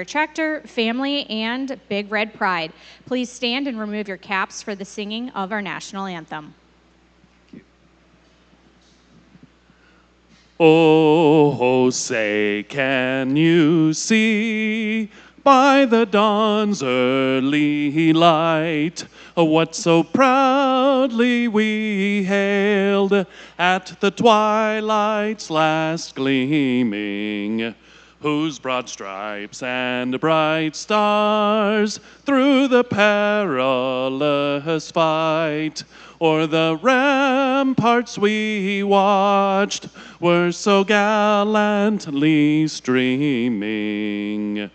Tractor, Family, and Big Red Pride. Please stand and remove your caps for the singing of our national anthem. Oh, say, can you see by the dawn's early light what so proudly we hailed at the twilight's last gleaming, whose broad stripes and bright stars through the perilous fight o'er the ramparts we watched were so gallantly streaming.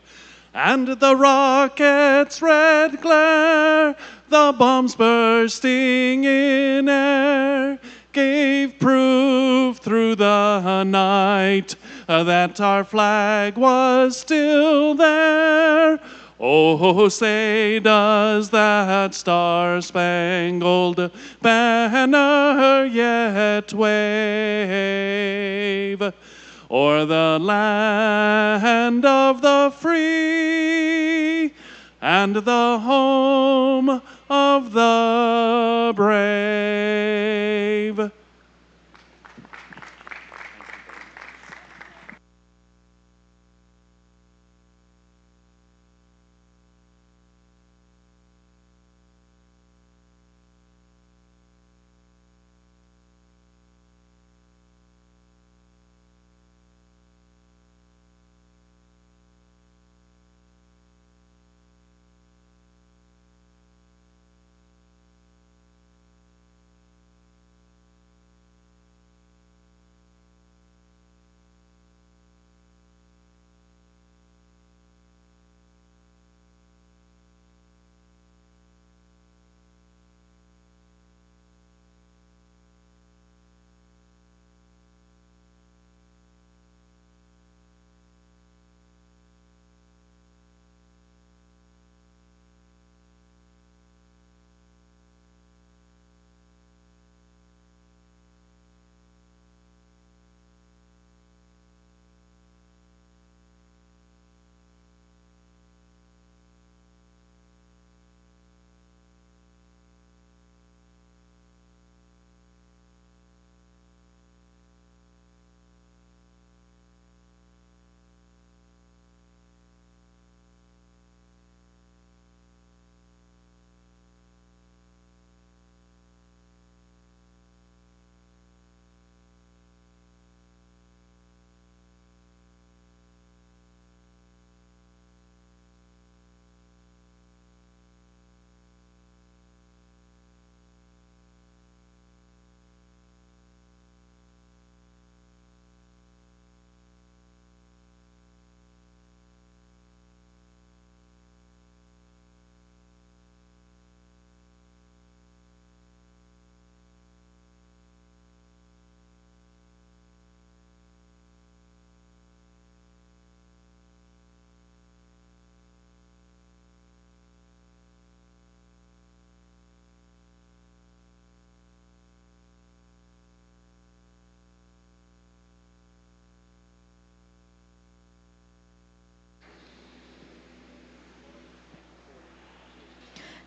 And the rocket's red glare, the bombs bursting in air, gave proof through the night that our flag was still there. Oh, say does that star-spangled banner yet wave o'er the land of the free and the home of the brave.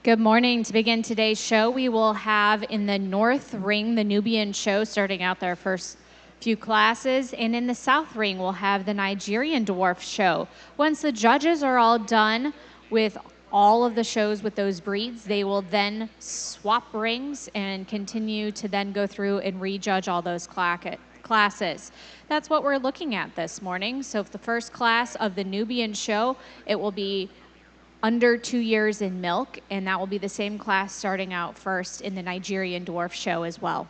Good morning. To begin today's show, we will have in the North Ring the Nubian show starting out their first few classes, and in the South Ring we'll have the Nigerian dwarf show. Once the judges are all done with all of the shows with those breeds, they will then swap rings and continue to then go through and rejudge all those classes. That's what we're looking at this morning. So for the first class of the Nubian show, it will be under 2 years in milk, and that will be the same class starting out first in the Nigerian dwarf show as well.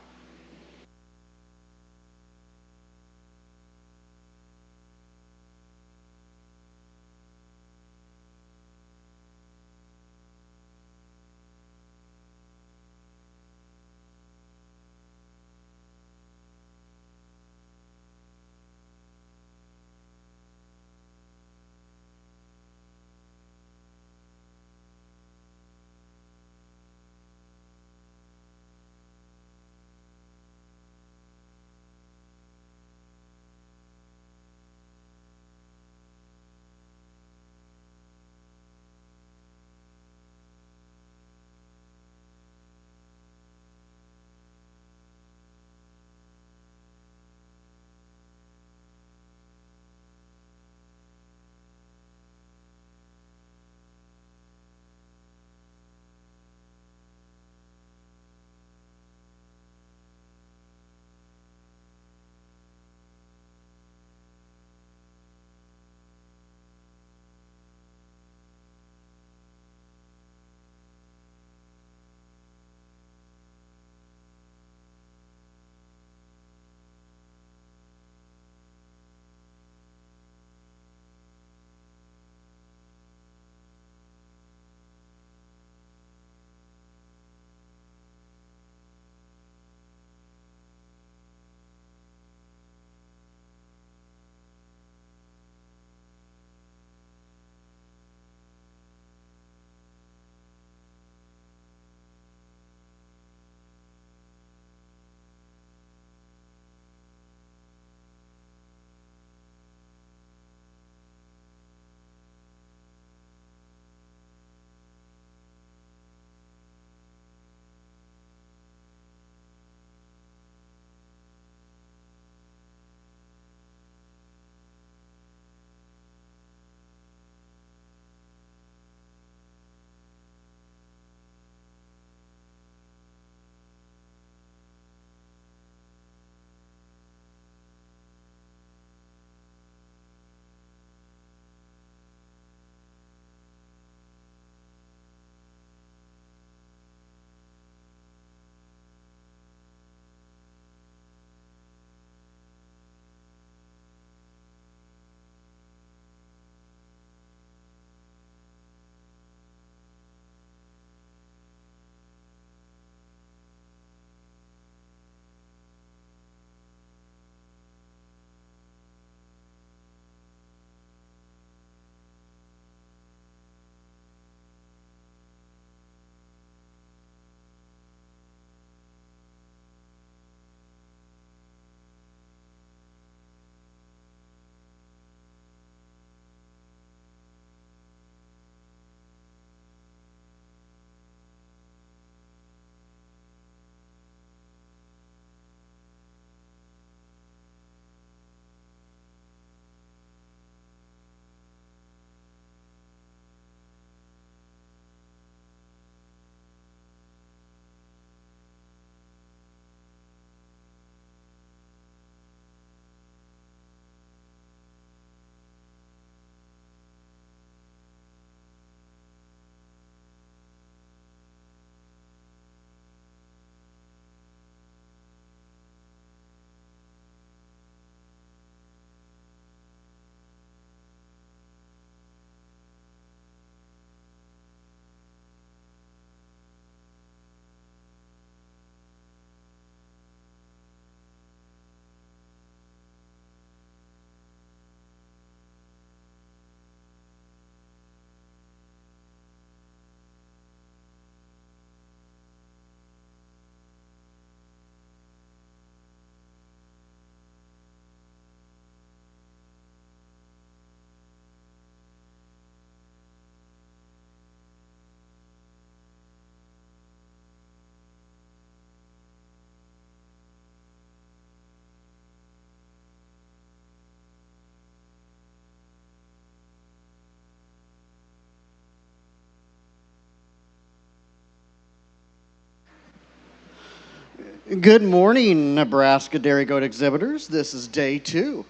Good morning, Nebraska Dairy Goat exhibitors. This is day 2,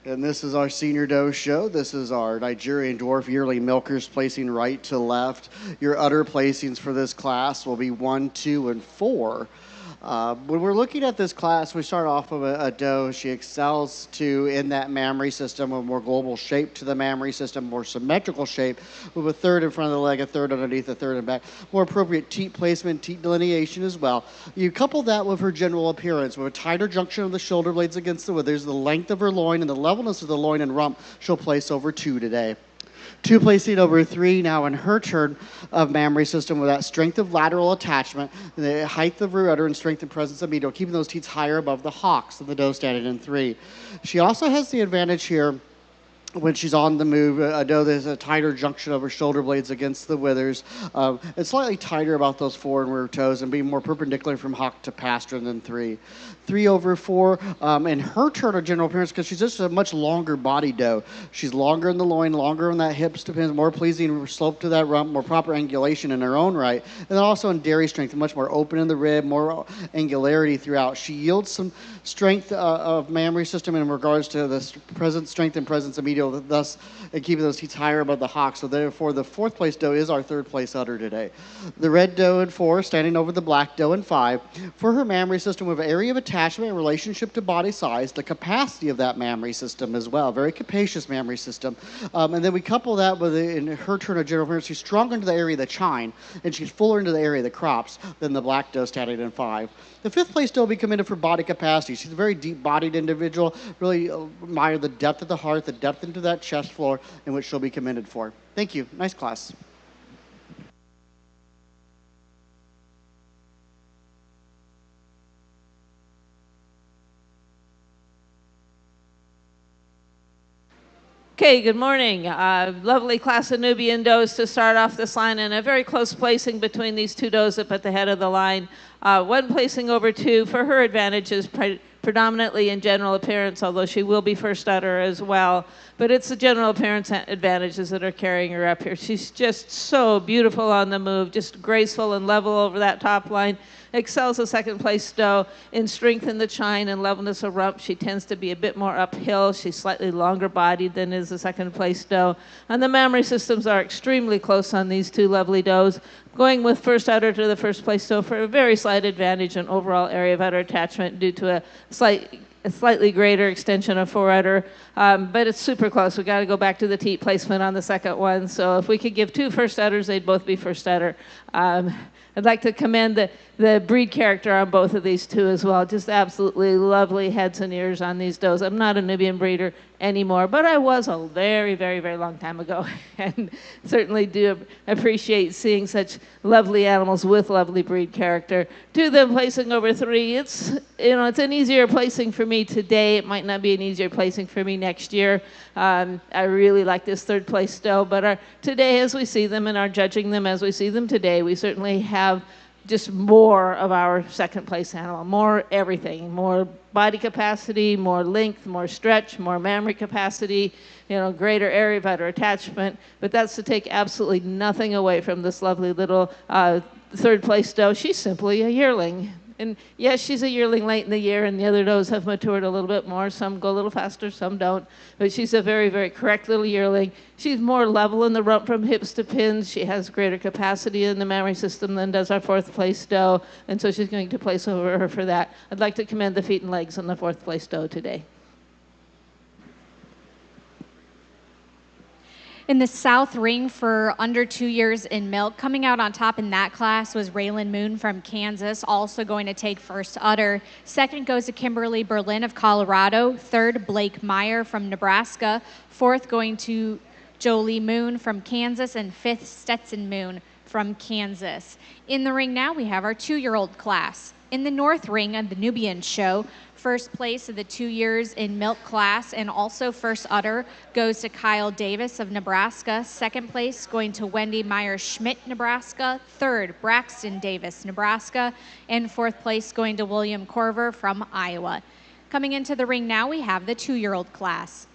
and this is our senior doe show. This is our Nigerian dwarf yearling milkers placing right to left. Your udder placings for this class will be 1, 2, and 4. When we're looking at this class, we start off with a doe. She excels in that mammary system, a more global shape to the mammary system, more symmetrical shape, with a third in front of the leg, a third underneath, a third in back, more appropriate teat placement, teat delineation as well. You couple that with her general appearance, with a tighter junction of the shoulder blades against the withers, the length of her loin, and the levelness of the loin and rump. She'll place over 2 today. 2 placing over 3 now in her turn of mammary system with that strength of lateral attachment, the height of her udder, and strength and presence of medial, keeping those teats higher above the hocks of the doe standing in 3. She also has the advantage here when she's on the move. A doe that has a tighter junction of her shoulder blades against the withers. It's slightly tighter about those fore and rear toes and being more perpendicular from hock to pastern than 3. 3 over 4 in her turn of general appearance, because she's just a much longer body doe. She's longer in the loin, longer in that hips, depends, more pleasing slope to that rump, more proper angulation in her own right, and then also in dairy strength, much more open in the rib, more angularity throughout. She yields some strength of mammary system in regards to the strength and presence of medial, thus keeping those teats higher above the hock. So therefore, the 4th place doe is our 3rd place udder today. The red doe in 4, standing over the black doe in 5. For her mammary system, with area of attachment in relationship to body size, the capacity of that mammary system as well, very capacious mammary system. And then we couple that with, in her turn of general appearance, she's stronger into the area of the chine, and she's fuller into the area of the crops than the black doe standing in 5. The 5th place doe will be commended for body capacity. She's a very deep-bodied individual, really admire the depth of the heart, the depth into that chest floor, in which she'll be commended for. Thank you. Nice class. Okay, good morning. Lovely class of Nubian does to start off this line, and a very close placing between these 2 does up at the head of the line. 1 placing over 2 for her advantage is predominantly in general appearance, although she will be first udder as well. But it's the general appearance advantages that are carrying her up here. She's just so beautiful on the move, just graceful and level over that top line. Excels the 2nd place doe in strength in the chine and levelness of rump. She tends to be a bit more uphill. She's slightly longer bodied than is the 2nd place doe. And the mammary systems are extremely close on these 2 lovely does. Going with first udder to the 1st place doe for a very slight advantage in overall area of udder attachment due to a slightly greater extension of forudder, but it's super close. We got to go back to the teat placement on the 2nd one. So if we could give 2 first udders, they'd both be first udder. I'd like to commend the breed character on both of these 2 as well. Just absolutely lovely heads and ears on these does. I'm not a Nubian breeder anymore, but I was a very, very, very long time ago, and certainly do appreciate seeing such lovely animals with lovely breed character. 2 of them placing over 3. It's an easier placing for me today. It might not be an easier placing for me next year. I really like this 3rd place doe, but today, as we see them and are judging them as we see them today, we certainly have just more of our 2nd place animal, more everything, more body capacity, more length, more stretch, more mammary capacity, greater area of udder attachment. But that's to take absolutely nothing away from this lovely little 3rd place doe. She's simply a yearling. And yes, she's a yearling late in the year, and the other does have matured a little bit more. Some go a little faster, some don't. But she's a very, very correct little yearling. She's more level in the rump from hips to pins. She has greater capacity in the mammary system than does our 4th place doe, and so she's going to place over her for that. I'd like to commend the feet and legs on the 4th place doe today. In the South Ring for under 2 years in milk, coming out on top in that class was Raylan Moon from Kansas, also going to take first udder. 2nd goes to Kimberly Berlin of Colorado. 3rd, Blake Meyer from Nebraska. 4th going to Jolie Moon from Kansas, and 5th, Stetson Moon from Kansas. In the ring now, we have our 2-year-old class. In the North Ring of the Nubian Show, 1st place of the 2 years in milk class and also first udder goes to Kyle Davis of Nebraska. 2nd place going to Wendy Meyer-Schmidt, Nebraska. 3rd, Braxton Davis, Nebraska. And 4th place going to William Corver from Iowa. Coming into the ring now, we have the 2-year-old class.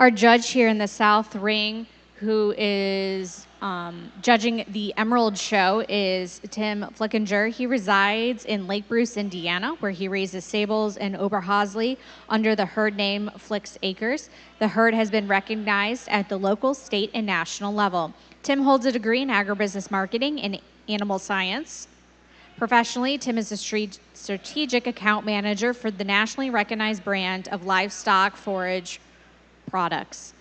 Our judge here in the South Ring, who is judging the Emerald Show, is Tim Flickinger. He resides in Lake Bruce, Indiana, where he raises sables in Oberhausley under the herd name Flicks Acres. The herd has been recognized at the local, state, and national level. Tim holds a degree in agribusiness marketing and animal science. Professionally, Tim is a strategic account manager for the nationally recognized brand of livestock forage products.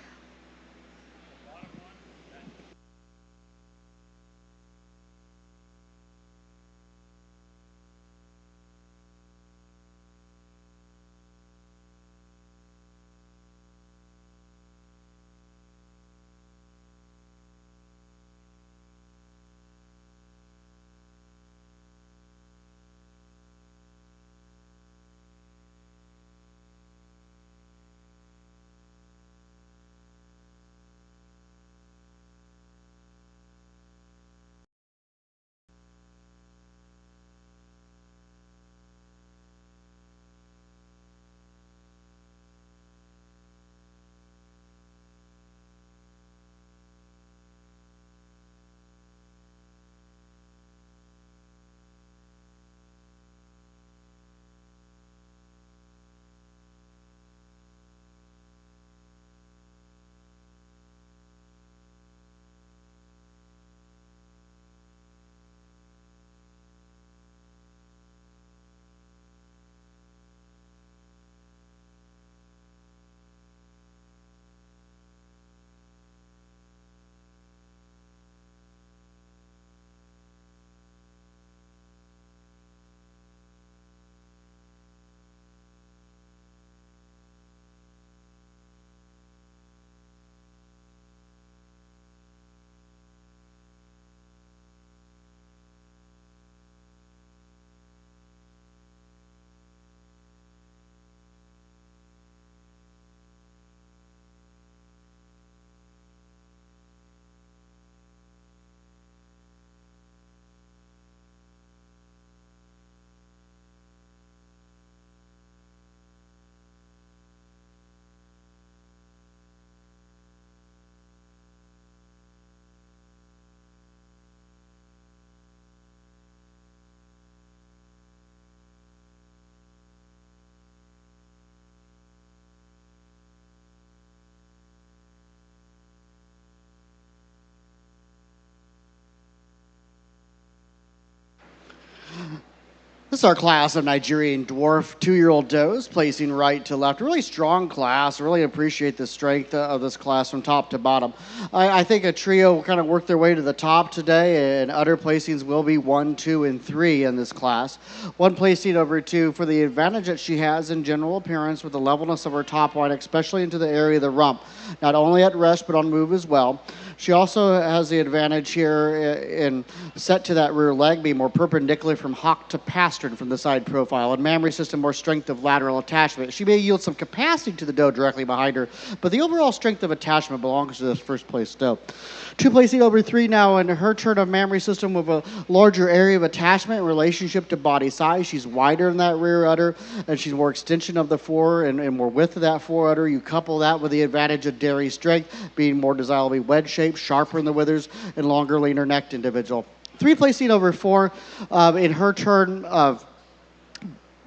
This is our class of Nigerian dwarf 2-year-old does, placing right to left. Really strong class. Really appreciate the strength of this class from top to bottom. I think a trio will kind of work their way to the top today, and udder placings will be 1, 2, and 3 in this class. One placing over 2 for the advantage that she has in general appearance with the levelness of her top line, especially into the area of the rump. Not only at rest, but on move as well. She also has the advantage here in set to that rear leg, being more perpendicular from hock to pastern from the side profile. And mammary system, more strength of lateral attachment. She may yield some capacity to the doe directly behind her, but the overall strength of attachment belongs to this first place doe. 2 placing over 3 now in her turn of mammary system with a larger area of attachment in relationship to body size. She's wider in that rear udder, and she's more extension of the fore and more width of that fore udder. You couple that with the advantage of dairy strength, being more desirably wedge shaped, sharper in the withers, and longer, leaner necked individual. 3 placing over 4 in her turn of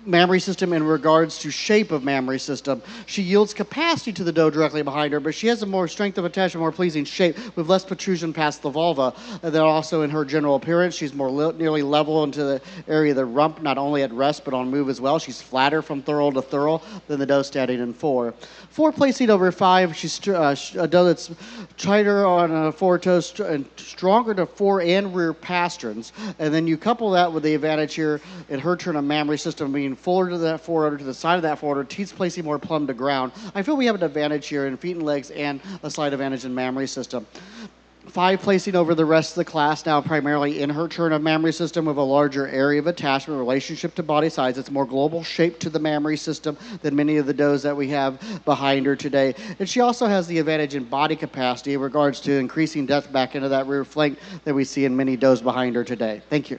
mammary system in regards to shape of mammary system. She yields capacity to the doe directly behind her, but she has a more strength of attachment, more pleasing shape with less protrusion past the vulva. And then also in her general appearance, she's more nearly level into the area of the rump, not only at rest, but on move as well. She's flatter from thurl to thurl than the doe standing in 4. 4 placing over 5, she's a doe that's tighter on 4 toes and stronger to fore and rear pasterns. And then you couple that with the advantage here in her turn of mammary system being fuller to that fore udder, to the side of that fore udder, teats placing more plumb to ground. I feel we have an advantage here in feet and legs and a slight advantage in mammary system. 5 placing over the rest of the class now primarily in her turn of mammary system with a larger area of attachment relationship to body size. It's more global shape to the mammary system than many of the does that we have behind her today. And she also has the advantage in body capacity in regards to increasing depth back into that rear flank that we see in many does behind her today. Thank you.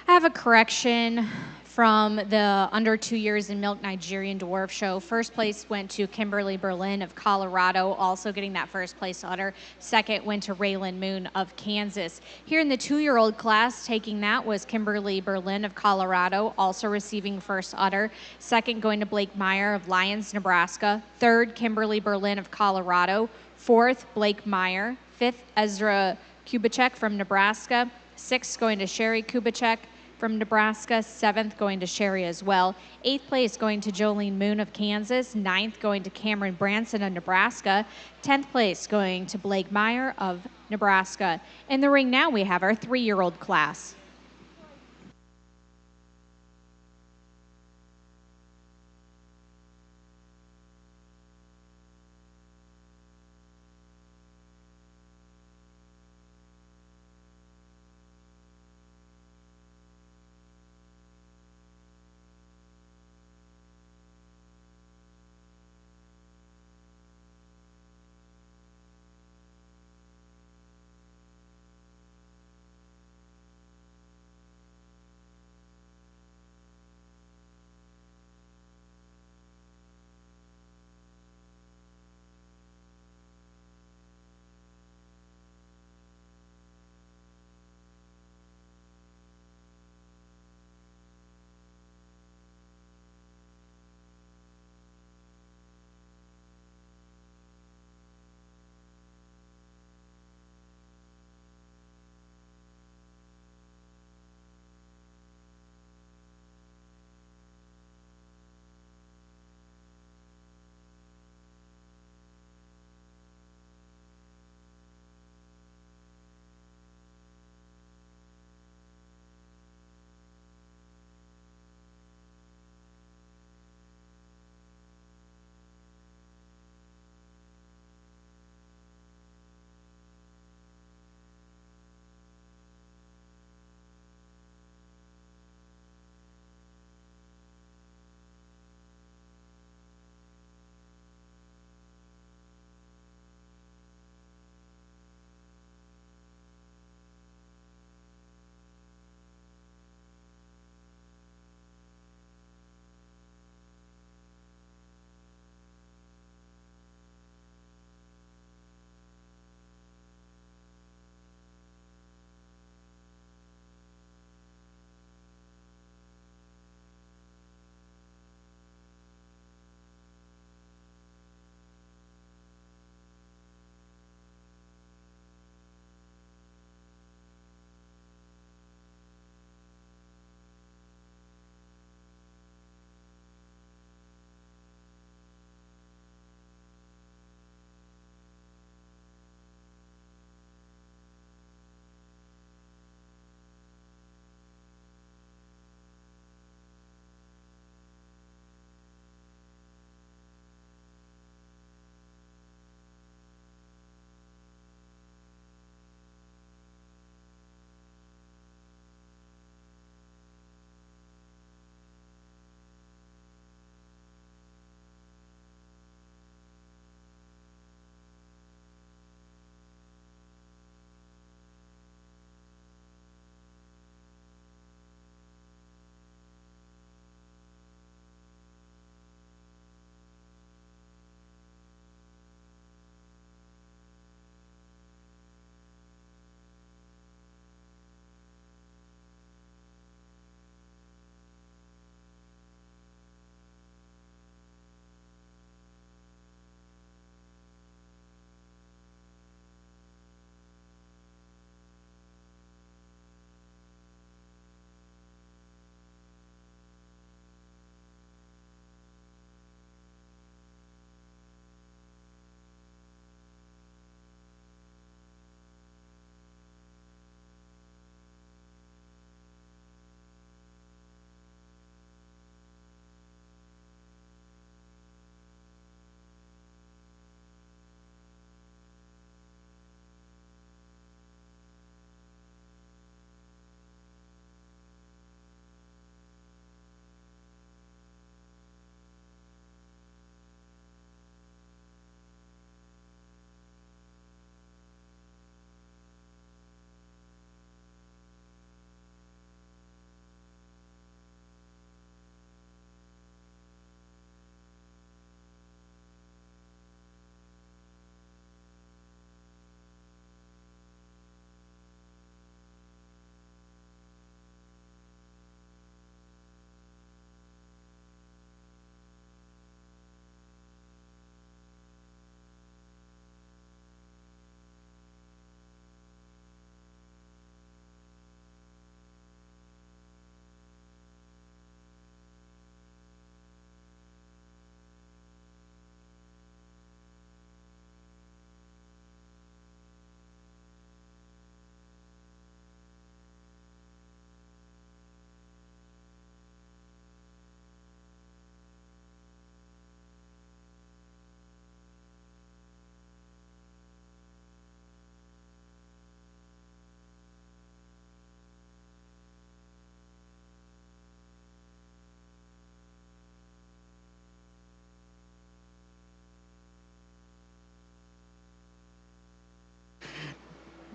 I have a correction from the under 2 years in milk Nigerian dwarf show. First place went to Kimberly Berlin of Colorado, also getting that first place honor. Second went to Raylan Moon of Kansas. Here in the 2-year-old class, taking that was Kimberly Berlin of Colorado, also receiving first honor. Second going to Blake Meyer of Lyons, Nebraska. Third, Kimberly Berlin of Colorado. Fourth, Blake Meyer. Fifth, Ezra Kubicek from Nebraska. Sixth going to Sherry Kubicek from Nebraska. Seventh going to Sherry as well. Eighth place going to Jolene Moon of Kansas. Ninth going to Cameron Branson of Nebraska. 10th place going to Blake Meyer of Nebraska. In the ring now we have our 3-year-old class.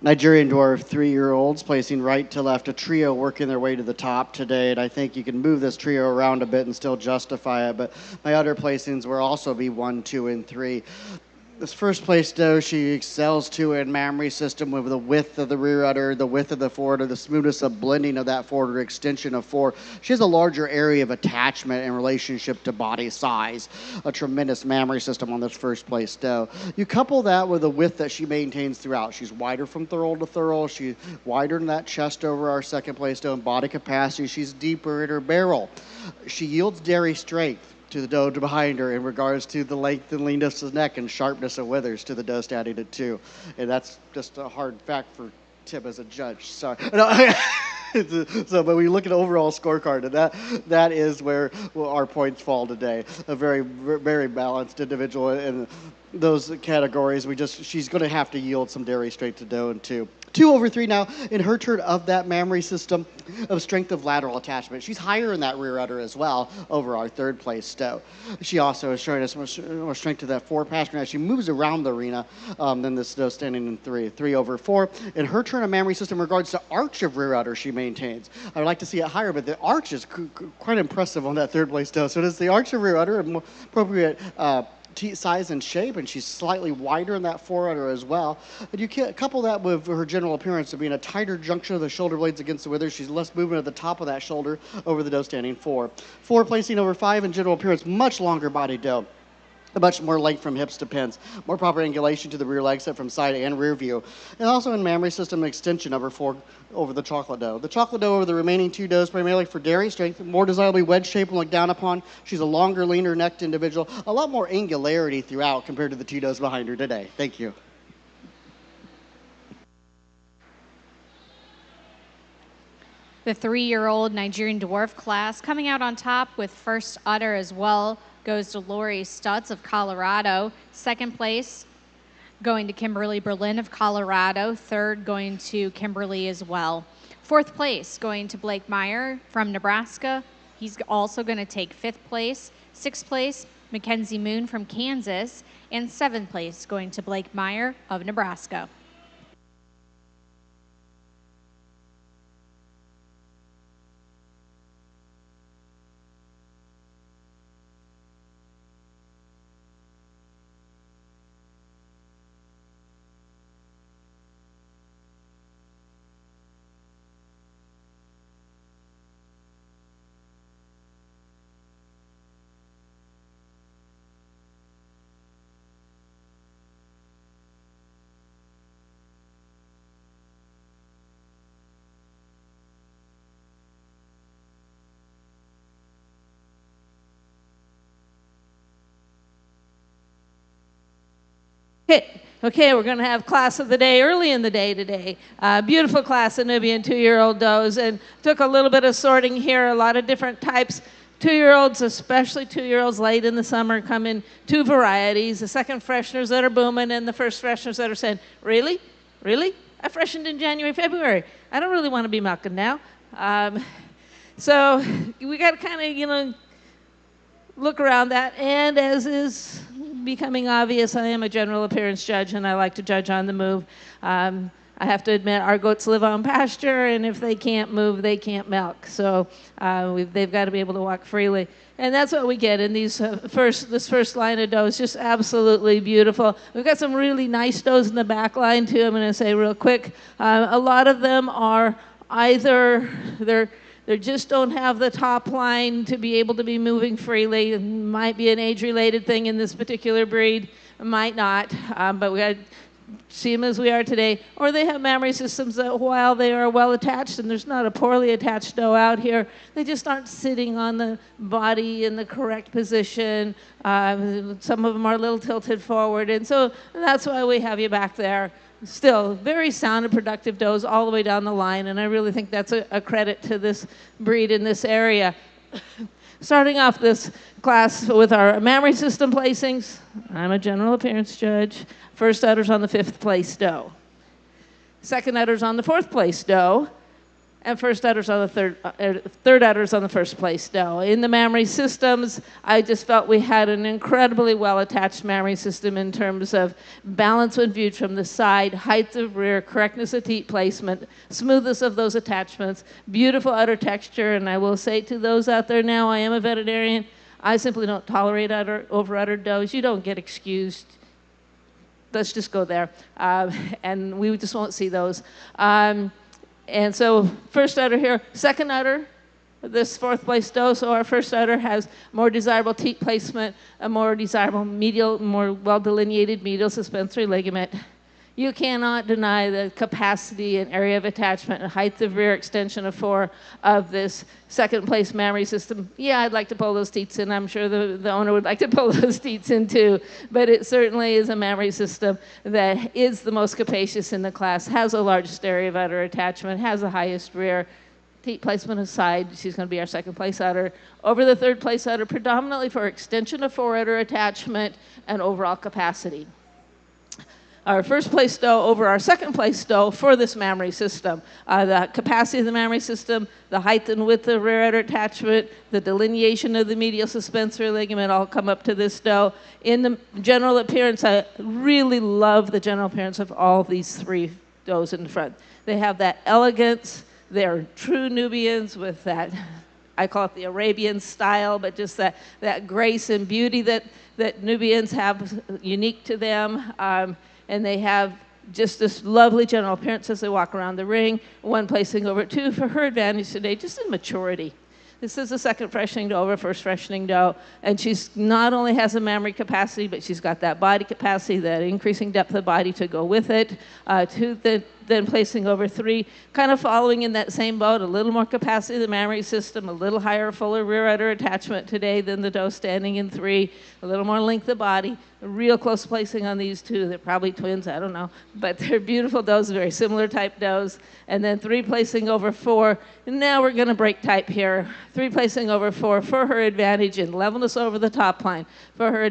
Nigerian dwarf 3-year-olds placing right to left, a trio working their way to the top today, and I think you can move this trio around a bit and still justify it, but my other placings will also be 1, 2, and 3. This first place doe, she excels too in mammary system with the width of the rear udder, the width of the forward, the smoothness of blending of that forward extension of fore. She has a larger area of attachment in relationship to body size. A tremendous mammary system on this first place doe. You couple that with the width that she maintains throughout. She's wider from thurl to thurl. She's wider than that chest over our second place doe in body capacity. She's deeper in her barrel. She yields dairy strength to the doe behind her in regards to the length and leanness of the neck and sharpness of withers to the doe standing at 2. And that's just a hard fact for Tim as a judge. Sorry. No, so, but we look at the overall scorecard, and that is where our points fall today. A very, very balanced individual in those categories. She's going to have to yield some dairy straight to doe in 2. 2 over 3 now in her turn of that mammary system of strength of lateral attachment. She's higher in that rear udder as well over our third place doe. She also is showing us more strength to that four-pasture as she moves around the arena than this doe standing in 3. 3 over 4. In her turn of mammary system in regards to arch of rear udder she maintains. I would like to see it higher, but the arch is quite impressive on that third place doe. So does the arch of rear udder, a more appropriate size and shape, and she's slightly wider in that forerunner as well. And you couple that with her general appearance of being a tighter junction of the shoulder blades against the withers. She's less movement at the top of that shoulder over the doe standing 4. 4 placing over 5 in general appearance, much longer body doe. Much more length from hips to pins, more proper angulation to the rear leg set from side and rear view, and also in mammary system extension of her 4 over the chocolate doe. The chocolate doe over the remaining 2 does primarily for dairy strength, more desirably wedge shaped and looked down upon. She's a longer, leaner necked individual, a lot more angularity throughout compared to the 2 does behind her today. Thank you. The 3-year-old Nigerian dwarf class coming out on top with first udder as well goes to Lori Stutz of Colorado. Second place going to Kimberly Berlin of Colorado. Third going to Kimberly as well. Fourth place going to Blake Meyer from Nebraska. He's also going to take 5th place. 6th place, Mackenzie Moon from Kansas. And 7th place going to Blake Meyer of Nebraska. Okay, we're going to have class of the day early in the day today. Beautiful class of Nubian 2-year-old does, and took a little bit of sorting here, a lot of different types. 2-year-olds, especially 2-year-olds late in the summer, come in 2 varieties. The second fresheners that are booming and the first fresheners that are saying, really? Really? I freshened in January, February. I don't really want to be milking now. So we got to kind of, look around that. And as is becoming obvious, I am a general appearance judge, and I like to judge on the move. I have to admit, our goats live on pasture, and if they can't move, they can't milk. So they've got to be able to walk freely. And that's what we get in these this first line of does, just absolutely beautiful. We've got some really nice does in the back line, too, I'm going to say real quick. A lot of them are either, they just don't have the top line to be able to be moving freely. It might be an age-related thing in this particular breed, might not, but we got to see them as we are today. Or they have mammary systems that while they are well attached, and there's not a poorly attached doe out here, they just aren't sitting on the body in the correct position. Some of them are a little tilted forward, and so that's why we have you back there. Still, very sound and productive does all the way down the line, and I really think that's a credit to this breed in this area. Starting off this class with our mammary system placings, I'm a general appearance judge. First udder's on the 5th place doe. Second udder's on the 4th place doe. and first udders on the third udders on the first place doe. In the mammary systems, I just felt we had an incredibly well-attached mammary system in terms of balance when viewed from the side, height of rear, correctness of teat placement, smoothness of those attachments, beautiful udder texture, and I will say to those out there now, I am a veterinarian, I simply don't tolerate over-uddered does. You don't get excused. Let's just go there. And we just won't see those. And so first udder here, second udder, this fourth place doe. So our first udder has more desirable teat placement, a more desirable medial, more well-delineated medial suspensory ligament. You cannot deny the capacity and area of attachment and height of rear extension of fore of this second place mammary system. Yeah, I'd like to pull those teats in. I'm sure the owner would like to pull those teats in too. But it certainly is a mammary system that is the most capacious in the class, has the largest area of udder attachment, has the highest rear. Teat placement aside, she's going to be our second place udder. Over the third place udder, predominantly for extension of fore udder attachment and overall capacity. Our first place doe over our second place doe for this mammary system. The capacity of the mammary system, the height and width of rear udder attachment, the delineation of the medial suspensory ligament all come up to this doe. In the general appearance, I really love the general appearance of all these three does in the front. They have that elegance. They're true Nubians with that, I call it the Arabian style, but just that grace and beauty that Nubians have unique to them. And they have just this lovely general appearance as they walk around the ring. One placing over two for her advantage today, just in maturity. This is the second freshening doe over first freshening doe, and she's not only has a mammary capacity, but she's got that body capacity, that increasing depth of body to go with it. Then placing over three, kind of following in that same boat, a little more capacity of the mammary system, a little higher, fuller rear udder attachment today than the doe standing in three, a little more length of body, a real close placing on these two. They're probably twins, I don't know, but they're beautiful does, very similar type does. And then three placing over four, and now we're gonna break type here. Three placing over four for her advantage in levelness over the top line, for her,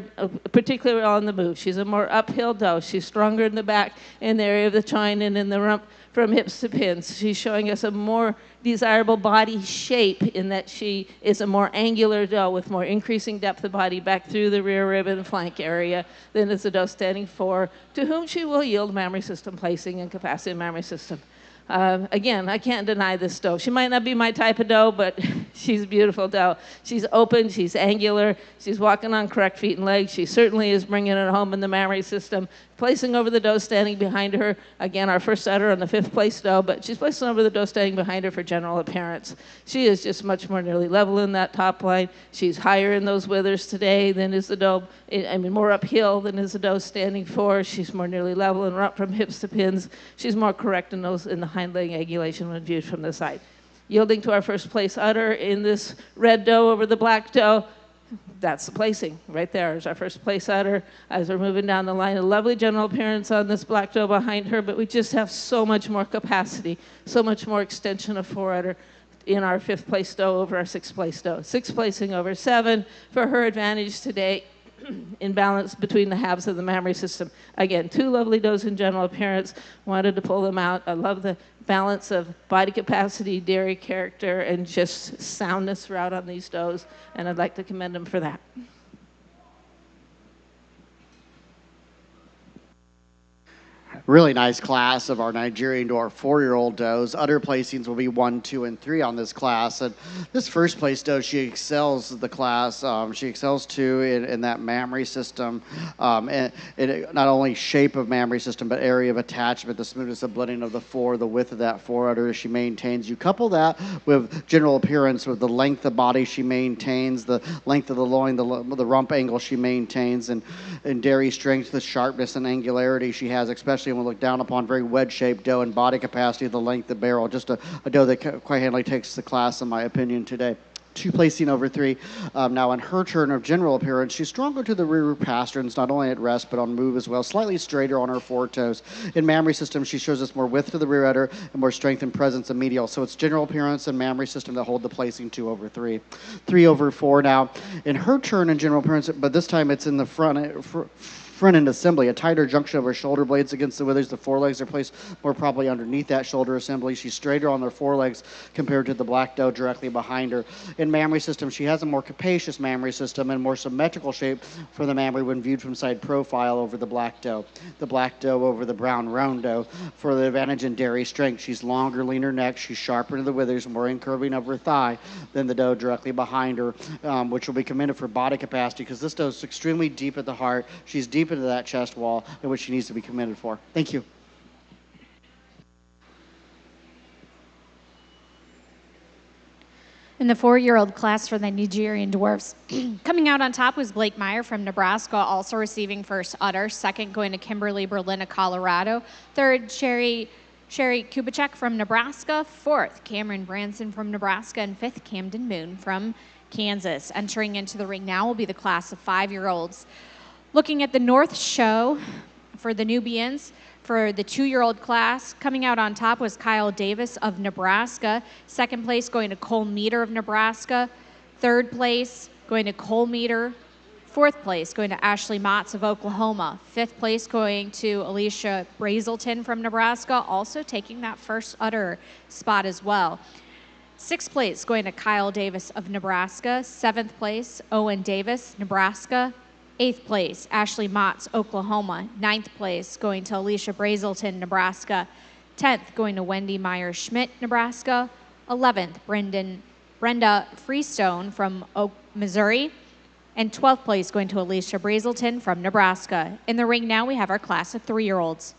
particularly on the move. She's a more uphill doe. She's stronger in the back, in the area of the chine and in the rump from hips to pins. She's showing us a more desirable body shape in that she is a more angular doe with more increasing depth of body back through the rear rib and flank area than is the doe standing for, to whom she will yield mammary system placing and capacity of mammary system. Again, I can't deny this doe. She might not be my type of doe, but she's a beautiful doe. She's open, she's angular, she's walking on correct feet and legs. She certainly is bringing it home in the mammary system. Placing over the doe standing behind her. Again, our first udder on the fifth place doe, but she's placing over the doe standing behind her for general appearance. She is just much more nearly level in that top line. She's higher in those withers today than is the doe, more uphill than is the doe standing for. She's more nearly level and up from hips to pins. She's more correct in the hind leg angulation when viewed from the side. Yielding to our first place udder in this red doe over the black doe. That's the placing right there is our first place udder as we're moving down the line. A lovely general appearance on this black doe behind her, but we just have so much more capacity, so much more extension of fore udder in our fifth place doe over our sixth place doe. Sixth placing over seven for her advantage today in balance between the halves of the mammary system. Again, two lovely does in general appearance. Wanted to pull them out. I love the balance of body capacity, dairy character, and just soundness throughout on these does, and I'd like to commend them for that. Really nice class of our Nigerian to our 4-year-old does. Udder placings will be 1, 2, and 3 on this class. And this first place doe, she excels the class. She excels too in that mammary system, and not only shape of mammary system, but area of attachment, the smoothness of blending of the fore, the width of that fore udder she maintains. You couple that with general appearance, with the length of body she maintains, the length of the loin, the rump angle she maintains, and dairy strength, the sharpness and angularity she has, especially when we look down upon very wedge-shaped doe and body capacity, the length of barrel. Just a doe that quite handily takes the class, in my opinion, today. 2 placing over 3. Now, in her turn of general appearance, she's stronger to the rear pasterns, not only at rest, but on move as well. Slightly straighter on her foretoes. In mammary system, she shows us more width to the rear udder and more strength and presence in medial. So it's general appearance and mammary system that hold the placing 2 over 3. 3 over 4 now. In her turn in general appearance, but this time it's in the front front end assembly, a tighter junction of her shoulder blades against the withers. The forelegs are placed more properly underneath that shoulder assembly. She's straighter on their forelegs compared to the black doe directly behind her. In mammary system, she has a more capacious mammary system and more symmetrical shape for the mammary when viewed from side profile over the black doe. The black doe over the brown roan doe for the advantage in dairy strength. She's longer, leaner neck. She's sharper to the withers, more incurving of her thigh than the doe directly behind her, which will be commended for body capacity because this doe is extremely deep at the heart. She's deep into that chest wall, in which she needs to be commended for. Thank you. In the 4-year-old class for the Nigerian dwarfs, coming out on top was Blake Meyer from Nebraska, also receiving first udder. Second, going to Kimberly Berlin of Colorado. Third, Sherry Kubicek from Nebraska. Fourth, Cameron Branson from Nebraska. And fifth, Camden Moon from Kansas. Entering into the ring now will be the class of 5-year-olds. Looking at the North Show for the Nubians, for the 2-year-old class, coming out on top was Kyle Davis of Nebraska. Second place going to Cole Meter of Nebraska. Third place going to Cole Meter. Fourth place going to Ashley Motz of Oklahoma. Fifth place going to Alicia Brazelton from Nebraska, also taking that first udder spot as well. Sixth place going to Kyle Davis of Nebraska. Seventh place, Owen Davis, Nebraska. Eighth place, Ashley Motz, Oklahoma. Ninth place going to Alicia Brazelton, Nebraska. 10th going to Wendy Meyer-Schmidt, Nebraska. 11th, Brenda Freestone from Missouri. And 12th place going to Alicia Brazelton from Nebraska. In the ring now we have our class of 3-year-olds.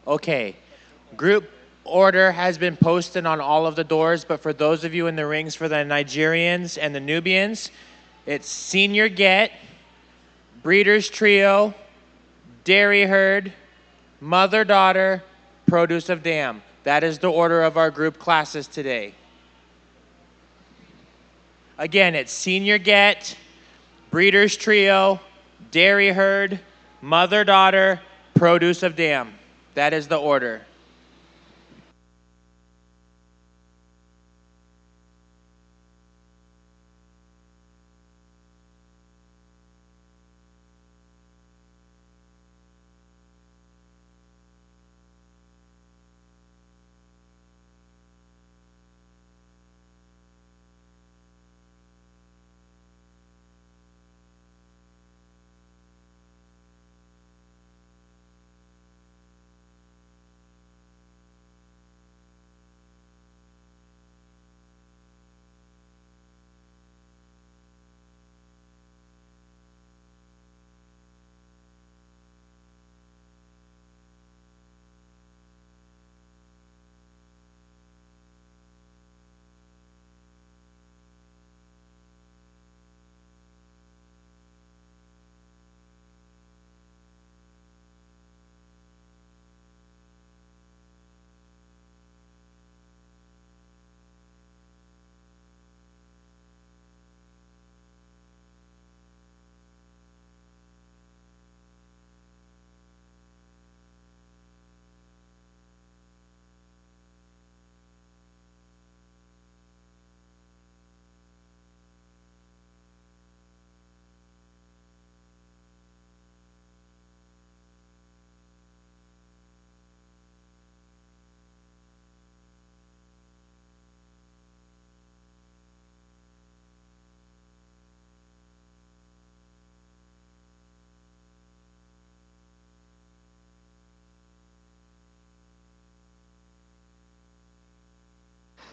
Okay, group order has been posted on all of the doors, but for those of you in the rings for the Nigerians and the Nubians, it's Senior Get, Breeders Trio, Dairy Herd, Mother Daughter, Produce of Dam. That is the order of our group classes today. Again, it's Senior Get, Breeders Trio, Dairy Herd, Mother Daughter, Produce of Dam. That is the order.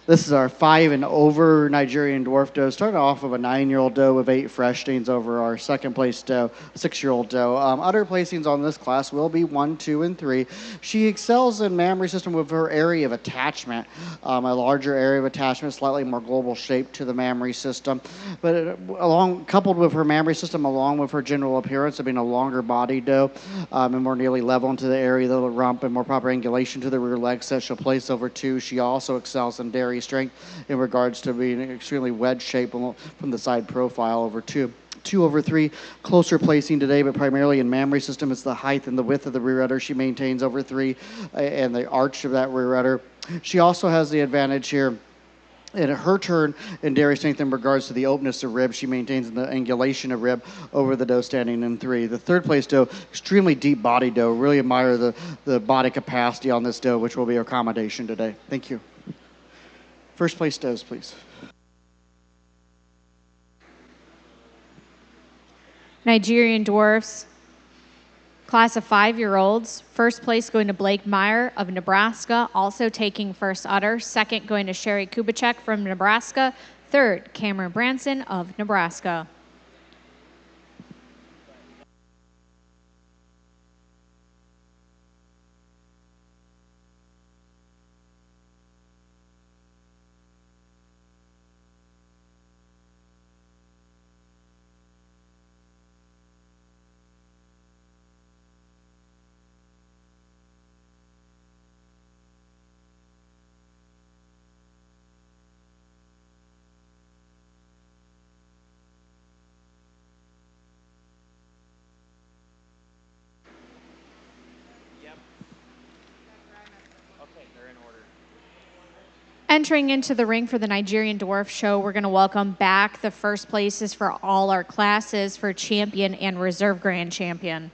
This is our 5 and over Nigerian dwarf doe. Starting off with a 9-year-old doe with 8 fresh stains over our second place doe, 6-year-old doe. Other placings on this class will be 1, 2, and 3. She excels in mammary system with her area of attachment, a larger area of attachment, slightly more global shape to the mammary system. But coupled with her mammary system, along with her general appearance of being a longer body doe and more nearly level into the area of the rump and more proper angulation to the rear legs that she'll place over 2. She also excels in dairy strength in regards to being extremely wedge shape from the side profile over 2. 2 over 3, closer placing today, but primarily in mammary system. It's the height and the width of the rear udder she maintains over 3 and the arch of that rear udder. She also has the advantage here in her turn in dairy strength in regards to the openness of rib. She maintains the angulation of rib over the doe standing in 3. The third place doe, extremely deep body doe. Really admire the body capacity on this doe, which will be accommodation today. Thank you. First place does, please. Nigerian dwarfs, class of 5-year-olds. First place going to Blake Meyer of Nebraska, also taking first udder. Second going to Sherry Kubicek from Nebraska. Third, Cameron Branson of Nebraska. Entering into the ring for the Nigerian Dwarf Show, we're going to welcome back the first places for all our classes for champion and reserve grand champion.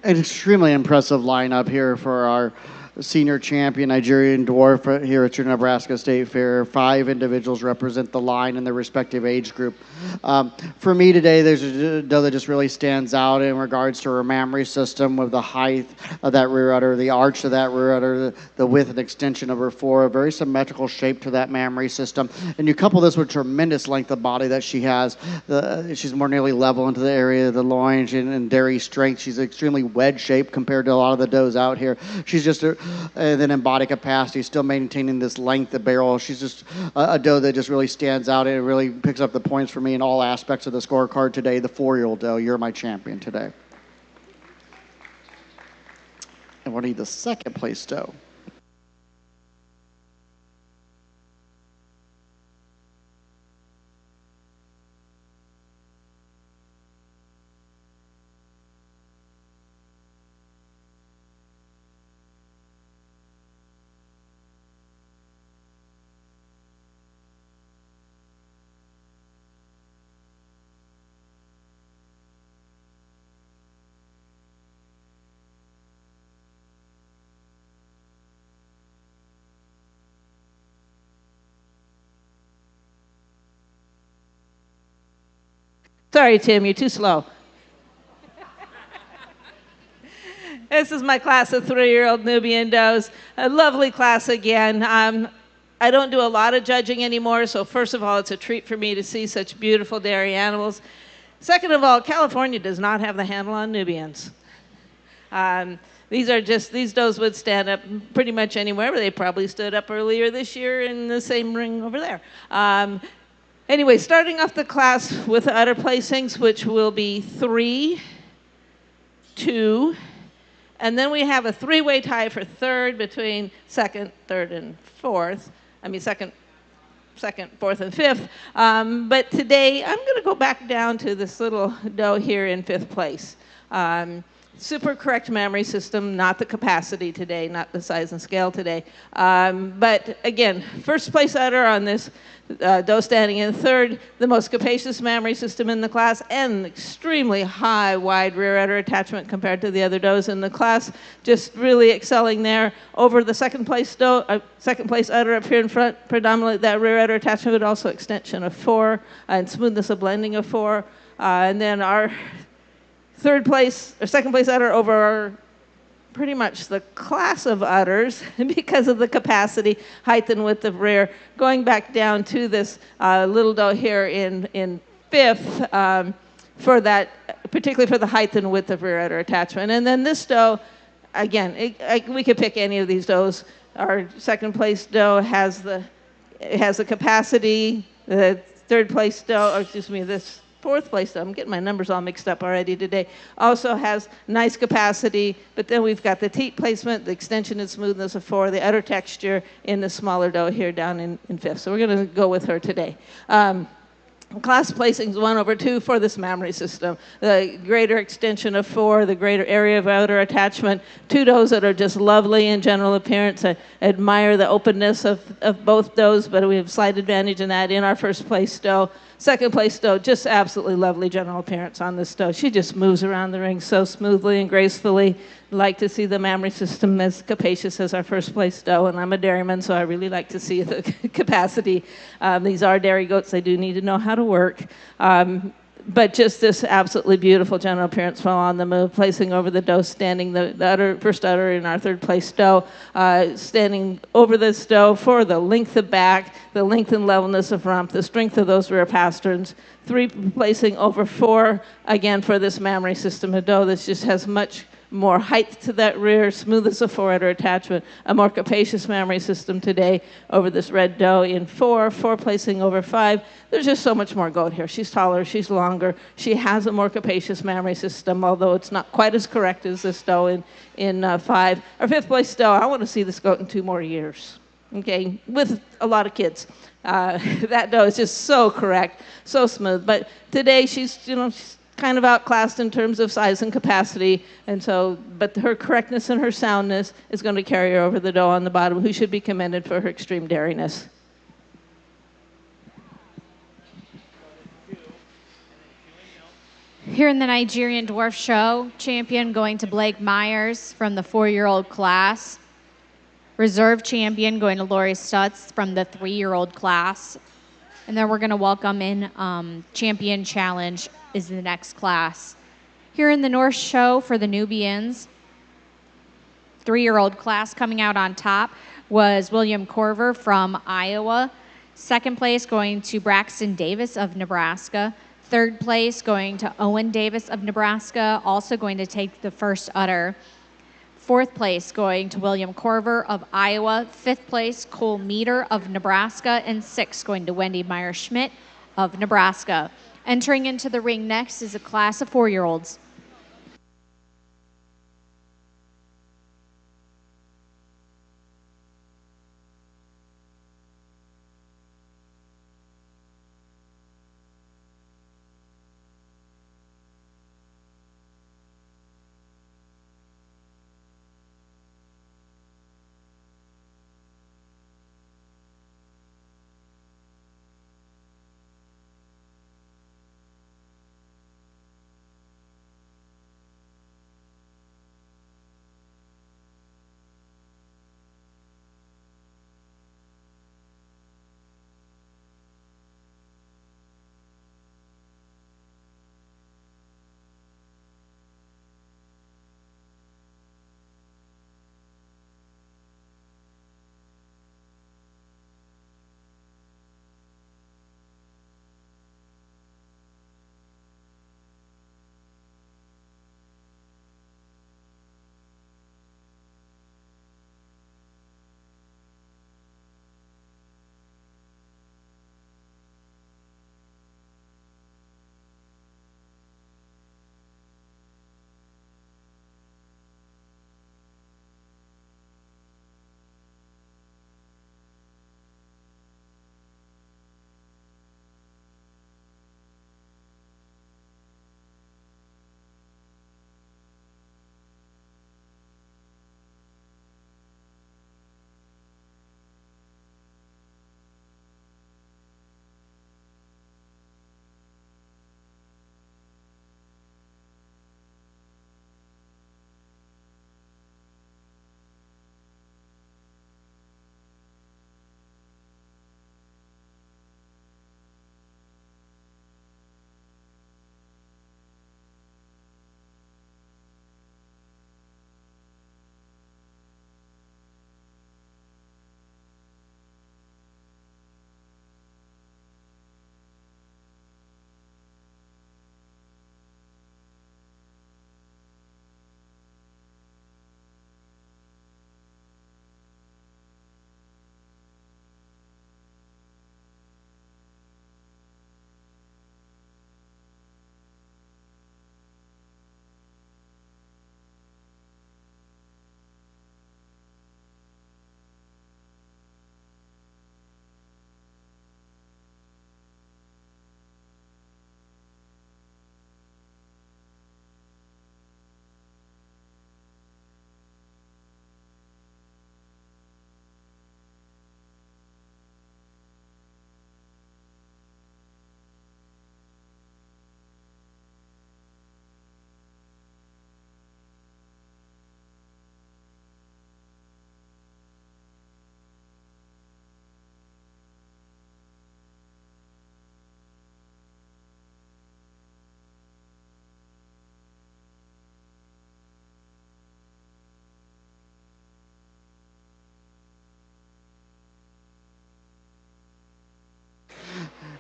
An extremely impressive lineup here for our senior champion Nigerian dwarf here at your Nebraska State Fair. 5 individuals represent the line in their respective age group. For me today, there's a doe that just really stands out in regards to her mammary system with the height of that rear udder, the arch of that rear udder, the width and extension of her fore, a very symmetrical shape to that mammary system. And you couple this with tremendous length of body that she has. She's more nearly level into the area of the loins and dairy strength. She's extremely wedge shaped compared to a lot of the does out here. She's just and then in body capacity, still maintaining this length of barrel. She's just a doe that just really stands out and it really picks up the points for me in all aspects of the scorecard today. The 4-year-old doe, you're my champion today. And we'll need the second place doe. Sorry, Tim, you're too slow. This is my class of 3-year-old Nubian does. A lovely class again. I don't do a lot of judging anymore, so first of all, it's a treat for me to see such beautiful dairy animals. Second of all, California does not have the handle on Nubians. These does would stand up pretty much anywhere, but they probably stood up earlier this year in the same ring over there. Anyway, starting off the class with udder placings, which will be 3, 2, and then we have a 3-way tie for third between second, third, and fourth. I mean, second, fourth, and fifth. But today, I'm going to go back down to this little doe here in 5th place. Super correct memory system, not the capacity today, not the size and scale today. But again, first place udder on this doe standing in third, the most capacious mammary system in the class, and extremely high, wide rear udder attachment compared to the other does in the class. Just really excelling there. Over the second place udder up here in front, predominantly that rear udder attachment, but also extension of 4 and smoothness of blending of 4. And then our second place udder over pretty much the class of udders because of the capacity, height, and width of rear. Going back down to this little doe here in 5th for that, particularly for the height and width of rear udder attachment. And then this doe, again, we could pick any of these does. Our second place doe has the capacity. The third place doe, this 4th place, I'm getting my numbers all mixed up already today, also has nice capacity, but then we've got the teat placement, the extension and smoothness of 4, the udder texture in the smaller doe here down in 5th. So we're going to go with her today. Class placings 1 over 2 for this mammary system. The greater extension of 4, the greater area of outer attachment. 2 does that are just lovely in general appearance. I admire the openness of both does, but we have slight advantage in that in our first place doe. Second place doe, just absolutely lovely general appearance on this doe. She just moves around the ring so smoothly and gracefully. Like to see the mammary system as capacious as our first place doe, and I'm a dairyman, so I really like to see the capacity. These are dairy goats. They do need to know how to work. But just this absolutely beautiful general appearance while on the move, placing over the doe, standing the first udder in our third place doe, standing over this doe for the length of back, the length and levelness of rump, the strength of those rear pasterns. 3 placing over 4, again for this mammary system, a doe that just has much more height to that rear, smoothness of 4 udder attachment, a more capacious mammary system today over this red doe in 4 placing over 5. There's just so much more goat here. She's taller, she's longer, she has a more capacious mammary system, although it's not quite as correct as this doe in 5. Our 5th place doe, I want to see this goat in 2 more years, okay, with a lot of kids. That doe is just so correct, so smooth. But today she's kind of outclassed in terms of size and capacity, and so, but her correctness and her soundness is going to carry her over the doe on the bottom, who should be commended for her extreme dairiness. Here in the Nigerian Dwarf Show, champion going to Blake Myers from the 4-year-old class. Reserve champion going to Lori Stutz from the 3-year-old class. And then we're going to welcome in champion challenge is the next class. Here in the North Show for the Nubians, 3-year-old class coming out on top was William Corver from Iowa. Second place going to Braxton Davis of Nebraska. Third place going to Owen Davis of Nebraska, also going to take the first udder. 4th place going to William Corver of Iowa. 5th place, Cole Meter of Nebraska. And 6th going to Wendy Meyer-Schmidt of Nebraska. Entering into the ring next is a class of 4-year-olds.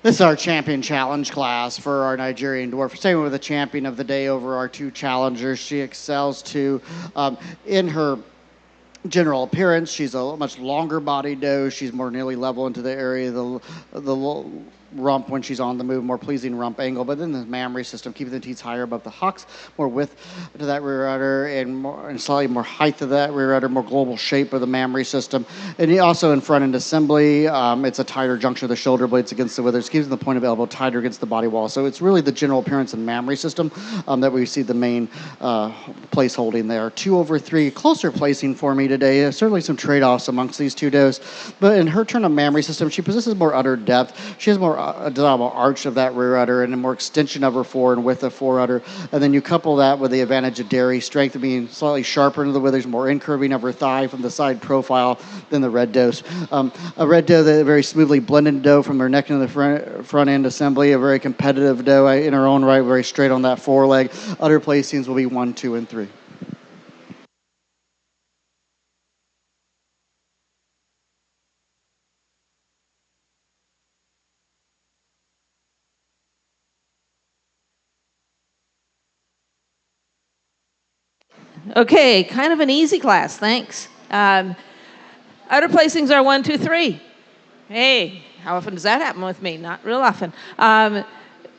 This is our champion challenge class for our Nigerian dwarf. Same with the champion of the day over our two challengers. She excels too in her general appearance. She's a much longer body doe. She's more nearly level into the area of the rump when she's on the move, more pleasing rump angle. But then the mammary system, keeping the teats higher above the hocks, more width to that rear udder, and slightly more height to that rear udder, more global shape of the mammary system. And also in front end assembly, it's a tighter junction of the shoulder blades against the withers, keeping the point of elbow tighter against the body wall. So it's really the general appearance and mammary system that we see the main place holding there. 2/3, closer placing for me today. Certainly some trade-offs amongst these two does. But in her turn of mammary system, she possesses more udder depth. She has more desirable arch of that rear udder and a more extension of her fore and width of fore udder. And then you couple that with the advantage of dairy strength of being slightly sharper into the withers, more incurving of her thigh from the side profile than the red does. A red doe that very smoothly blended doe from her neck into the front end assembly, a very competitive doe in her own right, very straight on that foreleg. Udder placings will be 1, 2, and 3. Okay, kind of an easy class, thanks. Outer placings are 1, 2, 3. Hey, how often does that happen with me? Not real often.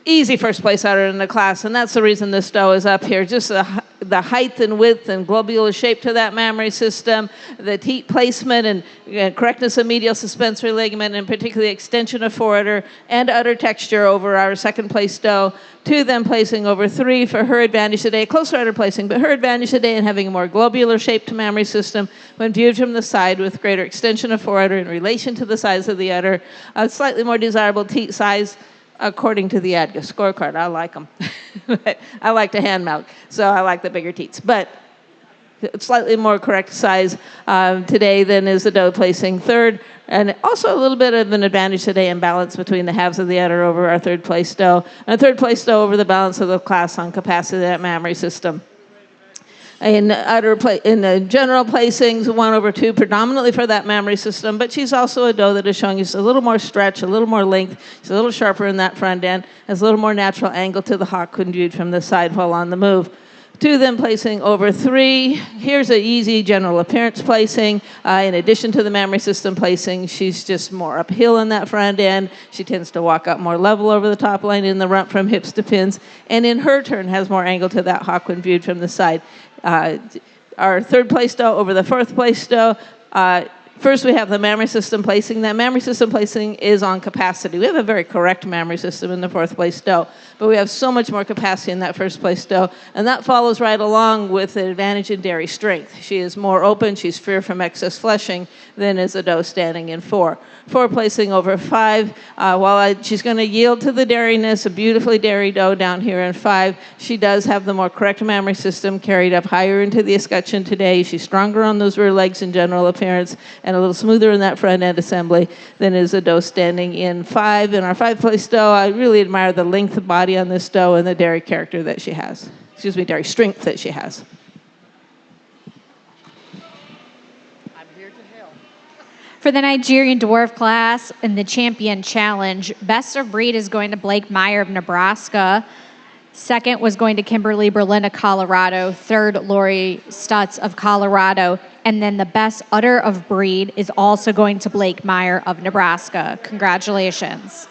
Easy first place outer in the class, and that's the reason this doe is up here. Just the height and width and globular shape to that mammary system, the teat placement and correctness of medial suspensory ligament, and particularly extension of foreudder and udder texture over our second place doe. 2 then placing over 3 for her advantage today, closer udder placing, but her advantage today in having a more globular shaped mammary system when viewed from the side with greater extension of foreudder in relation to the size of the udder, a slightly more desirable teat size according to the ADGA scorecard. I like them. I like to hand milk, so I like the bigger teats. But slightly more correct size today than is the doe placing third. And also a little bit of an advantage today in balance between the halves of the udder over our third place doe. And third place doe over the balance of the class on capacity of that mammary system. In the general placings, 1/2 predominantly for that mammary system, but she's also a doe that is showing us a little more stretch, a little more length. She's a little sharper in that front end, has a little more natural angle to the hock when viewed from the side while on the move. 2 then placing over 3. Here's an easy general appearance placing. In addition to the mammary system placing, she's just more uphill in that front end. She tends to walk up more level over the top line in the rump from hips to pins, and in her turn has more angle to that hock when viewed from the side. Our third place doe over the fourth place doe. First, we have the mammary system placing. That mammary system placing is on capacity. We have a very correct mammary system in the fourth place doe, but we have so much more capacity in that first place doe, and that follows right along with the advantage in dairy strength. She is more open, she's free from excess fleshing than is a doe standing in 4. 4 placing over 5. She's going to yield to the dairiness, a beautifully dairy doe down here in 5. She does have the more correct mammary system carried up higher into the escutcheon today. She's stronger on those rear legs in general appearance and a little smoother in that front end assembly than is a doe standing in 5. In our 5 place doe, I really admire the length of body on this doe and the dairy character that she has. Dairy strength that she has. For the Nigerian dwarf class in the champion challenge, best of breed is going to Blake Meyer of Nebraska. Second was going to Kimberly Berlin of Colorado. Third, Lori Stutz of Colorado. And then the best udder of breed is also going to Blake Meyer of Nebraska. Congratulations.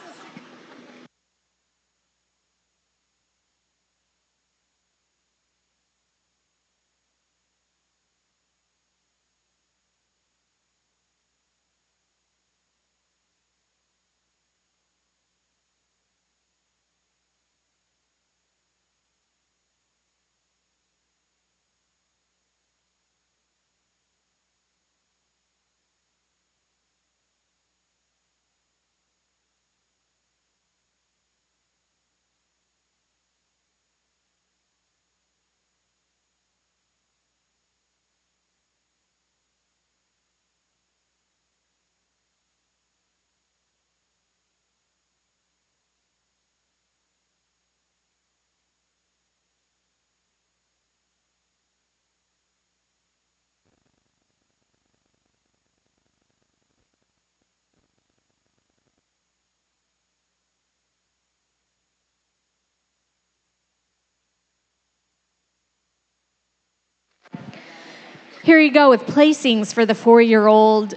Here you go with placings for the 4-year-old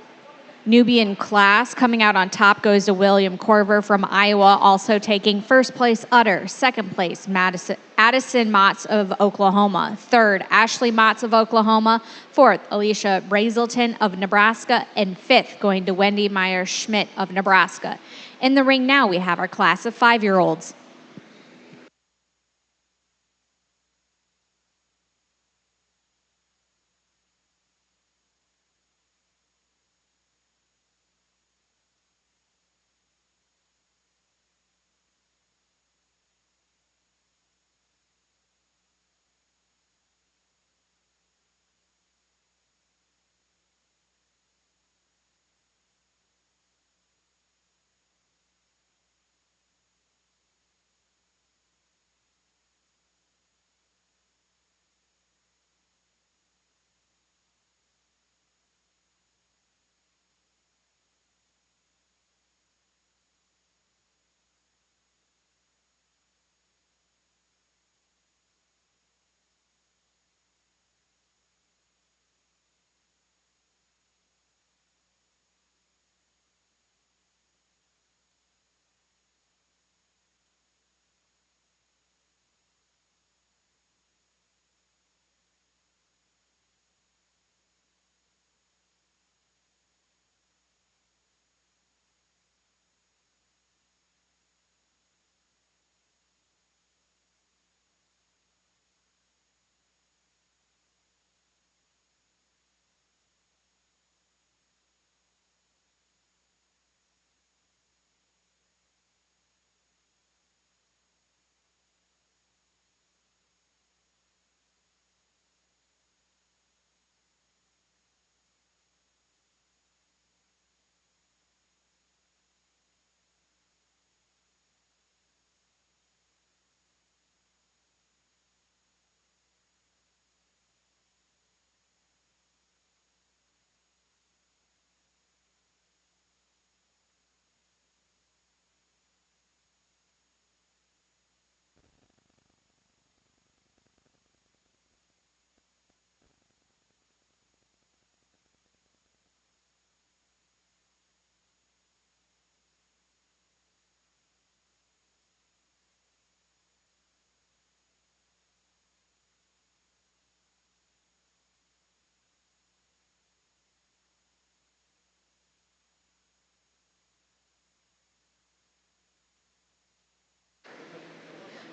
Nubian class. Coming out on top goes to William Corver from Iowa, also taking first place Utter, second place Addison Motts of Oklahoma, third Ashley Motts of Oklahoma, fourth Alicia Brazelton of Nebraska, and fifth going to Wendy Meyer Schmidt of Nebraska. In the ring now we have our class of 5-year-olds.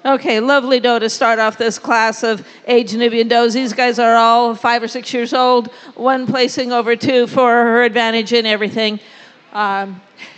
Okay, lovely doe to start off this class of age Nubian does. These guys are all 5 or 6 years old, one placing over 2 for her advantage in everything.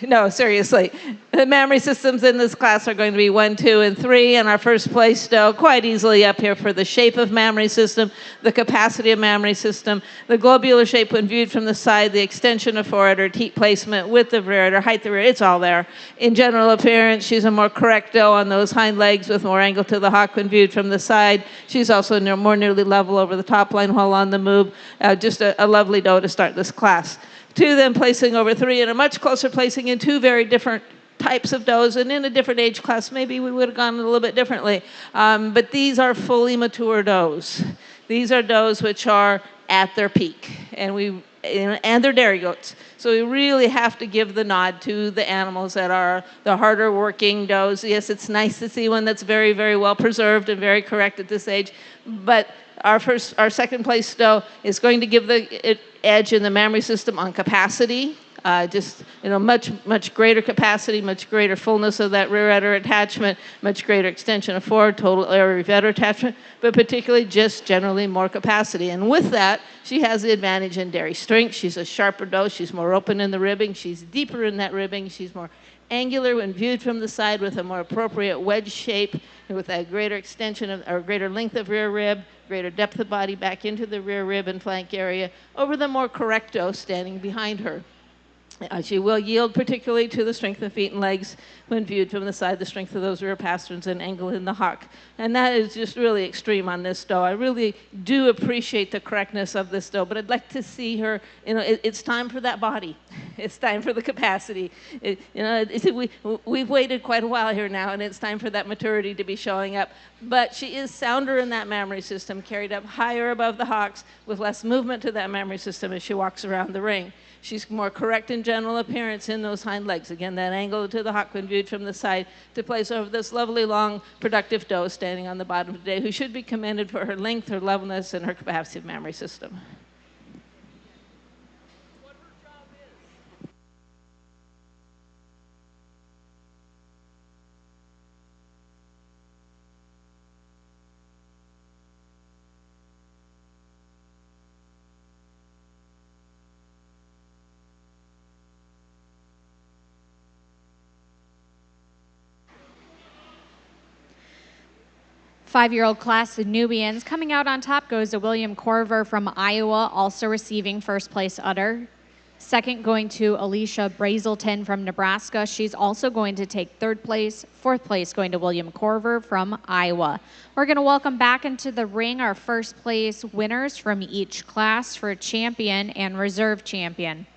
No, seriously. The mammary systems in this class are going to be 1, 2, and 3, and our first place doe quite easily up here for the shape of mammary system, the capacity of mammary system, the globular shape when viewed from the side, the extension of forehead, teat placement, width of rear udder, height of rear, it's all there. In general appearance, she's a more correct doe on those hind legs with more angle to the hock when viewed from the side. She's also more nearly level over the top line while on the move. Just a lovely doe to start this class. 2 then placing over 3, and a much closer placing in 2 very different types of does, and in a different age class maybe we would have gone a little bit differently. But these are fully mature does. These are does which are at their peak, and they're dairy goats. So we really have to give the nod to the animals that are the harder working does. Yes, it's nice to see one that's very, very well preserved and very correct at this age, but our second place doe is going to give the edge in the mammary system on capacity. Much greater capacity, much greater fullness of that rear udder attachment, much greater extension of forward, total area of udder attachment, but particularly just generally more capacity. And with that, she has the advantage in dairy strength. She's a sharper doe. She's more open in the ribbing. She's deeper in that ribbing. She's more angular when viewed from the side with a more appropriate wedge shape and with a greater extension or greater length of rear rib, greater depth of body back into the rear rib and flank area over the more correct doe standing behind her. She will yield particularly to the strength of feet and legs when viewed from the side, the strength of those rear pasterns and angle in the hock. And that is just really extreme on this doe. I really do appreciate the correctness of this doe, but I'd like to see her, it's time for that body. It's time for the capacity. We've waited quite a while here now, and it's time for that maturity to be showing up. But she is sounder in that mammary system, carried up higher above the hocks with less movement to that mammary system as she walks around the ring. She's more correct in general appearance in those hind legs. Again, that angle to the hock when viewed from the side to place over this lovely, long, productive doe standing on the bottom today, who should be commended for her length, her levelness, and her capacitive mammary system. Five-year-old class of Nubians. Coming out on top goes to William Corver from Iowa, also receiving first place udder. Second going to Alicia Brazelton from Nebraska. She's also going to take third place. Fourth place going to William Corver from Iowa. We're going to welcome back into the ring our first place winners from each class for champion and reserve champion.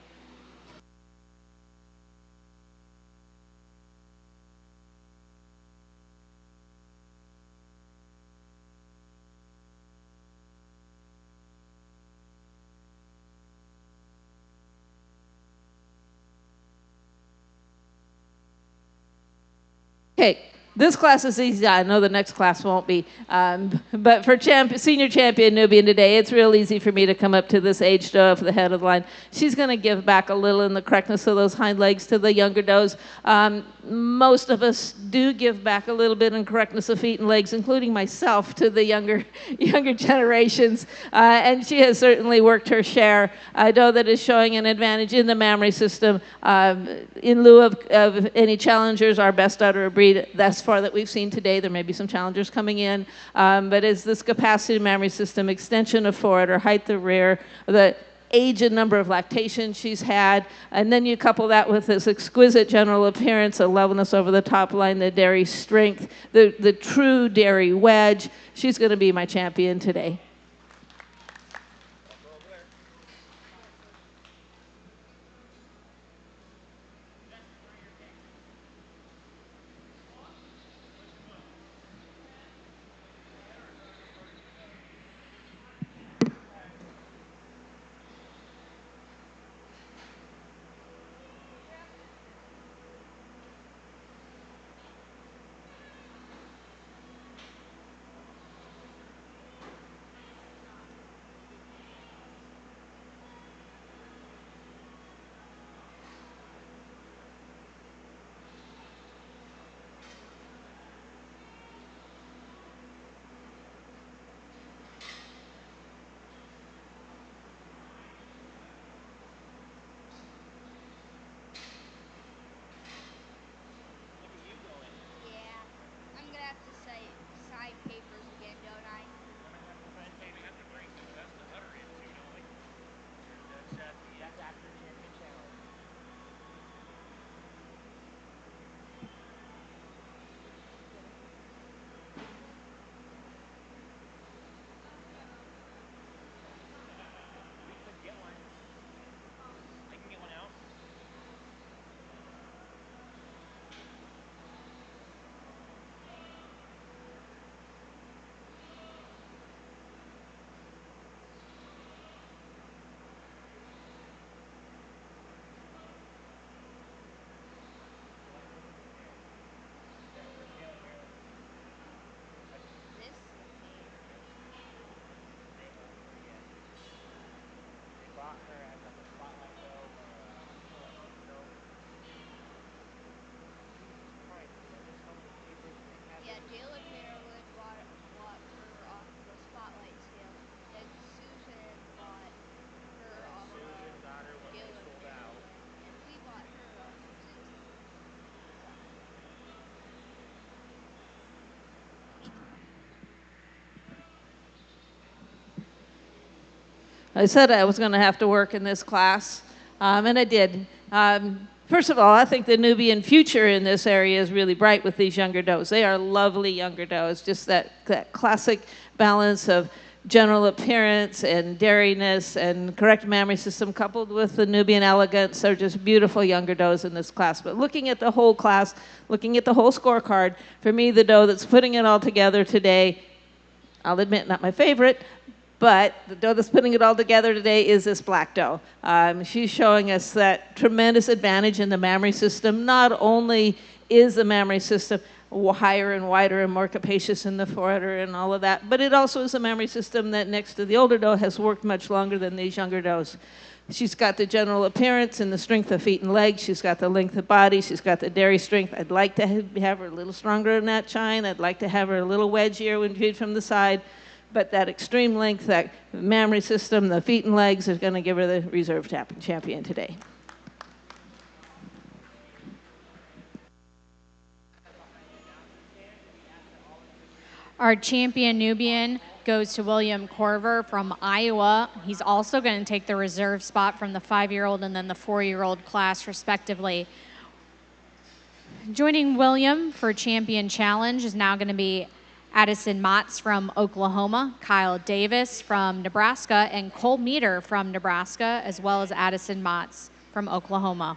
Okay, this class is easy. I know the next class won't be. But for senior champion Nubian today, it's real easy for me to come up to this age doe for the head of the line. She's going to give back a little in the correctness of those hind legs to the younger does. Most of us do give back a little bit in correctness of feet and legs, including myself, to the younger generations. And she has certainly worked her share. A doe that is showing an advantage in the mammary system. In lieu of any challengers, our best udder breed thus far that we've seen today. There may be some challengers coming in, but as this capacity mammary system, extension of forudder, height of rear, the age and number of lactations she's had, and then you couple that with this exquisite general appearance, a levelness over the top line, the dairy strength, the true dairy wedge. She's going to be my champion today. I said I was going to have to work in this class, and I did. First of all, I think the Nubian future in this area is really bright with these younger does. They are lovely younger does, just that classic balance of general appearance and dairyness and correct mammary system coupled with the Nubian elegance are just beautiful younger does in this class. But looking at the whole class, looking at the whole scorecard, for me, the doe that's putting it all together today, I'll admit, not my favorite, but the doe that's putting it all together today is this black doe. She's showing us that tremendous advantage in the mammary system. Not only is the mammary system higher and wider and more capacious in the forudder and all of that, but it also is a mammary system that next to the older doe has worked much longer than these younger does. She's got the general appearance and the strength of feet and legs. She's got the length of body. She's got the dairy strength. I'd like to have her a little stronger in that chine. I'd like to have her a little wedgier when viewed from the side. But that extreme length, that mammary system, the feet and legs is going to give her the reserve champion today. Our champion Nubian goes to William Corver from Iowa. He's also going to take the reserve spot from the 5-year-old and then the 4-year-old class, respectively. Joining William for Champion Challenge is now going to be Addison Motz from Oklahoma, Kyle Davis from Nebraska, and Cole Meter from Nebraska, as well as Addison Motz from Oklahoma.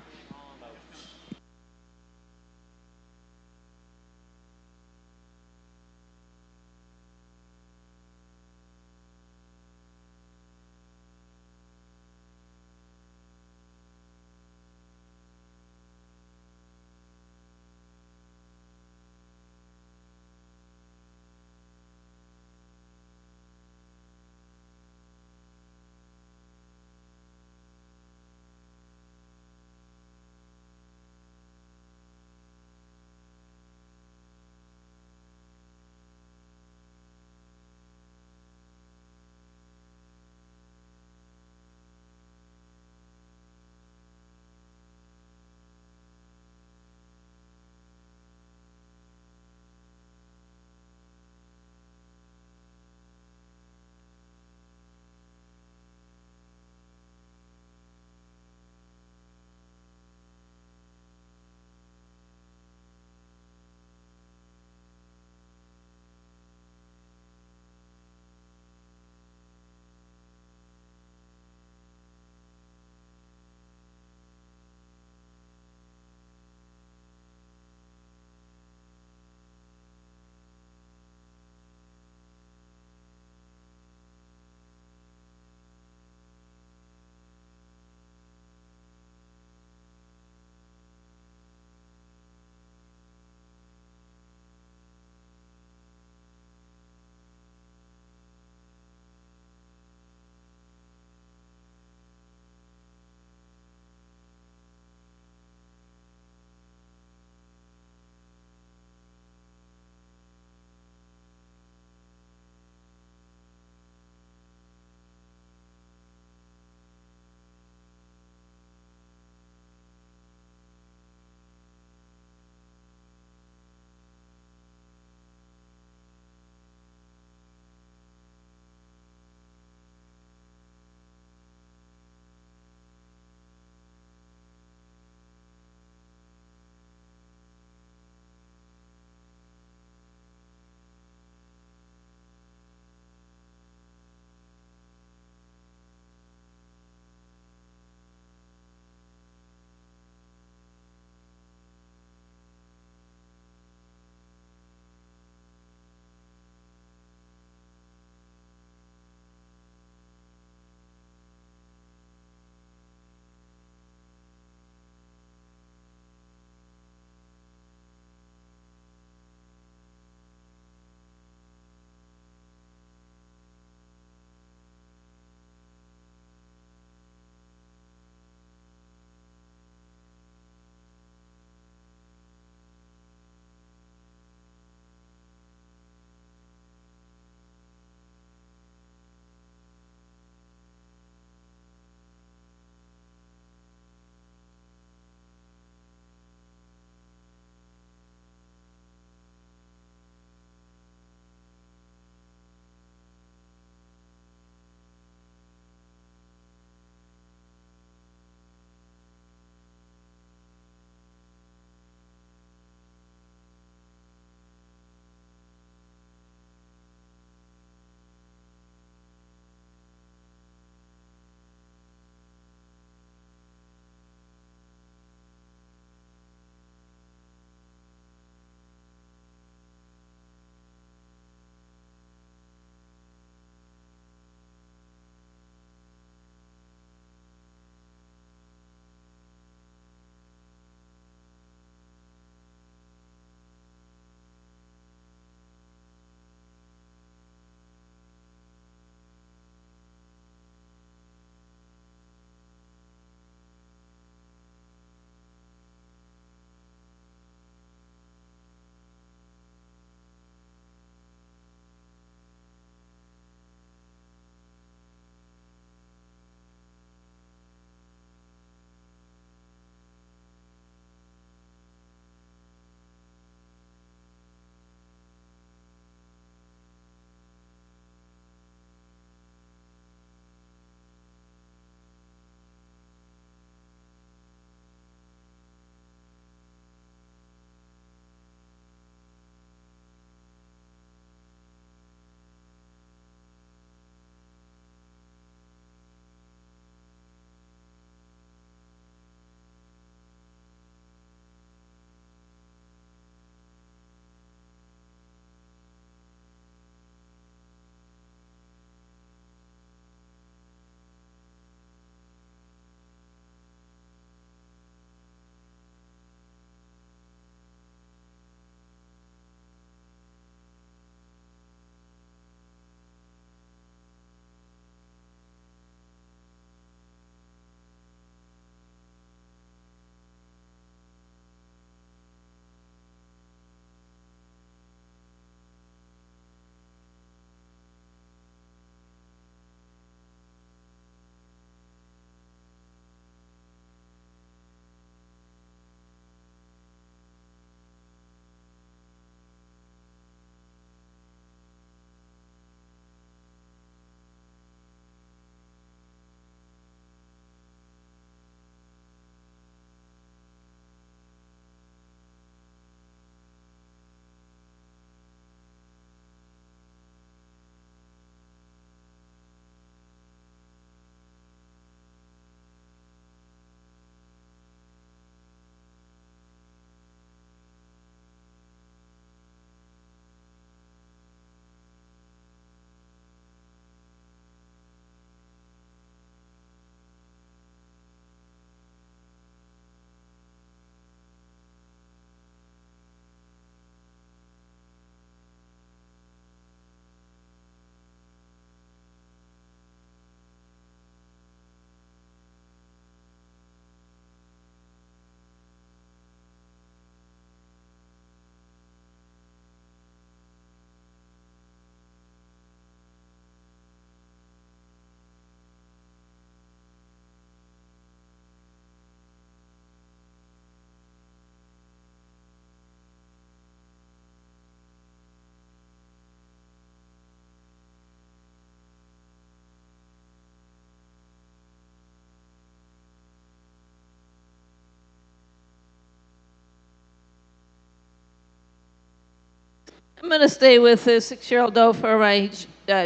I'm going to stay with the 6-year-old doe for my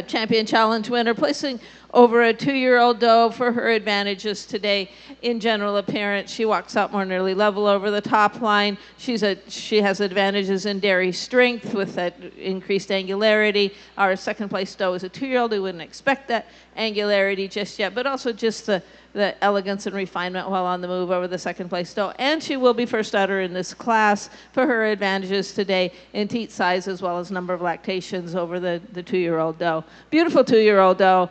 champion challenge winner, placing over a 2-year-old doe for her advantages today in general appearance. She walks out more nearly level over the top line. She has advantages in dairy strength with that increased angularity. Our second place doe is a 2-year-old. We wouldn't expect that angularity just yet, but also just the elegance and refinement while on the move over the second place doe. And she will be first outer in this class for her advantages today in teat size as well as number of lactations over the 2-year-old doe. Beautiful 2-year-old doe.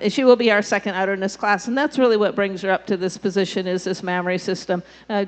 She will be our second outer in this class, and that's really what brings her up to this position is this mammary system.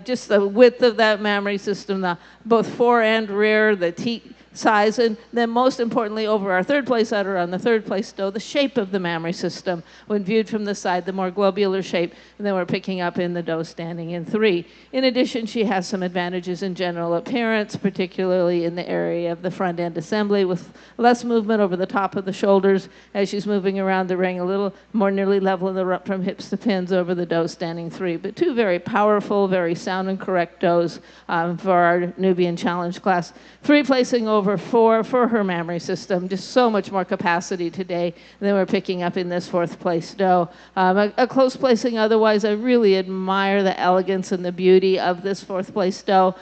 Just the width of that mammary system, both fore and rear, the teat size, and then most importantly over our third place outer on the third place doe, the shape of the mammary system when viewed from the side, the more globular shape than we're picking up in the doe standing in 3. In addition, she has some advantages in general appearance, particularly in the area of the front end assembly with less movement over the top of the shoulders as she's moving around the ring, a little more nearly level in the rump from hips to pins over the doe standing 3. But 2 very powerful, very sound and correct does for our Nubian Challenge class. 3 placing over 4 for her mammary system. Just so much more capacity today than we're picking up in this 4th place doe. A close placing otherwise. I really admire the elegance and the beauty of this 4th place doe.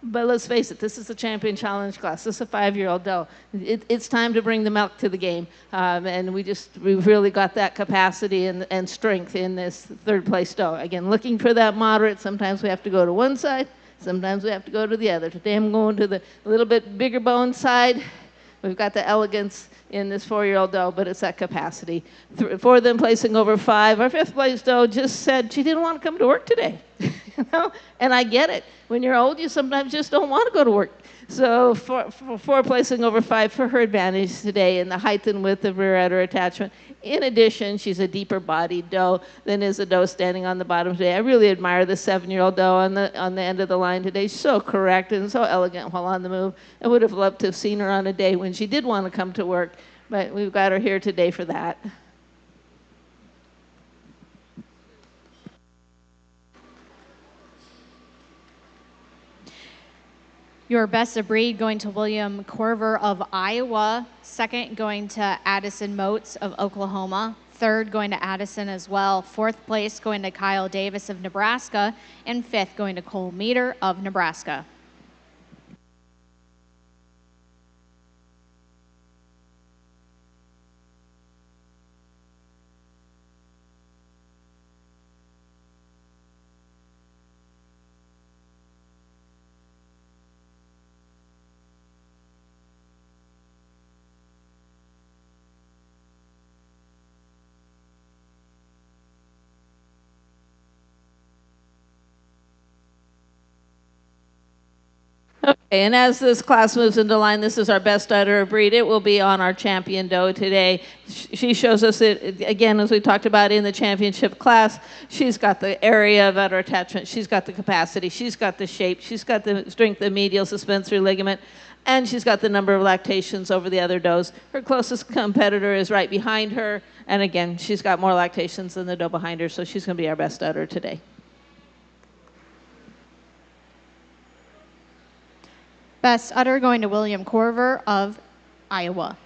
But let's face it, this is a champion challenge class. This is a 5-year-old doe. It's time to bring the milk to the game. And we've really got that capacity and strength in this 3rd place doe. Again, looking for that moderate. Sometimes we have to go to one side. Sometimes we have to go to the other. Today I'm going to the little bit bigger bone side. We've got the elegance in this 4-year-old doe, but it's that capacity. 4 of them placing over 5. Our 5th place doe just said she didn't want to come to work today. You know? And I get it. When you're old, you sometimes just don't want to go to work. So 4 placing over 5 for her advantage today in the height and width of rear udder attachment. In addition, she's a deeper bodied doe than is a doe standing on the bottom today. I really admire the 7-year-old doe on the end of the line today. She's so correct and so elegant while on the move. I would have loved to have seen her on a day when she did want to come to work, but we've got her here today for that. Your best of breed going to William Corver of Iowa. Second going to Addison Moats of Oklahoma. Third going to Addison as well. 4th place going to Kyle Davis of Nebraska. And 5th going to Cole Meter of Nebraska. Okay, and as this class moves into line, this is our best udder breed. It will be on our champion doe today. She shows us it, again, as we talked about in the championship class, she's got the area of udder attachment, she's got the capacity, she's got the shape, she's got the strength of medial suspensory ligament, and she's got the number of lactations over the other does. Her closest competitor is right behind her, and again, she's got more lactations than the doe behind her, so she's going to be our best udder today. Best udder going to William Corver of Iowa.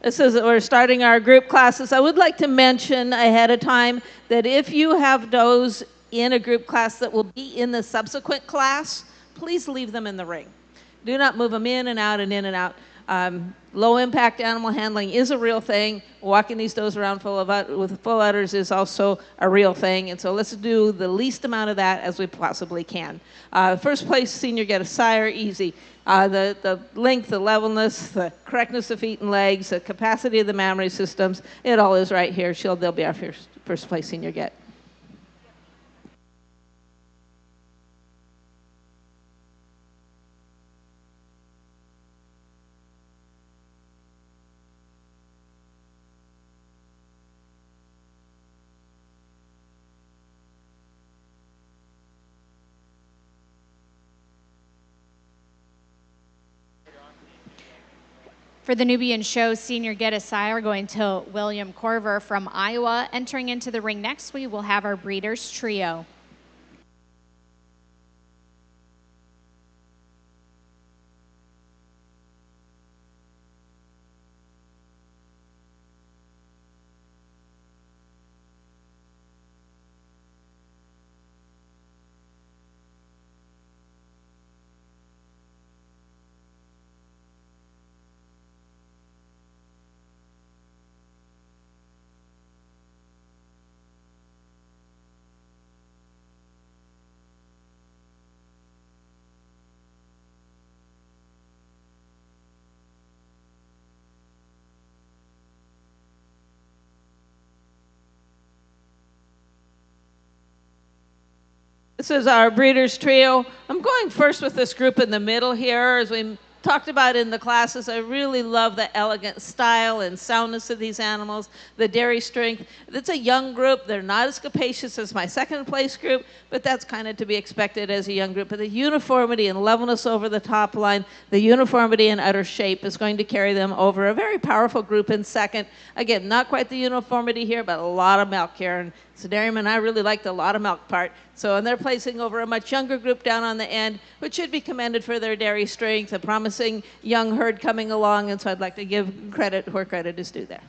This is, we're starting our group classes. I would like to mention ahead of time that if you have those in a group class that will be in the subsequent class, please leave them in the ring. Do not move them in and out and in and out. Low impact animal handling is a real thing. Walking these does around with full udders is also a real thing. And so let's do the least amount of that as we possibly can. First place senior get a sire, easy. The length, the levelness, the correctness of feet and legs, the capacity of the mammary systems, it all is right here. They'll be our first place senior get. For the Nubian show, senior get a sire going to William Corver from Iowa. Entering into the ring next, we will have our breeders trio. This is our breeders trio. I'm going first with this group in the middle here. As we talked about in the classes, I really love the elegant style and soundness of these animals, the dairy strength. It's a young group. They're not as capacious as my second place group, but that's kind of to be expected as a young group. But the uniformity and levelness over the top line, the uniformity and utter shape is going to carry them over a very powerful group in second. Again, not quite the uniformity here, but a lot of milk here. And so Dairyman, I really liked the lot of milk part. So, and they're placing over a much younger group down on the end, which should be commended for their dairy strength, a promising young herd coming along. And so I'd like to give credit where credit is due there.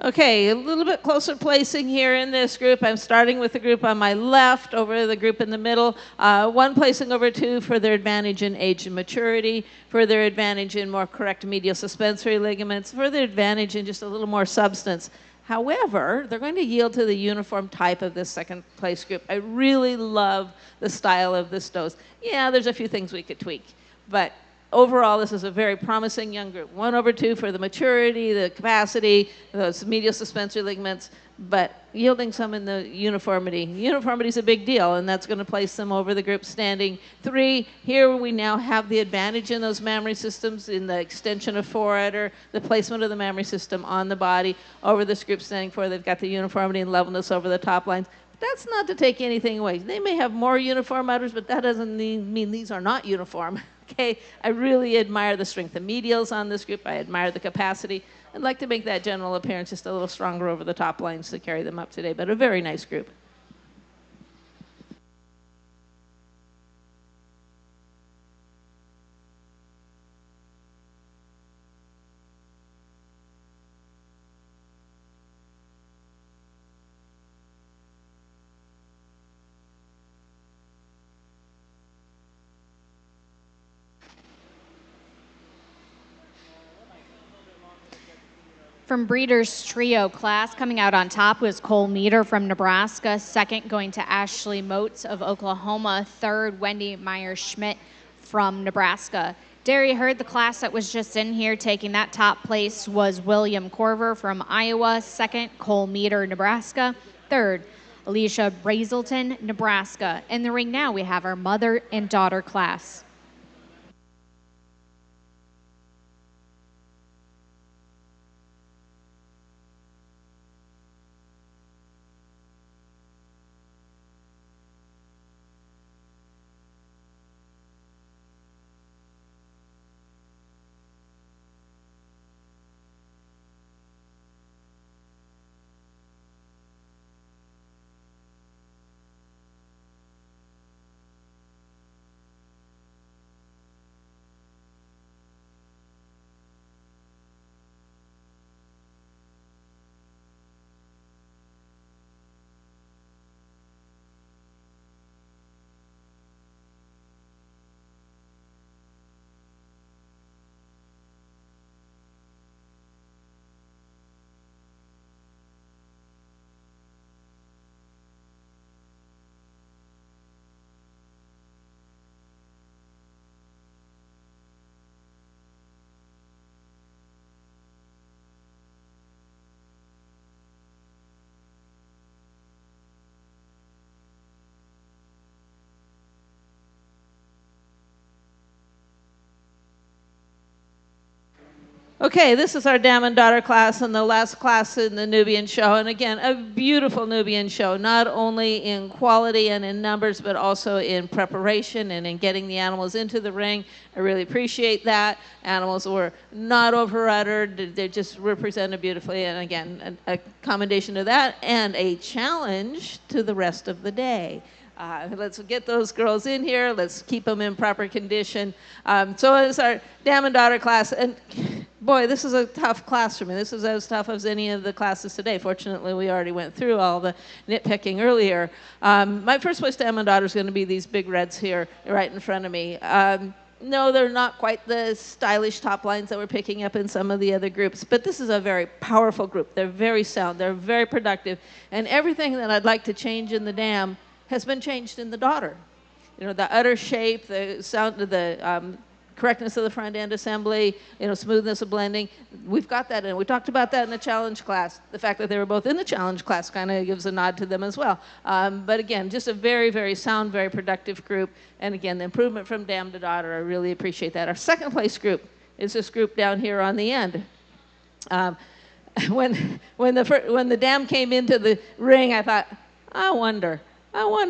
Okay, a little bit closer placing here in this group. I'm starting with the group on my left over the group in the middle. One placing over two for their advantage in age and maturity, for their advantage in more correct medial suspensory ligaments, for their advantage in just a little more substance. However, they're going to yield to the uniform type of this second place group. I really love the style of this dose. Yeah, there's a few things we could tweak, but overall, this is a very promising young group. 1 over 2 for the maturity, the capacity, those medial suspensory ligaments, but yielding some in the uniformity. Uniformity is a big deal, and that's going to place them over the group standing 3. Here we now have the advantage in those mammary systems in the extension of foreudder, the placement of the mammary system on the body over this group standing 4. They've got the uniformity and levelness over the top lines. That's not to take anything away. They may have more uniform udders, but that doesn't mean these are not uniform. Okay, I really admire the strength of medials on this group. I admire the capacity. I'd like to make that general appearance just a little stronger over the top lines to carry them up today, but a very nice group. From Breeders' Trio class, coming out on top was Cole Meter from Nebraska. Second, going to Ashley Moats of Oklahoma. Third, Wendy Meyer-Schmidt from Nebraska. Derry heard the class that was just in here taking that top place was William Corver from Iowa. Second, Cole Meter, Nebraska. Third, Alicia Brazelton, Nebraska. In the ring now, we have our mother and daughter class. Okay, this is our dam and daughter class and the last class in the Nubian show. And again, a beautiful Nubian show, not only in quality and in numbers, but also in preparation and in getting the animals into the ring. I really appreciate that. Animals were not over-uttered. They just represented beautifully. And again, a commendation to that and a challenge to the rest of the day. Let's get those girls in here. Let's keep them in proper condition. So it's our dam and daughter class. And boy, this is a tough class for me. This is as tough as any of the classes today. Fortunately, we already went through all the nitpicking earlier. My first place dam and daughter is going to be these big reds here right in front of me. No, they're not quite the stylish top lines that we're picking up in some of the other groups, but this is a very powerful group. They're very sound. They're very productive. And everything that I'd like to change in the dam has been changed in the daughter. You know, the udder shape, the sound, the correctness of the front end assembly, you know, smoothness of blending. We've got that in. We talked about that in the challenge class. The fact that they were both in the challenge class kind of gives a nod to them as well. But again, just a very, very sound, very productive group. And again, the improvement from dam to daughter, I really appreciate that. Our second place group is this group down here on the end. When the dam came into the ring, I thought, I wonder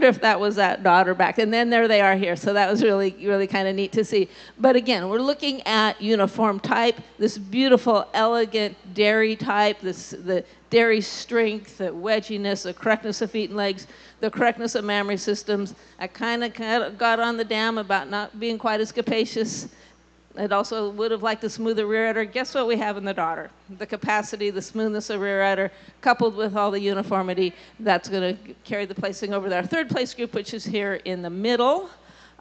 if that was that daughter back. And then there they are here. So that was really, really kind of neat to see. But again, we're looking at uniform type, this beautiful, elegant dairy type, the dairy strength, the wedginess, the correctness of feet and legs, the correctness of mammary systems. I kind of got on the dam about not being quite as capacious. It also would have liked a smoother rear udder. Guess what we have in the daughter? The capacity, the smoothness of rear udder, coupled with all the uniformity, that's going to carry the placing over to our third place group, which is here in the middle.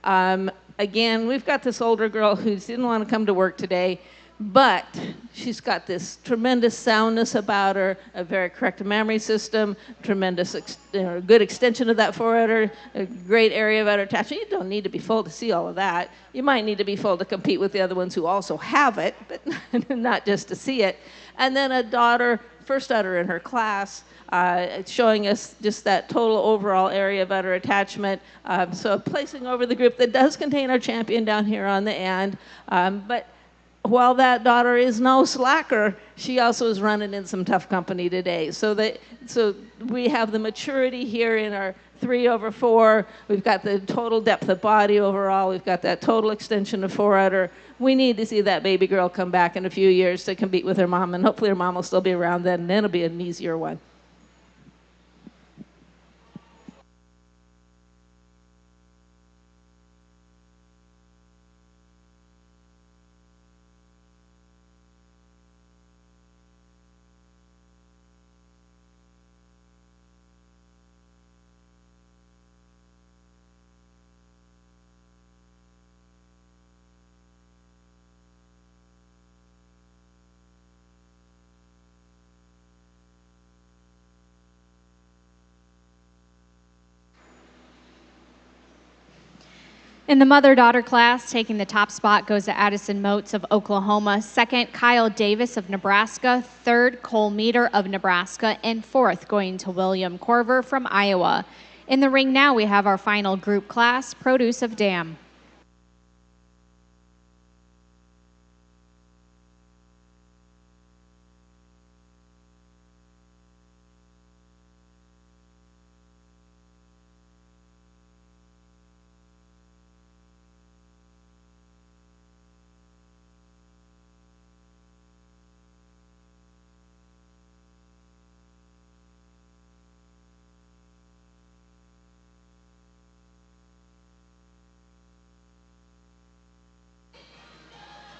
Again, we've got this older girl who didn't want to come to work today, but she's got this tremendous soundness about her, a very correct mammary system, tremendous, good extension of that forudder, a great area of udder attachment. You don't need to be full to see all of that. You might need to be full to compete with the other ones who also have it, but not just to see it. And then a daughter, first udder in her class, showing us just that total overall area of udder attachment. So placing over the group that does contain our champion down here on the end, but while that daughter is no slacker, she also is running in some tough company today. So we have the maturity here in our 3/4. We've got the total depth of body overall. We've got that total extension of forudder. We need to see that baby girl come back in a few years to compete with her mom, and hopefully her mom will still be around then, and then it'll be an easier one. In the mother-daughter class, taking the top spot goes to Addison Motes of Oklahoma. Second, Kyle Davis of Nebraska. Third, Cole Meter of Nebraska. And fourth, going to William Corver from Iowa. In the ring now, we have our final group class, Produce of Dam.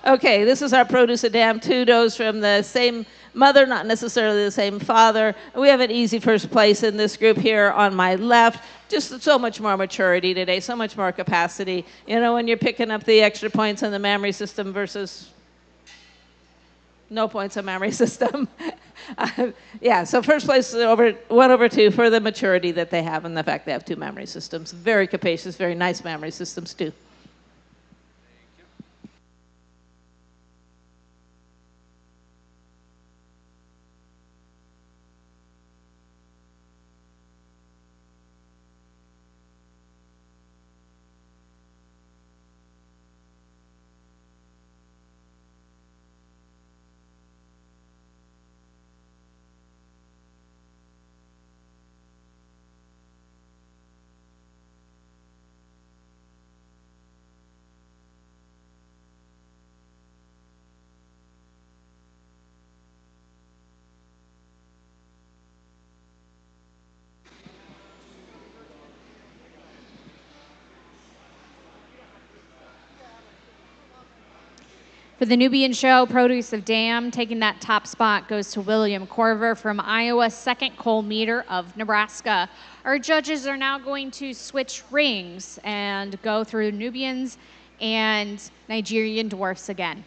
Okay, this is our produce of dam, two does from the same mother, not necessarily the same father. We have an easy first place in this group here on my left. Just so much more maturity today, so much more capacity. You know, when you're picking up the extra points in the memory system versus no points in memory system. Yeah, so first place is over 1/2 for the maturity that they have and the fact they have two memory systems. Very capacious, very nice memory systems too. For the Nubian show, Produce of Dam, taking that top spot goes to William Corver from Iowa. Second, Cole Meter of Nebraska. Our judges are now going to switch rings and go through Nubians and Nigerian dwarfs again.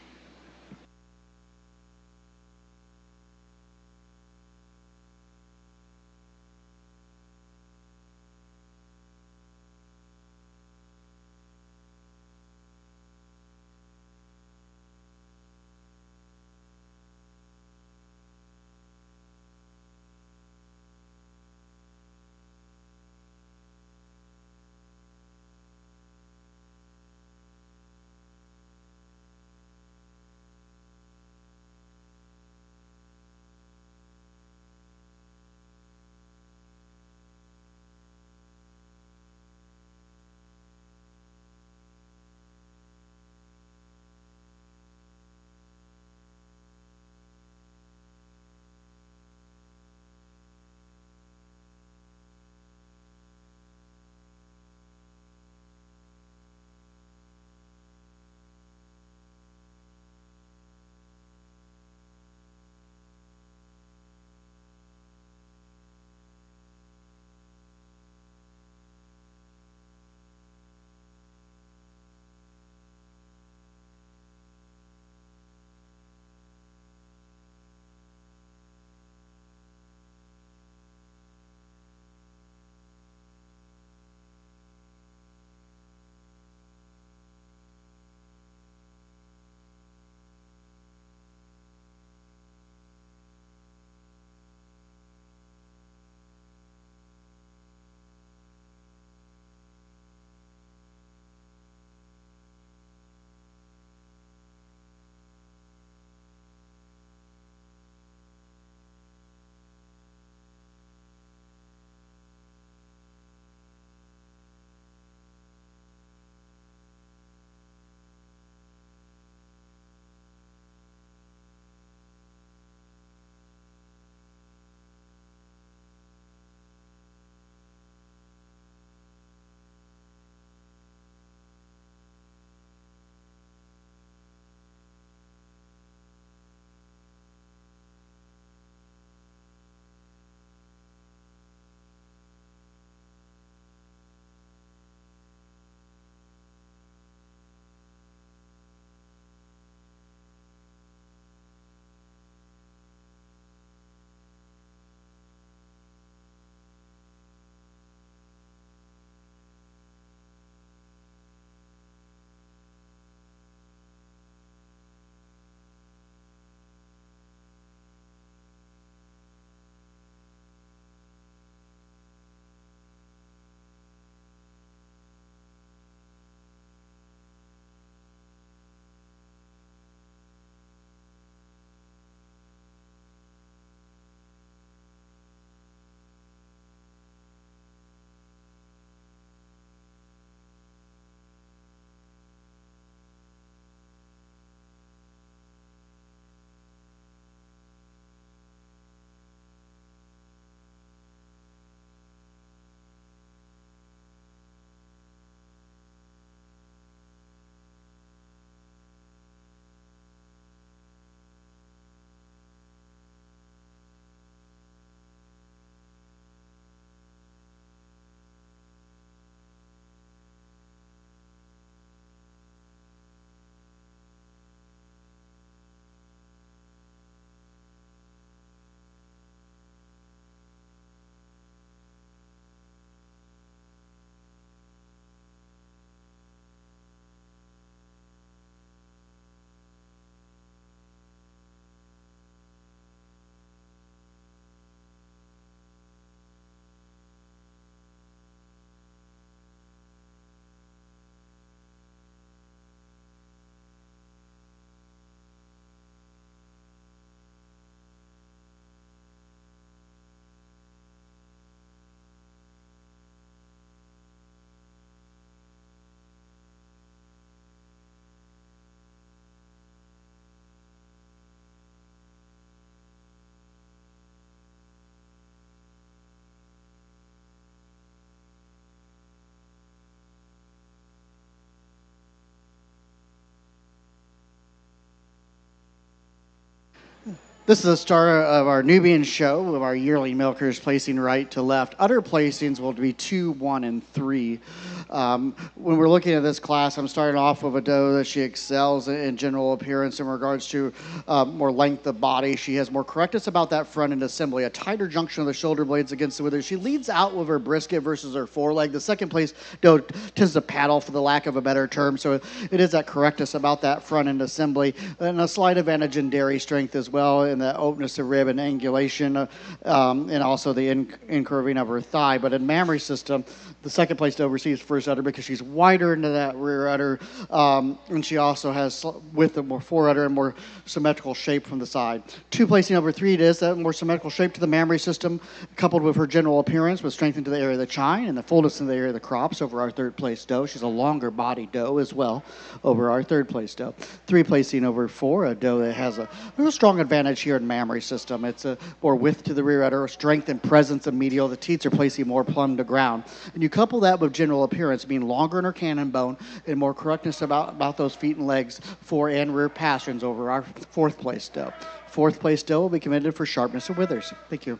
This is the start of our Nubian show of our yearly milkers placing right to left. Udder placings will be 2, 1, and 3. When we're looking at this class, I'm starting off with a doe that she excels in general appearance in regards to more length of body. She has more correctness about that front end assembly, a tighter junction of the shoulder blades against the wither. She leads out with her brisket versus her foreleg. The second place doe tends to paddle, for the lack of a better term, so it is that correctness about that front end assembly, and a slight advantage in dairy strength as well, in the openness of rib and angulation, and also the incurving of her thigh. But in mammary system, the second place doe receives first udder because she's wider into that rear udder, and she also has width of more fore udder and more symmetrical shape from the side. 2 placing over 3, it is that more symmetrical shape to the mammary system, coupled with her general appearance, with strength into the area of the chine and the fullness in the area of the crops over our third place doe. She's a longer body doe as well over our third place doe. 3 placing over 4, a doe that has a real strong advantage here in mammary system. It's a more width to the rear udder, strength and presence of medial. The teats are placing more plumb to ground. And you couple that with general appearance, being longer in her cannon bone and more correctness about those feet and legs, fore and rear pasterns over our fourth place doe. Fourth place doe will be commended for sharpness of withers. Thank you.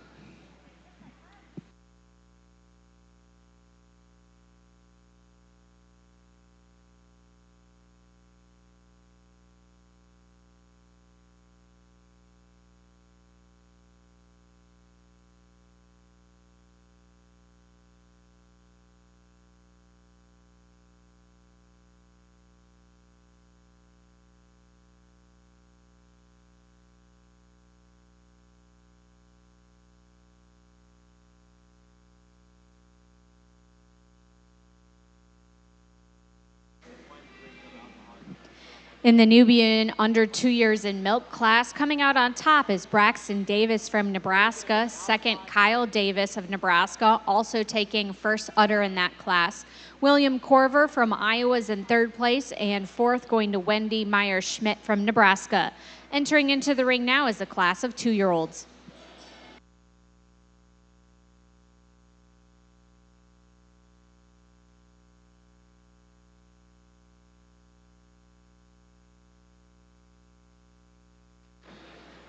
In the Nubian under 2 years in milk class, coming out on top is Braxton Davis from Nebraska. Second, Kyle Davis of Nebraska, also taking first udder in that class. William Corver from Iowa is in third place, and fourth going to Wendy Meyer-Schmidt from Nebraska. Entering into the ring now is a class of 2-year-olds.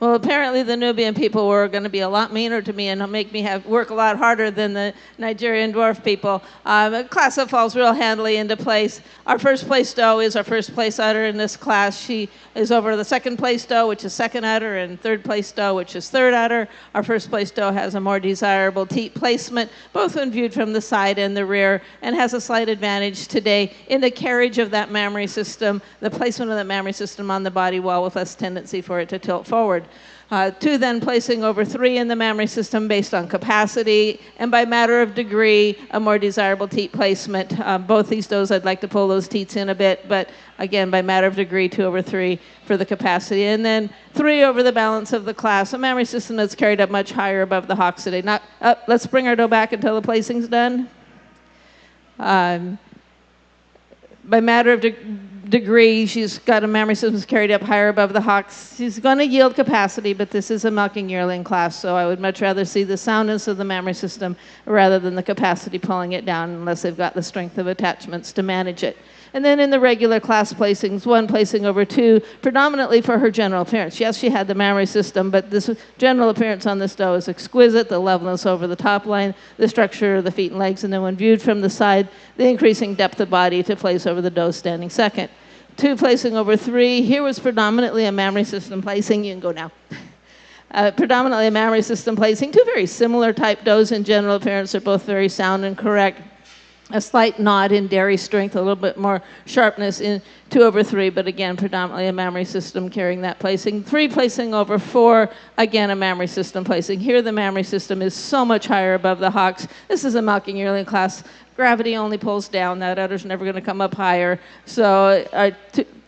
Well, apparently the Nubian people were going to be a lot meaner to me and make me work a lot harder than the Nigerian dwarf people. Class that falls real handily into place. Our first place doe is our first place udder in this class. She is over the second place doe, which is second udder, and third place doe, which is third udder. Our first place doe has a more desirable teat placement, both when viewed from the side and the rear, and has a slight advantage today in the carriage of that mammary system, the placement of that mammary system on the body wall with less tendency for it to tilt forward. 2 then placing over 3 in the mammary system based on capacity, and by matter of degree, a more desirable teat placement. Both these does, I'd like to pull those teats in a bit, but again, by matter of degree, 2 over 3 for the capacity. And then 3 over the balance of the class, a mammary system that's carried up much higher above the hocks today. Let's bring our doe back until the placing's done. By matter of degree, she's got a mammary system that's carried up higher above the hocks. She's going to yield capacity, but this is a milking yearling class, so I would much rather see the soundness of the mammary system rather than the capacity pulling it down, unless they've got the strength of attachments to manage it. And then in the regular class placings, 1 placing over 2, predominantly for her general appearance. Yes, she had the mammary system, but this general appearance on this doe is exquisite, the levelness over the top line, the structure of the feet and legs, and then when viewed from the side, the increasing depth of body to place over the doe standing second. 2 placing over 3, here was predominantly a mammary system placing. You can go now. Predominantly a mammary system placing. 2 very similar type does in general appearance. They're both very sound and correct. A slight nod in dairy strength, a little bit more sharpness in 2 over 3, but again, predominantly a mammary system carrying that placing. 3 placing over 4, again, a mammary system placing. Here, the mammary system is so much higher above the hocks. This is a milking yearling class. Gravity only pulls down. That udder's never going to come up higher. So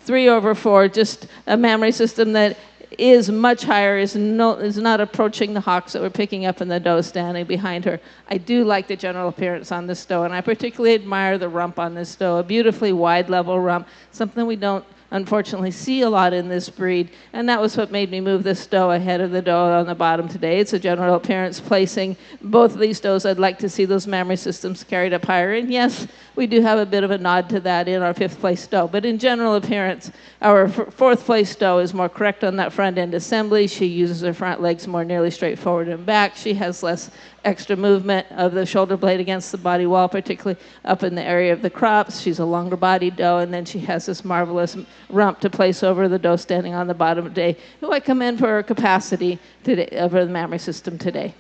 3 over 4, just a mammary system that is much higher, is not approaching the hocks that we're picking up in the doe standing behind her. I do like the general appearance on this doe, and I particularly admire the rump on this doe, a beautifully wide level rump, something we don't unfortunately see a lot in this breed, and that was what made me move this doe ahead of the doe on the bottom today. It's a general appearance placing. Both of these does, I'd like to see those mammary systems carried up higher, and yes, we do have a bit of a nod to that in our 5th place doe. But in general appearance, our 4th place doe is more correct on that front end assembly. She uses her front legs more nearly straight forward and back. She has less extra movement of the shoulder blade against the body wall, particularly up in the area of the crops. She's a longer body doe, and then she has this marvelous rump to place over the doe standing on the bottom today, who I commend for her capacity today, over the mammary system today.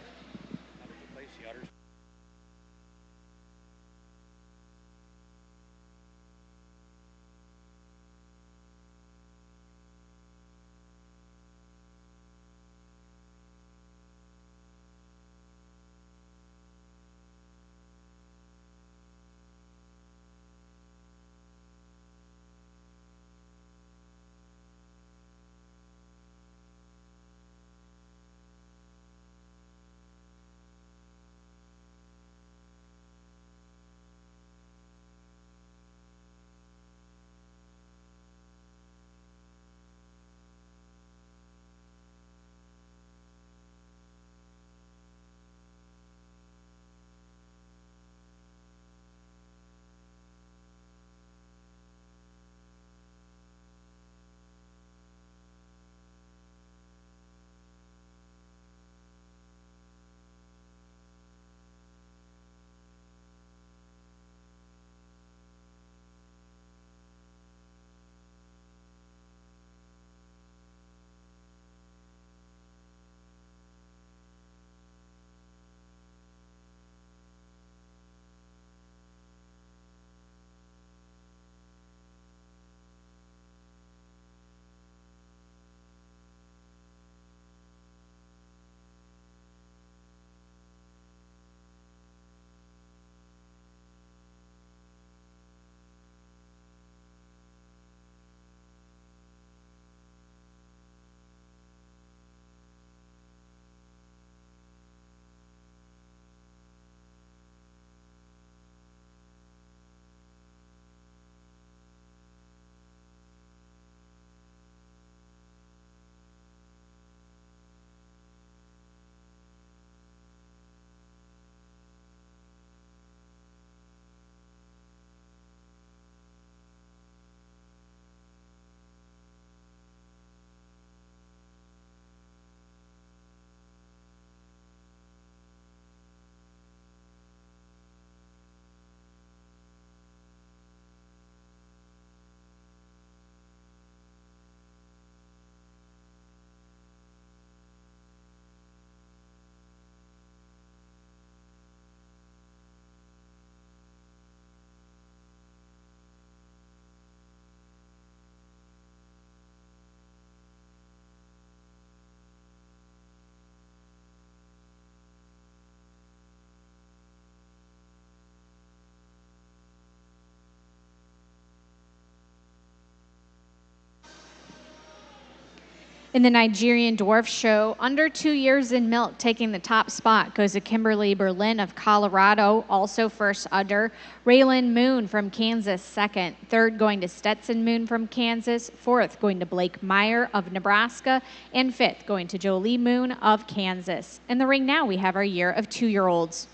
In the Nigerian Dwarf Show, under 2 years in milk, taking the top spot goes to Kimberly Berlin of Colorado, also first udder. Raylan Moon from Kansas, second. Third going to Stetson Moon from Kansas. Fourth going to Blake Meyer of Nebraska. And fifth going to Jolie Moon of Kansas. In the ring now, we have our year of 2-year-olds.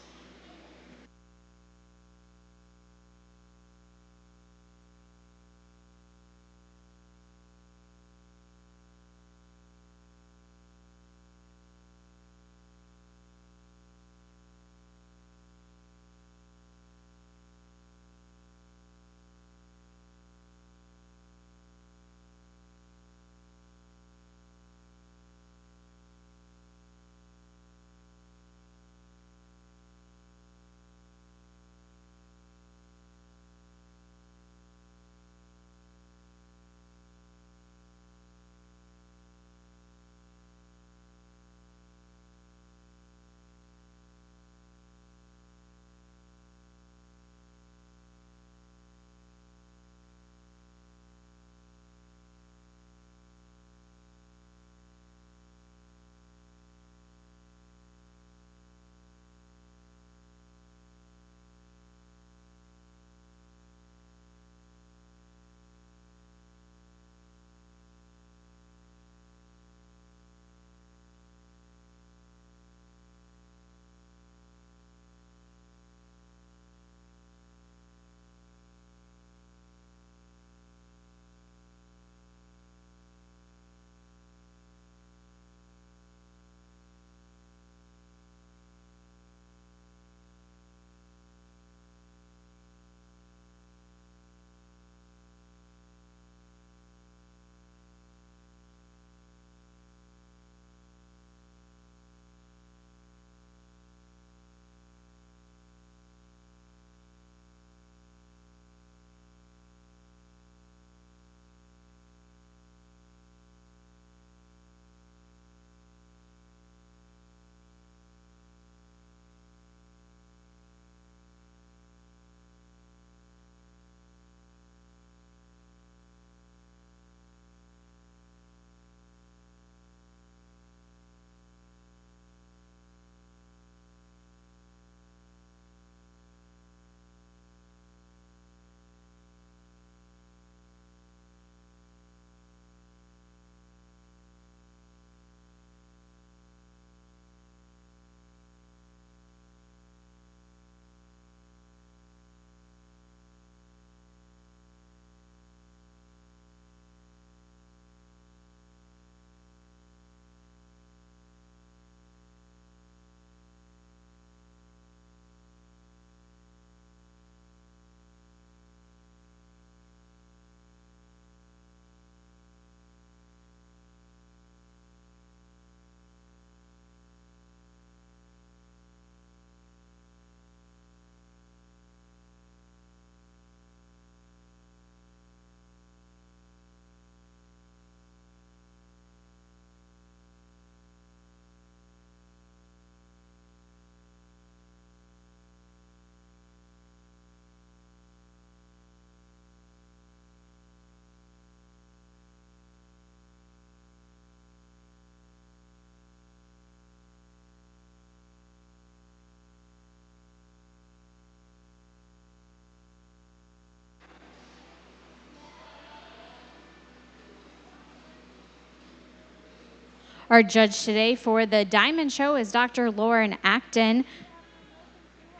Our judge today for the Diamond Show is Dr. Lauren Acton.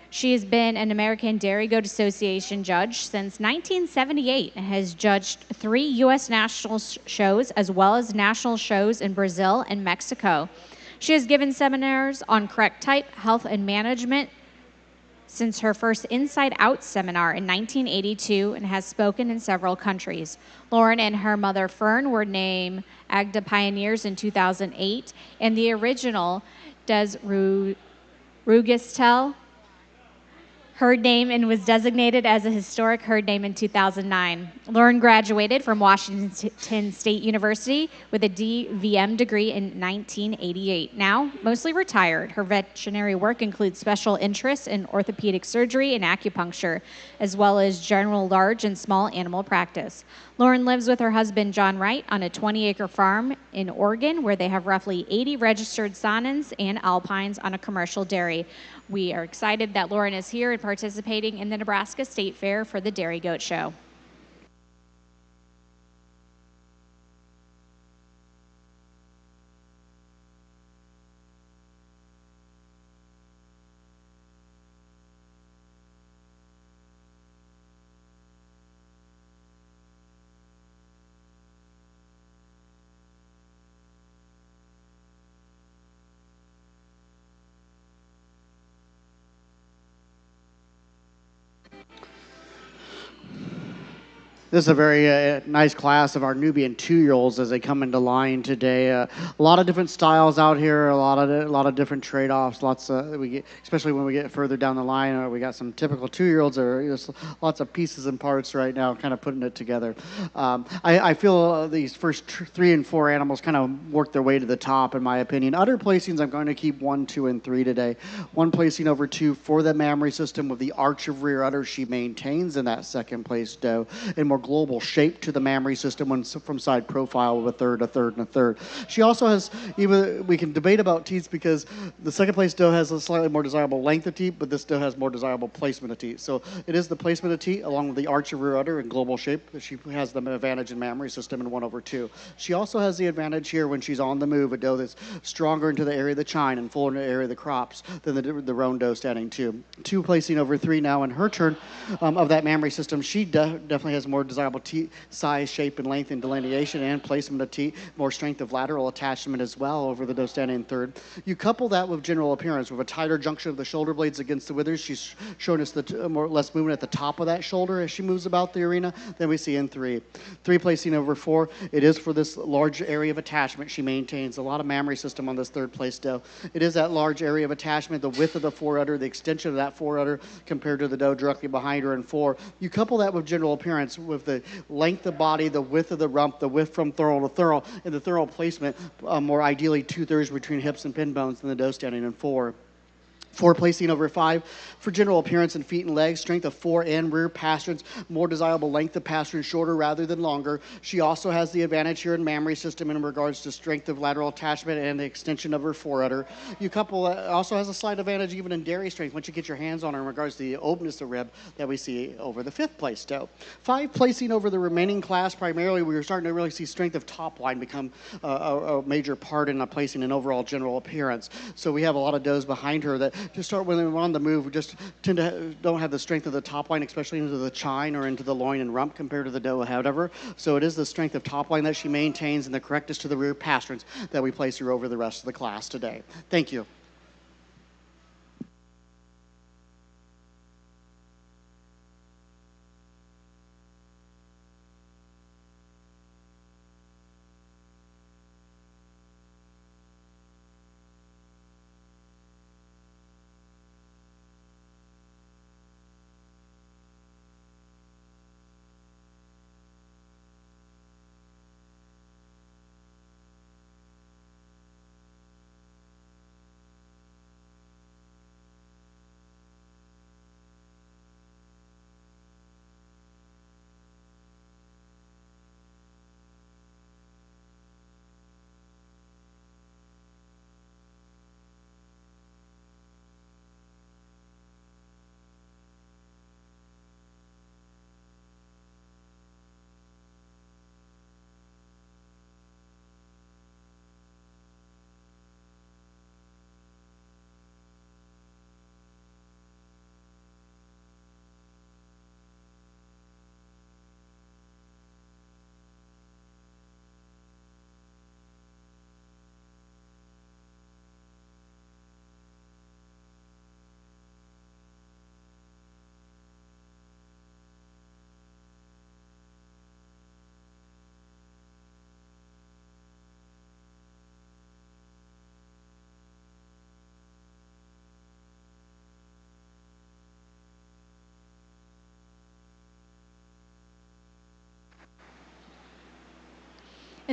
She has been an American Dairy Goat Association judge since 1978 and has judged 3 U.S. national shows as well as national shows in Brazil and Mexico. She has given seminars on correct type, health, and management since her first Inside Out seminar in 1982 and has spoken in several countries. Lauren and her mother Fern were named AGDA Pioneers in 2008, and the original Des Rugistel herd name and was designated as a historic herd name in 2009. Lauren graduated from Washington State University with a DVM degree in 1988. Now, mostly retired, her veterinary work includes special interests in orthopedic surgery and acupuncture, as well as general large and small animal practice. Lauren lives with her husband, John Wright, on a 20-acre farm in Oregon, where they have roughly 80 registered Saanens and Alpines on a commercial dairy. We are excited that Lauren is here and participating in the Nebraska State Fair for the Dairy Goat Show. This is a very nice class of our Nubian 2-year-olds as they come into line today. A lot of different styles out here, a lot of different trade-offs. We get, especially when we get further down the line. We got some typical 2-year-olds that are just lots of pieces and parts right now, kind of putting it together. I feel these first 3 and 4 animals kind of work their way to the top, in my opinion. Udder placings, I'm going to keep 1, 2, and 3 today. 1 placing over 2 for the mammary system with the arch of rear udder she maintains in that second place doe, and more global shape to the mammary system when from side profile with a third, and a third. She also has, even we can debate about teats because the second place doe has a slightly more desirable length of teat, but this doe has more desirable placement of teat. So it is the placement of teat along with the arch of rear udder and global shape that she has the advantage in mammary system in 1 over 2. She also has the advantage here when she's on the move, a doe that's stronger into the area of the chine and fuller into the area of the crops than the roan doe standing 2. 2 placing over 3 now in her turn of that mammary system. She definitely has more desirable teat size, shape, and length and delineation and placement of teat, more strength of lateral attachment as well over the doe standing in third. You couple that with general appearance, with a tighter junction of the shoulder blades against the withers. She's showing us the more less movement at the top of that shoulder as she moves about the arena than we see in 3. 3 placing over 4. It is for this large area of attachment she maintains. A lot of mammary system on this third place doe. It is that large area of attachment, the width of the forudder, the extension of that forudder compared to the doe directly behind her in 4. You couple that with general appearance, with the length of body, the width of the rump, the width from thurl to thurl, and the thurl placement more ideally 2/3 between hips and pin bones than the doe standing in 4. 4 placing over 5 for general appearance in feet and legs, strength of fore and rear pasterns, more desirable length of pastern, shorter rather than longer. She also has the advantage here in mammary system in regards to strength of lateral attachment and the extension of her forudder. You couple also has a slight advantage even in dairy strength once you get your hands on her in regards to the openness of rib that we see over the 5th place doe. 5 placing over the remaining class, primarily we were starting to really see strength of top line become a major part in placing an overall general appearance. So we have a lot of does behind her that just start when they're on the move, just tend to don't have the strength of the top line, especially into the chine or into the loin and rump compared to the doe, however. So it is the strength of top line that she maintains and the correctness to the rear pasterns that we place her over the rest of the class today. Thank you.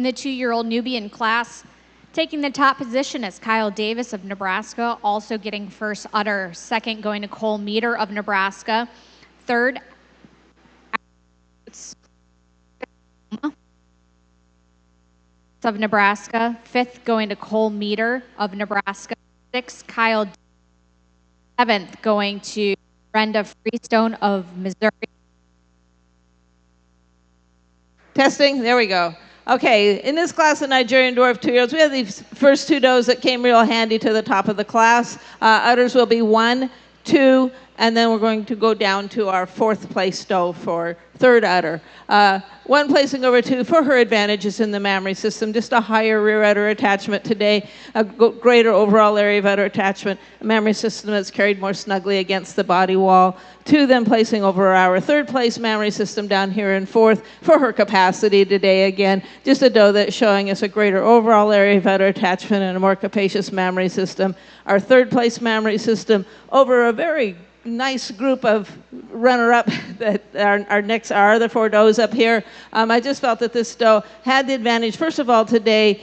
In the 2-year-old Nubian class, taking the top position is Kyle Davis of Nebraska, also getting first udder. Second going to Cole Meter of Nebraska. Third, of Nebraska. Fifth going to Cole Meter of Nebraska. Sixth, Kyle. Seventh going to Brenda Freestone of Missouri. Testing, there we go. Okay, in this class of Nigerian dwarf 2-year-olds, we have these first two does that came real handy to the top of the class. Udders will be 1, 2, and then we're going to go down to our 4th place doe for third udder. 1 placing over 2 for her advantages in the mammary system, just a higher rear udder attachment today, a greater overall area of udder attachment, a mammary system that's carried more snugly against the body wall. 2 then placing over our 3rd place mammary system down here in 4th for her capacity today. Again, just a doe that's showing us a greater overall area of udder attachment and a more capacious mammary system. Our 3rd place mammary system over a very nice group of runner-up that our other 4 does up here. I just felt that this doe had the advantage, first of all, today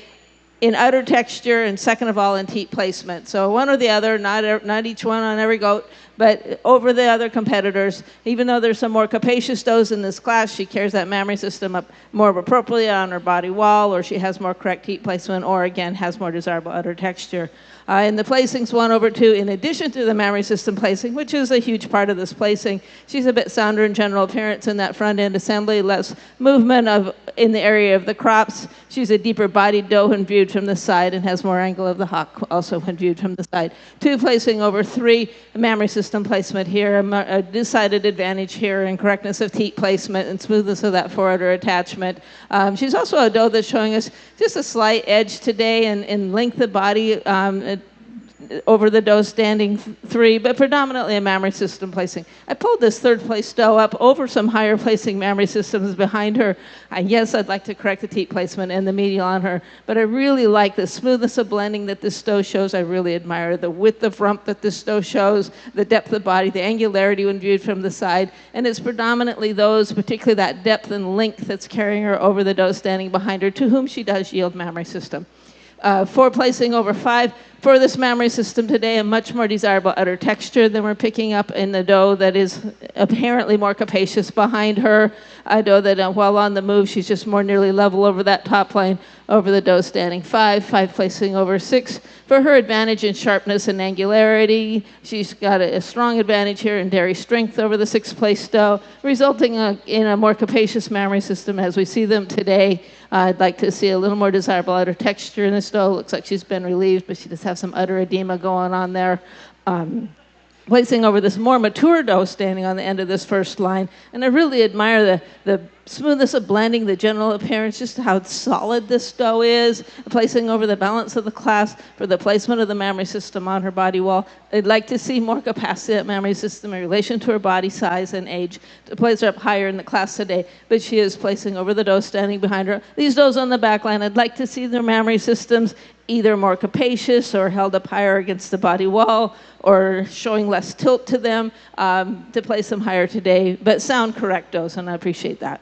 in udder texture, and second of all, in teat placement. So one or the other, not each one on every goat, but over the other competitors. Even though there's some more capacious does in this class, she carries that mammary system up more appropriately on her body wall, or she has more correct teat placement, or again, has more desirable udder texture. In the placings 1 over 2, in addition to the mammary system placing, which is a huge part of this placing, she's a bit sounder in general appearance in that front end assembly, less movement in the area of the crops. She's a deeper bodied doe when viewed from the side and has more angle of the hock also when viewed from the side. 2 placing over 3, mammary system placement here, a decided advantage here in correctness of teat placement and smoothness of that forudder attachment. She's also a doe that's showing us just a slight edge today in length of body, over the doe standing 3, but predominantly a mammary system placing. I pulled this 3rd place doe up over some higher placing mammary systems behind her. Yes, I'd like to correct the teat placement and the medial on her, but I really like the smoothness of blending that this doe shows. I really admire the width of rump that this doe shows, the depth of body, the angularity when viewed from the side, and it's predominantly those, particularly that depth and length that's carrying her over the doe standing behind her, to whom she does yield mammary system. 4 placing over 5 for this mammary system today, a much more desirable udder texture than we're picking up in the doe that is apparently more capacious behind her. A doe that while on the move, she's just more nearly level over that top line over the doe standing 5 placing over 6 for her advantage in sharpness and angularity. She's got a strong advantage here in dairy strength over the 6th place doe, resulting in a more capacious mammary system as we see them today. I'd like to see a little more desirable udder texture in this doe. Looks like she's been relieved, but she does have some udder edema going on there. Placing over this more mature doe standing on the end of this first line. And I really admire the smoothness of blending, the general appearance, just how solid this doe is. Placing over the balance of the class for the placement of the mammary system on her body wall. I'd like to see more capacity of that mammary system in relation to her body size and age to place her up higher in the class today. But she is placing over the doe standing behind her. These does on the back line, I'd like to see their mammary systems either more capacious or held up higher against the body wall or showing less tilt to them to place them higher today, but sound correct does, and I appreciate that.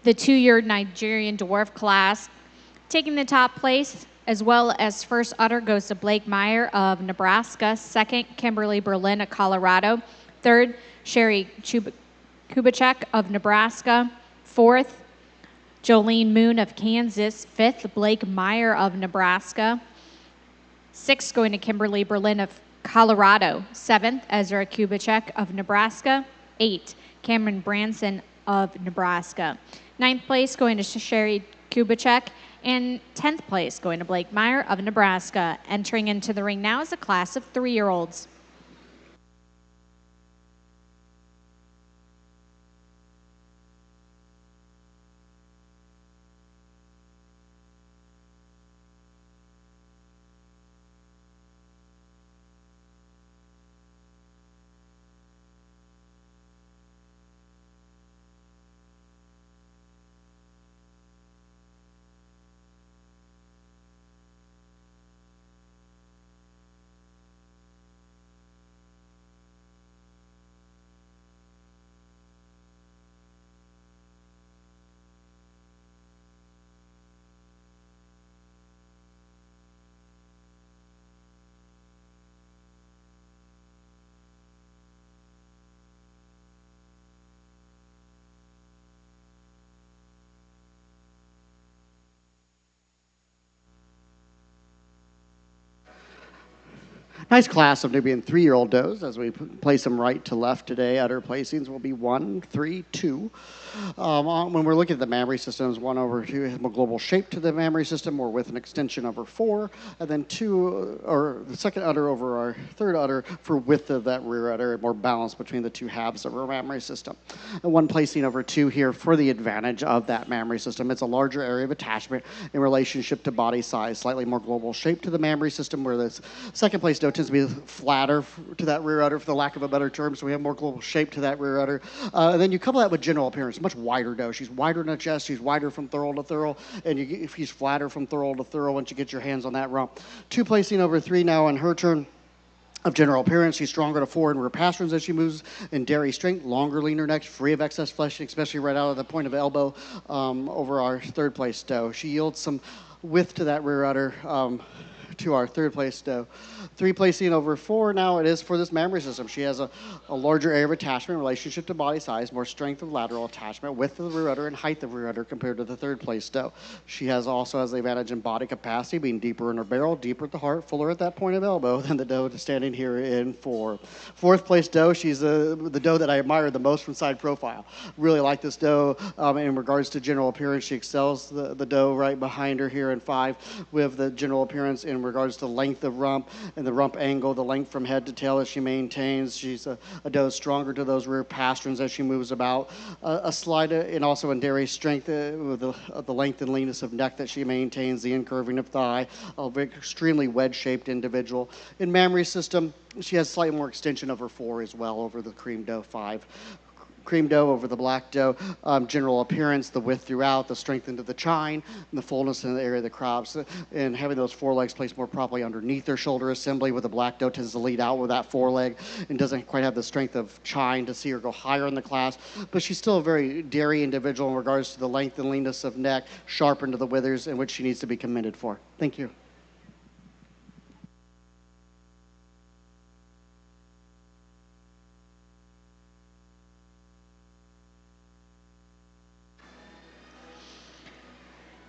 The 2-year Nigerian dwarf class, taking the top place as well as first udder goes to Blake Meyer of Nebraska. Second, Kimberly Berlin of Colorado. Third, Sherry Kubicek of Nebraska. Fourth, Jolene Moon of Kansas. Fifth, Blake Meyer of Nebraska. Sixth, going to Kimberly Berlin of Colorado. Seventh, Ezra Kubicek of Nebraska. 8, Cameron Branson of Nebraska. 9th place going to Sherry Kubicek, and 10th place going to Blake Meyer of Nebraska. Entering into the ring now is a class of 3-year-olds. Nice class of Nubian 3-year-old does as we place them right to left today. Udder placings will be 1, 3, 2. When we're looking at the mammary systems, 1/2 has more global shape to the mammary system, or with an extension over 4, and then 2, or the second udder over our third udder for width of that rear udder, and more balance between the two halves of our mammary system. And 1 placing over 2 here for the advantage of that mammary system. It's a larger area of attachment in relationship to body size, slightly more global shape to the mammary system, where this second place doe tends to be flatter to that rear udder, for the lack of a better term, so we have more global shape to that rear udder. And then you couple that with general appearance, much wider doe. She's wider in the chest, she's wider from thurl to thurl, and if she's flatter from thurl to thurl once you get your hands on that rump. 2 placing over 3 now on her turn. Of general appearance, she's stronger to fore and rear pasterns as she moves in dairy strength, longer, leaner neck, free of excess flesh, especially right out of the point of elbow over our third place doe. She yields some width to that rear udder to our third place doe. 3 placing over 4 now it is for this mammary system. She has a larger area of attachment in relationship to body size, more strength of lateral attachment, width of the rear udder, and height of rear udder compared to the third place doe. She also has the advantage in body capacity, being deeper in her barrel, deeper at the heart, fuller at that point of elbow than the doe standing here in 4. Fourth place doe, she's the doe that I admire the most from side profile. Really like this doe in regards to general appearance. She excels the doe right behind her here in 5 with the general appearance in regards to length of rump and the rump angle, the length from head to tail that she maintains. She's a doe stronger to those rear pasterns as she moves about. A slight, and also in dairy strength with the length and leanness of neck that she maintains, the incurving of thigh, extremely wedge-shaped individual. In mammary system, she has slightly more extension of her 4 as well over the cream doe 5. Cream doe over the black doe, general appearance, the width throughout, the strength into the chine, and the fullness in the area of the crops, and having those forelegs placed more properly underneath their shoulder assembly, where the black doe tends to lead out with that foreleg and doesn't quite have the strength of chine to see her go higher in the class. But she's still a very dairy individual in regards to the length and leanness of neck, sharp into the withers, in which she needs to be commended for. Thank you.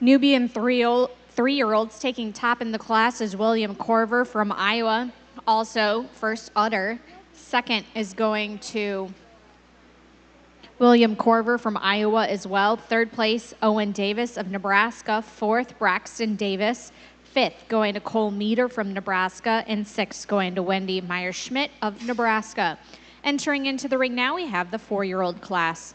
Nubian 3-year-olds taking top in the class is William Corver from Iowa, also first udder. Second is going to William Corver from Iowa as well. Third place, Owen Davis of Nebraska. Fourth, Braxton Davis. Fifth, going to Cole Meter from Nebraska. And sixth, going to Wendy Meyer-Schmidt of Nebraska. Entering into the ring now, we have the 4-year-old class.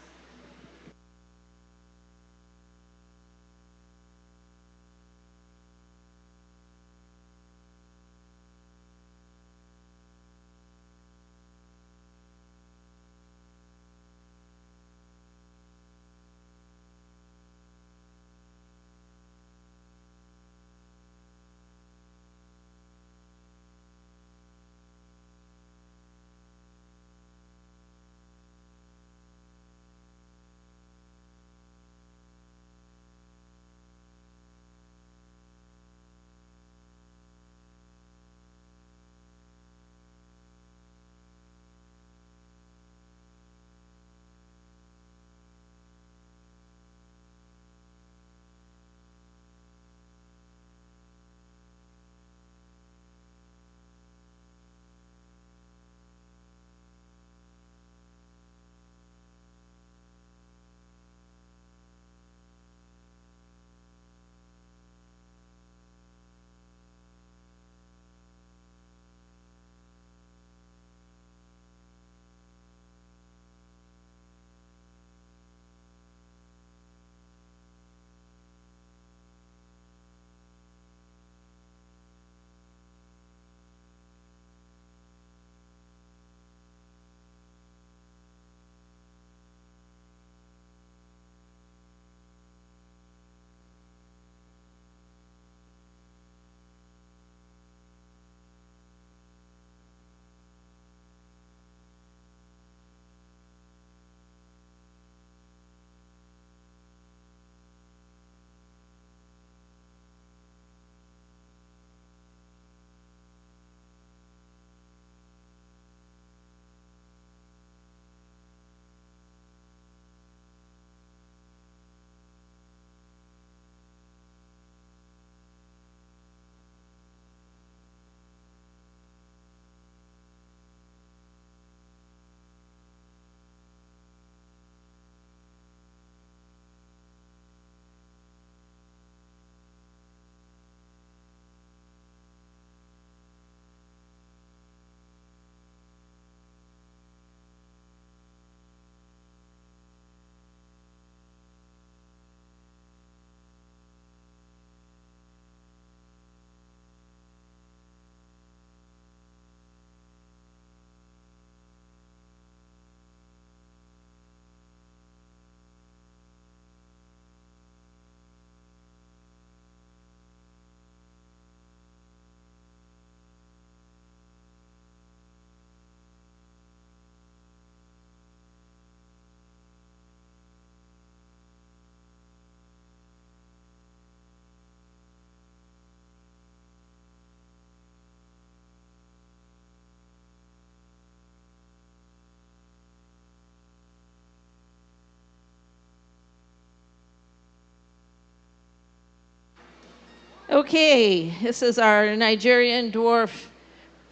Okay, this is our Nigerian dwarf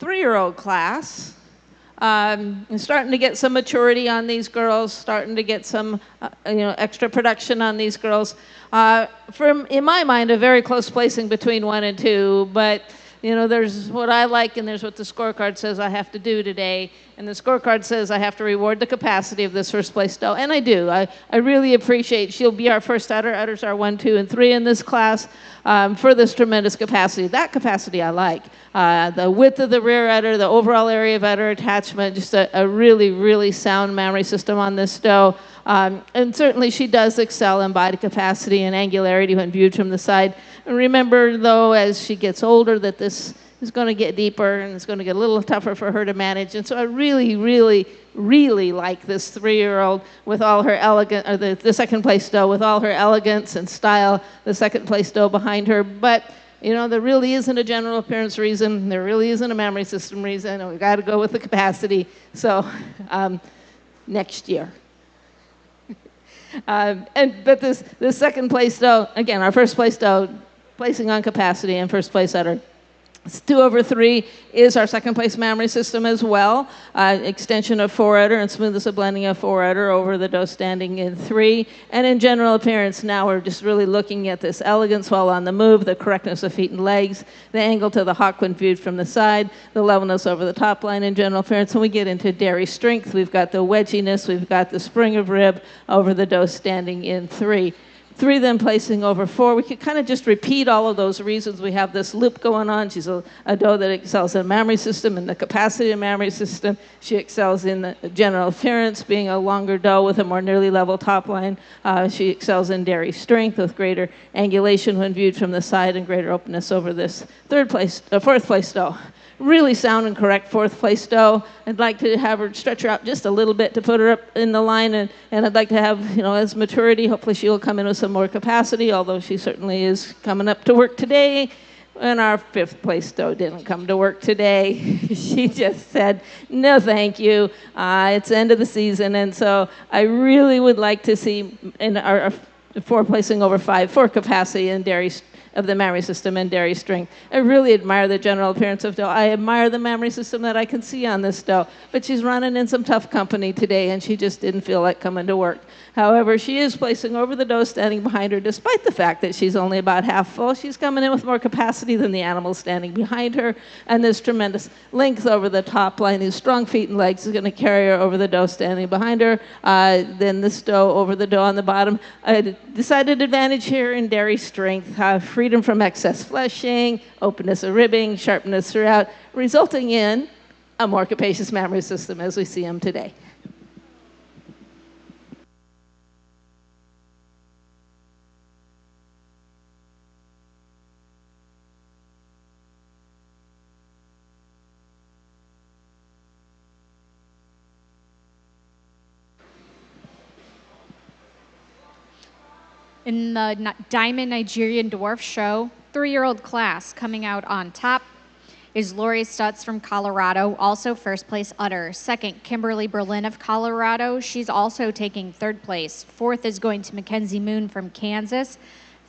3-year-old class. I'm starting to get some maturity on these girls, starting to get some extra production on these girls. In my mind, a very close placing between 1 and 2, but there's what I like and there's what the scorecard says I have to do today. And the scorecard says I have to reward the capacity of this first place doe, and I do. I really appreciate she'll be our first udder. Udders are 1, 2, and 3 in this class for this tremendous capacity. That capacity I like. The width of the rear udder, the overall area of udder attachment, just a really, really sound mammary system on this doe. And certainly she does excel in body capacity and angularity when viewed from the side. And remember, though, as she gets older, that this is going to get deeper and it's going to get a little tougher for her to manage. And so I really, really, really like this 3-year-old with all her elegant, or the second place doe with all her elegance and style, the second place doe behind her. But there really isn't a general appearance reason. There really isn't a mammary system reason. And we've got to go with the capacity. So next year. But this second place doe, again, our first place doe, placing on capacity and first place udder. 2/3 is our second place mammary system as well. Extension of foreudder and smoothest of blending of foreudder over the doe standing in 3. And in general appearance, now we're just really looking at this elegance while on the move, the correctness of feet and legs, the angle to the hock when viewed from the side, the levelness over the top line in general appearance. When we get into dairy strength, we've got the wedginess, we've got the spring of rib over the doe standing in 3. 3 then placing over 4. We could kind of just repeat all of those reasons. We have this loop going on. She's a doe that excels in mammary system and the capacity of mammary system. She excels in the general appearance, being a longer doe with a more nearly level top line. She excels in dairy strength with greater angulation when viewed from the side and greater openness over this fourth place doe. Really sound and correct fourth place doe. I'd like to have her stretch her out just a little bit to put her up in the line, and I'd like to have, as maturity, hopefully she will come in with some more capacity, although she certainly is coming up to work today. And our 5th place doe didn't come to work today. She just said, no thank you, it's the end of the season, and so I really would like to see in our 4 placing over 5 for capacity and dairy of the mammary system and dairy strength. I really admire the general appearance of doe. I admire the mammary system that I can see on this doe, but she's running in some tough company today and she just didn't feel like coming to work. However, she is placing over the doe standing behind her, despite the fact that she's only about half full. She's coming in with more capacity than the animal standing behind her, and this tremendous length over the top line, these strong feet and legs, is going to carry her over the doe standing behind her. Then this doe over the doe on the bottom. Decided advantage here in dairy strength, freedom from excess fleshing, openness of ribbing, sharpness throughout, resulting in a more capacious mammary system as we see them today. In the Diamond Nigerian Dwarf Show, 3-year-old class coming out on top is Lori Stutz from Colorado, also first place udder. Second, Kimberly Berlin of Colorado. She's also taking 3rd place. 4th is going to Mackenzie Moon from Kansas.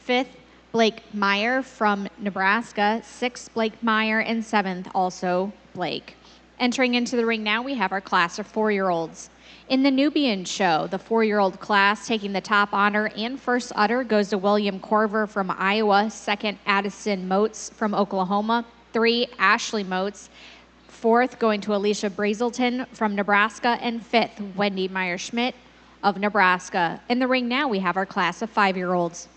5th, Blake Meyer from Nebraska. 6th, Blake Meyer. And 7th, also Blake. Entering into the ring now, we have our class of 4-year-olds. In the Nubian Show, the 4-year-old class taking the top honor and first udder goes to William Corver from Iowa. 2nd, Addison Moats from Oklahoma. 3, Ashley Moats. 4th, going to Alicia Brazelton from Nebraska. And 5th, Wendy Meyer-Schmidt of Nebraska. In the ring now, we have our class of 5-year-olds.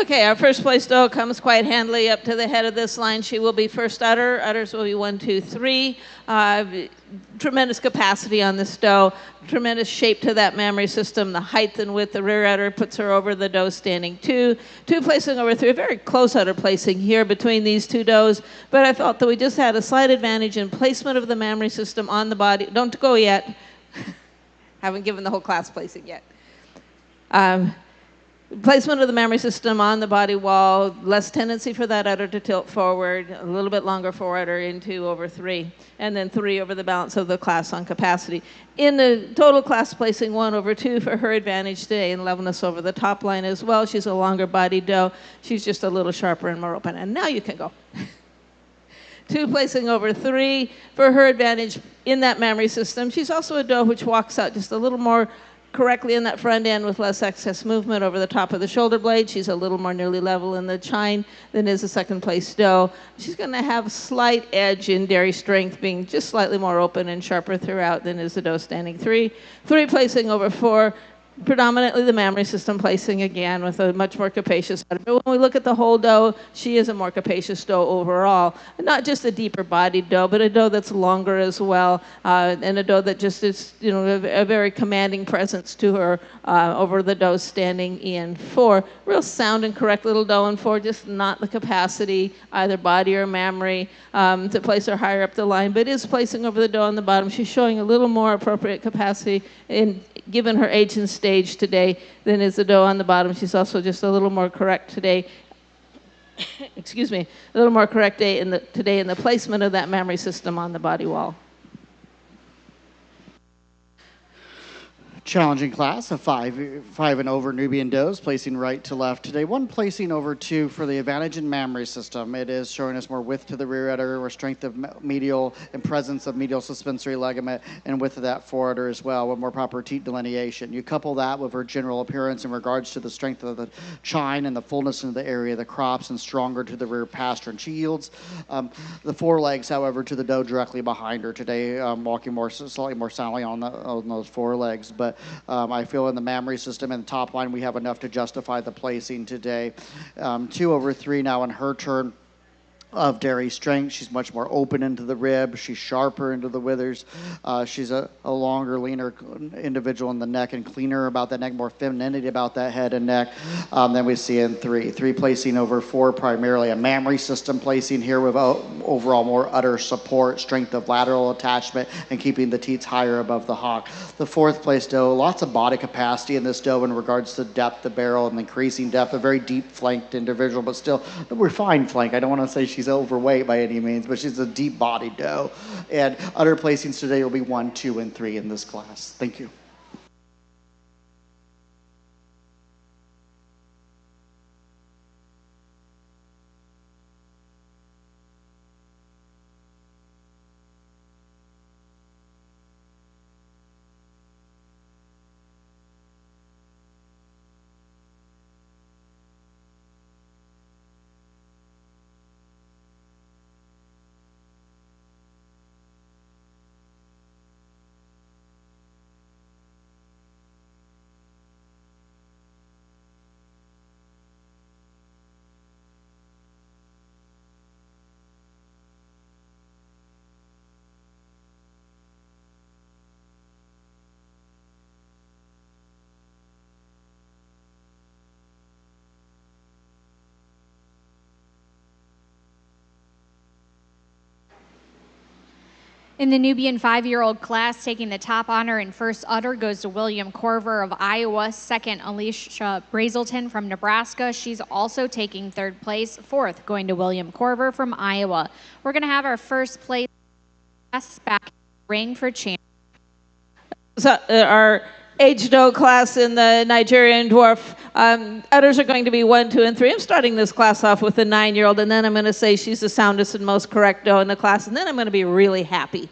Okay, our first place doe comes quite handily up to the head of this line. She will be first udder. Udders will be 1, 2, 3. Tremendous capacity on this doe. Tremendous shape to that mammary system. The height and width, the rear udder puts her over the doe standing 2. 2 placing over 3. A very close udder placing here between these two does. But I felt that we just had a slight advantage in placement of the mammary system on the body. Don't go yet. Haven't given the whole class placing yet. Placement of the mammary system on the body wall, less tendency for that udder to tilt forward, a little bit longer forward udder into over 3, and then 3 over the balance of the class on capacity. In the total class placing 1 over 2 for her advantage today, and levelness over the top line as well. She's a longer body doe. She's just a little sharper and more open. And now you can go. 2 placing over 3 for her advantage in that mammary system. She's also a doe which walks out just a little more correctly in that front end with less excess movement over the top of the shoulder blade. She's a little more nearly level in the chine than is a second place doe. She's going to have a slight edge in dairy strength, being just slightly more open and sharper throughout than is the doe standing 3. 3 placing over 4. Predominantly the mammary system placing again with a much more capacious udder. But when we look at the whole doe, she is a more capacious doe overall. Not just a deeper bodied doe, but a doe that's longer as well, and a doe that just is, a very commanding presence to her over the doe standing in 4. Real sound and correct little doe in 4, just not the capacity, either body or mammary, to place her higher up the line, but is placing over the doe on the bottom. She's showing a little more appropriate capacity given her age and stage today than is the doe on the bottom. She's also just a little more correct today. Excuse me, a little more correct today in the placement of that mammary system on the body wall. Challenging class of 5 and over Nubian does, placing right to left today. 1 placing over 2 for the advantage in mammary system. It is showing us more width to the rear udder, or strength of medial and presence of medial suspensory ligament, and width of that forudder as well, with more proper teat delineation. You couple that with her general appearance in regards to the strength of the chine and the fullness in the area of the crops, and stronger to the rear pastern. She yields the forelegs, however, to the doe directly behind her today, walking slightly more soundly on those forelegs. But I feel in the mammary system and the top line, we have enough to justify the placing today. 2 over 3 now in her turn of dairy strength. She's much more open into the rib. She's sharper into the withers. She's a longer, leaner individual in the neck, and cleaner about that neck, more femininity about that head and neck than we see in 3. 3 placing over 4, primarily a mammary system placing here with overall more udder support, strength of lateral attachment, and keeping the teats higher above the hock. The 4th place doe, lots of body capacity in this doe in regards to depth of barrel and increasing depth. A very deep flanked individual, but still a refined flank. I don't want to say she's overweight by any means, but she's a deep bodied doe. And udder placings today will be 1, 2, and 3 in this class. Thank you. In the Nubian 5-year-old class, taking the top honor in first udder goes to William Corver of Iowa. Second, Alicia Brazelton from Nebraska. She's also taking 3rd place. 4th, going to William Corver from Iowa. We're going to have our first place class back in the ring for champions. So, our age doe class in the Nigerian dwarf, udders are going to be 1, 2, and 3. I'm starting this class off with the 9-year-old, and then I'm going to say she's the soundest and most correct doe in the class, and then I'm going to be really happy.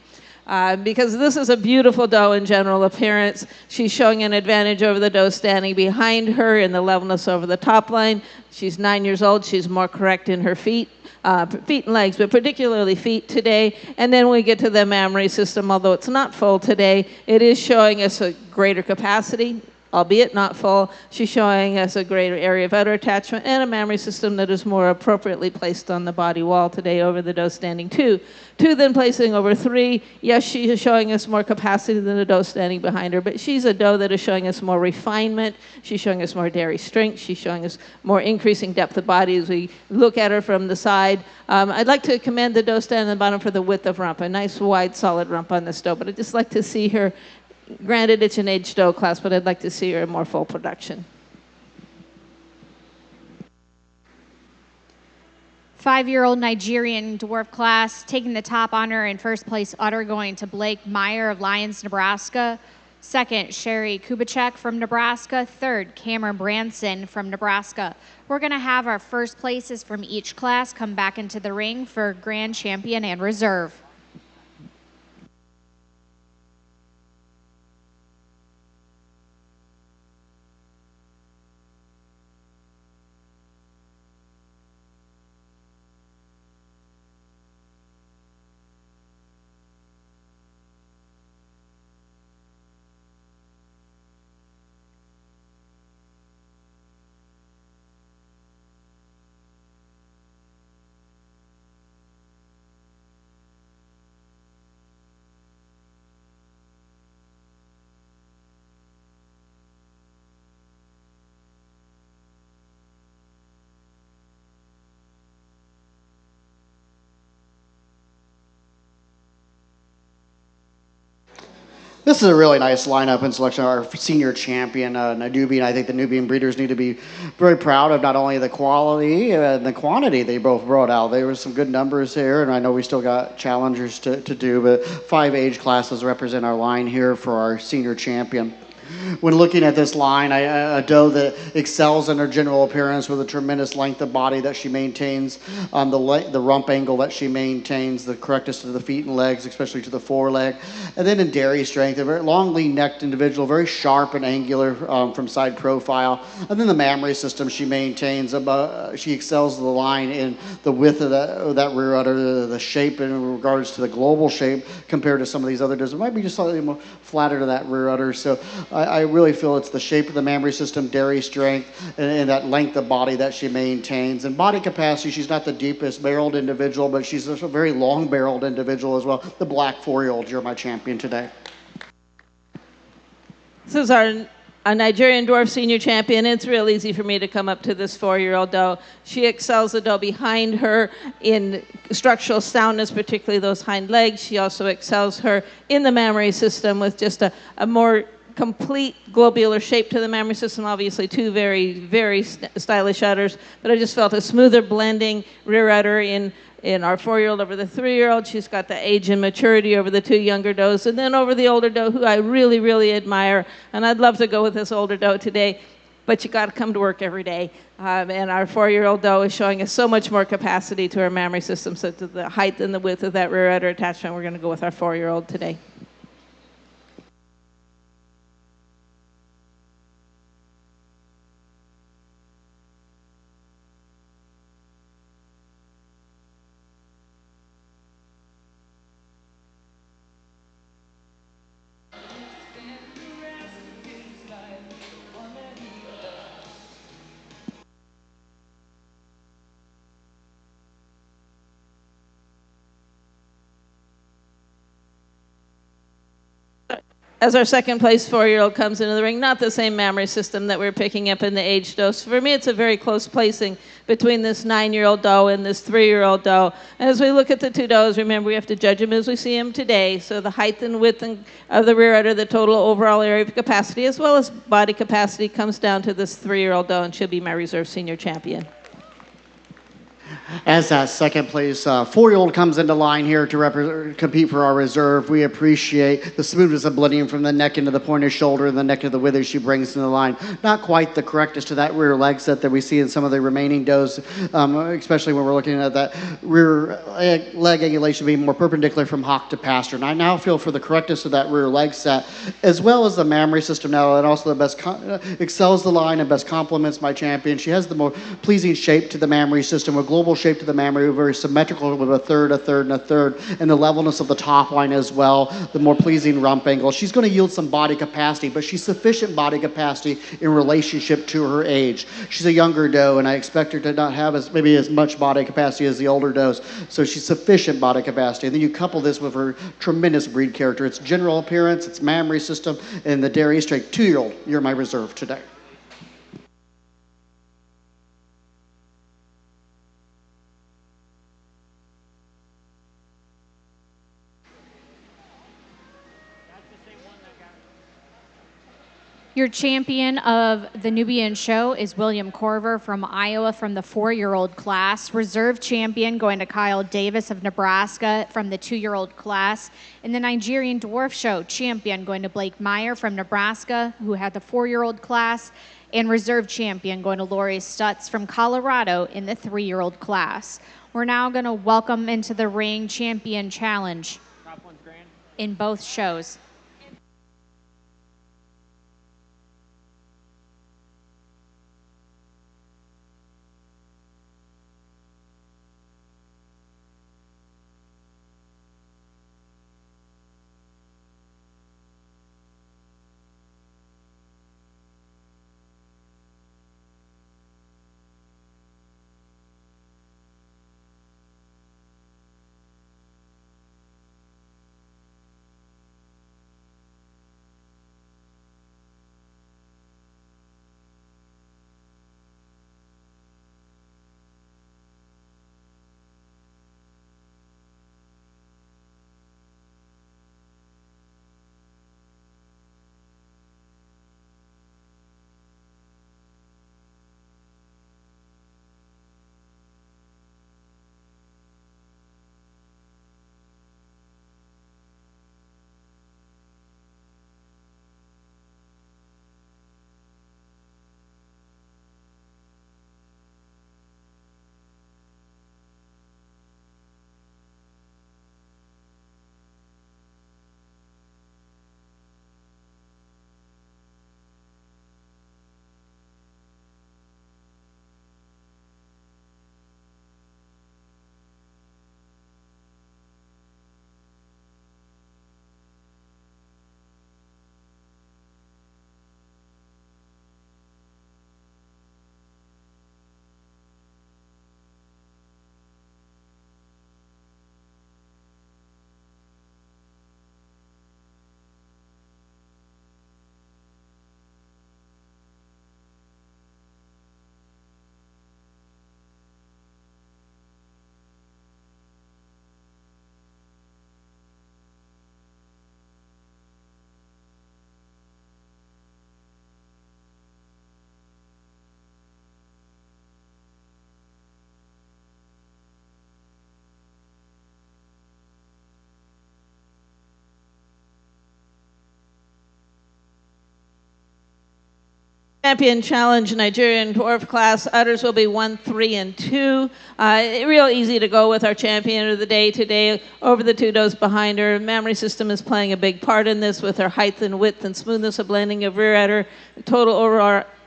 Because this is a beautiful doe in general appearance. She's showing an advantage over the doe standing behind her in the levelness over the top line. She's 9 years old. She's more correct in her feet and legs, but particularly feet today. And then we get to the mammary system, although it's not full today, it is showing us a greater capacity, albeit not full. She's showing us a greater area of udder attachment and a mammary system that is more appropriately placed on the body wall today over the doe standing 2. 2 then placing over 3. Yes, she is showing us more capacity than the doe standing behind her, but she's a doe that is showing us more refinement. She's showing us more dairy strength. She's showing us more increasing depth of body as we look at her from the side. I'd like to commend the doe standing on the bottom for the width of rump, a nice wide solid rump on this doe, but I'd just like to see her. Granted, it's an aged doe class, but I'd like to see her in more full production. 5-year-old Nigerian dwarf class, taking the top honor in first place udder going to Blake Meyer of Lyons, Nebraska. Second, Sherry Kubacek from Nebraska. Third, Cameron Branson from Nebraska. We're going to have our first places from each class come back into the ring for grand champion and reserve. This is a really nice lineup and selection of our senior champion, Nubian. I think the Nubian breeders need to be very proud of not only the quality and the quantity they both brought out. There were some good numbers here, and I know we still got challengers to do, but 5 age classes represent our line here for our senior champion. When looking at this line, a doe that excels in her general appearance with a tremendous length of body that she maintains, the rump angle that she maintains, the correctness to the feet and legs, especially to the foreleg, and then in dairy strength, a very long lean-necked individual, very sharp and angular from side profile, and then the mammary system she maintains. She excels the line in the width of that rear udder, the shape in regards to the global shape compared to some of these other does. It might be just slightly more flatter to that rear udder. So I really feel it's the shape of the mammary system, dairy strength, and that length of body that she maintains. And body capacity, she's not the deepest barreled individual, but she's a very long barreled individual as well. The black 4-year-old, you're my champion today. This is our Nigerian dwarf senior champion. It's real easy for me to come up to this 4-year-old doe. She excels the doe behind her in structural soundness, particularly those hind legs. She also excels her in the mammary system with just a more complete globular shape to the mammary system. Obviously 2 very, very stylish udders, but I just felt a smoother blending rear udder in our 4-year-old over the 3-year-old. She's got the age and maturity over the 2 younger does, and then over the older doe, who I really, really admire. And I'd love to go with this older doe today, but you got to come to work every day. And our 4-year-old doe is showing us so much more capacity to her mammary system, so to the height and the width of that rear udder attachment, we're going to go with our 4-year-old today. As our second place 4-year-old comes into the ring, not the same mammary system that we're picking up in the age dose. For me, it's a very close placing between this 9-year-old doe and this 3-year-old doe. And as we look at the 2 does, remember we have to judge them as we see them today. So the height and width of the rear udder, the total overall area of capacity, as well as body capacity, comes down to this 3-year-old doe, and she'll be my reserve senior champion. As that second place 4-year-old comes into line here to compete for our reserve, we appreciate the smoothness of blending from the neck into the pointed shoulder and the neck to the withers she brings to the line. Not quite the correctness to that rear leg set that we see in some of the remaining does, especially when we're looking at that rear leg angulation being more perpendicular from hock to pasture. And I now feel for the correctness of that rear leg set, as well as the mammary system now, and also the best excels the line and best complements my champion. She has the more pleasing shape to the mammary system with oval shape to the mammary, very symmetrical with a third, and a third, and the levelness of the top line as well, the more pleasing rump angle. She's going to yield some body capacity, but she's sufficient body capacity in relationship to her age. She's a younger doe, and I expect her to not have maybe as much body capacity as the older does, so she's sufficient body capacity. And then you couple this with her tremendous breed character, its general appearance, its mammary system, and the dairy strength. 2-year-old, you're my reserve today. Your champion of the Nubian show is William Corver from Iowa from the 4-year-old class. Reserve champion going to Kyle Davis of Nebraska from the 2-year-old class. In the Nigerian dwarf show, champion going to Blake Meyer from Nebraska, who had the 4-year-old class. And reserve champion going to Lori Stutz from Colorado in the 3-year-old class. We're now going to welcome into the ring champion challenge in both shows. Champion Challenge Nigerian dwarf class. Udders will be 1, 3, and 2. Real easy to go with our champion of the day today. Over the 2 does behind her. Mammary system is playing a big part in this with her height and width and smoothness of blending of rear udder, total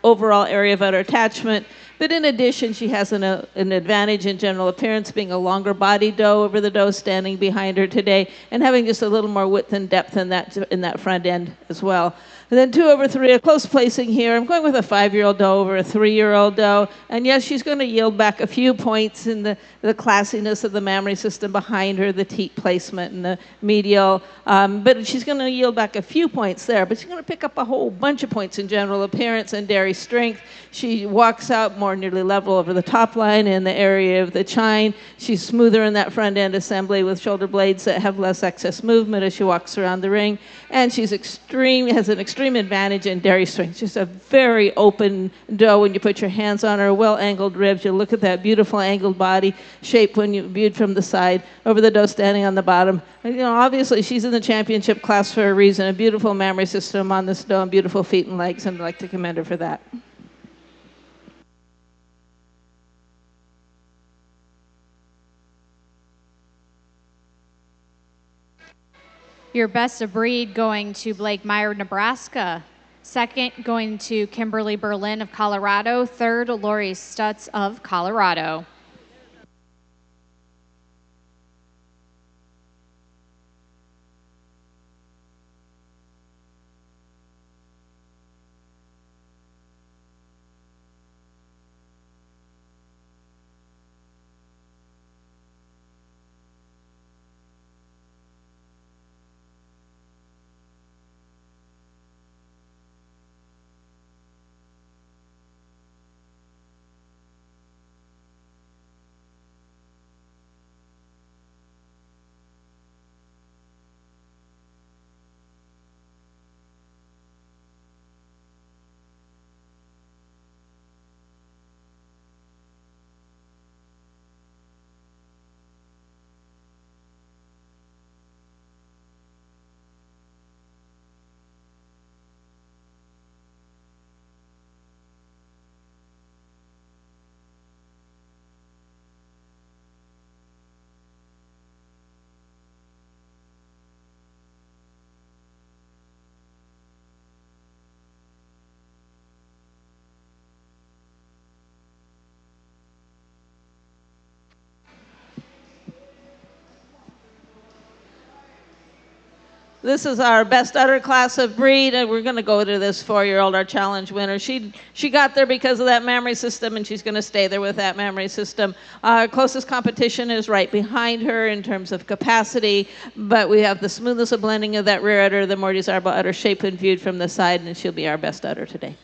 overall area of udder attachment. But in addition, she has an advantage in general appearance, being a longer body doe over the doe standing behind her today, and having just a little more width and depth in that front end as well. And then 2 over 3, a close placing here. I'm going with a 5-year-old doe over a 3-year-old doe. And yes, she's going to yield back a few points in the classiness of the mammary system behind her, the teat placement and the medial. But she's going to yield back a few points there. But she's going to pick up a whole bunch of points in general appearance and dairy strength. She walks out more nearly level over the top line in the area of the chine. She's smoother in that front end assembly with shoulder blades that have less excess movement as she walks around the ring. And she's has an extreme advantage in dairy strength. Just a very open doe when you put your hands on her, well-angled ribs. You look at that beautiful angled body shape when you viewed from the side over the doe standing on the bottom. And, obviously she's in the championship class for a reason. A beautiful mammary system on this doe and beautiful feet and legs, and I'd like to commend her for that. Your best of breed going to Blake Meyer, Nebraska. Second, going to Kimberly Berlin of Colorado. Third, Lori Stutz of Colorado. This is our best udder class of breed, and we're going to go to this 4-year-old, our challenge winner. She got there because of that mammary system, and she's going to stay there with that mammary system. Our closest competition is right behind her in terms of capacity, but we have the smoothest of blending of that rear udder, the more desirable udder shape when viewed from the side, and she'll be our best udder today.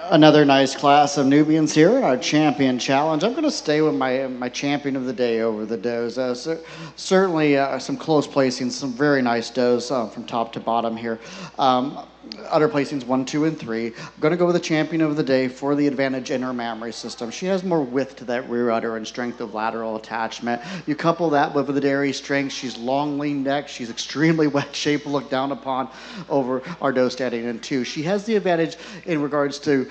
Another nice class of Nubians here in our champion challenge. I'm going to stay with my champion of the day over the does. Certainly some close placings, some very nice does from top to bottom here. Udder placings 1, 2, and 3. I'm going to go with the champion of the day for the advantage in her mammary system. She has more width to that rear udder and strength of lateral attachment. You couple that with the dairy strength. She's long, lean neck. She's extremely wet shape, looked down upon over our doe standing in 2. She has the advantage in regards to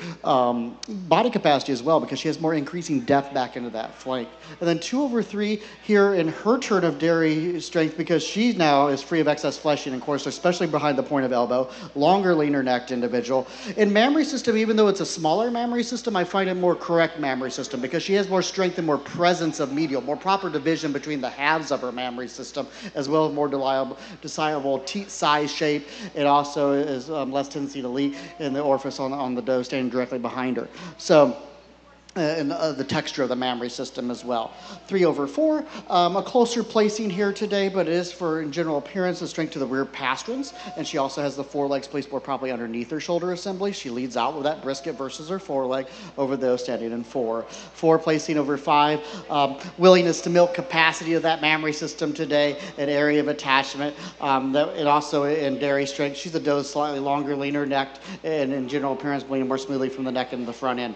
body capacity as well because she has more increasing depth back into that flank. And then 2 over 3 here in her turn of dairy strength because she now is free of excess fleshing and course, especially behind the point of elbow. Longer, leaner necked individual. In mammary system, even though it's a smaller mammary system, I find it more correct mammary system because she has more strength and more presence of medial, more proper division between the halves of her mammary system, as well as more desirable size shape. It also is less tendency to leak in the orifice on the doe standing directly behind her. So, and the texture of the mammary system as well. 3 over 4, a closer placing here today, but it is for, in general appearance, the strength to the rear pasterns, and she also has the forelegs placed more properly underneath her shoulder assembly. She leads out with that brisket versus her foreleg over those standing in 4. 4 placing over 5, willingness to milk capacity of that mammary system today, an area of attachment, and also in dairy strength. She's a doe slightly longer, leaner necked, and in general appearance bleeding more smoothly from the neck and the front end.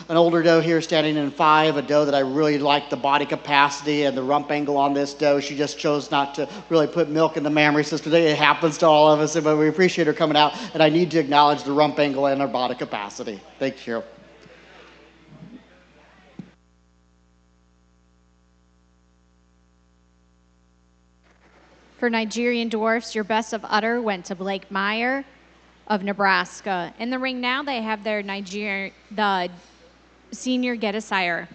An older doe here standing in 5, a doe that I really like the body capacity and the rump angle on this doe. She just chose not to really put milk in the mammary system. It happens to all of us, but we appreciate her coming out, and I need to acknowledge the rump angle and her body capacity. Thank you. For Nigerian dwarfs, your best of udder went to Blake Meyer of Nebraska. In the ring now, they have their the senior get a sire.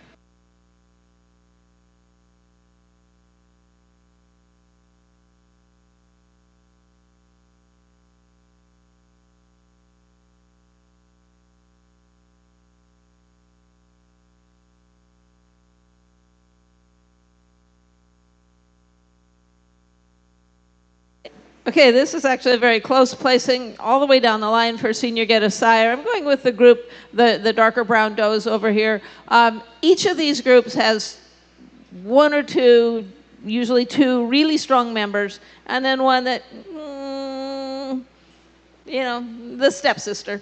Okay, this is actually a very close placing all the way down the line for senior get a sire. I'm going with the group, the darker brown does over here. Each of these groups has 1 or 2, usually 2 really strong members, and then one that, the stepsister.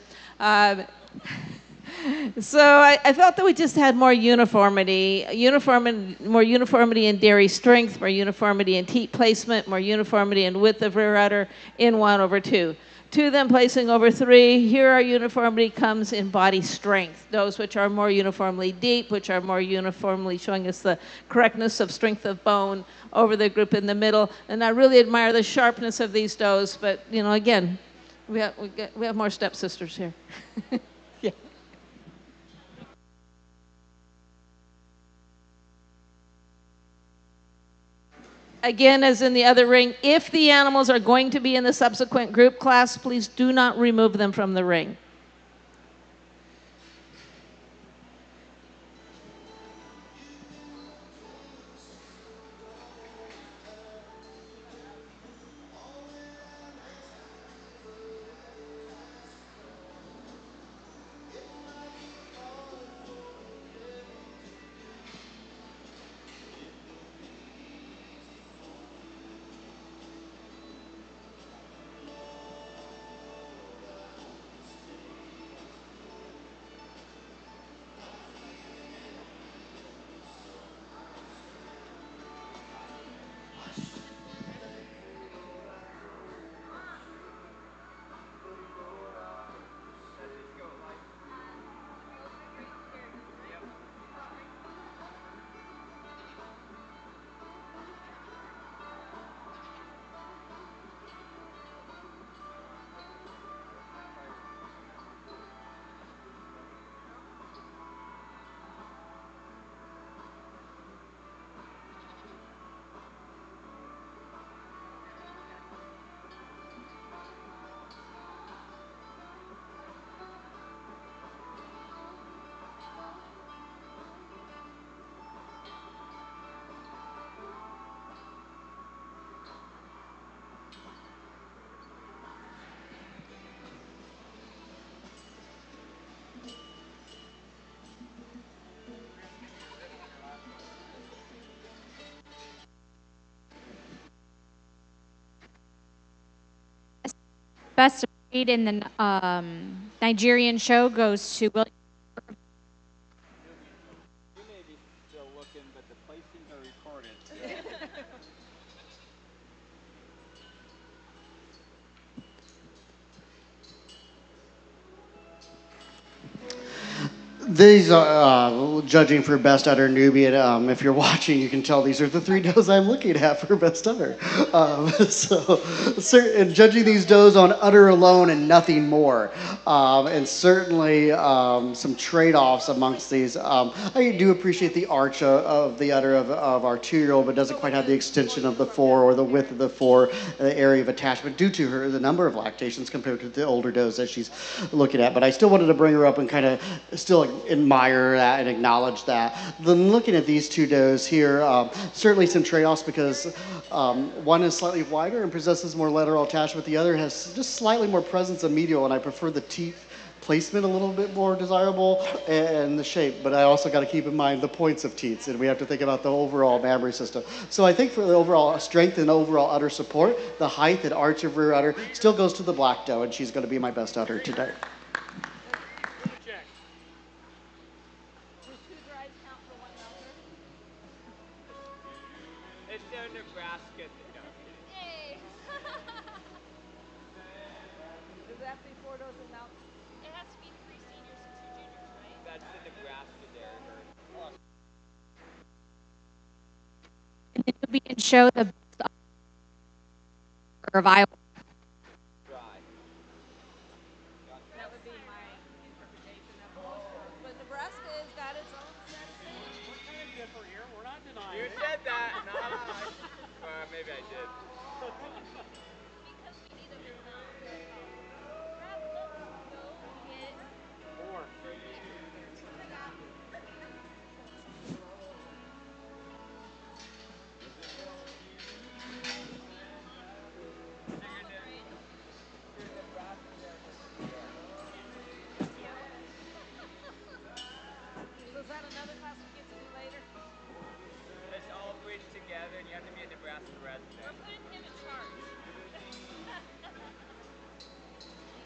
So I felt that we just had more uniformity in dairy strength, more uniformity in teat placement, more uniformity in width of rear udder in 1 over 2. 2 then placing over 3. Here our uniformity comes in body strength. Those which are more uniformly deep, which are more uniformly showing us the correctness of strength of bone over the group in the middle. And I really admire the sharpness of these does, but again, we have more stepsisters here. Yeah. Again, as in the other ring, if the animals are going to be in the subsequent group class, please do not remove them from the ring. Best breed in the Nigerian show goes to William. You may be still looking, but the placings are recorded. These are judging for best udder Nubian. If you're watching, you can tell these are the 3 does I'm looking at for best udder. And judging these does on udder alone and nothing more, and certainly some trade-offs amongst these. I do appreciate the arch of the udder of our 2-year-old, but doesn't quite have the extension of the 4 or the width of the 4, the area of attachment due to the number of lactations compared to the older does that she's looking at. But I still wanted to bring her up and kind of still admire that and acknowledge that. Then looking at these 2 does here, certainly some trade-offs because one is slightly wider and possesses more lateral attachment. The other has just slightly more presence of medial, and I prefer the teeth placement a little bit more desirable and the shape. But I also got to keep in mind the points of teats, and we have to think about the overall mammary system. So I think for the overall strength and overall udder support, the height and arch of rear udder still goes to the black doe, and she's going to be my best udder today. It's Nebraska. Yay! Does that be 4 does and mount? It has to be 3 seniors and 2 juniors, right? That's the Nebraska dairy herd. In the Nubian show, the best of Iowa. Dry. That would be my interpretation of most does. But Nebraska has got its own set of things. We're kind of different here. We're not denying. You said that. No, maybe I did. Because we need a big mouth. Grab, let's go get More. So is that another class we get to do later? It's all breeding together, and you have to be a Nebraska We're resident. putting him in charge.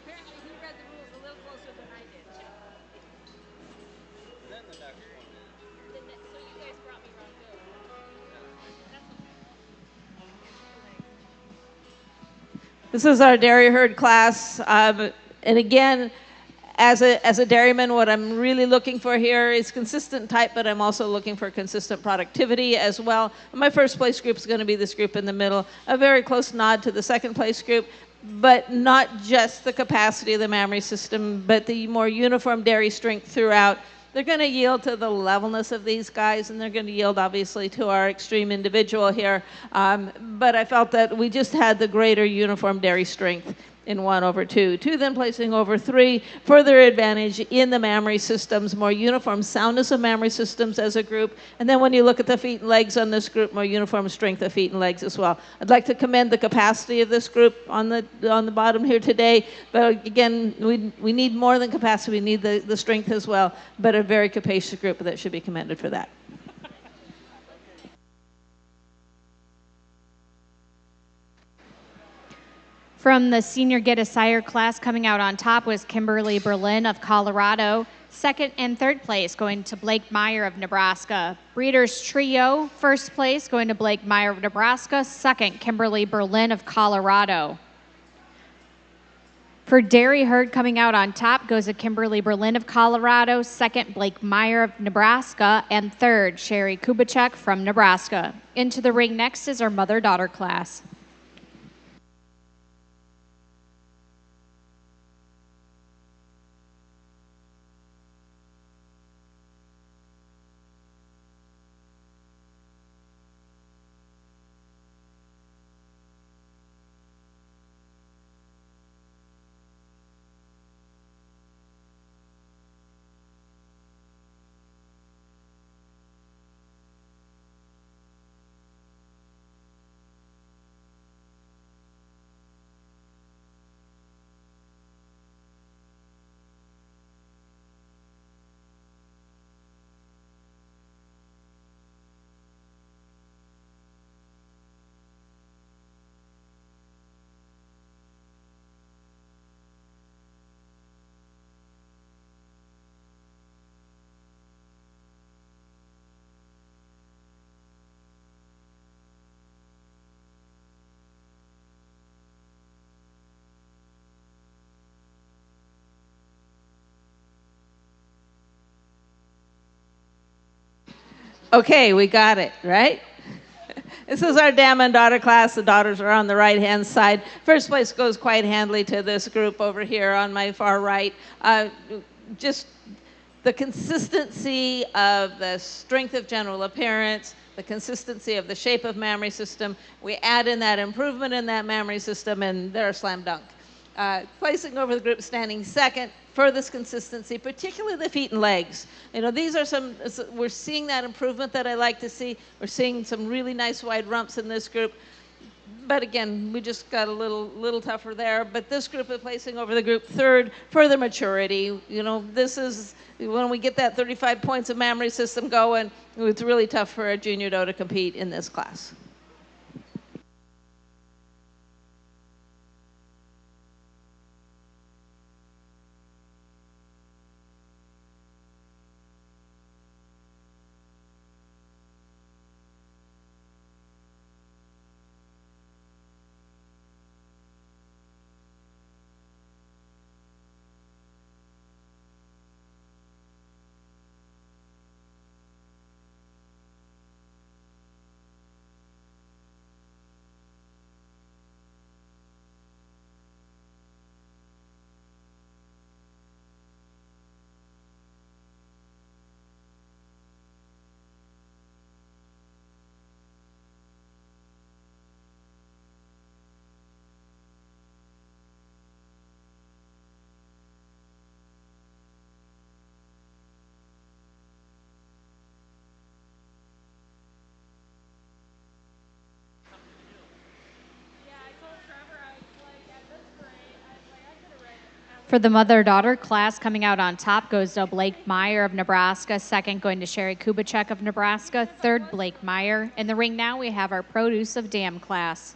Apparently he read the rules a little closer than I did. Then the next one is. So you guys brought me wrong goat. That's okay. This is our dairy herd class. And again, as a dairyman, what I'm really looking for here is consistent type, but I'm also looking for consistent productivity as well. My first place group is going to be this group in the middle, a very close nod to the second place group, but not just the capacity of the mammary system, but the more uniform dairy strength throughout. they're going to yield to the levelness of these guys, and they're going to yield, obviously, to our extreme individual here. But I felt that we just had the greater uniform dairy strength in 1 over 2. 2 then placing over 3, further advantage in the mammary systems, more uniform soundness of mammary systems as a group. And then when you look at the feet and legs on this group, more uniform strength of feet and legs as well. I'd like to commend the capacity of this group on the bottom here today. But again, we need more than capacity. We need the strength as well. But a very capacious group that should be commended for that. From the senior get a sire class, coming out on top was Kimberly Berlin of Colorado. Second and third place going to Blake Meyer of Nebraska. Breeders Trio, first place going to Blake Meyer of Nebraska. Second, Kimberly Berlin of Colorado. For dairy herd, coming out on top goes to Kimberly Berlin of Colorado. Second, Blake Meyer of Nebraska. And third, Sherry Kubachek from Nebraska. Into the ring next is our mother-daughter class. Okay, we got it, right? This is our dam and daughter class. The daughters are on the right-hand side. First place goes quite handily to this group over here on my far right. Just the consistency of the strength of general appearance, the consistency of the shape of mammary system. We add in that improvement in that mammary system, and they're a slam dunk. Placing over the group standing second, furthest consistency, particularly the feet and legs. You know, these are we're seeing that improvement that I like to see. We're seeing some really nice wide rumps in this group. But again, we just got a little tougher there. But this group is placing over the group third, further maturity. You know, this is when we get that 35 points of mammary system going, it's really tough for a junior doe to compete in this class. For the mother-daughter class, coming out on top goes to Blake Meyer of Nebraska. Second, going to Sherry Kubachek of Nebraska. Third, Blake Meyer. In the ring now, we have our produce of dam class.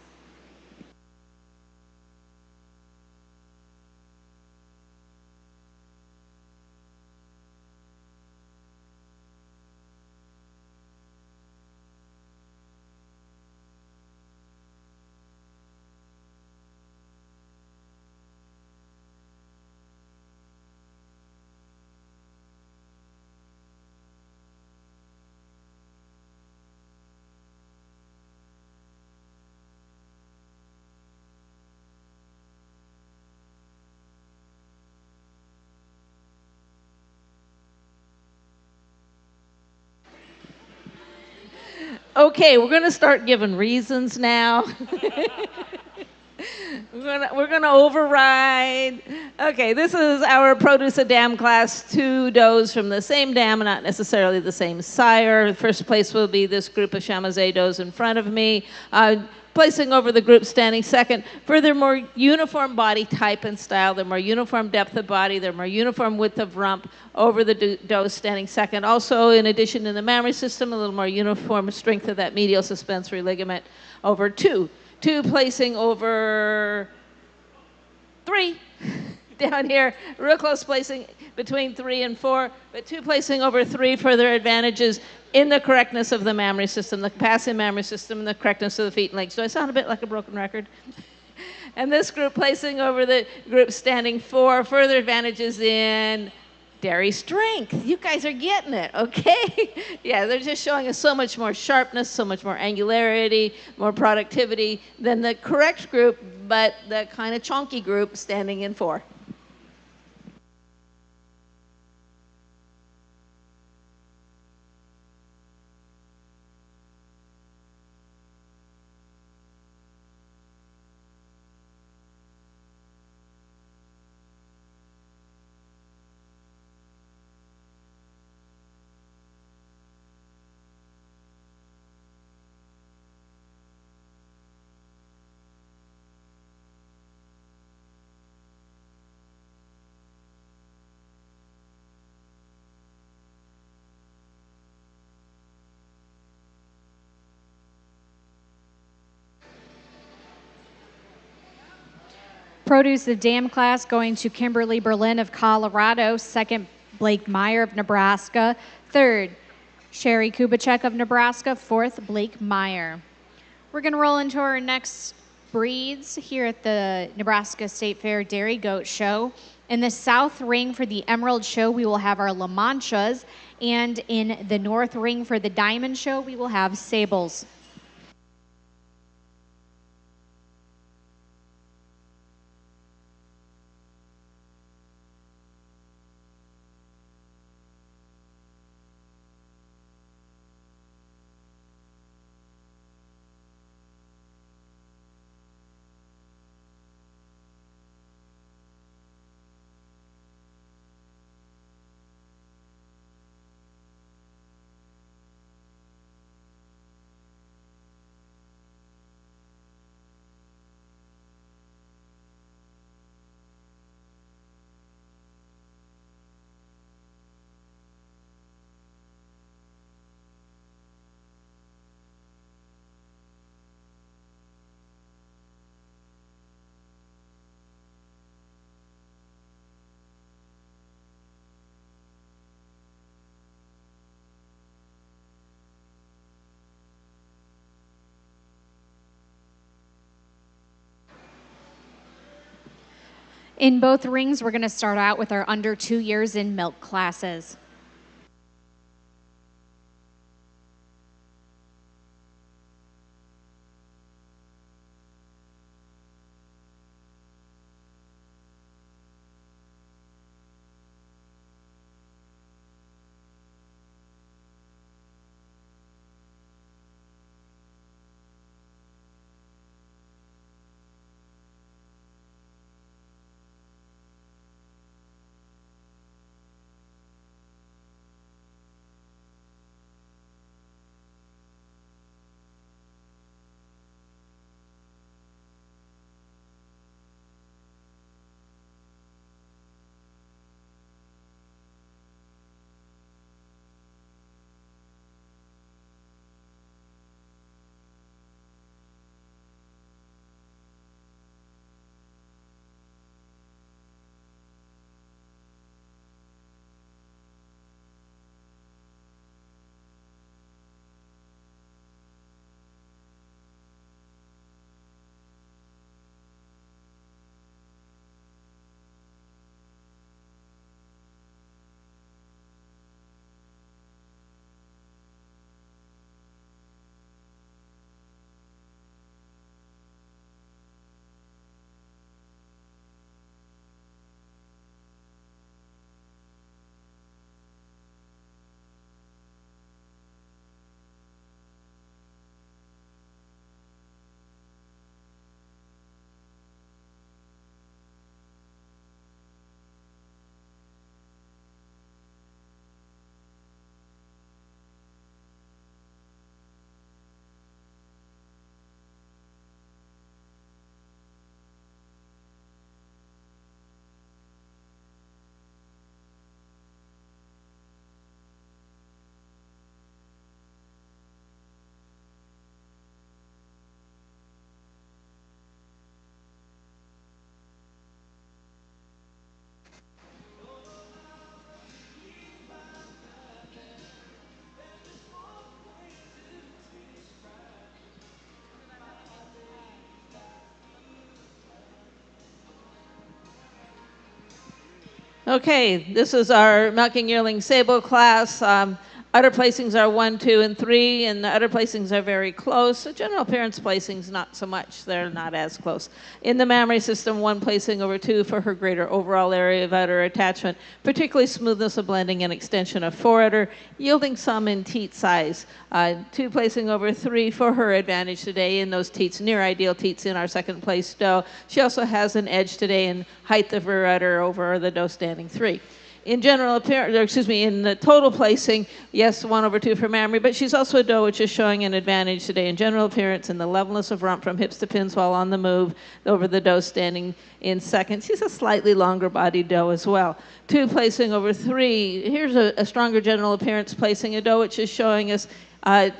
Okay, we're going to start giving reasons now. We're gonna override. Okay, this is our produce a dam class, 2 does from the same dam, not necessarily the same sire. First place will be this group of Chamazé does in front of me. Placing over the group standing second. Further, more uniform body type and style. They're more uniform depth of body. They're more uniform width of rump over the does standing second. Also, in addition, in the mammary system, a little more uniform strength of that medial suspensory ligament over 2. 2 placing over 3 down here, real close placing between 3 and 4, but 2 placing over 3 for their advantages in the correctness of the mammary system, the passive mammary system, and the correctness of the feet and legs. Do I sound a bit like a broken record? And this group placing over the group standing 4, further advantages in dairy strength. You guys are getting it, okay? Yeah, they're just showing us so much more sharpness, so much more angularity, more productivity than the correct group, but the kind of chonky group standing in 4. Produce the dam class going to Kimberly Berlin of Colorado. Second, Blake Meyer of Nebraska. Third, Sherry Kubachek of Nebraska. Fourth, Blake Meyer. We're going to roll into our next breeds here at the Nebraska State Fair Dairy Goat Show. In the south ring for the Emerald Show, we will have our La Manchas. And in the north ring for the Diamond Show, we will have Sables. In both rings, we're going to start out with our under 2 years in milk classes. Okay, this is our milking yearling sable class. Udder placings are 1, 2, and 3, and the udder placings are very close. The general appearance placings, not so much. They're not as close. In the mammary system, 1 placing over 2 for her greater overall area of udder attachment, particularly smoothness of blending and extension of foreudder, yielding some in teat size. 2 placing over 3 for her advantage today in those teats, near ideal teats in our second place doe. She also has an edge today in height of her udder over the doe standing 3. In general appearance, in the total placing, yes, 1 over 2 for mammary, but she's also a doe, which is showing an advantage today in general appearance and the levelness of rump from hips to pins while on the move over the doe standing in second. She's a slightly longer bodied doe as well. 2 placing over 3. Here's a stronger general appearance placing, a doe, which is showing us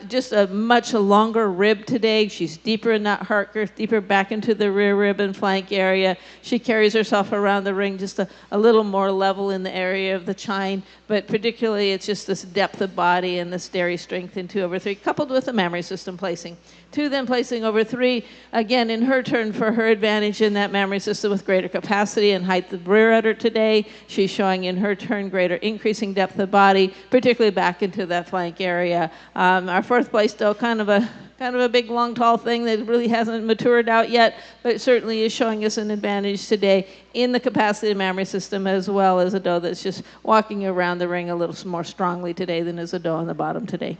just a much longer rib today. She's deeper in that heart girth, deeper back into the rear rib and flank area. She carries herself around the ring just a little more level in the area of the chine, but particularly it's just this depth of body and this dairy strength in 2 over 3, coupled with the mammary system placing. 2 then placing over 3, again in her turn for her advantage in that mammary system with greater capacity and height of rear udder today. She's showing in her turn greater increasing depth of body, particularly back into that flank area. Our 4th place still kind of a big, long, tall thing that really hasn't matured out yet, but certainly is showing us an advantage today in the capacity of the mammary system, as well as a doe that's just walking around the ring a little more strongly today than is a doe on the bottom today.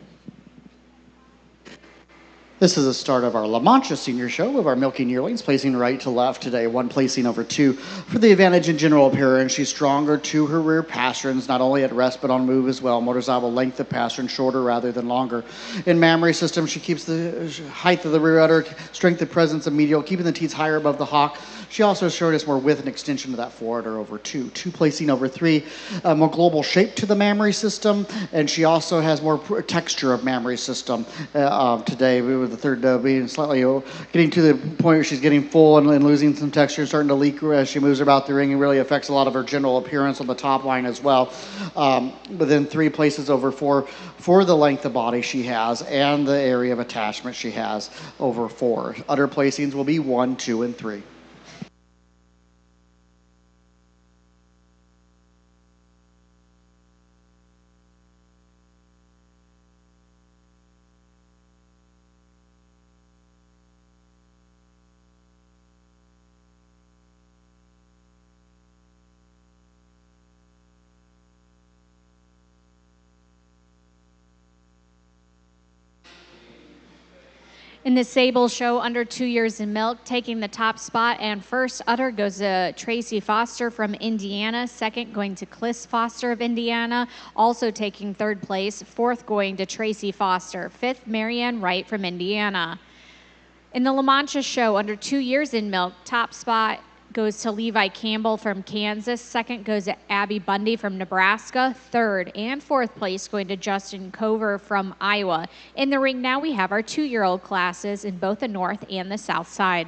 This is the start of our La Mancha Senior Show with our milking yearlings placing right to left today, 1 placing over 2 for the advantage in general appearance. She's stronger to her rear pasterns, not only at rest but on move as well. Motorizable length of pastern shorter rather than longer. In mammary system, she keeps the height of the rear udder, strength and presence of medial, keeping the teats higher above the hock. She also showed us more width and extension to that foreudder over 2. 2 placing over 3, more global shape to the mammary system, and she also has more texture of mammary system today. We were the third doe being slightly getting to the point where she's getting full and losing some texture, starting to leak as she moves about the ring, and really affects a lot of her general appearance on the top line as well. But then 3 places over 4 for the length of body she has and the area of attachment she has over 4. Udder placings will be 1, 2, and 3. In the Sable Show, under 2 years in milk, taking the top spot and first udder goes to Tracy Foster from Indiana. Second going to Cliss Foster of Indiana, also taking 3rd place. 4th going to Tracy Foster. 5th, Marianne Wright from Indiana. In the La Mancha Show, under 2 years in milk, top spot goes to Levi Campbell from Kansas. 2nd goes to Abby Bundy from Nebraska. 3rd and 4th place going to Justin Cover from Iowa. In the ring now we have our 2-year-old classes in both the north and the south side.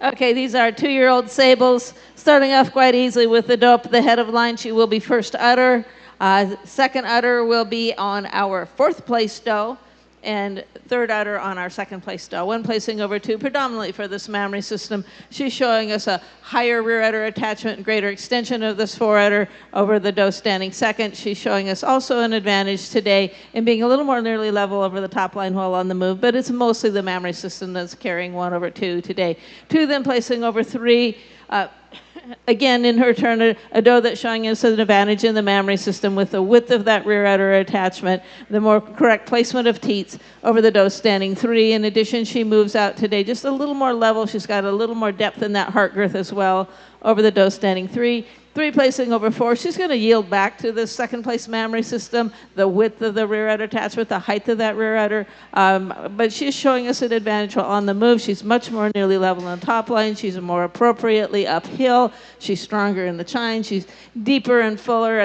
Okay, these are 2-year-old sables, starting off quite easily with the doe up at the head of the line. She will be first udder. Second udder will be on our fourth place doe, and third udder on our second place doe. One placing over 2, predominantly for this mammary system. She's showing us a higher rear udder attachment and greater extension of this fore udder over the doe standing second. She's showing us also an advantage today in being a little more nearly level over the top line while on the move, but it's mostly the mammary system that's carrying 1 over 2 today. 2 then placing over 3. Again, in her turn, a doe that's showing us an advantage in the mammary system with the width of that rear udder attachment, the more correct placement of teats over the doe standing 3. In addition, she moves out today just a little more level. She's got a little more depth in that heart girth as well over the doe standing 3. 3 placing over 4. She's going to yield back to the second place mammary system, the width of the rear udder attachment, the height of that rear udder. But she's showing us an advantage on the move. She's much more nearly level on the top line. She's more appropriately uphill. She's stronger in the chine. She's deeper and fuller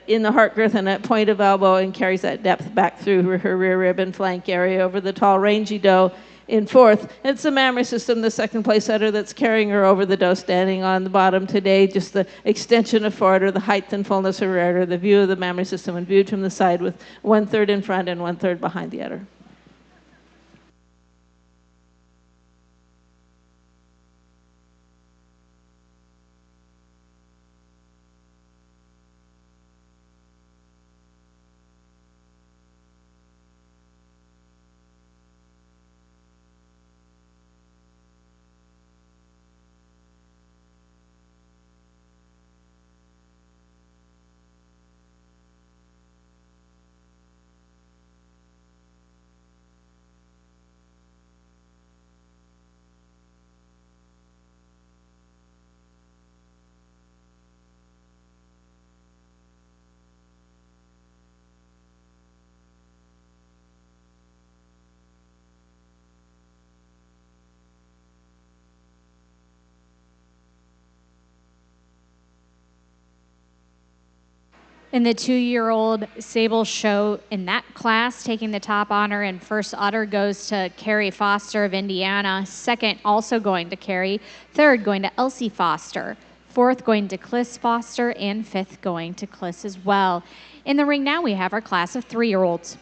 in the heart girth and at point of elbow, and carries that depth back through her rear rib and flank area over the tall, rangy doe in fourth. It's the mammary system, the second place udder, that's carrying her over the doe standing on the bottom today. Just the extension of fore udder, the height and fullness of rear udder, the view of the mammary system when viewed from the side with 1/3 in front and 1/3 behind the udder. In the 2-year-old sable show in that class, taking the top honor and first udder goes to Carrie Foster of Indiana. Second, also going to Carrie. Third, going to Elsie Foster. Fourth, going to Cliss Foster. And fifth, going to Cliss as well. In the ring now, we have our class of 3-year-olds.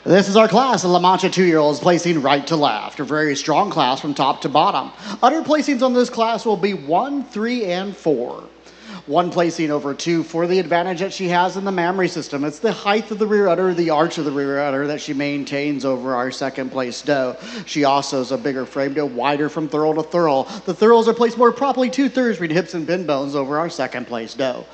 This is our class of La Mancha 2-year-olds placing right to left. A very strong class from top to bottom. Udder placings on this class will be 1, 3, and 4. 1 placing over 2 for the advantage that she has in the mammary system. It's the height of the rear udder, the arch of the rear udder that she maintains over our second place doe. She also is a bigger frame doe, wider from thurl to thurl. The thurls are placed more properly 2/3 between hips and pin bones over our second place doe.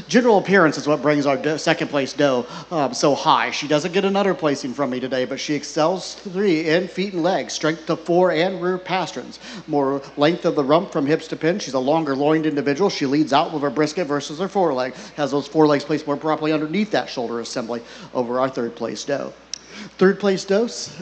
General appearance is what brings our second place doe so high. She doesn't get an udder placing from me today, but she excels 3 in feet and legs, strength to fore and rear pasterns. More length of the rump from hips to pin. She's a longer loined individual. She leads out with her brisket versus her foreleg. Has those forelegs placed more properly underneath that shoulder assembly over our third place doe. Third place dose.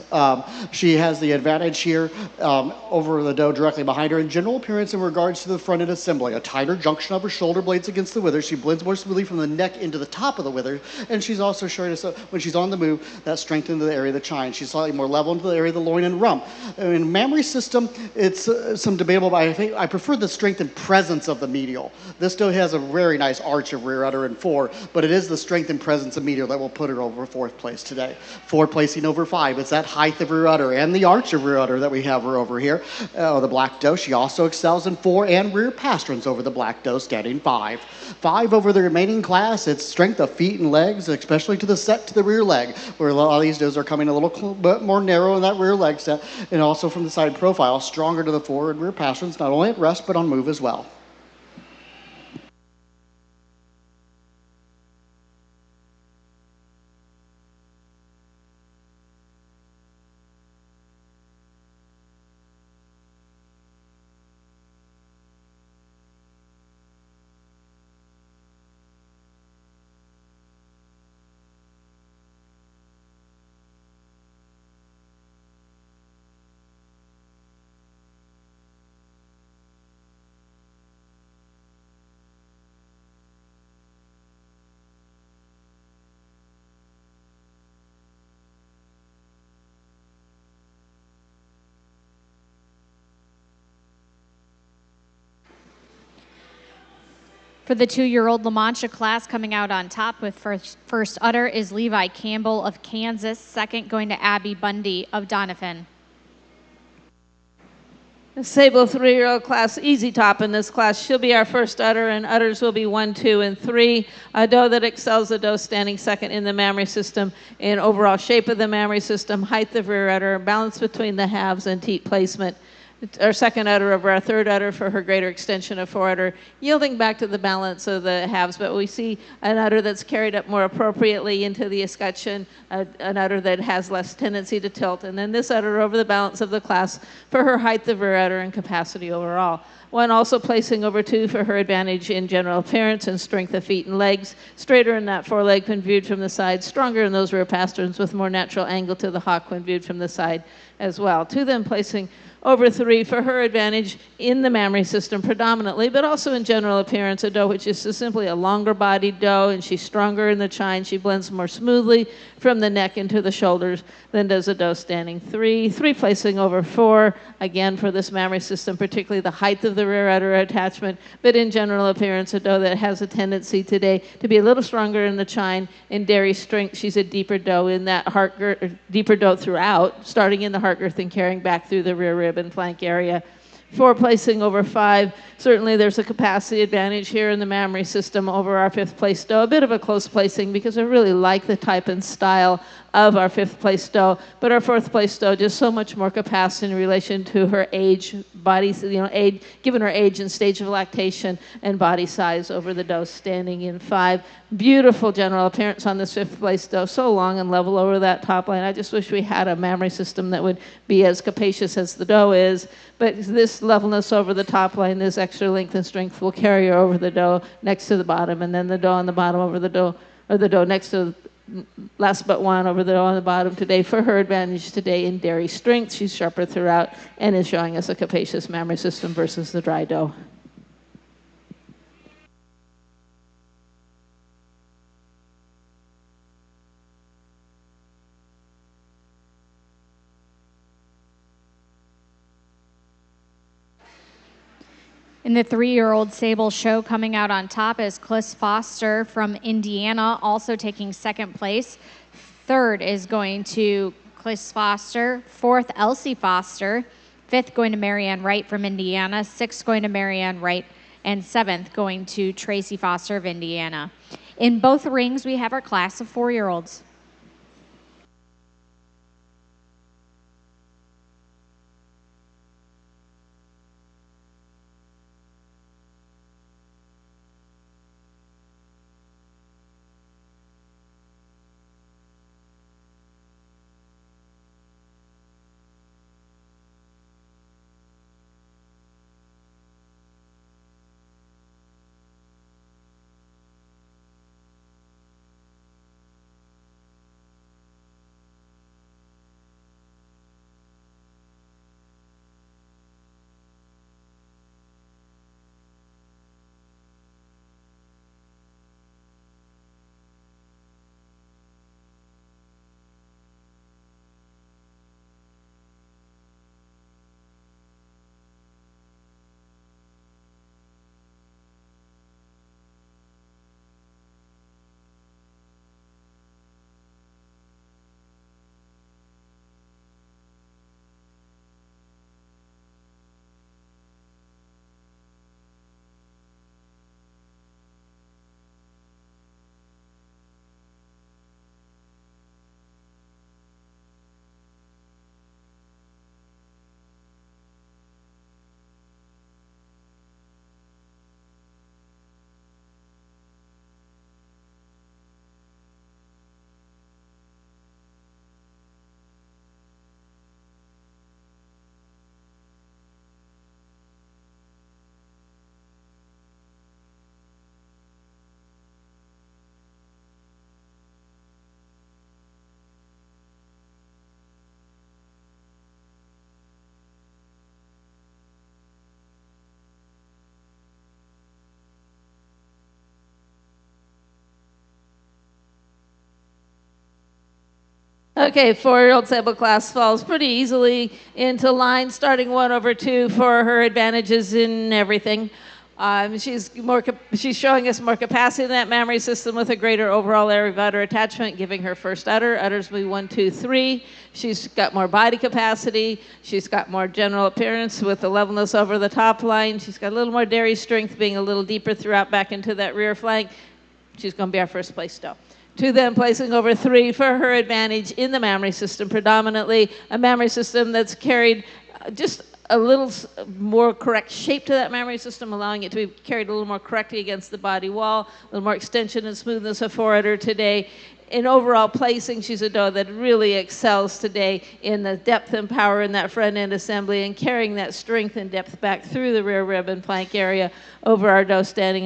She has the advantage here over the doe directly behind her in general appearance in regards to the front end assembly. A tighter junction of her shoulder blades against the withers. She blends more smoothly from the neck into the top of the wither, and she's also showing us when she's on the move that strength into the area of the chine. She's slightly more level into the area of the loin and rump. In mammary system, it's some debatable, but I prefer the strength and presence of the medial. This doe has a very nice arch of rear udder in 4, but it is the strength and presence of medial that will put her over 4th place today. 4 placing over 5. It's that height of rear udder and the arch of rear udder that we have her over here. The black doe, she also excels in 4 and rear pasterns over the black doe, standing 5. 5 over the remaining class. It's strength of feet and legs, especially to the set to the rear leg, where a lot of these does are coming a little bit more narrow in that rear leg set, and also from the side profile, stronger to the forward rear pasterns, not only at rest but on move as well. For the 2-year-old La Mancha class, coming out on top with first udder is Levi Campbell of Kansas. Second going to Abby Bundy of Donovan. The Sable 3-year-old class, easy top in this class. She'll be our first udder, and udders will be 1, 2, and 3. A doe that excels, a doe standing second in the mammary system in overall shape of the mammary system, height of rear udder, balance between the halves, and teat placement. Our second udder over our third udder for her greater extension of forudder, yielding back to the balance of the halves. But we see an udder that's carried up more appropriately into the escutcheon, an udder that has less tendency to tilt, and then this udder over the balance of the class for her height of rear udder and capacity overall. One also placing over 2 for her advantage in general appearance and strength of feet and legs, straighter in that foreleg when viewed from the side, stronger in those rear pasterns with more natural angle to the hock when viewed from the side as well. 2 then placing over 3 for her advantage in the mammary system predominantly, but also in general appearance, a doe which is simply a longer bodied doe, and she's stronger in the chine. She blends more smoothly from the neck into the shoulders than does a doe standing 3. 3 placing over 4, again for this mammary system, particularly the height of the rear udder attachment, but in general appearance, a doe that has a tendency today to be a little stronger in the chine. In dairy strength, she's a deeper doe in that heart girth, deeper doe throughout, starting in the heart girth and carrying back through the rear rib and flank area. 4 placing over 5. Certainly there's a capacity advantage here in the mammary system over our 5th place doe. A bit of a close placing because I really like the type and style of our 5th place doe, but our 4th place doe just so much more capacity in relation to her age, body, age, given her age and stage of lactation and body size over the doe standing in 5. Beautiful general appearance on this 5th place doe, so long and level over that top line. I just wish we had a mammary system that would be as capacious as the doe is, but this levelness over the top line, this extra length and strength will carry her over the doe next to the bottom, and then the doe on the bottom over the doe, or the doe next to last but one over the doe on the bottom today for her advantage today in dairy strength. She's sharper throughout and is showing us a capacious mammary system versus the dry doe. In the 3-year-old Sable show, coming out on top is Cliss Foster from Indiana, also taking 2nd place. 3rd is going to Cliss Foster. 4th, Elsie Foster. 5th going to Marianne Wright from Indiana. 6th going to Marianne Wright. And 7th going to Tracy Foster of Indiana. In both rings, we have our class of 4-year-olds. Okay, 4-year-old Sable class falls pretty easily into line, starting 1/2 for her advantages in everything. She's showing us more capacity in that mammary system with a greater overall area of udder attachment, giving her first udder. Udders will be 1, 2, 3. She's got more body capacity. She's got more general appearance with the levelness over the top line. She's got a little more dairy strength, being a little deeper throughout back into that rear flank. She's going to be our first place doe. 2 then placing over 3 for her advantage in the mammary system, predominantly a mammary system that's carried just a little more correct shape to that mammary system, allowing it to be carried a little more correctly against the body wall, a little more extension and smoothness of forudder today. In overall placing, she's a doe that really excels today in the depth and power in that front end assembly and carrying that strength and depth back through the rear rib and flank area over our doe standing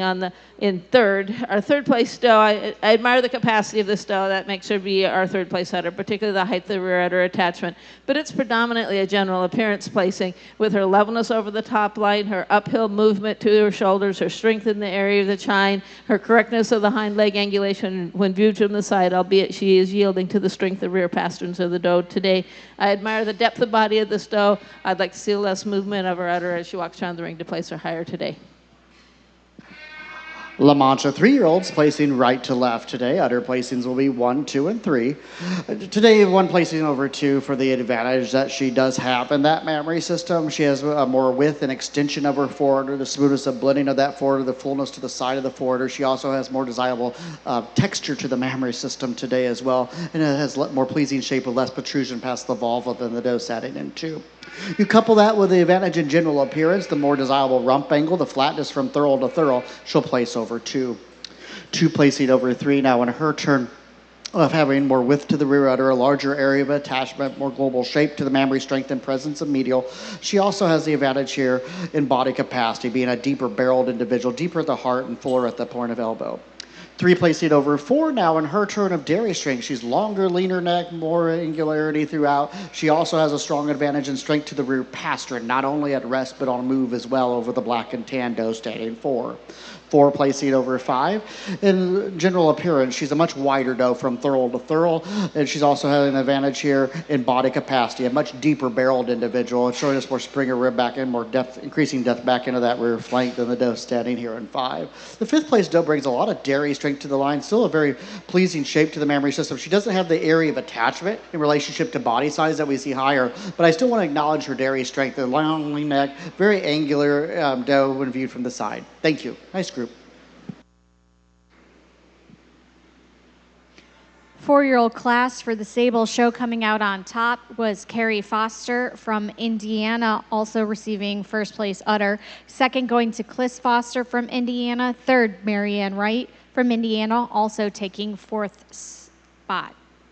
in third. Our third place doe, I admire the capacity of this doe. That makes her be our third place udder, particularly the height of the rear udder attachment. But it's predominantly a general appearance placing with her levelness over the top line, her uphill movement to her shoulders, her strength in the area of the chine, her correctness of the hind leg angulation when viewed from the side, albeit she is yielding to the strength of rear pasterns of the doe today. I admire the depth of body of this doe. I'd like to see less movement of her udder as she walks around the ring to place her higher today. La Mancha 3-year-olds placing right to left today. Udder placings will be 1, 2, and 3. Today, 1 placing over 2 for the advantage that she does have in that mammary system. She has more width and extension of her forudder, the smoothness of blending of that forudder, the fullness to the side of the forudder. She also has more desirable texture to the mammary system today as well, and it has more pleasing shape with less protrusion past the vulva than the doe sitting in 2. You couple that with the advantage in general appearance, the more desirable rump angle, the flatness from thorough to thorough, she'll place over 2. 2 placing over 3 now in her turn of having more width to the rear udder, a larger area of attachment, more global shape to the mammary strength and presence of medial. She also has the advantage here in body capacity, being a deeper barreled individual, deeper at the heart and fuller at the point of elbow. 3 placing over 4 now in her turn of dairy strength. She's longer, leaner neck, more angularity throughout. She also has a strong advantage in strength to the rear pastern, not only at rest but on move as well over the black and tan doe standing 4. 4 placing over 5. In general appearance, she's a much wider doe from thorough to thorough, and she's also having an advantage here in body capacity, a much deeper barreled individual, showing us more springer rib back in, more depth, increasing depth back into that rear flank than the doe standing here in 5. The 5th place doe brings a lot of dairy strength to the line, still a very pleasing shape to the mammary system. She doesn't have the area of attachment in relationship to body size that we see higher, but I still want to acknowledge her dairy strength, the long lean neck, very angular doe when viewed from the side. Thank you. Nice group. 4-year-old class for the Sable show coming out on top was Carrie Foster from Indiana, also receiving first place udder. Second going to Cliss Foster from Indiana. Third, Marianne Wright from Indiana, also taking 4th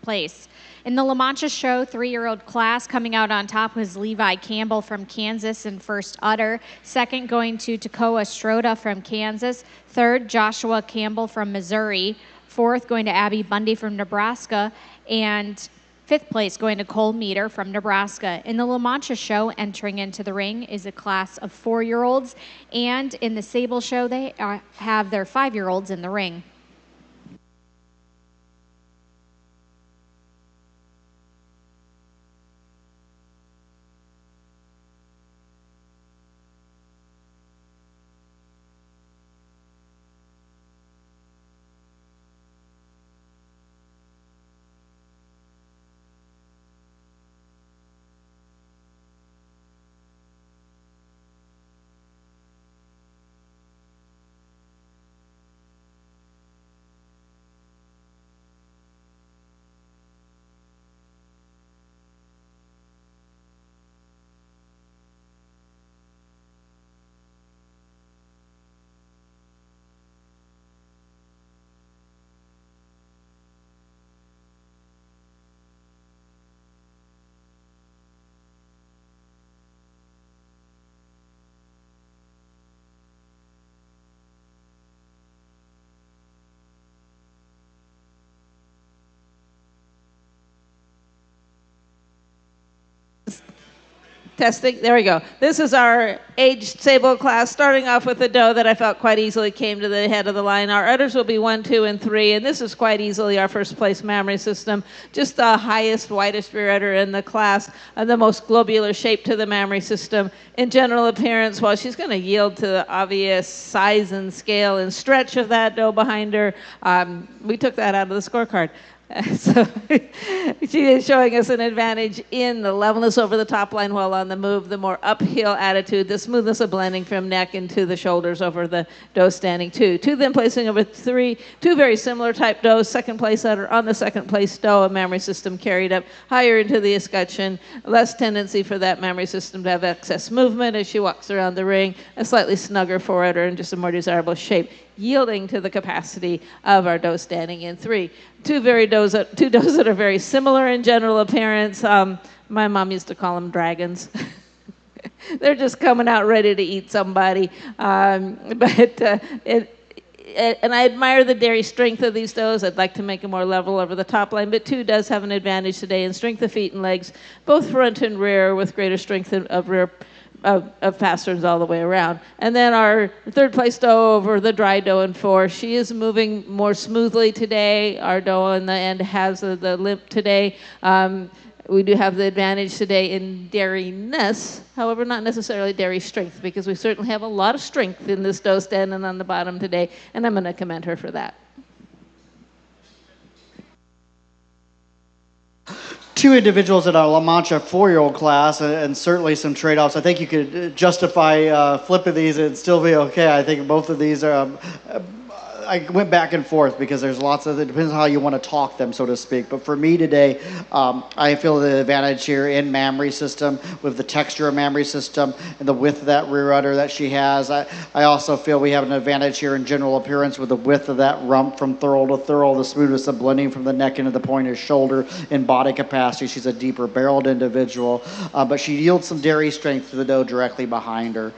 place. In the La Mancha show, 3-year-old class coming out on top was Levi Campbell from Kansas in first udder. Second going to Takoa Stroda from Kansas. Third, Joshua Campbell from Missouri. 4th going to Abby Bundy from Nebraska, and 5th place going to Cole Meter from Nebraska. In the La Mancha show, entering into the ring is a class of 4-year-olds, and in the Sable show, they have their 5-year-olds in the ring. Testing, there we go. This is our aged sable class, starting off with a doe that I felt quite easily came to the head of the line. Our udders will be 1, 2, and 3, and this is quite easily our first place mammary system. Just the highest, widest rear udder in the class, and the most globular shape to the mammary system. In general appearance, well, she's going to yield to the obvious size and scale and stretch of that doe behind her. We took that out of the scorecard. So she is showing us an advantage in the levelness over the top line while on the move, the more uphill attitude, the smoothness of blending from neck into the shoulders over the doe standing 2. 2 then placing over 3, 2 very similar type does, second place udder on the second place doe, a mammary system carried up higher into the escutcheon, less tendency for that mammary system to have excess movement as she walks around the ring, a slightly snugger forudder and just a more desirable shape, yielding to the capacity of our doe standing in 3. Two does that are very similar in general appearance. My mom used to call them dragons. They're just coming out ready to eat somebody. And I admire the dairy strength of these does. I'd like to make them more level over the top line, but 2 does have an advantage today in strength of feet and legs, both front and rear, with greater strength of rear of pasterns all the way around. And then our third place doe over the dry doe in 4. She is moving more smoothly today. Our doe on the end has the limp today. We do have the advantage today in dairyness, however, not necessarily dairy strength, because we certainly have a lot of strength in this doe standing on the bottom today, and I'm going to commend her for that. 2 individuals in our La Mancha 4-year-old class, and certainly some trade-offs. I think you could justify flipping these and still be okay. I think both of these are. I went back and forth because there's lots of, it depends on how you want to talk them, so to speak. But for me today, I feel the advantage here in mammary system with the texture of mammary system and the width of that rear udder that she has. I also feel we have an advantage here in general appearance with the width of that rump from thurl to thurl, the smoothness of blending from the neck into the point of shoulder in body capacity. She's a deeper barreled individual, but she yields some dairy strength to the doe directly behind her.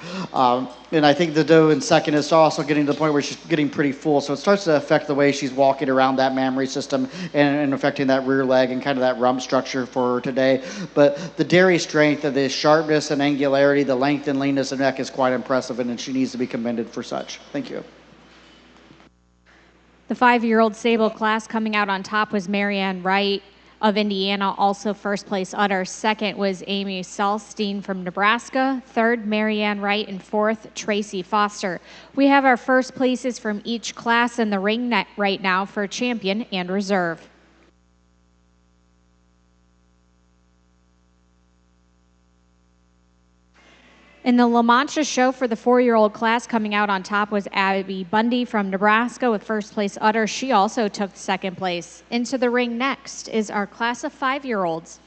And I think the doe in second is also getting to the point where she's getting pretty full. So it starts to affect the way she's walking around that mammary system and affecting that rear leg and kind of that rump structure for her today. But the dairy strength, the sharpness and angularity, the length and leanness of neck is quite impressive, and she needs to be commended for such. Thank you. The 5-year-old sable class coming out on top was Marianne Wright of Indiana, also first place udder. Second was Amy Salstein from Nebraska. Third, Marianne Wright. And fourth, Tracy Foster. We have our first places from each class in the ring net right now for champion and reserve. In the La Mancha show for the 4-year-old class, coming out on top was Abby Bundy from Nebraska with first place udder. She also took second place. Into the ring next is our class of 5-year-olds.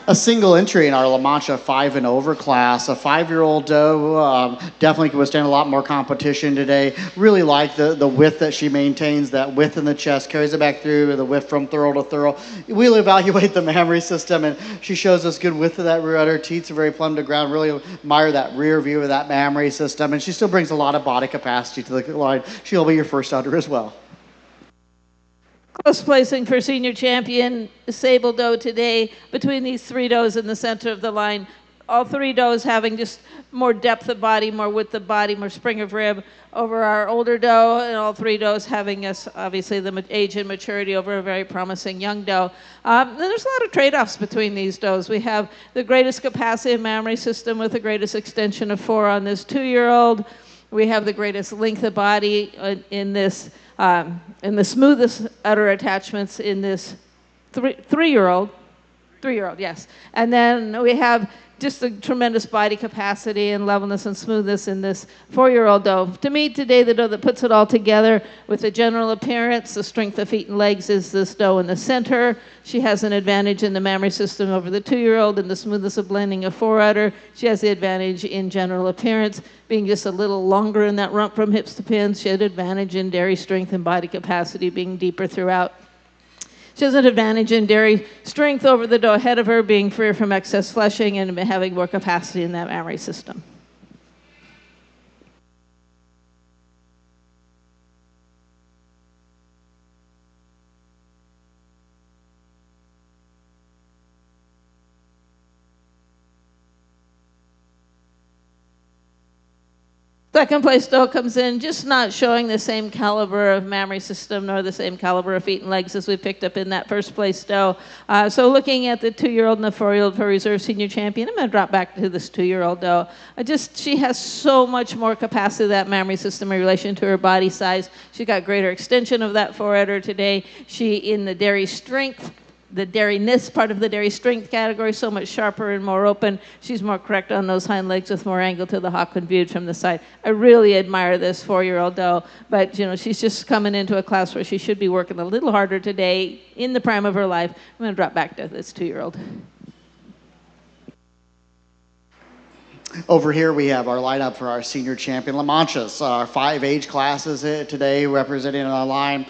A single entry in our La Mancha 5 and over class. A 5-year-old doe definitely can withstand a lot more competition today. Really like the width that she maintains, that width in the chest, carries it back through, the width from thurl to thurl. We'll evaluate the mammary system, and she shows us good width of that rear udder. Teats are very plumb to ground. Really admire that rear view of that mammary system, and she still brings a lot of body capacity to the line. She'll be your first udder as well. Close placing for senior champion sable doe today between these 3 does in the center of the line. All 3 does having just more depth of body, more width of body, more spring of rib over our older doe, and all 3 does having us, obviously, the age and maturity over a very promising young doe. Then there's a lot of trade-offs between these does. We have the greatest capacity of mammary system with the greatest extension of 4 on this 2-year-old. We have the greatest length of body in this, and the smoothest udder attachments in this 3-year-old. 3-year-old, yes. And then we have just a tremendous body capacity and levelness and smoothness in this 4-year-old doe. To me today, the doe that puts it all together with the general appearance, the strength of feet and legs is this doe in the center. She has an advantage in the mammary system over the 2-year-old and the smoothness of blending of forerunner. She has the advantage in general appearance, being just a little longer in that rump from hips to pins. She had advantage in dairy strength and body capacity, being deeper throughout. She has an advantage in dairy strength over the doe ahead of her, being freer from excess fleshing and having more capacity in that mammary system. Second place doe comes in just not showing the same caliber of mammary system nor the same caliber of feet and legs as we picked up in that first place doe. So looking at the 2-year-old and the 4-year-old for reserve senior champion, I'm going to drop back to this 2-year-old doe. She has so much more capacity of that mammary system in relation to her body size. She got greater extension of that forerunner today. She, in the dairy strength, the dairyness part of the dairy strength category, so much sharper and more open. She's more correct on those hind legs with more angle to the hock when viewed from the side. I really admire this 4-year-old doe, but she's just coming into a class where she should be working a little harder today in the prime of her life. I'm going to drop back to this 2-year-old. Over here we have our lineup for our senior champion La Manchas. Our 5 age classes today representing on our line.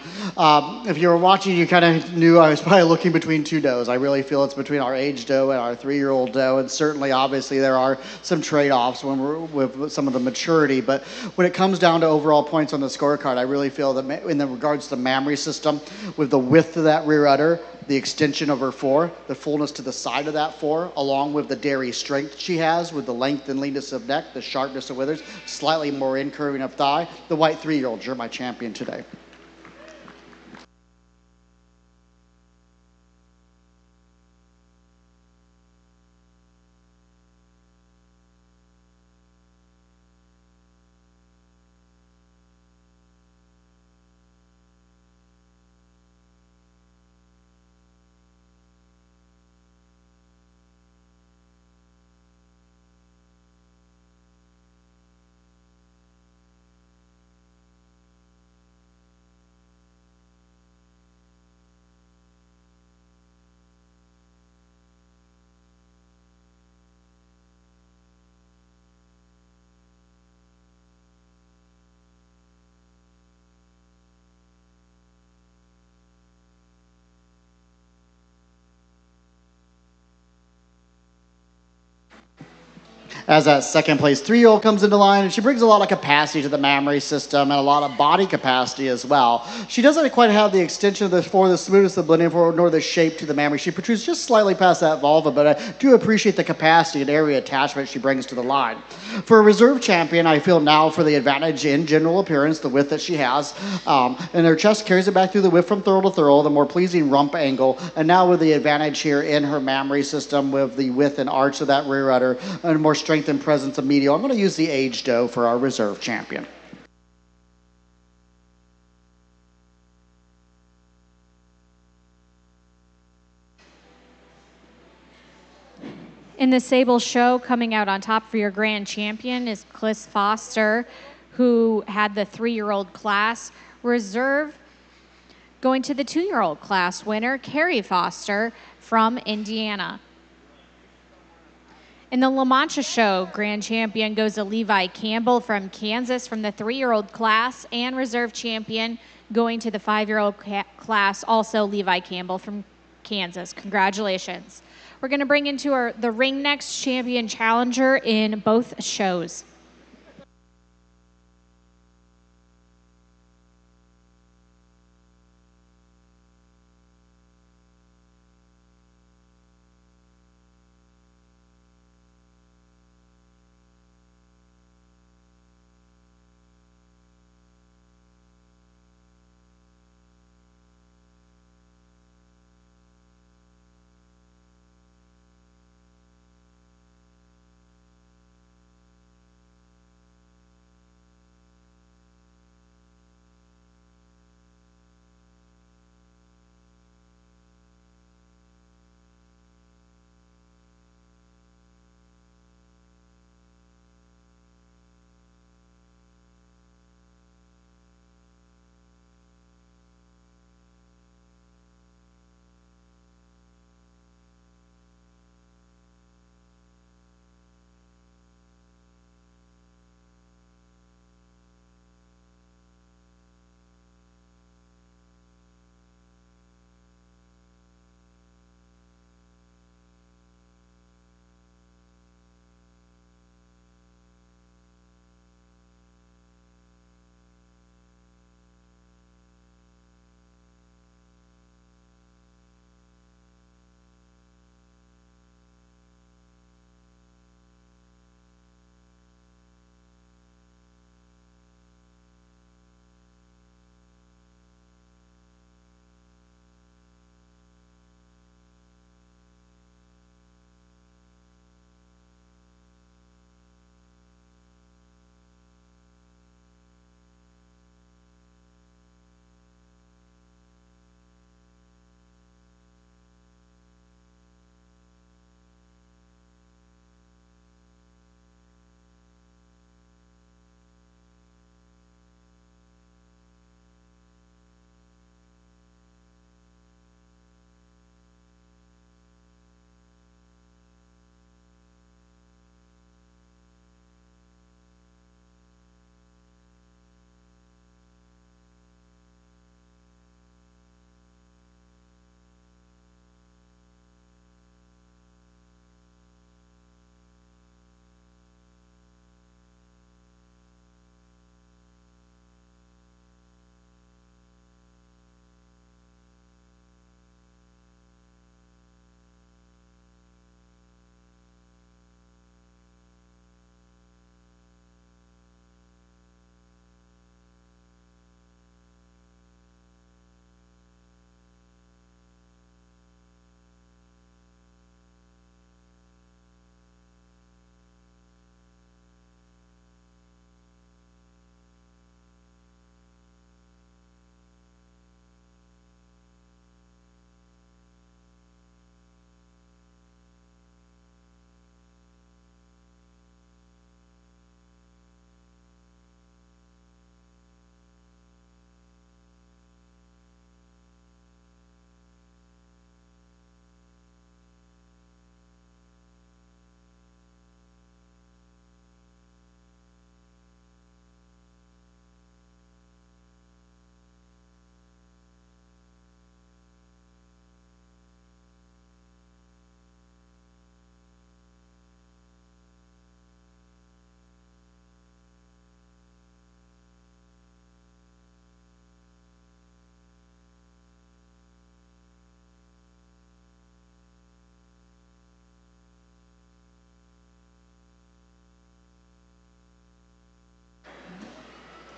If you were watching, you kind of knew I was probably looking between 2 does. I really feel it's between our age doe and our 3-year-old doe, and certainly, obviously, there are some trade-offs when we're with some of the maturity. But when it comes down to overall points on the scorecard, I really feel that in the regards to the mammary system, with the width of that rear udder, the extension of her fore, the fullness to the side of that fore, along with the dairy strength she has with the length and leanness of neck, the sharpness of withers, slightly more incurving of thigh. The white 3-year-old, you're my champion today. As that second place 3-year-old comes into line, and she brings a lot of capacity to the mammary system and a lot of body capacity as well. She doesn't quite have the extension of the fore, the smoothness of the blending forward, nor the shape to the mammary. She protrudes just slightly past that vulva, but I do appreciate the capacity and area attachment she brings to the line. For a reserve champion, I feel now for the advantage in general appearance, the width that she has, and her chest carries it back through the width from thurl to thurl, the more pleasing rump angle, and now with the advantage here in her mammary system with the width and arch of that rear udder and more strength and presence of medial. I'm going to use the age doe for our reserve champion. In the Sable Show, coming out on top for your grand champion is Cliss Foster, who had the 3-year-old class. Reserve going to the 2-year-old class winner, Carrie Foster from Indiana. In the La Mancha Show, grand champion goes to Levi Campbell from Kansas from the 3-year-old class, and reserve champion going to the 5-year-old class, also Levi Campbell from Kansas. Congratulations. We're going to bring into the ring next champion challenger in both shows.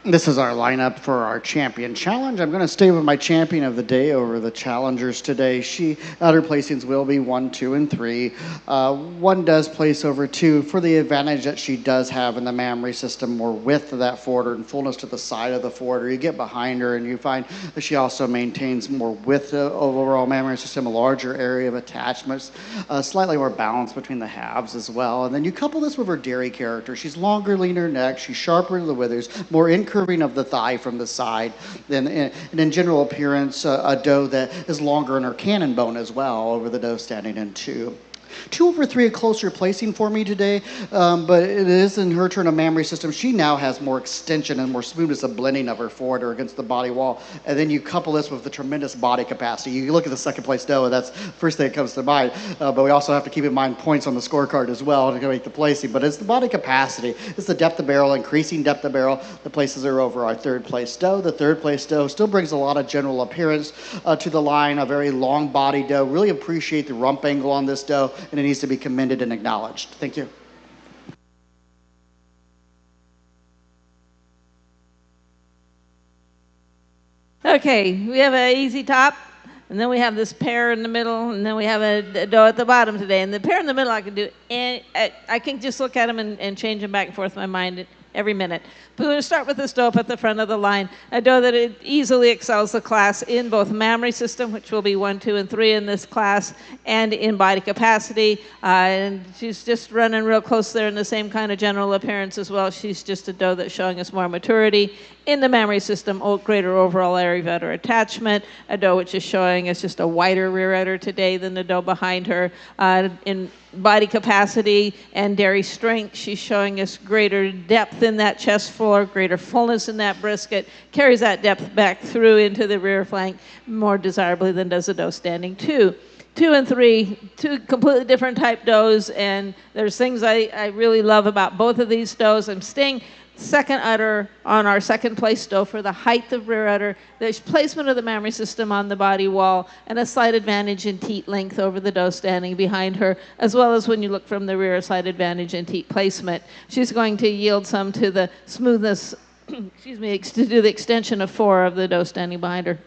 This is our lineup for our champion challenge. I'm going to stay with my champion of the day over the challengers today. Her placings will be 1, 2, and 3. One does place over 2 for the advantage that she does have in the mammary system, more width of that forwarder and fullness to the side of the forwarder. You get behind her and you find that she also maintains more width of overall mammary system, a larger area of attachments, slightly more balance between the halves as well. And then you couple this with her dairy character. She's longer, leaner neck. She's sharper to the withers, more incurving of the thigh from the side, and in general appearance, a doe that is longer in her cannon bone as well over the doe standing in 2. 2 over 3, a closer placing for me today, but it is in her turn of mammary system. She now has more extension and more smoothness of blending of her forwarder against the body wall. And then you couple this with the tremendous body capacity. You look at the second place doe, and that's the first thing that comes to mind. But we also have to keep in mind points on the scorecard as well to make the placing. But it's the body capacity. It's the depth of barrel, increasing depth of barrel that places her over our third place doe. The third place doe still brings a lot of general appearance to the line, a very long body doe. Really appreciate the rump angle on this doe, and it needs to be commended and acknowledged. Thank you. Okay, we have an easy top, and then we have this pair in the middle, and then we have a doe at the bottom today. And the pair in the middle I can do, and I can just look at them and change them back and forth in my mind every minute. But we're going to start with this doe up at the front of the line, a doe that easily excels the class in both mammary system, which will be 1, 2, and 3 in this class, and in body capacity. And she's just running real close there in the same kind of general appearance as well. She's just a doe that's showing us more maturity in the mammary system, greater overall area of udder attachment, a doe which is showing us just a wider rear udder today than the doe behind her. In body capacity and dairy strength, she's showing us greater depth in that chest floor, greater fullness in that brisket, carries that depth back through into the rear flank more desirably than does a doe standing 2. 2 and 3, 2 completely different type does, and there's things I really love about both of these does. I'm staying second udder on our second place doe for the height of rear udder, the placement of the mammary system on the body wall, and a slight advantage in teat length over the doe standing behind her, as well as when you look from the rear, a slight advantage in teat placement. She's going to yield some to the smoothness, excuse me, to do the extension of 4 of the doe standing behind her.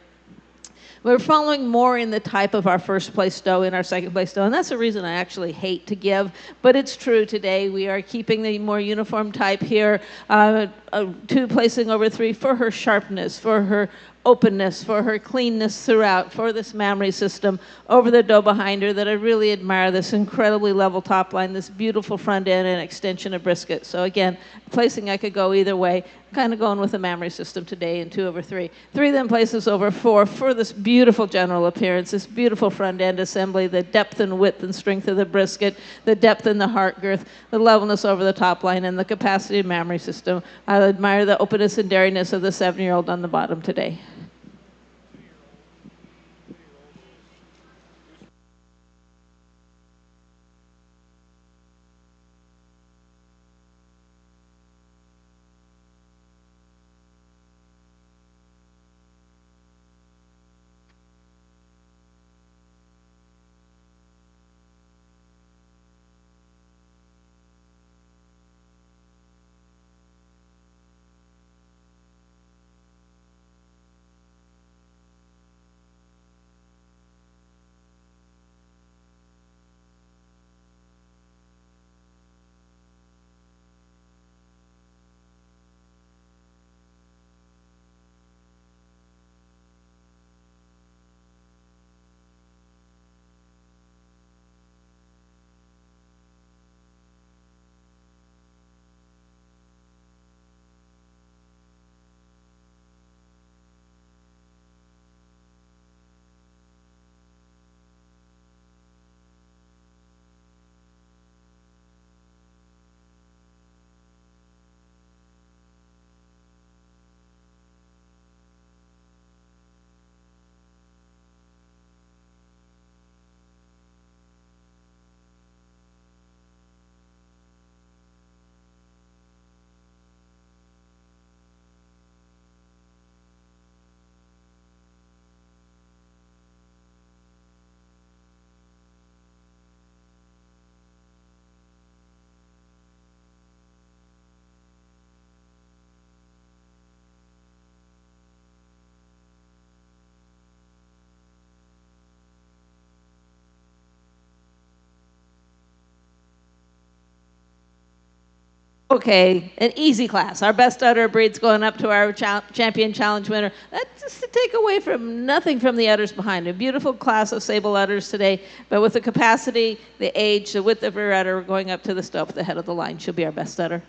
We're following more in the type of our first place doe in our second place doe, and that's a reason I actually hate to give, but it's true today. We are keeping the more uniform type here, 2 placing over 3 for her sharpness, for her openness, for her cleanness throughout, for this mammary system over the doe behind her that I really admire, this incredibly level top line, this beautiful front end and extension of brisket. So again, placing I could go either way, kind of going with the mammary system today in 2 over 3. 3 then places over 4 for this beautiful general appearance, this beautiful front end assembly, the depth and width and strength of the brisket, the depth in the heart girth, the levelness over the top line, and the capacity of mammary system. I admire the openness and dariness of the 7-year-old on the bottom today. Okay, an easy class. Our best udder breed's going up to our champion challenge winner. That's just to take away from nothing from the udders behind. A beautiful class of sable udders today, but with the capacity, the age, the width of her udder going up to the stope at the head of the line. She'll be our best udder.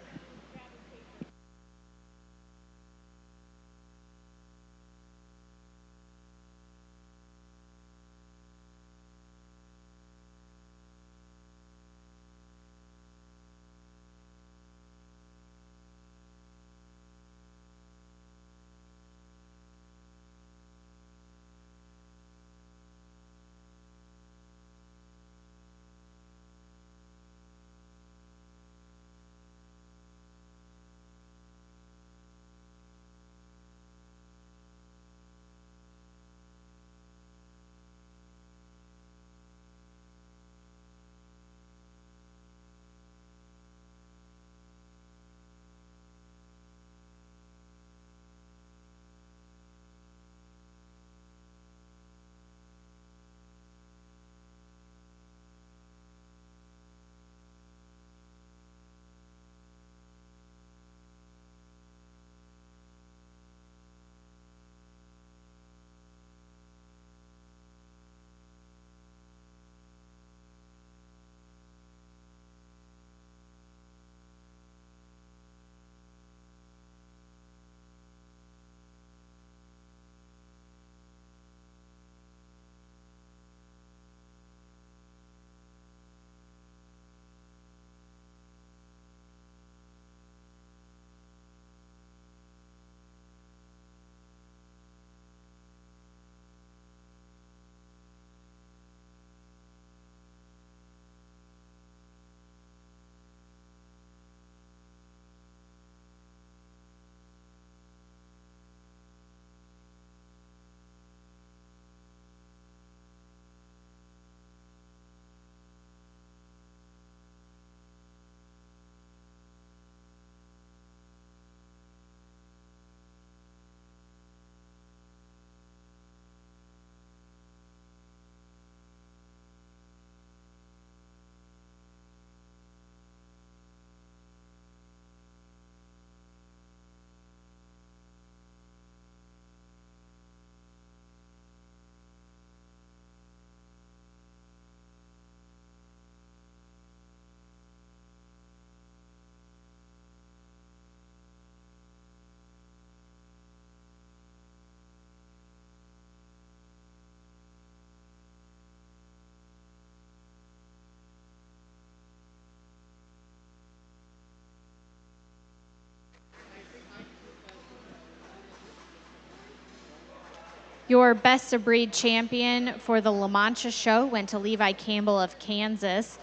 Your best of breed champion for the La Mancha show went to Levi Campbell of Kansas.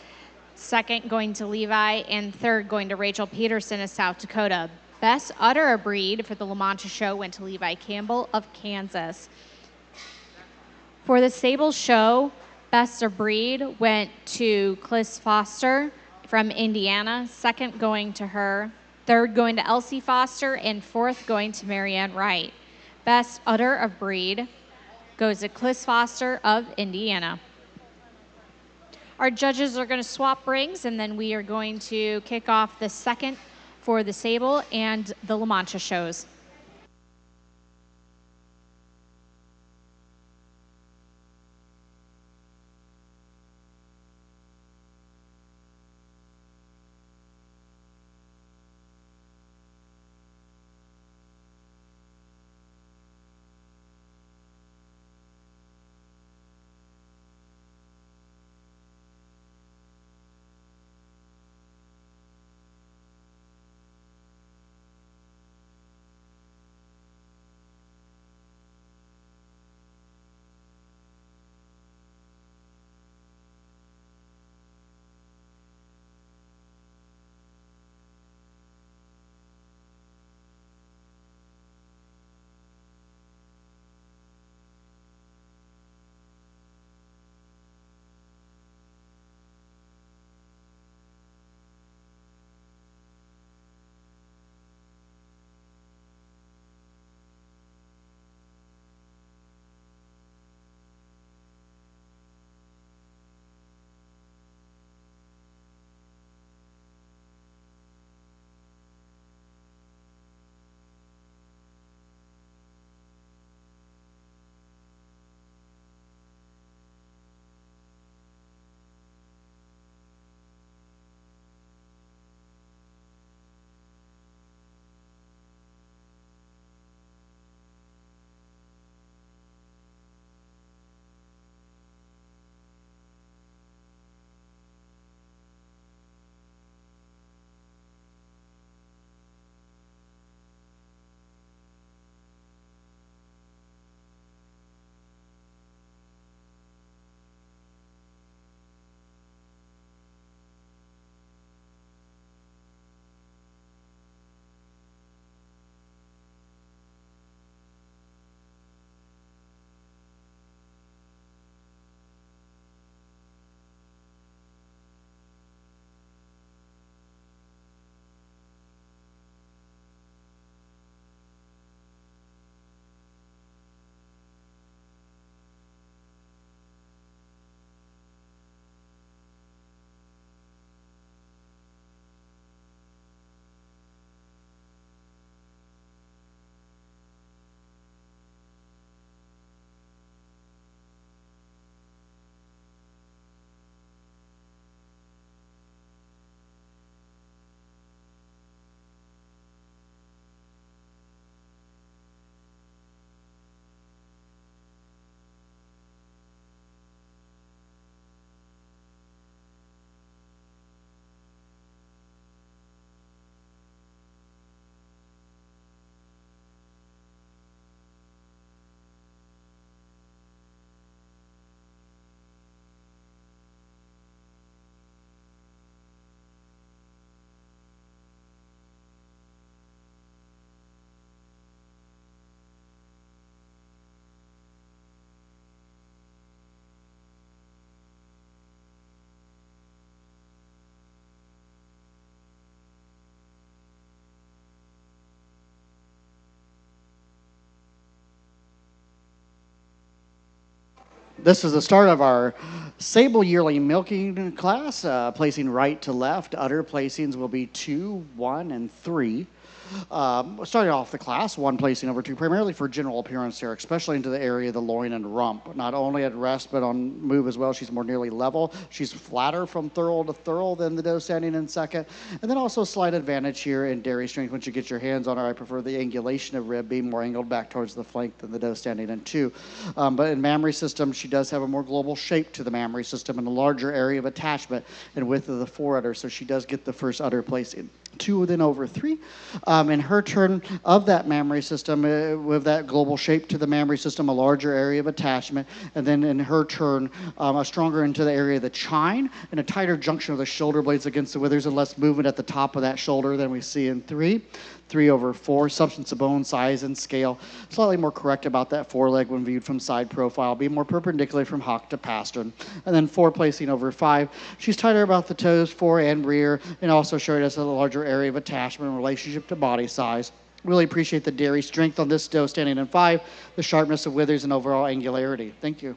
Second going to Levi, and third going to Rachel Peterson of South Dakota. Best udder of breed for the La Mancha show went to Levi Campbell of Kansas. For the sable show, best of breed went to Cliss Foster from Indiana. Second going to her. Third going to Elsie Foster, and fourth going to Marianne Wright. Best udder of breed goes to Cliss Foster of Indiana. Our judges are going to swap rings, and then we are going to kick off the second for the sable and the La Mancha shows. This is the start of our sable yearly milking class, placing right to left. Udder placings will be 2, 1, and 3. Starting off the class, 1 placing over 2, primarily for general appearance here, especially into the area of the loin and rump. Not only at rest, but on move as well. She's more nearly level. She's flatter from thurl to thurl than the doe standing in second. And then also slight advantage here in dairy strength. Once you get your hands on her, I prefer the angulation of rib being more angled back towards the flank than the doe standing in 2. But in mammary system, she does have a more global shape to the mammary system and a larger area of attachment and width of the foreudder, so she does get the first udder placing. 2, then over 3. In her turn of that mammary system, with that global shape to the mammary system, a larger area of attachment, and then in her turn, a stronger into the area of the chine and a tighter junction of the shoulder blades against the withers and less movement at the top of that shoulder than we see in 3. 3 over 4, substance of bone, size, and scale. Slightly more correct about that foreleg when viewed from side profile. Be more perpendicular from hock to pastern. And then 4 placing over 5. She's tighter about the toes, fore and rear, and also showing us a larger area of attachment in relationship to body size. Really appreciate the dairy strength on this doe standing in 5, the sharpness of withers, and overall angularity. Thank you.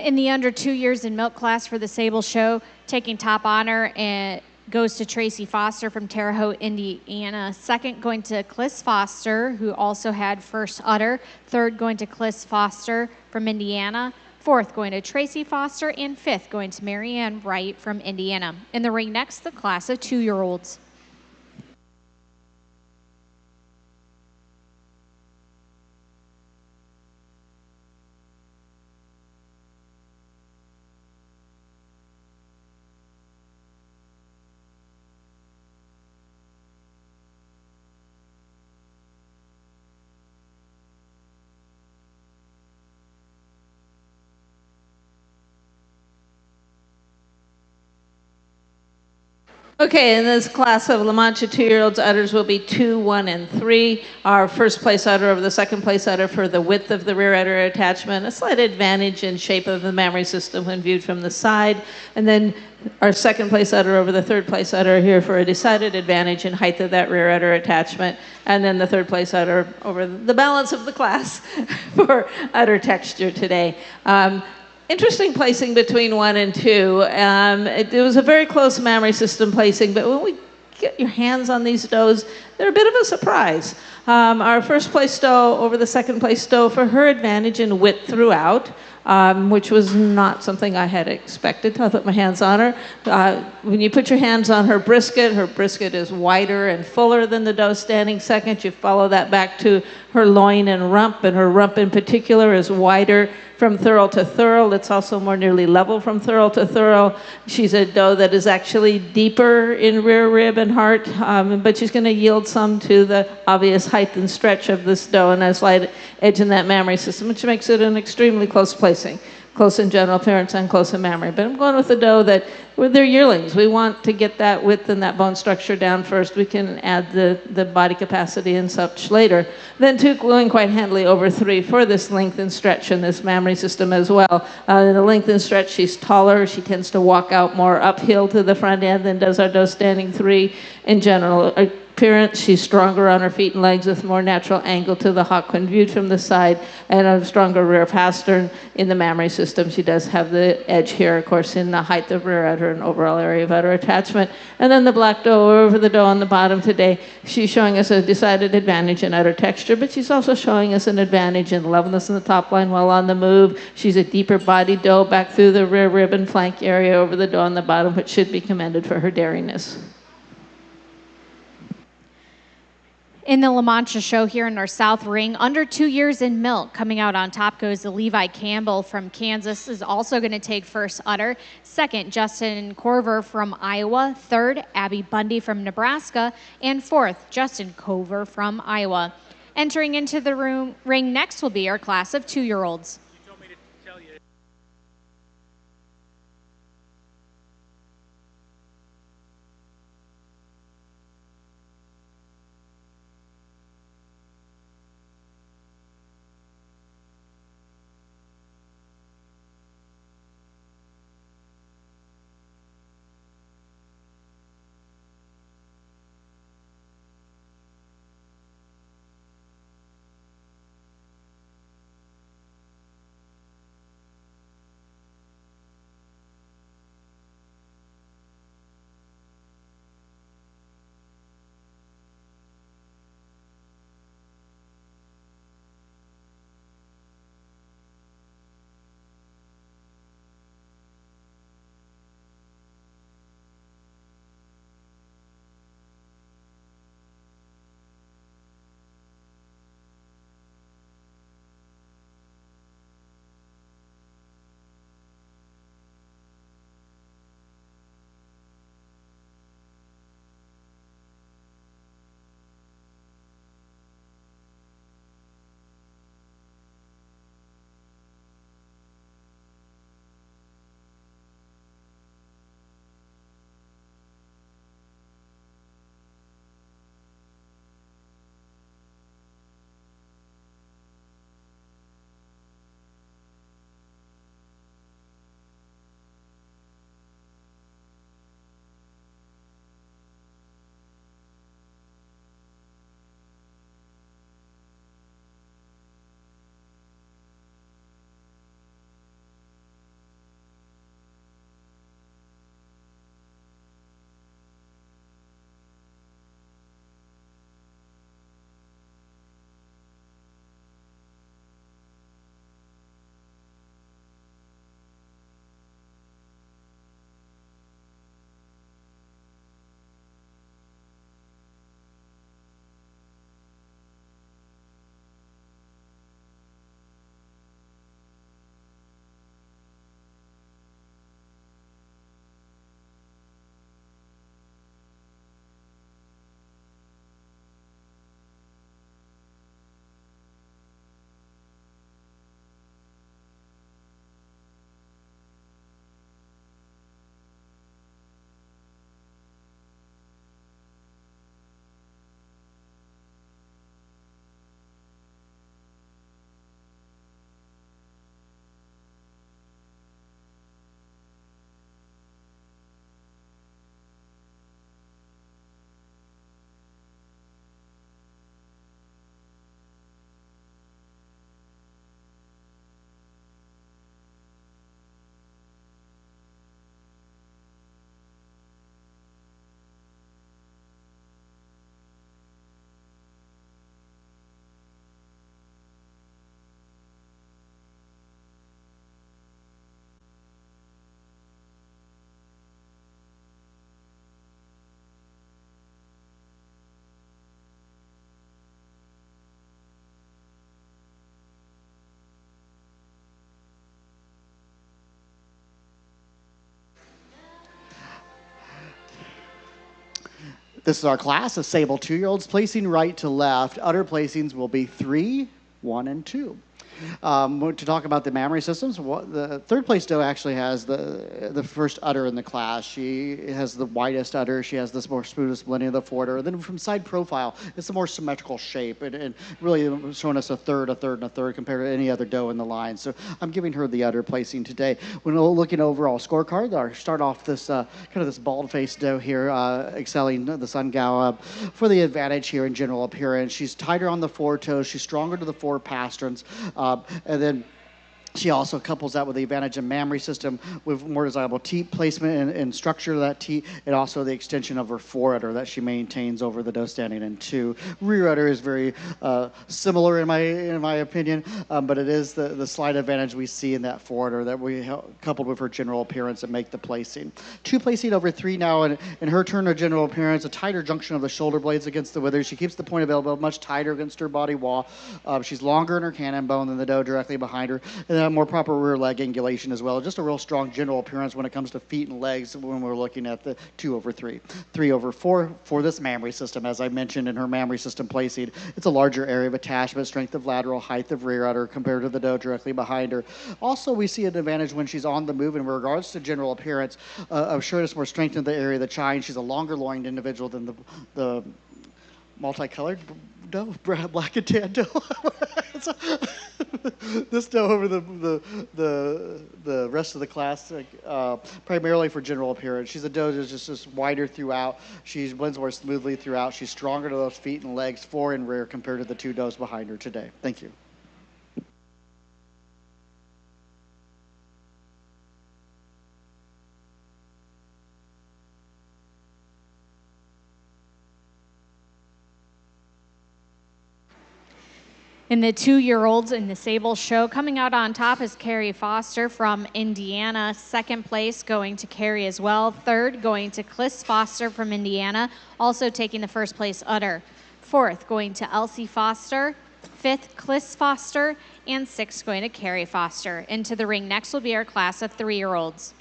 In the under 2 years in milk class for the Sable Show, taking top honor and goes to Tracy Foster from Terre Haute, Indiana. Second going to Cliss Foster, who also had first udder. Third going to Cliss Foster from Indiana. Fourth going to Tracy Foster, and fifth going to Marianne Wright from Indiana. In the ring next, the class of 2-year-olds. Okay, in this class of La Mancha 2-year-olds, udders will be 2, 1, and 3. Our first place udder over the second place udder for the width of the rear udder attachment, a slight advantage in shape of the mammary system when viewed from the side. And then our second place udder over the third place udder here for a decided advantage in height of that rear udder attachment. And then the third place udder over the balance of the class for udder texture today. Interesting placing between 1 and 2. It was a very close mammary system placing, but when we get your hands on these does, they're a bit of a surprise. Our first place doe over the second place doe for her advantage in width throughout, which was not something I had expected till I put my hands on her. When you put your hands on her brisket is wider and fuller than the doe standing second. You follow that back to her loin and her rump in particular is wider from thurl to thurl. It's also more nearly level from thurl to thurl. She's a doe that is actually deeper in rear rib and heart, but she's going to yield some to the obvious height and stretch of this doe and a slight edge in that mammary system, which makes it an extremely close placing. Close in general appearance and close in mammary. But I'm going with the doe that, with their yearlings, we want to get that width and that bone structure down first. We can add the body capacity and such later. Then 2 going quite handily over 3 for this length and stretch in this mammary system as well. In the length and stretch, she's taller. She tends to walk out more uphill to the front end than does our doe standing 3 in general appearance. She's stronger on her feet and legs with more natural angle to the hock when viewed from the side, and a stronger rear pastern in the mammary system. She does have the edge here, of course, in the height of rear udder and overall area of udder attachment. And then the black doe over the doe on the bottom today, she's showing us a decided advantage in udder texture, but she's also showing us an advantage in levelness in the top line while on the move. She's a deeper body doe back through the rear rib and flank area over the doe on the bottom, which should be commended for her dariness. In the La Mancha show here in our South Ring, under 2 years in milk, coming out on top goes the Levi Campbell from Kansas, is also going to take first udder. Second, Justin Corver from Iowa. Third, Abby Bundy from Nebraska. And fourth, Justin Cover from Iowa. Entering into the ring next will be our class of 2-year-olds. This is our class of Sable 2-year-olds placing right to left. Udder placings will be 3, 1, and 2. To talk about the mammary systems, the third place doe actually has the first udder in the class. She has the widest udder. She has this more smoothest blending of the forudder. And then from side profile, it's a more symmetrical shape and really showing us a third, and a third compared to any other doe in the line. So I'm giving her the udder placing today. When we're looking overall scorecard, I'll start off this kind of this bald-faced doe here, excelling the Sun Gallop for the advantage here in general appearance. She's tighter on the foretoes. She's stronger to the fore pasterns. And then She also couples that with the advantage of mammary system with more desirable teat placement and structure of that teat, and also the extension of her forudder that she maintains over the doe standing in 2. Rear udder is very similar in my opinion, but it is the slight advantage we see in that forudder that we coupled with her general appearance and make the placing. 2 placing over 3 now, and in her turn of general appearance, a tighter junction of the shoulder blades against the withers. She keeps the point of elbow much tighter against her body wall. She's longer in her cannon bone than the doe directly behind her, and a more proper rear leg angulation as well. Just a real strong general appearance when it comes to feet and legs when we're looking at the 2 over 3. 3 over 4 for this mammary system, as I mentioned in her mammary system placing. It's a larger area of attachment, strength of lateral, height of rear udder compared to the doe directly behind her. Also, we see an advantage when she's on the move in regards to general appearance of sureness, more strength in the area of the chine. She's a longer loined individual than the multicolored doe, black and tan doe. This doe over the rest of the class, primarily for general appearance. She's a doe that's just wider throughout. She blends more smoothly throughout. She's stronger to those feet and legs, fore and rear, compared to the 2 does behind her today. Thank you. In the 2-year-olds in the Sable Show, coming out on top is Carrie Foster from Indiana. 2nd place going to Carrie as well. 3rd going to Cliss Foster from Indiana, also taking the 1st place udder. 4th going to Elsie Foster. 5th, Cliss Foster. And 6th going to Carrie Foster. Into the ring next will be our class of 3-year-olds.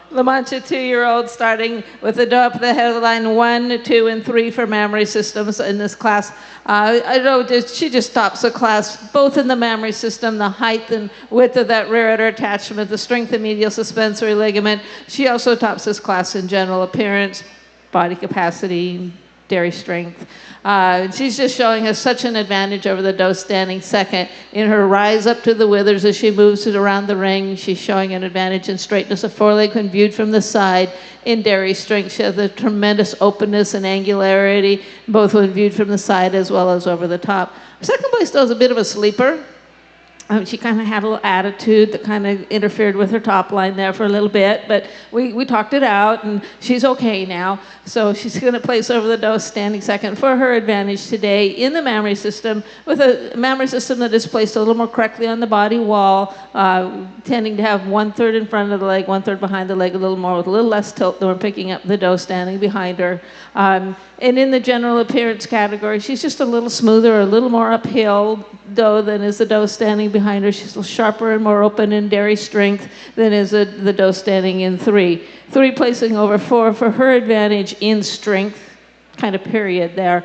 La Mancha 2-year-old starting with the doe up at the head of the line, 1, 2, and 3 for mammary systems in this class. I know she just tops the class, both in the mammary system, the height and width of that rear udder attachment, the strength of medial suspensory ligament. She also tops this class in general appearance, body capacity, dairy strength. She's just showing us such an advantage over the doe standing second in her rise up to the withers as she moves it around the ring. She's showing an advantage in straightness of foreleg when viewed from the side. In dairy strength, she has a tremendous openness and angularity, both when viewed from the side as well as over the top. Second place doe is a bit of a sleeper. She kind of had a little attitude that kind of interfered with her top line there for a little bit, but we talked it out, and she's okay now. So she's going to place over the doe standing second for her advantage today in the mammary system, with a mammary system that is placed a little more correctly on the body wall, tending to have 1/3 in front of the leg, 1/3 behind the leg, a little more with a little less tilt than we're picking up the doe standing behind her. And in the general appearance category, she's just a little smoother, a little more uphill doe than is the doe standing behind her. She's a little sharper and more open in dairy strength than is the doe standing in 3. 3 placing over 4 for her advantage in strength, kind of period there,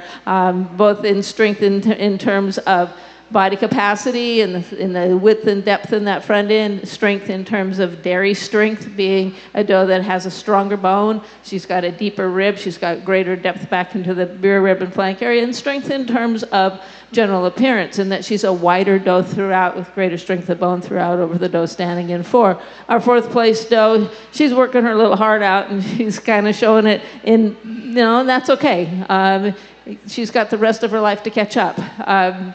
both in strength in terms of body capacity and the width and depth in that front end, strength in terms of dairy strength, being a doe that has a stronger bone. She's got a deeper rib. She's got greater depth back into the rear rib and flank area, and strength in terms of general appearance, in that she's a wider doe throughout with greater strength of bone throughout over the doe standing in 4. Our 4th place doe, she's working her little heart out, and she's kind of showing it in, and that's okay. She's got the rest of her life to catch up.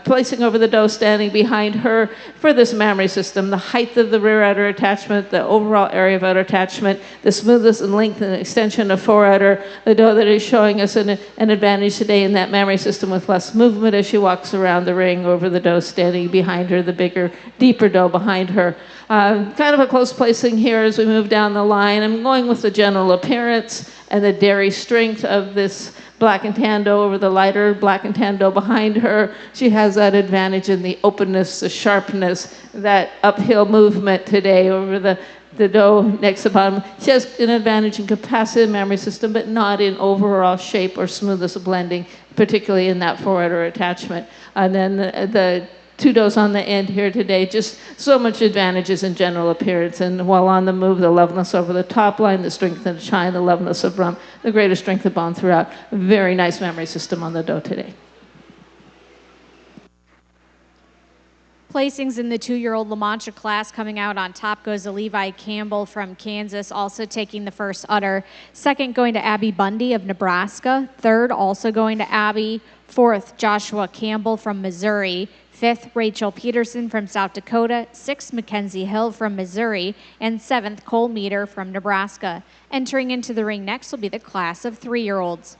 Placing over the doe standing behind her for this mammary system, the height of the rear udder attachment, the overall area of udder attachment, the smoothness and length and extension of forudder, the doe that is showing us an advantage today in that mammary system with less movement as she walks around the ring over the doe standing behind her, the bigger, deeper doe behind her. Kind of a close placing here as we move down the line. I'm going with the general appearance and the dairy strength of this black and tan doe over the lighter black and tan doe behind her. She has that advantage in the openness, the sharpness, that uphill movement today over the doe next to bottom. She has an advantage in capacity of the mammary system, but not in overall shape or smoothness of blending, particularly in that forudder attachment. And then the 2 does on the end here today, just so much advantages in general appearance. And while on the move, the levelness over the top line, the strength and shine, the levelness of rump, the greater strength of bone throughout. A very nice mammary system on the doe today. Placings in the 2-year-old La Mancha class. Coming out on top goes a Levi Campbell from Kansas, also taking the first udder. 2nd going to Abby Bundy of Nebraska. 3rd also going to Abby. 4th, Joshua Campbell from Missouri. 5th, Rachel Peterson from South Dakota. 6th, Mackenzie Hill from Missouri. And 7th, Cole Meter from Nebraska. Entering into the ring next will be the class of 3-year-olds.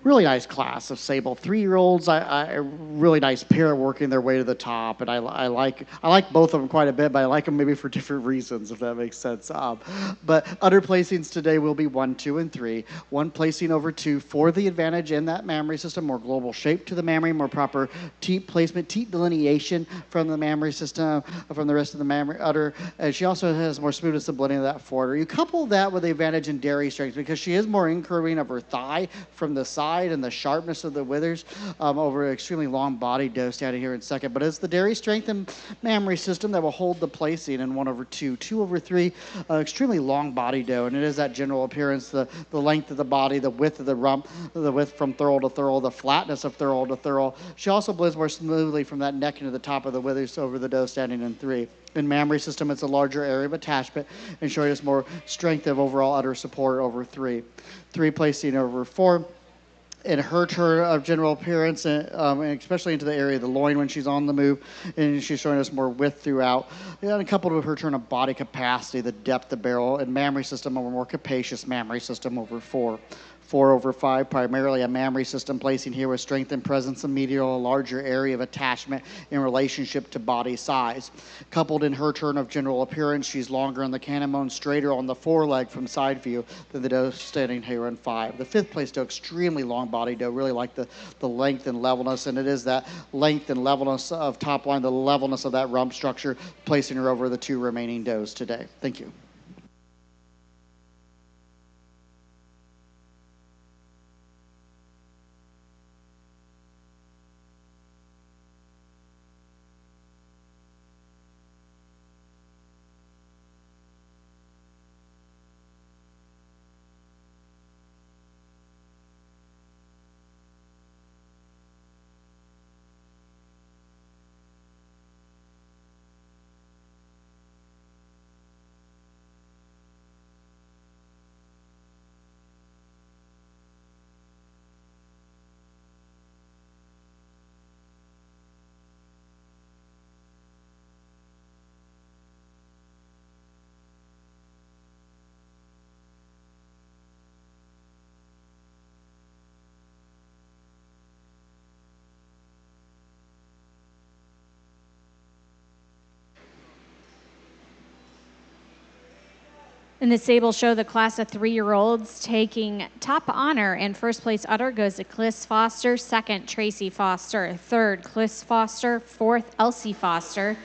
Really nice class of sable 3-year-olds. I really nice pair working their way to the top, and I like both of them quite a bit, but I like them maybe for different reasons, if that makes sense. But udder placings today will be 1, 2, and 3. 1 placing over 2 for the advantage in that mammary system, more global shape to the mammary, more proper teat placement, teat delineation from the mammary system, from the rest of the mammary udder. And she also has more smoothness and blending of that forudder. You couple that with the advantage in dairy strength because she is more incurving of her thigh from the side. side and the sharpness of the withers over an extremely long body doe standing here in second. But it's the dairy strength and mammary system that will hold the placing in 1/2. 2/3, extremely long body doe. And it is that general appearance, the length of the body, the width of the rump, the width from thurl to thurl, the flatness of thurl to thurl. She also blends more smoothly from that neck into the top of the withers over the doe standing in 3. In mammary system, it's a larger area of attachment and showing us more strength of overall udder support over 3. 3 placing over 4. In her turn of general appearance, and especially into the area of the loin when she's on the move, and she's showing us more width throughout. And coupled with her turn of body capacity, the depth of barrel, and mammary system over more capacious mammary system over 4. 4/5, primarily a mammary system placing here with strength and presence of medial, a larger area of attachment in relationship to body size. Coupled in her turn of general appearance, she's longer on the cannon bone, straighter on the foreleg from side view than the doe standing here in 5. The 5th place doe, extremely long body doe, really like the length and levelness, and it is that length and levelness of top line, the levelness of that rump structure, placing her over the 2 remaining does today. Thank you. In the Sable Show, the class of 3-year-olds taking top honor, and first place udder goes to Cliss Foster, second Tracy Foster, third Cliss Foster, fourth Elsie Foster,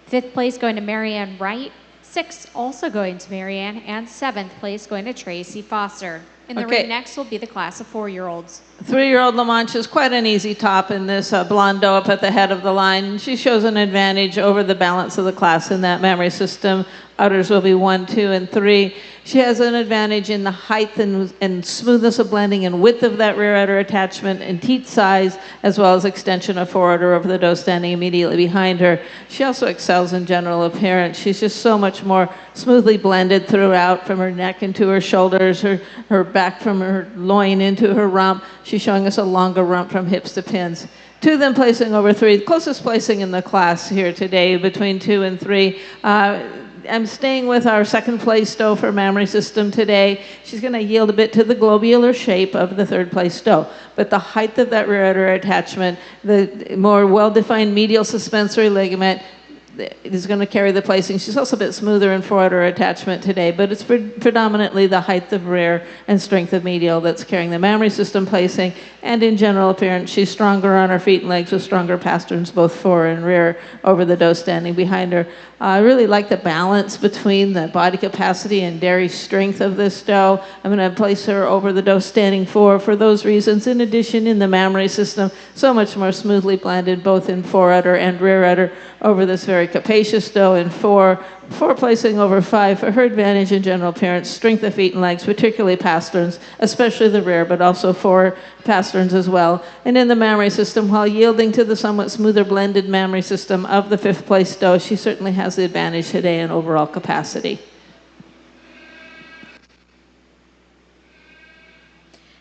fifth place going to Marianne Wright, sixth also going to Marianne, and seventh place going to Tracy Foster. In the ring next will be the class of 4-year-olds. 3-year-old La Mancha is quite an easy top in this blonde doe up at the head of the line. She shows an advantage over the balance of the class in that mammary system. Udders will be 1, 2, and 3. She has an advantage in the height and smoothness of blending and width of that rear udder attachment and teat size, as well as extension of forudder over the doe standing immediately behind her. She also excels in general appearance. She's just so much more smoothly blended throughout, from her neck into her shoulders, her back from her loin into her rump. She's showing us a longer rump from hips to pins. 2 then placing over 3, closest placing in the class here today between 2 and 3. I'm staying with our second place doe for mammary system today. She's going to yield a bit to the globular shape of the third place doe, but the height of that rear udder attachment, the more well-defined medial suspensory ligament, is going to carry the placing. She's also a bit smoother in forudder attachment today, but it's predominantly the height of rear and strength of medial that's carrying the mammary system placing. And in general appearance, she's stronger on her feet and legs with stronger pasterns, both fore and rear, over the doe standing behind her. I really like the balance between the body capacity and dairy strength of this doe. I'm going to place her over the doe standing for those reasons. In addition, in the mammary system, so much more smoothly blended, both in forudder and rear udder, over this very capacious doe in 4. 4 placing over 5 for her advantage in general appearance, strength of feet and legs, particularly pasterns, especially the rear, but also fore pasterns as well. And in the mammary system, while yielding to the somewhat smoother blended mammary system of the 5th place doe, she certainly has the advantage today in overall capacity.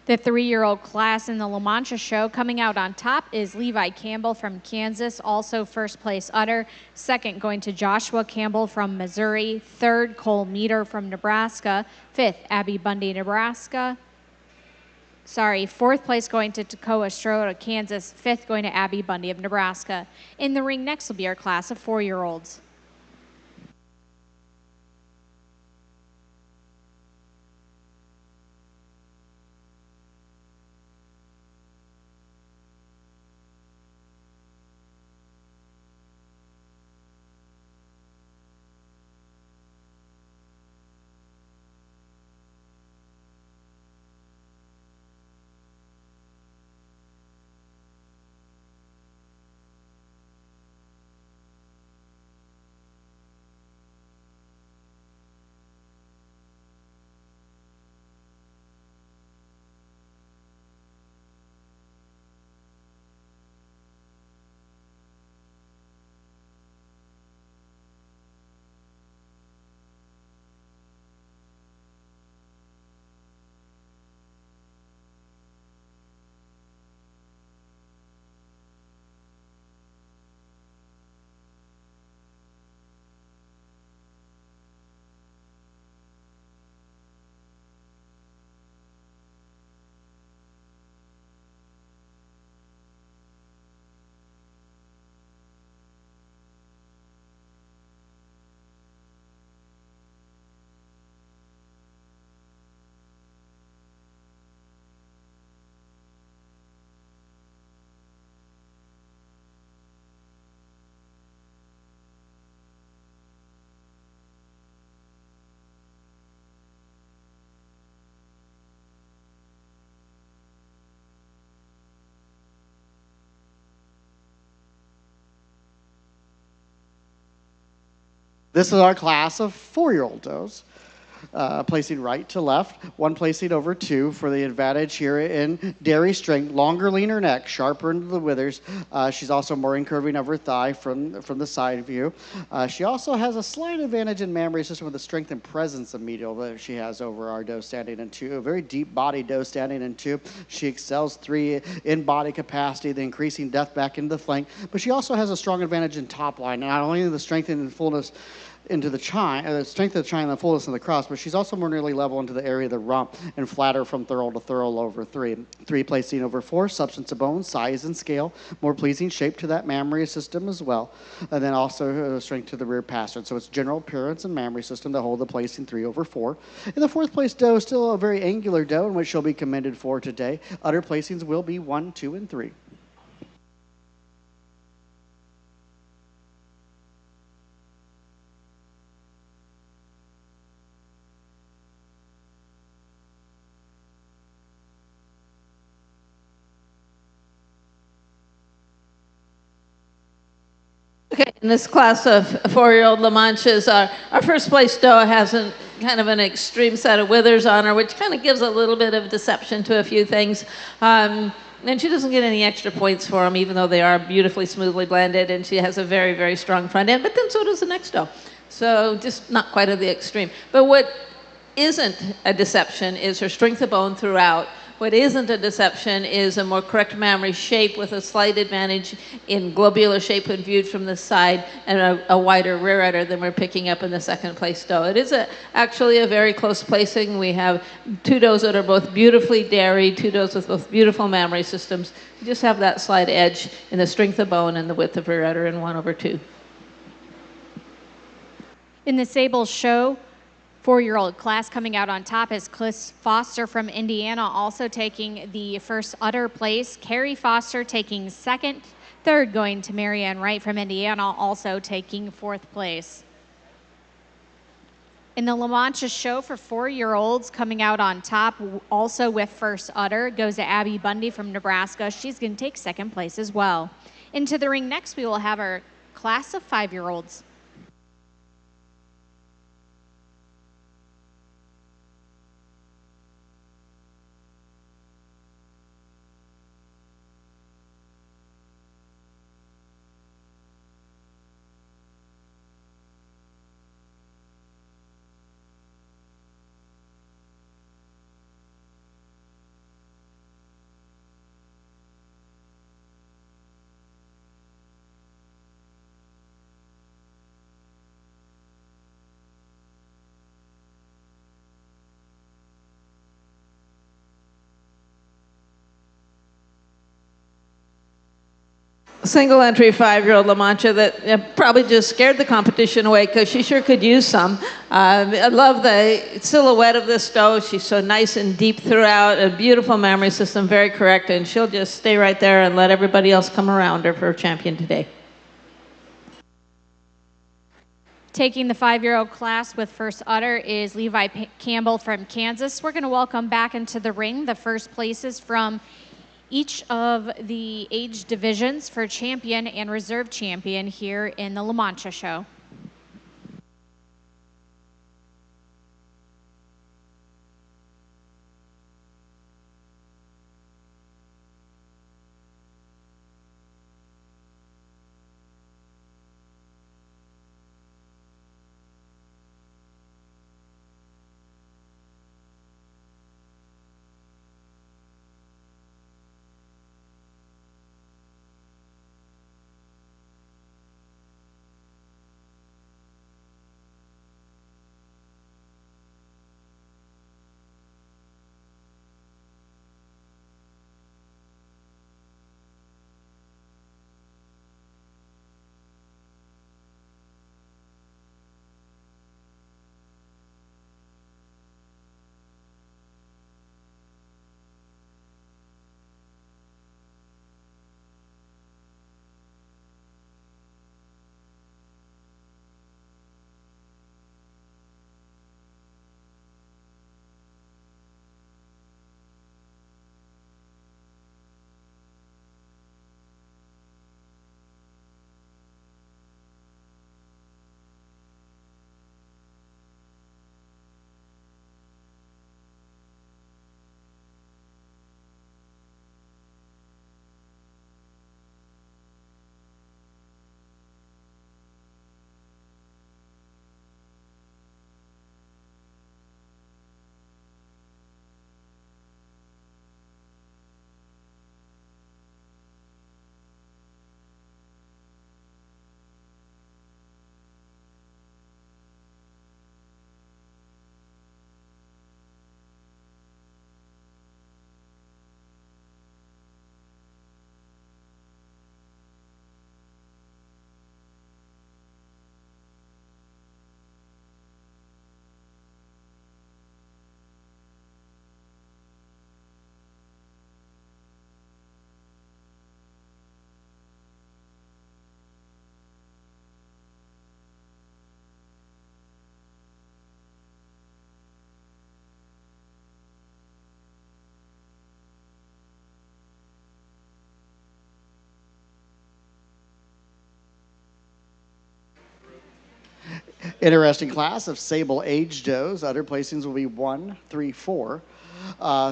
The 3-year-old class in the La Mancha Show, coming out on top is Levi Campbell from Kansas, also first place udder. Second going to Joshua Campbell from Missouri. Third, Cole Meter from Nebraska. Fifth, Abby Bundy, Nebraska. Fourth place going to Takoa Strode of Kansas. Fifth going to Abby Bundy of Nebraska. In the ring next will be our class of 4-year-olds. This is our class of 4-year-old does. Placing right to left, one placing over two for the advantage here in dairy strength, longer, leaner neck, sharper into the withers. She's also more incurving of her thigh from the side view. She also has a slight advantage in mammary system with the strength and presence of medial that she has over our doe standing in two. A very deep body doe standing in two. She excels 3 in body capacity, the increasing depth back into the flank, but she also has a strong advantage in top line, not only the strength and fullness into the chine, the strength of the chine and the fullness of the cross, but she's also more nearly level into the area of the rump and flatter from thurl to thurl over 3. 3 placing over 4, substance of bone, size and scale, more pleasing shape to that mammary system as well. And then also strength to the rear pastern. So it's general appearance and mammary system to hold the placing 3 over 4. In the 4th place doe, still a very angular doe in which she'll be commended for today. Udder placings will be 1, 2, and 3. Okay, in this class of 4-year-old La Manchas, our first place doe has kind of an extreme set of withers on her, which kind of gives a little bit of deception to a few things. And she doesn't get any extra points for them, even though they are beautifully smoothly blended, and she has a very, very strong front end, but then so does the next doe. So just not quite at the extreme. But what isn't a deception is her strength of bone throughout. What isn't a deception is a more correct mammary shape with a slight advantage in globular shape when viewed from the side and a wider rear udder than we're picking up in the second place doe. It is actually a very close placing. We have 2 does that are both beautifully dairy, 2 does with both beautiful mammary systems. You just have that slight edge in the strength of bone and the width of rear udder in 1 over 2. In the Sable Show 4-year-old class, coming out on top is Cliff Foster from Indiana, also taking the first udder place. Carrie Foster taking second. Third going to Marianne Wright from Indiana, also taking 4th place. In the La Mancha Show for 4-year-olds, coming out on top, also with first udder, goes to Abby Bundy from Nebraska. She's going to take 2nd place as well. Into the ring next, we will have our class of 5-year-olds. Single entry 5-year-old La Mancha that probably just scared the competition away because she sure could use some. I love the silhouette of this doe. She's so nice and deep throughout, a beautiful mammary system, very correct, and she'll just stay right there and let everybody else come around her for champion today. Taking the 5-year-old class with first udder is Levi Campbell from Kansas. We're going to welcome back into the ring the first places from each of the age divisions for champion and reserve champion here in the La Mancha Show. Interesting class of sable age does. Udder placings will be 1, 3, 4.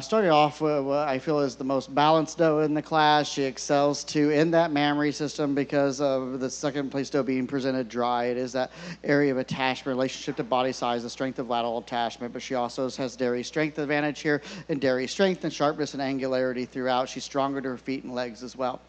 Starting off with what I feel is the most balanced doe in the class. She excels too in that mammary system because of the second place doe being presented dry. It is that area of attachment, relationship to body size, the strength of lateral attachment, but she also has dairy strength advantage here, and dairy strength and sharpness and angularity throughout. She's stronger to her feet and legs as well.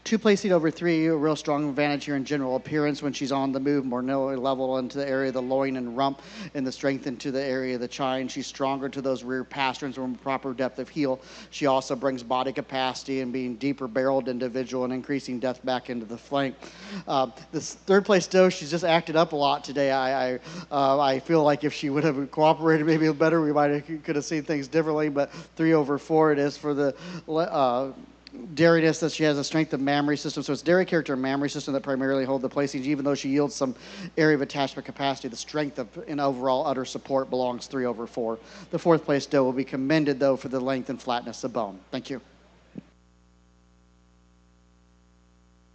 2 placing over 3, a real strong advantage here in general appearance when she's on the move, more nearly level into the area of the loin and rump, and the strength into the area of the chine. She's stronger to those rear pasterns from proper depth of heel. She also brings body capacity and being deeper barreled individual and increasing depth back into the flank. This third place doe, she's just acted up a lot today. I feel like if she would have cooperated maybe better, we could have seen things differently, but 3 over 4 it is for the dairyness that she has a strength of mammary system. So it's dairy character and mammary system that primarily hold the placings, even though she yields some area of attachment capacity. The strength of an overall udder support belongs 3 over 4. The 4th place doe will be commended, though, for the length and flatness of bone. Thank you.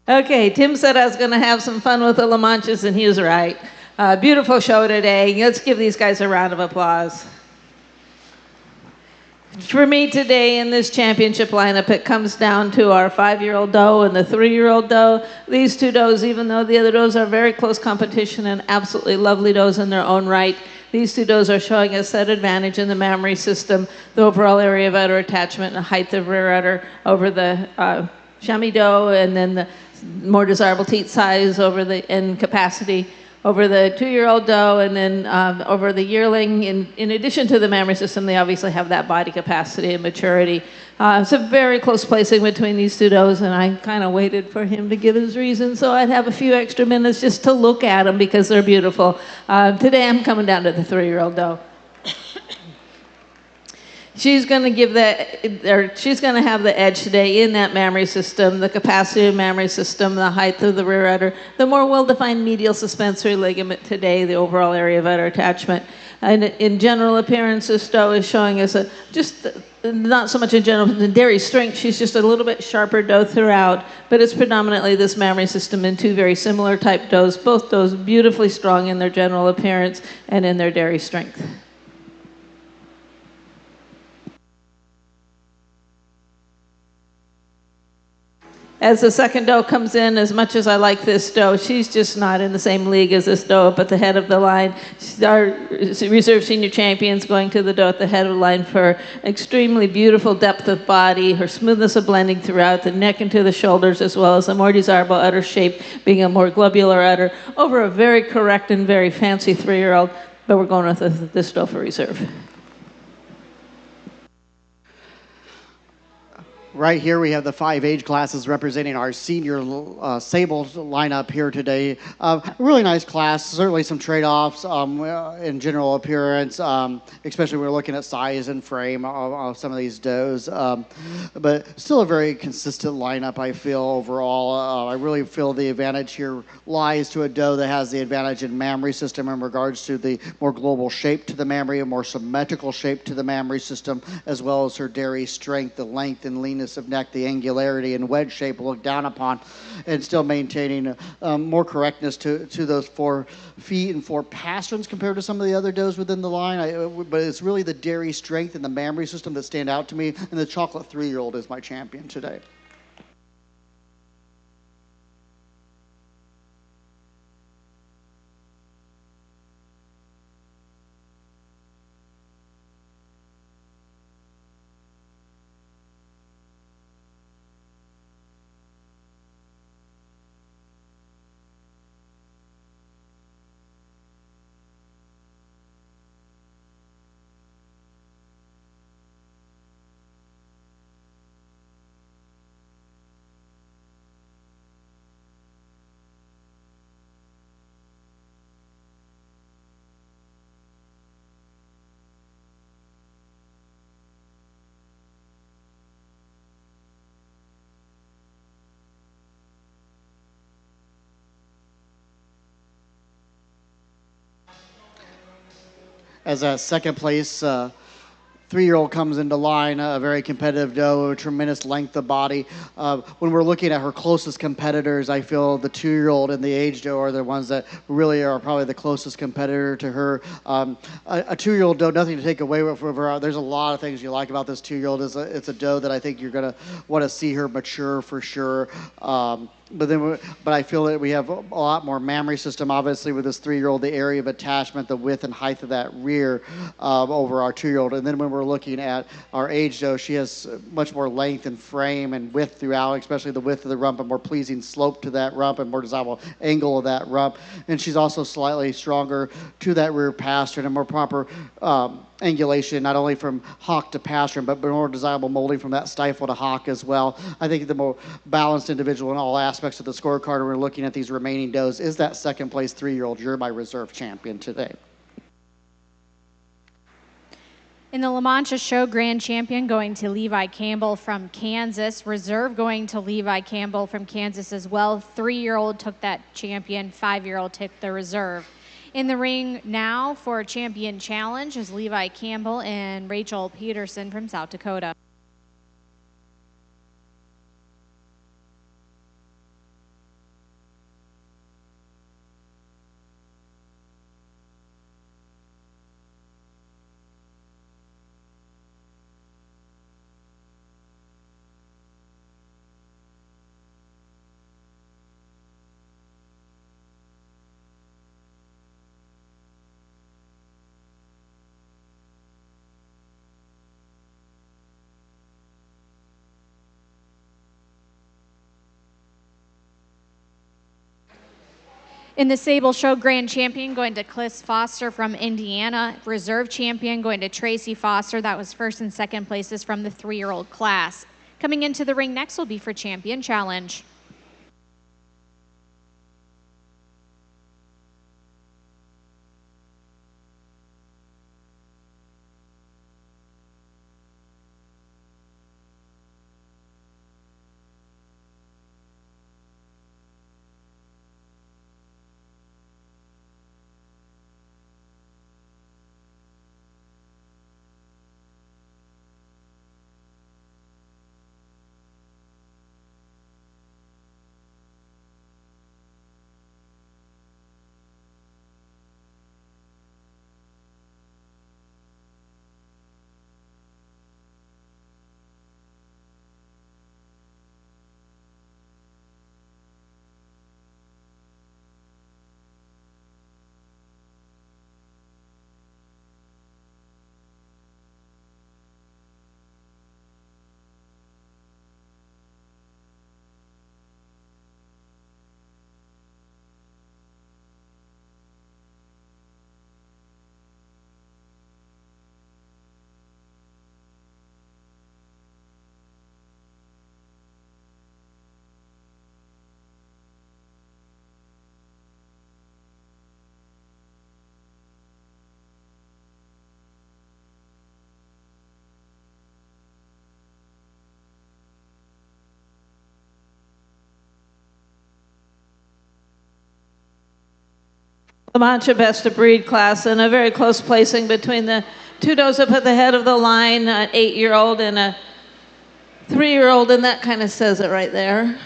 Okay, Tim said I was going to have some fun with the La Manchas, and he was right. Beautiful show today. Let's give these guys a round of applause. For me today in this championship lineup, it comes down to our 5-year-old doe and the 3-year-old doe. These 2 does, even though the other does are very close competition and absolutely lovely does in their own right, these 2 does are showing a set advantage in the mammary system, the overall area of udder attachment and height of rear udder over the chamois doe, and then the more desirable teat size over the and capacity over the 2-year-old doe, and then over the yearling. In addition to the mammary system, they obviously have that body capacity and maturity. It's a very close placing between these 2 does, and I kind of waited for him to give his reason, so I'd have a few extra minutes just to look at them because they're beautiful. Today I'm coming down to the 3-year-old doe. She's going to have the edge today in that mammary system, the capacity of mammary system, the height of the rear udder, the more well-defined medial suspensory ligament today, the overall area of udder attachment. And in general appearance, this doe is showing us not so much in general, the dairy strength, she's just a little bit sharper doe throughout, but it's predominantly this mammary system in 2 very similar type does, both does beautifully strong in their general appearance and in their dairy strength. As the second doe comes in, as much as I like this doe, she's just not in the same league as this doe up at the head of the line. Our reserve senior champions going to the doe at the head of the line for extremely beautiful depth of body, her smoothness of blending throughout the neck into the shoulders, as well as a more desirable udder shape, being a more globular udder, over a very correct and very fancy 3-year-old, but we're going with this doe for reserve. Right here we have the 5 age classes representing our senior sable lineup here today. Really nice class, certainly some trade-offs in general appearance, especially when we're looking at size and frame of some of these does. But still a very consistent lineup, I feel, overall. I really feel the advantage here lies to a doe that has the advantage in mammary system in regards to the more global shape to the mammary, a more symmetrical shape to the mammary system, as well as her dairy strength, the length and leanness of neck, the angularity and wedge shape looked down upon, and still maintaining more correctness to those 4 feet and 4 pasterns compared to some of the other does within the line. But it's really the dairy strength and the mammary system that stand out to me, and the chocolate 3-year-old is my champion today. As a second place 3-year-old comes into line, a very competitive doe, a tremendous length of body. When we're looking at her closest competitors, I feel the 2-year-old and the age doe are the ones that really are probably the closest competitor to her. A 2-year-old doe, nothing to take away from her. There's a lot of things you like about this 2-year-old. It's a doe that I think you're going to want to see her mature for sure. But I feel that we have a lot more mammary system, obviously, with this 3-year-old, the area of attachment, the width and height of that rear over our 2-year-old. And then when we're looking at our age doe, she has much more length and frame and width throughout, especially the width of the rump, a more pleasing slope to that rump and more desirable angle of that rump. And she's also slightly stronger to that rear pastern and more proper angulation, not only from hock to pastern, but more desirable molding from that stifle to hock as well. I think the more balanced individual in all aspects of the scorecard, when we're looking at these remaining does, is that second place 3-year-old. You're my reserve champion today. In the La Mancha Show, grand champion going to Levi Campbell from Kansas. Reserve going to Levi Campbell from Kansas as well. 3-year-old took that champion. 5-year-old took the reserve. In the ring now for champion challenge is Levi Campbell and Rachel Peterson from South Dakota. In the Sable Show, grand champion going to Cliss Foster from Indiana. Reserve champion going to Tracy Foster. That was first and second places from the 3-year-old class. Coming into the ring next will be for champion challenge. La Mancha Best of Breed class, and a very close placing between the 2 does up at the head of the line, an 8-year-old and a 3-year-old, and that kind of says it right there.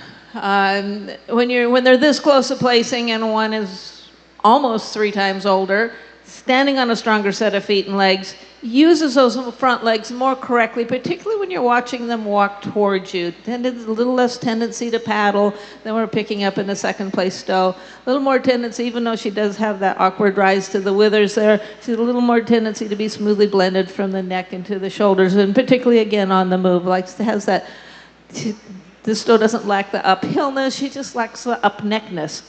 When they're this close to placing and one is almost 3 times older, standing on a stronger set of feet and legs, uses those front legs more correctly, particularly when you're watching them walk towards you. A little less tendency to paddle than we're picking up in the second place doe. A little more tendency, even though she does have that awkward rise to the withers there, she's a little more tendency to be smoothly blended from the neck into the shoulders, and particularly again on the move, has that. This doe doesn't lack the uphillness, she just lacks the upneckness.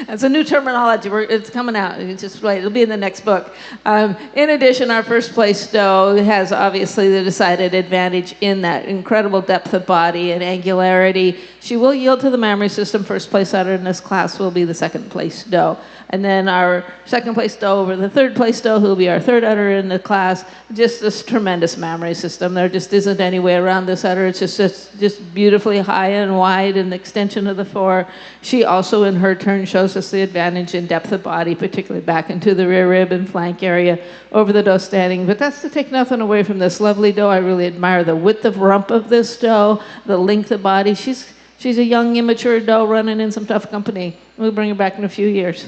That's a new terminology. It's coming out. Just wait. It'll be in the next book. In addition, our first place doe has obviously the decided advantage in that incredible depth of body and angularity. She will yield to the mammary system. First place udder in this class will be the second place doe. And then our second place doe over the third place doe, who will be our third udder in the class, just this tremendous mammary system. There just isn't any way around this udder. It's just beautifully high and wide in the extension of the fore. She also, in her turn, shows us the advantage in depth of body, particularly back into the rear rib and flank area over the doe standing. But that's to take nothing away from this lovely doe. I really admire the width of rump of this doe, the length of body. She's a young, immature doe running in some tough company. We'll bring her back in a few years.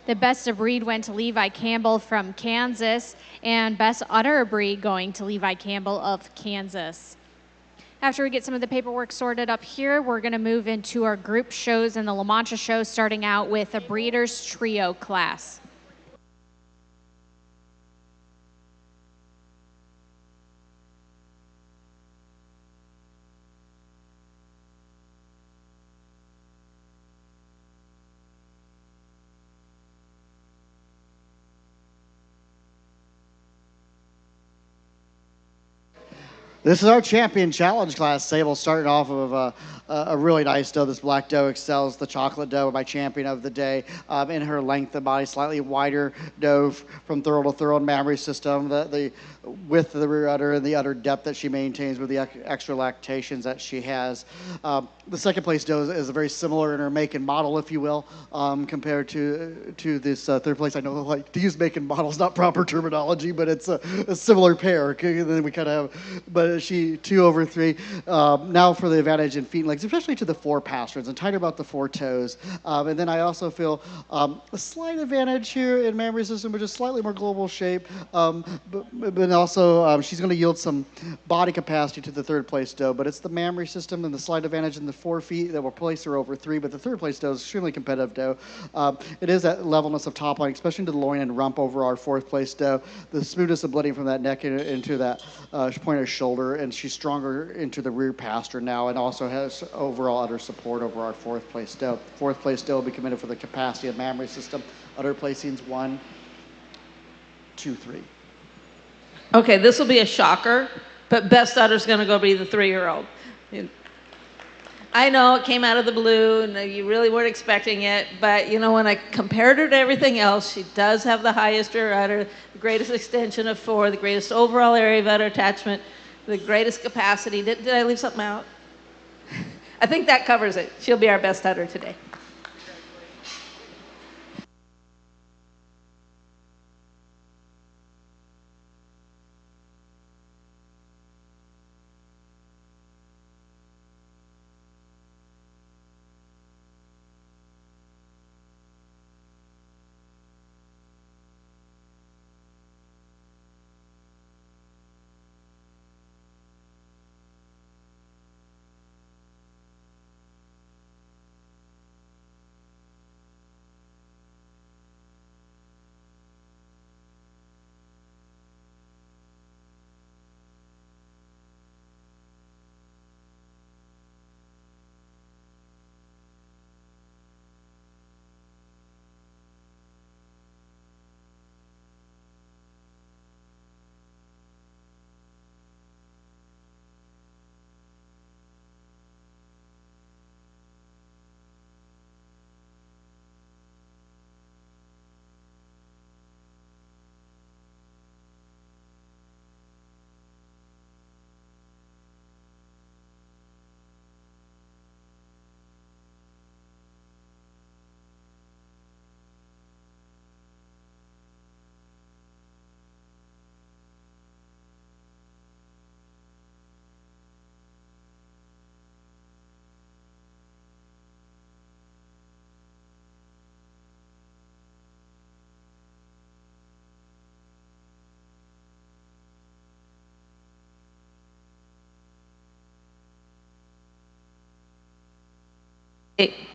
The best of breed went to Levi Campbell from Kansas, and best udder breed going to Levi Campbell of Kansas. After we get some of the paperwork sorted up here, we're going to move into our group shows and the La Mancha show, starting out with a Breeders' Trio class. This is our champion challenge class. Sable starting off of a really nice doe. This black doe excels the chocolate doe, my champion of the day, in her length of body, slightly wider doe from thorough to thorough mammary system, the width of the rear udder and the udder depth that she maintains with the extra lactations that she has. The second place doe is very similar in her make and model, if you will, compared to this third place. I know like to use make and model is not proper terminology, but it's a similar pair. Then we kind of have, but she 2 over 3. Now for the advantage in feet and legs, especially to the 4 pasterns and tighter about the 4 toes. And then I also feel a slight advantage here in mammary system, which is slightly more global shape, but also she's going to yield some body capacity to the third place doe. But it's the mammary system and the slight advantage in the 4 feet that will place her over 3. But the third place doe is extremely competitive doe. It is that levelness of top line, especially into the loin and rump over our 4th place doe. The smoothness of bleeding from that neck into that point of shoulder, and she's stronger into the rear pastern now, and also has overall udder support over our 4th place doe. 4th place doe will be committed for the capacity of mammary system. Udder placings 1, 2, 3. Okay, this will be a shocker, but best udder's going to go be the 3-year-old. I know it came out of the blue and you really weren't expecting it, but you know, when I compared her to everything else, she does have the highest rear udder, the greatest extension of 4, the greatest overall area of udder attachment, the greatest capacity. Did I leave something out? I think that covers it. She'll be our best udder today.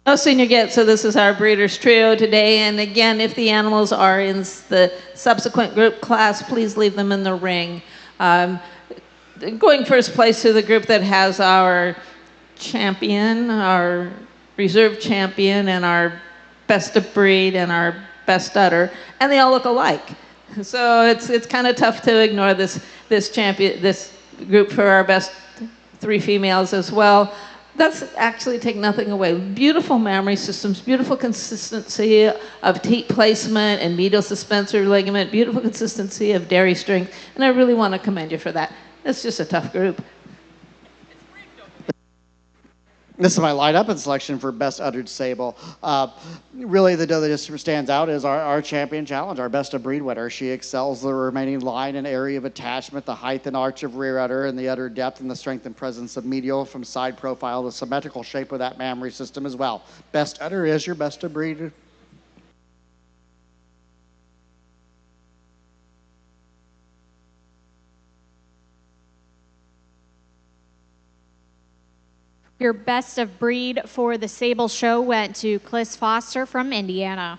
No senior get, so this is our breeders trio today. And again, if the animals are in the subsequent group class, please leave them in the ring. Going first place to the group that has our champion, our reserve champion and our best of breed and our best udder, and they all look alike. So it's kind of tough to ignore this group for our best 3 females as well. That's actually take nothing away. Beautiful mammary systems, beautiful consistency of teat placement and medial suspensor ligament, beautiful consistency of dairy strength, and I really want to commend you for that. It's just a tough group. This is my lineup and selection for best uddered sable. Really, the doe that just stands out is our champion challenge, our best of breed winner. She excels the remaining line and area of attachment, the height and arch of rear udder, and the udder depth and the strength and presence of medial from side profile, the symmetrical shape of that mammary system as well. Best udder is your best of breed. Your best of breed for the Sable Show went to Cliss Foster from Indiana.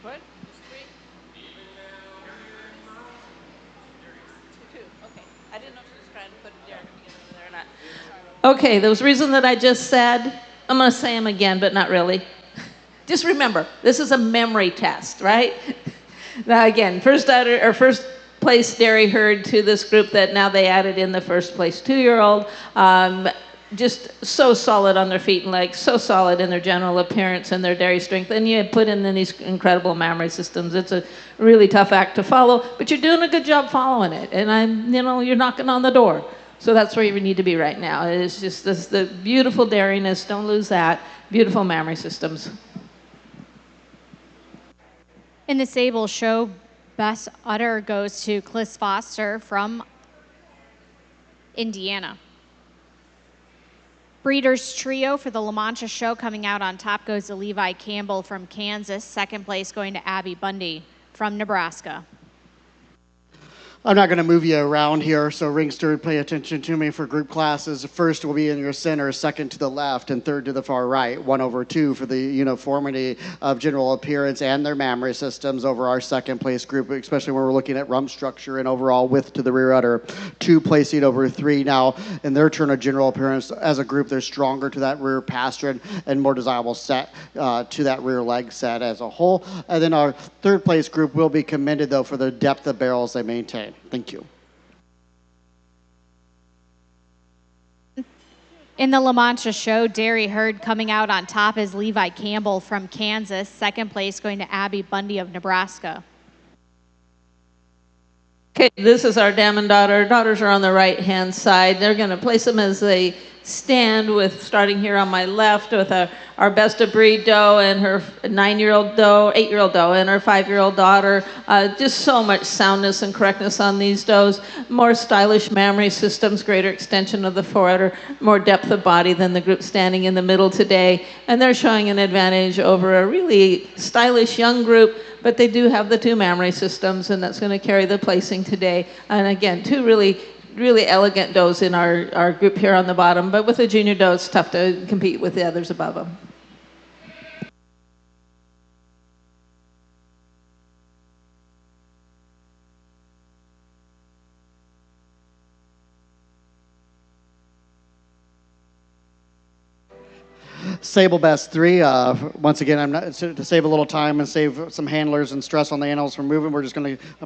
What? Just 3? 2. Okay. I didn't know if she was trying to put a dairy together over there or not. Okay, those reasons that I just said, I'm going to say them again, but not really. Just remember, this is a memory test, right? Now again, first place dairy herd to this group that now they added in the first place 2-year-old. Just so solid on their feet and legs, so solid in their general appearance and their dairy strength. And you put in these incredible mammary systems. It's a really tough act to follow, but you're doing a good job following it. And you're knocking on the door. So that's where you need to be right now. It's just the beautiful dairiness. Don't lose that. Beautiful mammary systems. In the Sable Show, best udder goes to Cliss Foster from Indiana. Breeders' Trio for the La Mancha Show coming out on top goes to Levi Campbell from Kansas. Second place going to Abby Bundy from Nebraska. I'm not going to move you around here, so ring steward, pay attention to me for group classes. First will be in your center, second to the left, and third to the far right. 1/2 for the uniformity of general appearance and their mammary systems over our second place group, especially when we're looking at rump structure and overall width to the rear udder. 2 placing over 3 now in their turn of general appearance. As a group, they're stronger to that rear pastern and more desirable set to that rear leg set as a whole. And then our third place group will be commended, though, for the depth of barrels they maintain. Thank you. In the La Mancha Show, dairy herd coming out on top is Levi Campbell from Kansas. Second place going to Abby Bundy of Nebraska. Okay, this is our dam and daughter. Daughters are on the right-hand side. They're going to place them as they stand with, starting here on my left, with our best of breed doe and her 9-year-old doe, 8-year-old doe, and her 5-year-old daughter. Just so much soundness and correctness on these does. More stylish mammary systems, greater extension of the foreudder, more depth of body than the group standing in the middle today. And they're showing an advantage over a really stylish young group, but they do have the 2 mammary systems, and that's going to carry the placing today. And again, 2 really elegant does in our group here on the bottom, but with a junior doe, it's tough to compete with the others above them. Sable best 3. Once again, I'm not to save a little time and save some handlers and stress on the animals from moving. I'm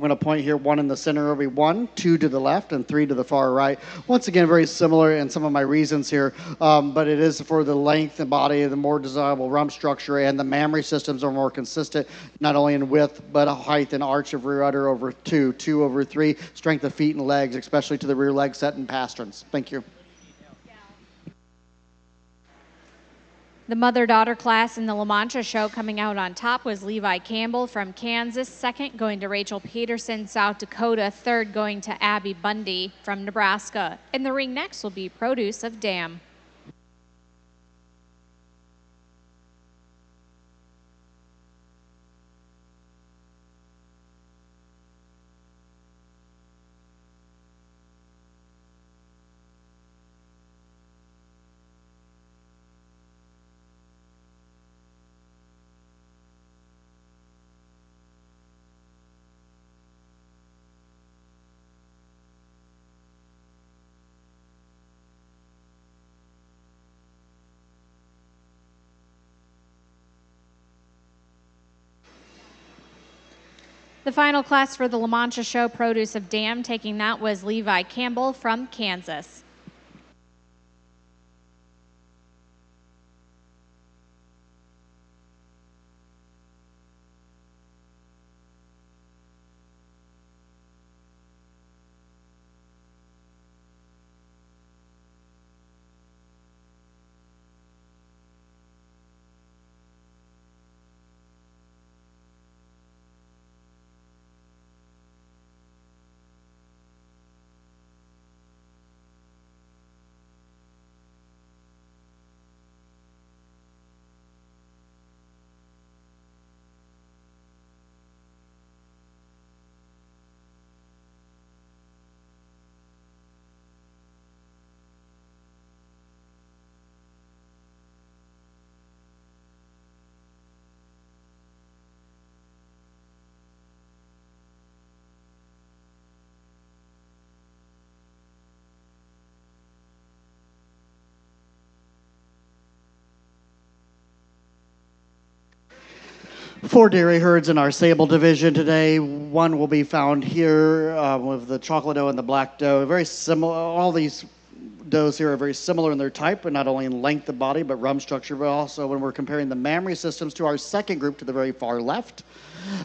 going to point here. 1 in the center will be 1, 2 to the left, and 3 to the far right. Once again, very similar in some of my reasons here, but it is for the length and body, the more desirable rump structure, and the mammary systems are more consistent, not only in width but height and arch of rear udder over 2, 2 over 3, strength of feet and legs, especially to the rear leg set and pasterns. Thank you. The mother-daughter class in the La Mancha Show coming out on top was Levi Campbell from Kansas. Second going to Rachel Peterson, South Dakota. Third going to Abby Bundy from Nebraska. In the ring next will be Produce of Dam. The final class for the La Mancha Show Produce of Dam, taking that was Levi Campbell from Kansas. Four dairy herds in our sable division today. One will be found here with the chocolate dough and the black dough. Very similar. All these does here are very similar in their type, but not only in length of body, but rump structure, but also when we're comparing the mammary systems to our second group to the very far left.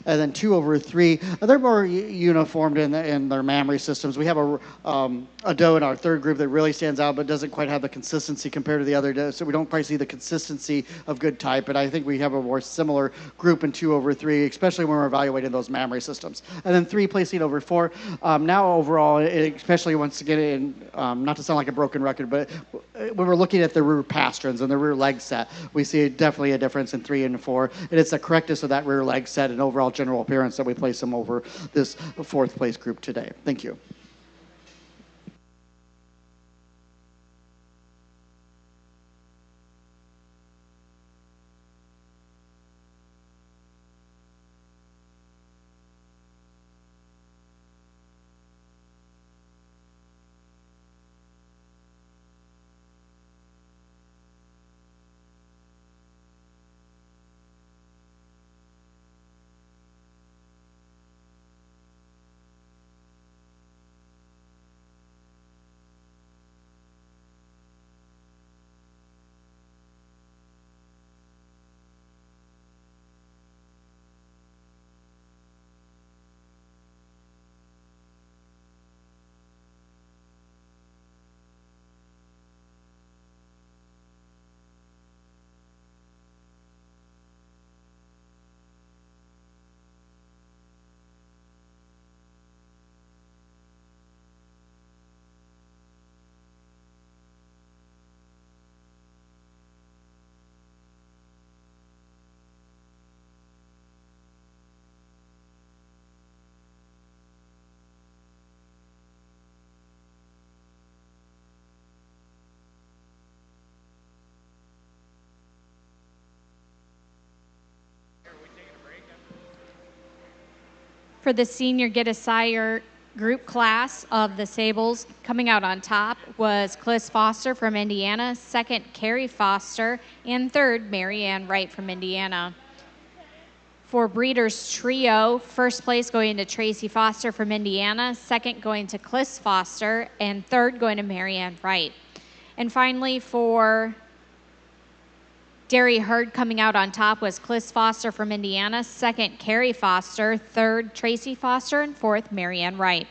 And then 2 over 3, they're more uniformed in their mammary systems. We have a doe in our third group that really stands out, but doesn't quite have the consistency compared to the other does. So we don't quite see the consistency of good type. But I think we have a more similar group in 2 over 3, especially when we're evaluating those mammary systems. And then 3 placing over 4. Now overall, especially once again, not to sound like a broken record, but when we're looking at the rear pasterns and the rear leg set, we see definitely a difference in 3 and 4. And it's the correctness of that rear leg set and overall general appearance that we place them over this 4th place group today. Thank you. For the senior Get a Sire group class of the Sables, coming out on top was Cliss Foster from Indiana, second Carrie Foster, and third Marianne Wright from Indiana. For Breeders' Trio, first place going to Tracy Foster from Indiana, second going to Cliss Foster, and third going to Marianne Wright. And finally, for Dairy Herd, coming out on top was Cliss Foster from Indiana, second Carrie Foster, third Tracy Foster, and fourth Marianne Wright.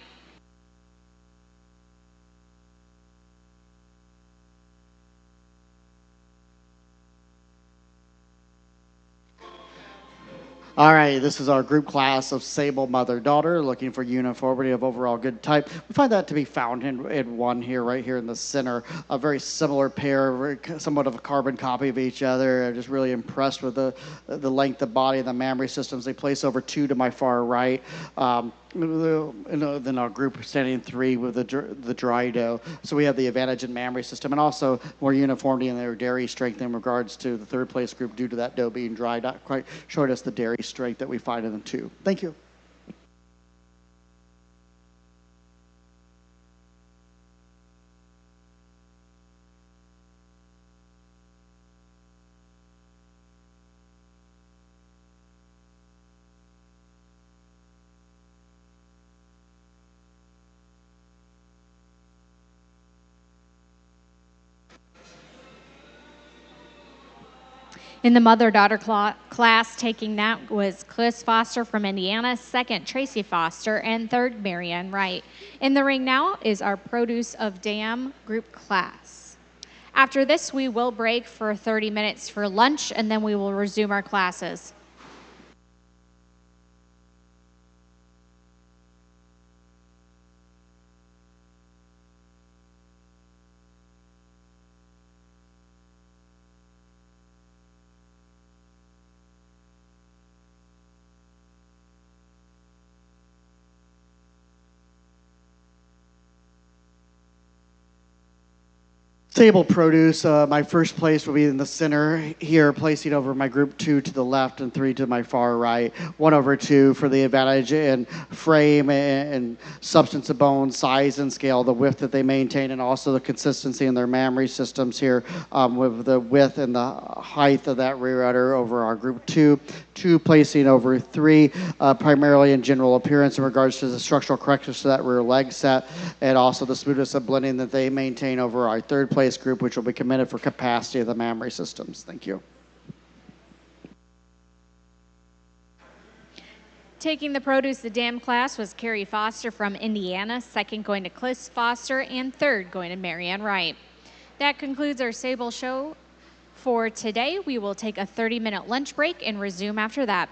All right, this is our group class of sable mother-daughter, looking for uniformity of overall good type. We find that to be found in one here, right here in the center. A very similar pair, somewhat of a carbon copy of each other. I'm just really impressed with the length of body and the mammary systems. They place over 2 to my far right. Then our group standing in 3 with the dry dough. So we have the advantage in mammary system and also more uniformity in their dairy strength in regards to the 3rd place group due to that dough being dry, not quite showing us the dairy strength that we find in them too. Thank you. In the mother-daughter class, taking that was Cliss Foster from Indiana, second Tracy Foster, and third Marianne Wright. In the ring now is our Produce of Dam group class. After this, we will break for 30 minutes for lunch, and then we will resume our classes. Table produce, my first place will be in the center here, placing over my group 2 to the left and 3 to my far right. 1 over 2 for the advantage in frame and substance of bone, size and scale, the width that they maintain, and also the consistency in their mammary systems here with the width and the height of that rear udder over our group 2. 2 placing over 3, primarily in general appearance in regards to the structural correctness to that rear leg set, and also the smoothness of blending that they maintain over our third place group, which will be committed for capacity of the mammary systems. Thank you. Taking the Produce the Dam class was Carrie Foster from Indiana, second going to Cliss Foster, and third going to Marianne Wright. That concludes our Sable show for today. We will take a 30-minute lunch break and resume after that.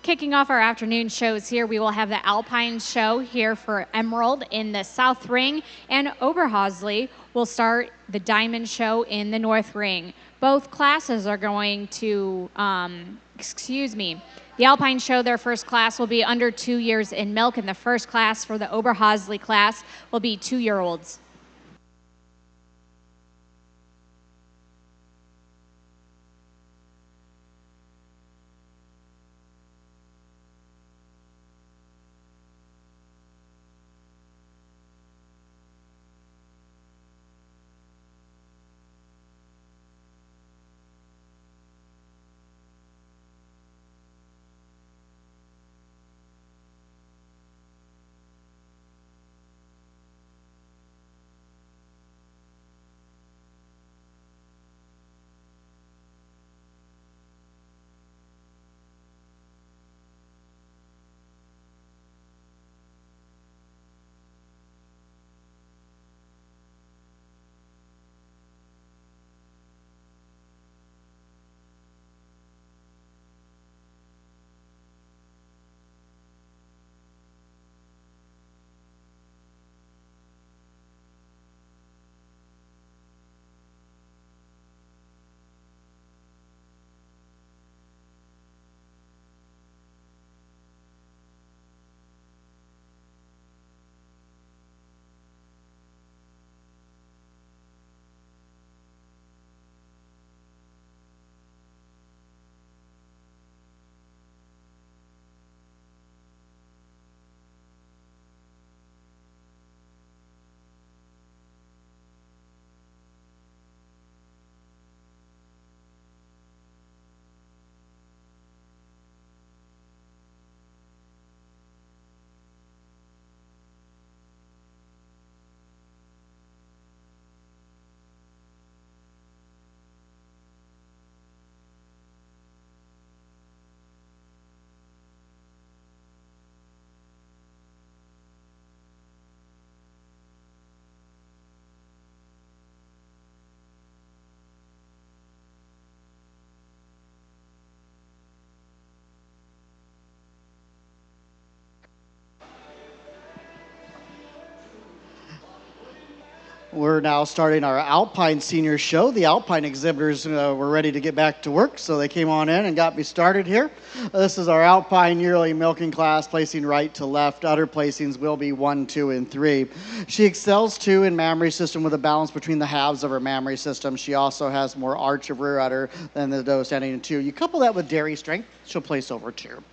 Kicking off our afternoon shows here, we will have the Alpine Show here for Emerald in the South Ring, and Oberhausley will start the Diamond Show in the North Ring. Both classes are going to, the Alpine Show, their first class will be under 2 years in milk, and the first class for the Oberhausley class will be 2-year-olds. We're now starting our Alpine Senior Show. The Alpine exhibitors were ready to get back to work, so they came on in and got me started here. This is our Alpine yearly milking class, placing right to left. Udder placings will be 1, 2, and 3. She excels, too, in mammary system with a balance between the halves of her mammary system. She also has more arch of rear udder than the doe standing in 2. You couple that with dairy strength, she'll place over 2.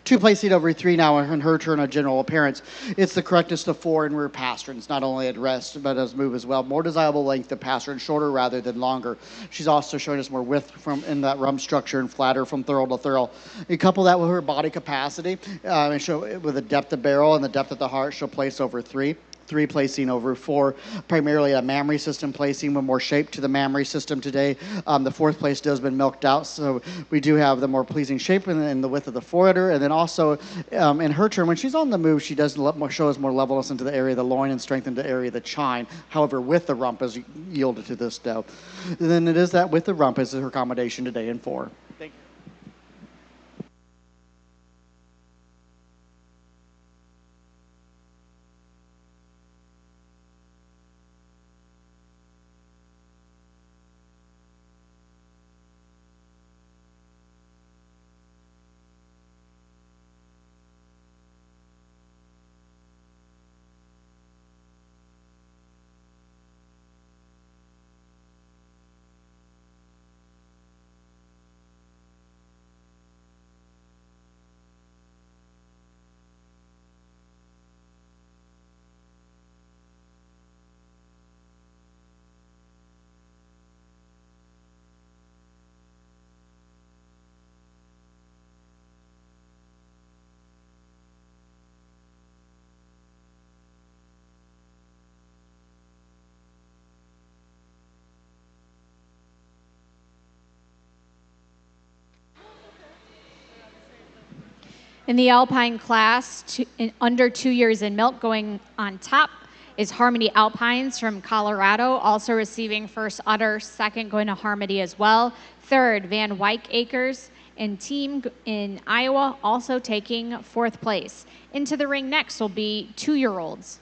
2 placing over 3 now in her turn of general appearance. It's the correctness of fore and rear pasterns, not only at rest, but as move as well. More desirable length of pastern, shorter rather than longer. She's also showing us more width from in that rump structure and flatter from thurl to thurl. You couple that with her body capacity, and show with the depth of barrel and the depth of the heart, she'll place over 3. 3 placing over 4, primarily a mammary system placing with more shape to the mammary system today. The 4th place doe has been milked out, so we do have the more pleasing shape and the width of the forudder. And then also in her turn, when she's on the move, she does show us more levelness into the area of the loin and strength into the area of the chine. However, with the rump is yielded to this doe. And then it is that with the rump is her accommodation today in 4. Thank you. In the Alpine class, under 2 years in milk, going on top is Harmony Alpines from Colorado, also receiving first udder, second going to Harmony as well. Third, Van Wyck Acres and team in Iowa also taking 4th place. Into the ring next will be 2-year-olds.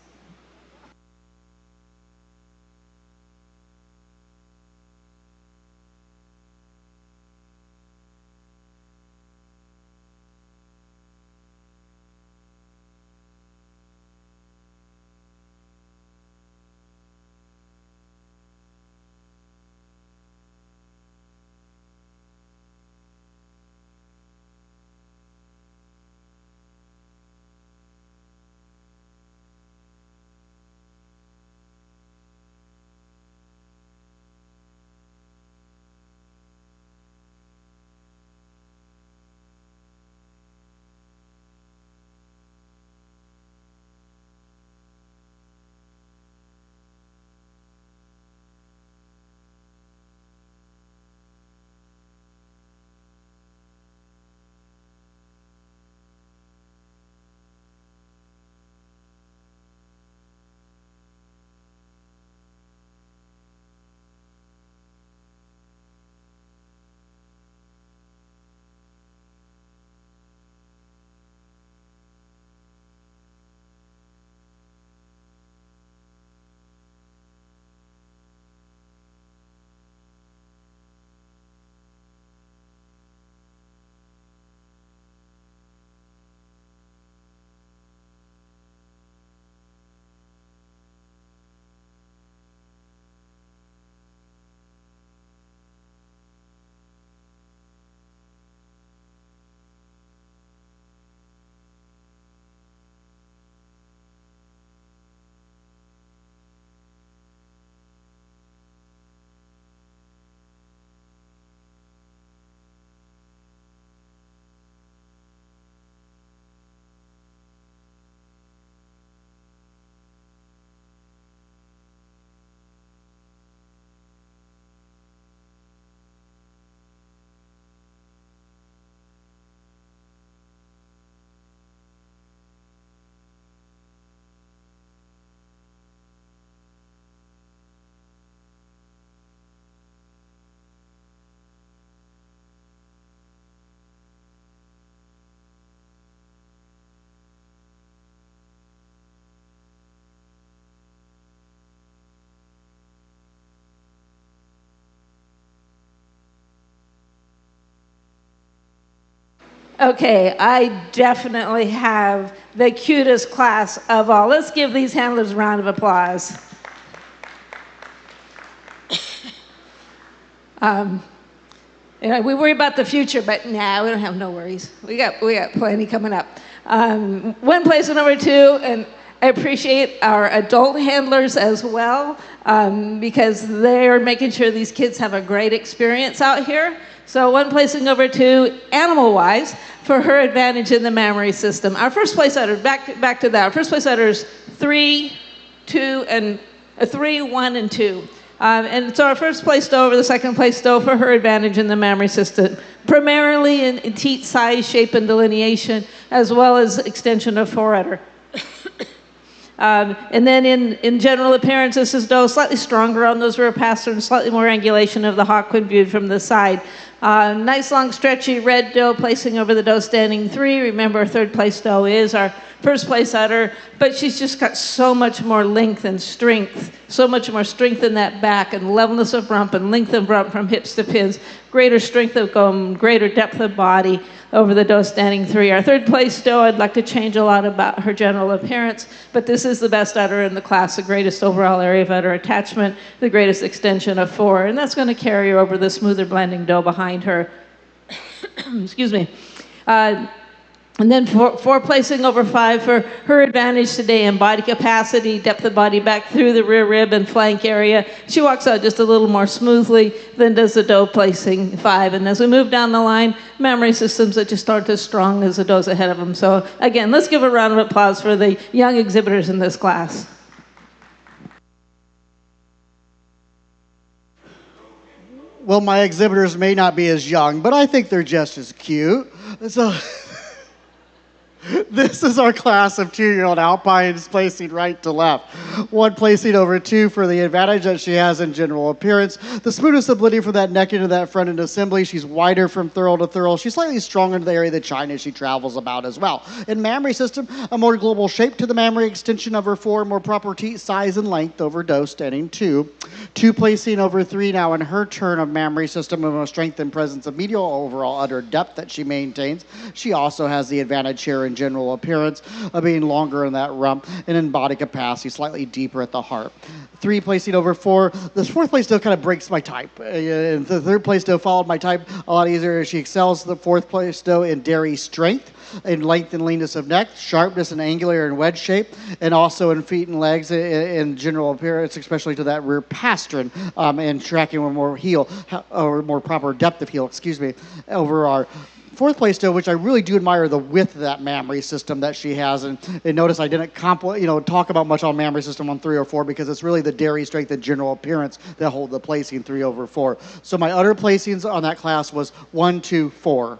Okay, I definitely have the cutest class of all. Let's give these handlers a round of applause. We worry about the future, but nah, we don't have no worries. We got plenty coming up. One place and number 2, and I appreciate our adult handlers as well, because they're making sure these kids have a great experience out here. So one placing over 2, animal-wise, for her advantage in the mammary system. Our first place outer, back to that. Our first place outer is 3, 2, and 3, 1, and 2. And so our first place doe over the second place doe for her advantage in the mammary system, primarily in teat size, shape, and delineation, as well as extension of foreudder. And then in general appearance, this is doe slightly stronger on those rear pasterns, slightly more angulation of the hock when viewed from the side. Nice long stretchy red doe placing over the doe standing 3. Remember, our third place doe is our first place udder, but she's just got so much more length and strength, so much more strength in that back and levelness of rump and length of rump from hips to pins, greater strength of gum, greater depth of body over the doe standing 3. Our third place doe, I'd like to change a lot about her general appearance, but this is the best udder in the class, the greatest overall area of udder attachment, the greatest extension of 4, and that's going to carry her over the smoother blending doe behind her. Excuse me. And then 4 placing over 5 for her advantage today in body capacity, depth of body back through the rear rib and flank area. She walks out just a little more smoothly than does the doe placing 5. And as we move down the line, mammary systems that just aren't as strong as the does ahead of them. So again, let's give a round of applause for the young exhibitors in this class. Well, my exhibitors may not be as young, but I think they're just as cute. So This is our class of 2-year-old Alpines placing right to left. One placing over 2 for the advantage that she has in general appearance. The smoothest ability from that neck into that front end assembly. She's wider from thurl to thurl. She's slightly stronger in the area of the chine as she travels about as well. In mammary system, a more global shape to the mammary extension of her fore, more proper teat size and length over doe standing 2. 2 placing over 3 now in her turn of mammary system of a strength and presence of medial overall udder depth that she maintains. She also has the advantage here in general appearance of being longer in that rump and in body capacity, slightly deeper at the heart. 3 placing over 4. This 4th place doe kind of breaks my type. And the 3rd place doe followed my type a lot easier. She excels the 4th place doe in dairy strength, in length and leanness of neck, sharpness and angular and wedge shape, and also in feet and legs in general appearance, especially to that rear pastern, and tracking with more heel, or more proper depth of heel, over our 4th place doe, which I really do admire the width of that mammary system that she has. And notice I didn't talk about much on mammary system on 3 or 4 because it's really the dairy strength and general appearance that hold the placing 3 over 4. So my udder placings on that class was 1, 2, 4.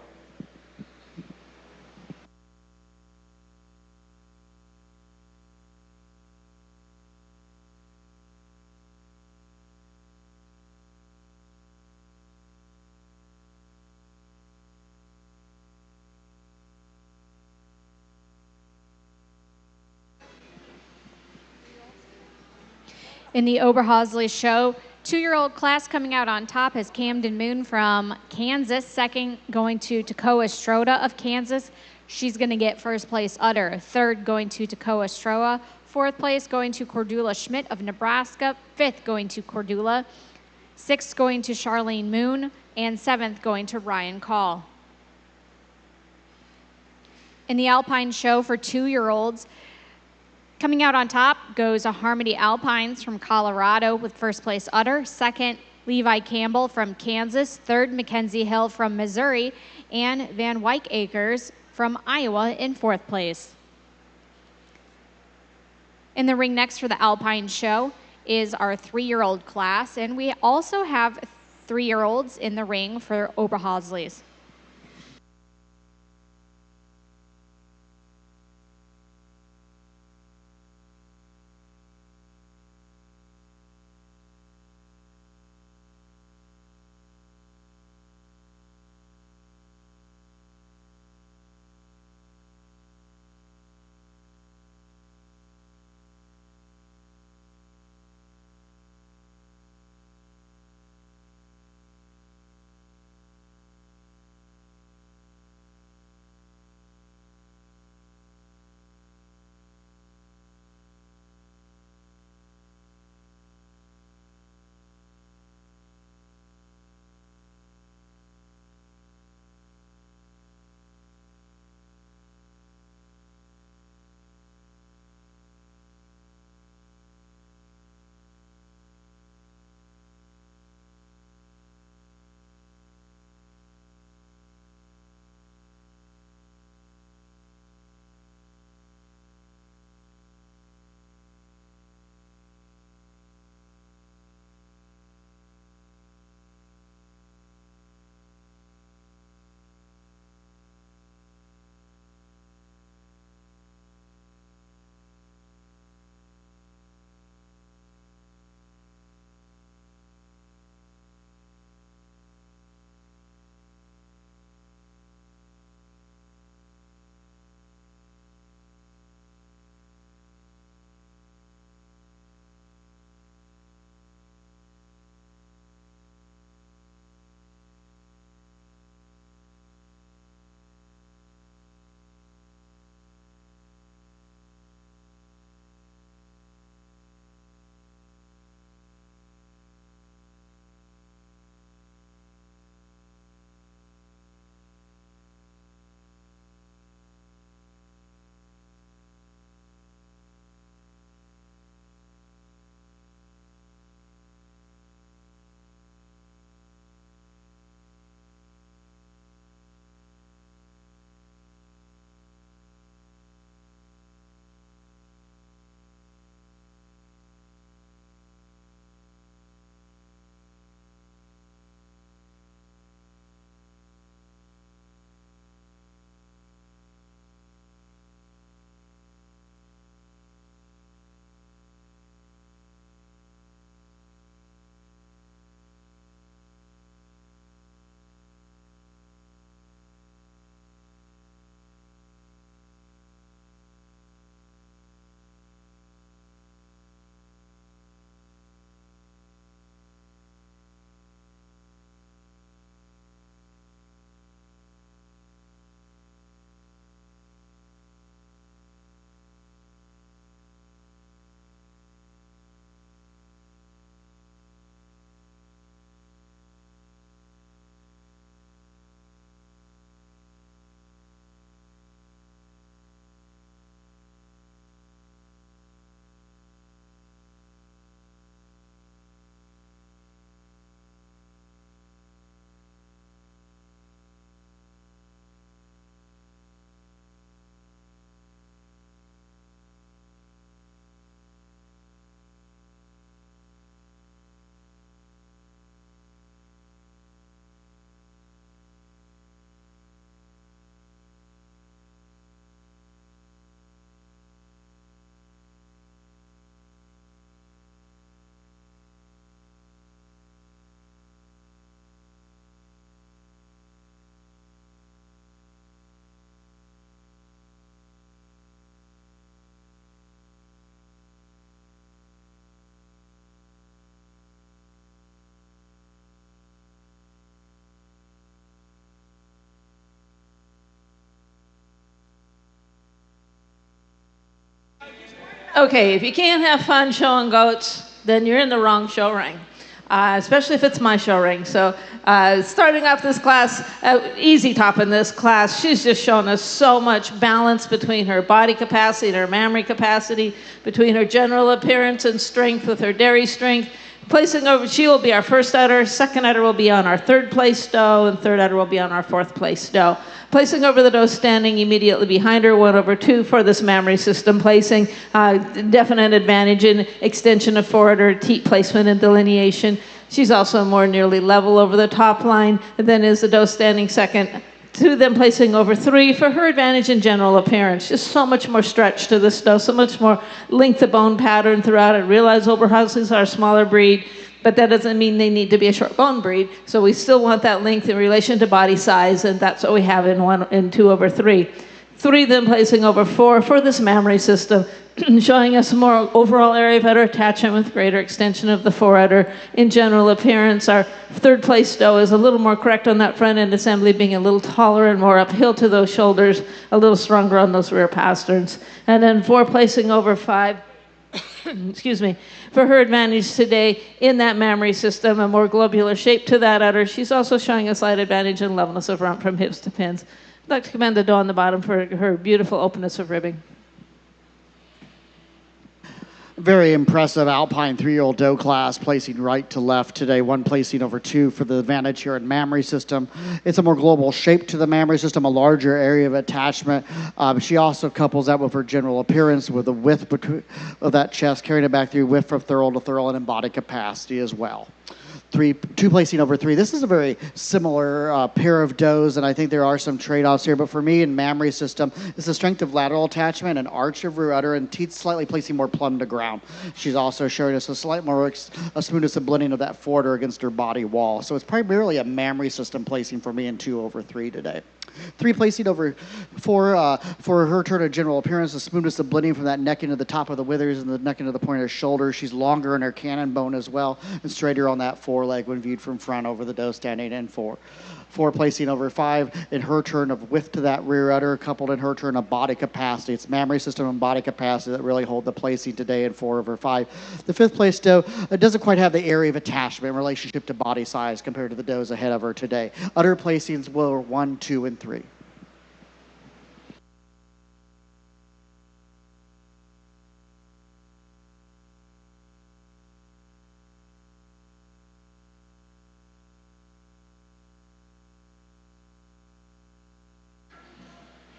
In the Oberhausley show, 2-year-old class coming out on top is Camden Moon from Kansas. Second going to Toccoa Stroda of Kansas. She's going to get 1st place udder. 3rd going to Toccoa Stroa. 4th place going to Cordula Schmidt of Nebraska. 5th going to Cordula. 6th going to Charlene Moon. And 7th going to Ryan Call. In the Alpine show for 2-year-olds, coming out on top goes a Harmony Alpines from Colorado with 1st place udder. 2nd, Levi Campbell from Kansas. 3rd, Mackenzie Hill from Missouri. And Van Wyck Acres from Iowa in 4th place. In the ring next for the Alpine show is our 3-year-old class. And we also have 3-year-olds in the ring for Oberhausleys. Okay, if you can't have fun showing goats, then you're in the wrong show ring, especially if it's my show ring. So starting off this class, easy top in this class, she's just shown us so much balance between her body capacity and her mammary capacity, between her general appearance and strength with her dairy strength. Placing over, she will be our first udder, second udder will be on our third place doe, and third udder will be on our fourth place doe. Placing over the doe standing immediately behind her, 1/2 for this mammary system placing. Definite advantage in extension of forudder, teat placement, and delineation. She's also more nearly level over the top line than is the doe standing second. 2 then placing over 3 for her advantage in general appearance. Just so much more stretch to this doe, so much more length of bone pattern throughout it. Realize Oberhaslis are a smaller breed, but that doesn't mean they need to be a short bone breed. So we still want that length in relation to body size, and that's what we have in 2/3. 3 then placing over 4 for this mammary system, showing us more overall area of udder attachment with greater extension of the forudder. In general appearance, our third place doe is a little more correct on that front end assembly, being a little taller and more uphill to those shoulders, a little stronger on those rear pasterns. And then 4 placing over 5, excuse me, for her advantage today in that mammary system, a more globular shape to that udder. She's also showing a slight advantage in levelness of rump from hips to pins. I'd like to commend the doe on the bottom for her beautiful openness of ribbing. Very impressive Alpine 3-year-old doe class, placing right to left today, 1 placing over 2 for the advantage here in mammary system. It's a more global shape to the mammary system, a larger area of attachment. She also couples that with her general appearance, with the width of that chest, carrying it back through width from thurl to thurl, and in body capacity as well. 2 placing over 3. This is a very similar pair of does, and I think there are some trade-offs here. But for me, in mammary system, it's the strength of lateral attachment and arch of rear udder, and teeth slightly placing more plumb to ground. She's also showing us a slight more a smoothness and blending of that forudder against her body wall. So it's primarily a mammary system placing for me in 2/3 today. 3 placing over 4 for her turn of general appearance, the smoothness of blending from that neck into the top of the withers and the neck into the point of her shoulder. She's longer in her cannon bone as well, and straighter on that foreleg when viewed from front over the doe standing in 4. 4 placing over 5 in her turn of width to that rear udder, coupled in her turn of body capacity. It's mammary system and body capacity that really hold the placing today in 4/5. The 5th place doe doesn't quite have the area of attachment in relationship to body size compared to the does ahead of her today. Udder placings were 1, 2, and 3.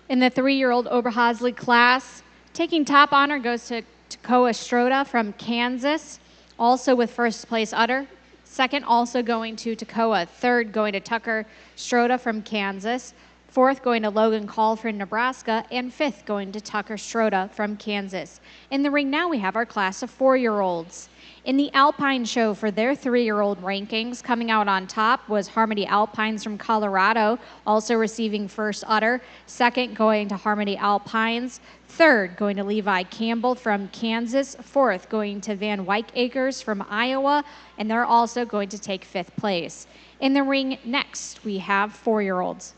In the 3-year-old Oberhasli class, taking top honor goes to Takoa Stroda from Kansas, also with first place udder. Second also going to Takoa. Third going to Tucker Stroda from Kansas. Fourth going to Logan Call from Nebraska. And 5th going to Tucker Stroda from Kansas. In the ring now we have our class of 4-year-olds. In the Alpine show for their 3-year-old rankings, coming out on top was Harmony Alpines from Colorado, also receiving first udder. Second going to Harmony Alpines. Third going to Levi Campbell from Kansas. Fourth going to Van Wyck Acres from Iowa, and they're also going to take 5th place. In the ring next, we have 4-year-olds.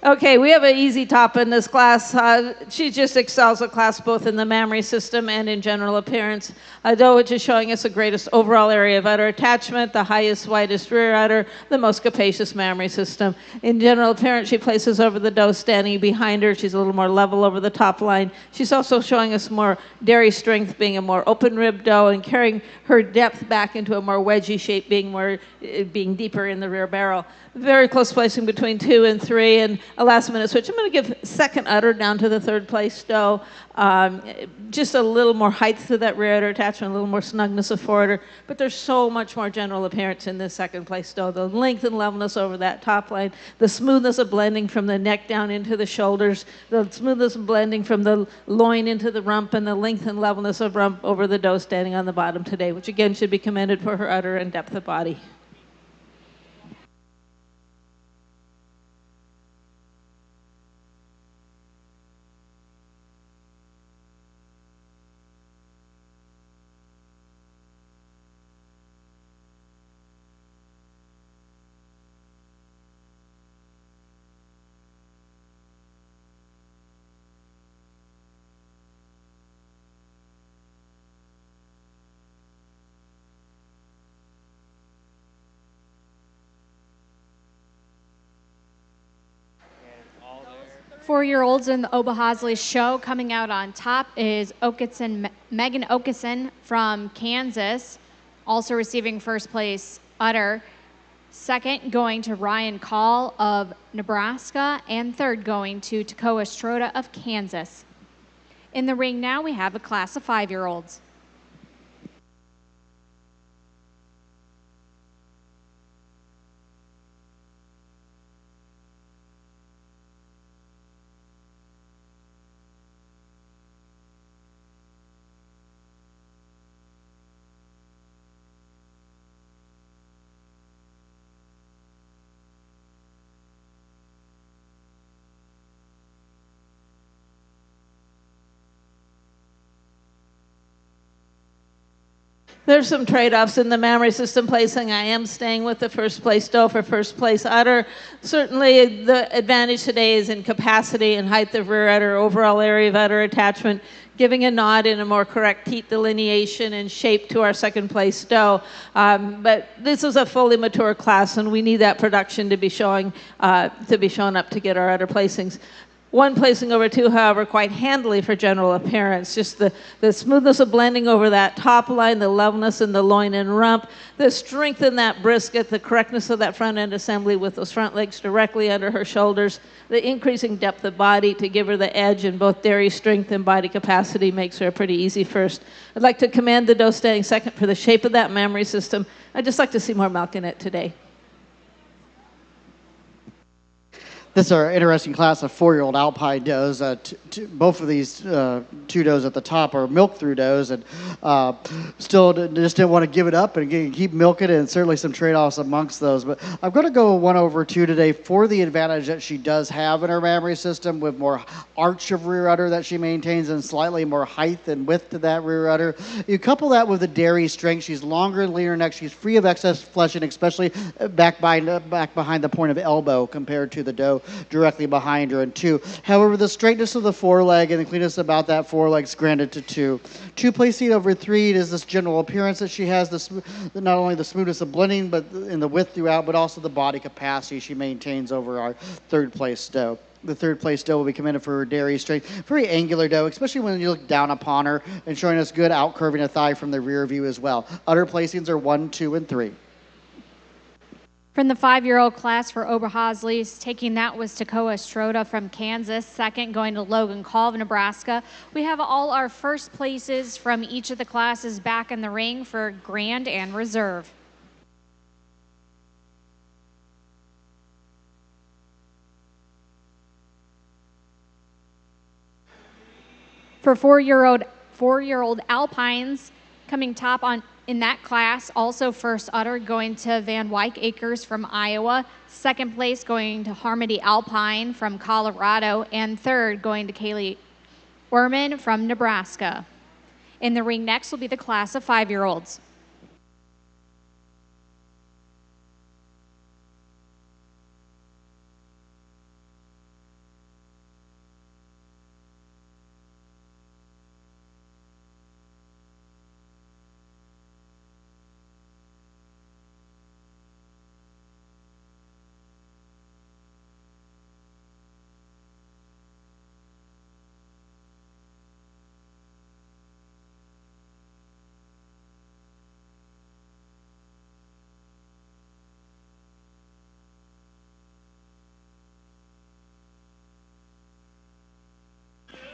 Okay, we have an easy top in this class. She just excels at class both in the mammary system and in general appearance. Doe, which is showing us the greatest overall area of udder attachment, the highest, widest rear udder, the most capacious mammary system. In general appearance, she places over the doe standing behind her. She's a little more level over the top line. She's also showing us more dairy strength, being a more open rib doe, and carrying her depth back into a more wedgy shape, being deeper in the rear barrel. Very close placing between 2 and 3, and a last minute switch. I'm going to give second udder down to the 3rd place doe. Just a little more height to that rear udder attachment, a little more snugness of forudder, but there's so much more general appearance in this 2nd place doe. The length and levelness over that top line, the smoothness of blending from the neck down into the shoulders, the smoothness of blending from the loin into the rump, and the length and levelness of rump over the doe standing on the bottom today, which again should be commended for her udder and depth of body. 4-year-olds in the Obahosley show. Coming out on top is Megan Okeson from Kansas, also receiving first place udder. Second going to Ryan Call of Nebraska, and third going to Takoa Stroda of Kansas. In the ring now we have a class of 5-year-olds. There's some trade-offs in the mammary system placing. I am staying with the first place doe for first place udder. Certainly the advantage today is in capacity and height of rear udder, overall area of udder attachment, giving a nod in a more correct teat delineation and shape to our second place doe. But this is a fully mature class, and we need that production to be showing up to get our udder placings. One placing over two, however, quite handily for general appearance. Just the smoothness of blending over that top line, the levelness in the loin and rump, the strength in that brisket, the correctness of that front end assembly with those front legs directly under her shoulders, the increasing depth of body to give her the edge in both dairy strength and body capacity makes her a pretty easy first. I'd like to commend the doe standing second for the shape of that mammary system. I'd just like to see more milk in it today. This is our interesting class of 4-year-old Alpine does. Both of these two does at the top are milk-through does, and still just didn't want to give it up and keep milking it, and certainly some trade-offs amongst those. But I'm going to go 1 over 2 today for the advantage that she does have in her mammary system, with more arch of rear udder that she maintains and slightly more height and width to that rear udder. You couple that with the dairy strength. She's longer and leaner neck. She's free of excess fleshing, especially back behind the point of elbow compared to the doe directly behind her. And 2, however, the straightness of the foreleg and the cleanness about that foreleg's granted to 2. 2 placing over 3 is this general appearance that she has, not only the smoothness of blending but in the width throughout, but also the body capacity she maintains over our third place doe. The third place doe will be commended for her dairy strength. Very angular doe, especially when you look down upon her, and showing us good outcurving of thigh from the rear view as well. Udder placings are 1, 2, and 3. From the 5-year-old class for Oberhasleys, taking that was Takoa Stroda from Kansas. Second going to Logan Call of Nebraska. We have all our first places from each of the classes back in the ring for Grand and Reserve. For 4-year-old Alpines, coming top in that class, also first udder going to Van Wyck Acres from Iowa, second place going to Harmony Alpine from Colorado, and third going to Kaylee Orman from Nebraska. In the ring next will be the class of 5-year-olds.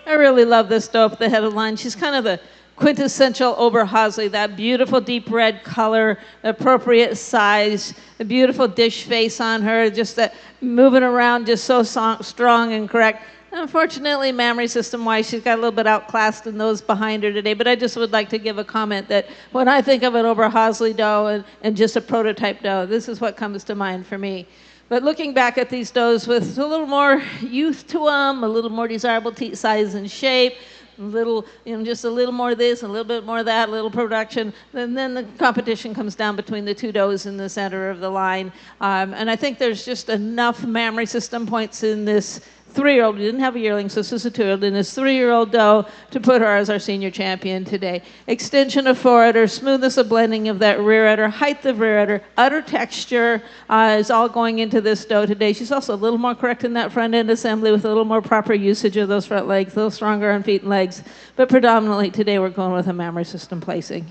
I really love this doe up the head of the line. She's kind of the quintessential Oberhasli, that beautiful deep red color, appropriate size, a beautiful dish face on her, just that moving around just so strong and correct. Unfortunately, mammary system-wise, she's got a little bit outclassed in those behind her today, but I just would like to give a comment that when I think of an Oberhasli doe and just a prototype doe, this is what comes to mind for me. But looking back at these does with a little more youth to them, a little more desirable teat size and shape, just a little more this, a little bit more that, a little production, and then the competition comes down between the two does in the center of the line. And I think there's just enough mammary system points in this 3-year-old. We didn't have a yearling, so this is a 2-year-old, and this 3-year-old doe to put her as our senior champion today. Extension of foreudder, smoothness of blending of that rear udder, height of rear udder texture is all going into this doe today. She's also a little more correct in that front end assembly with a little more proper usage of those front legs, a little stronger on feet and legs. But predominantly today we're going with a mammary system placing.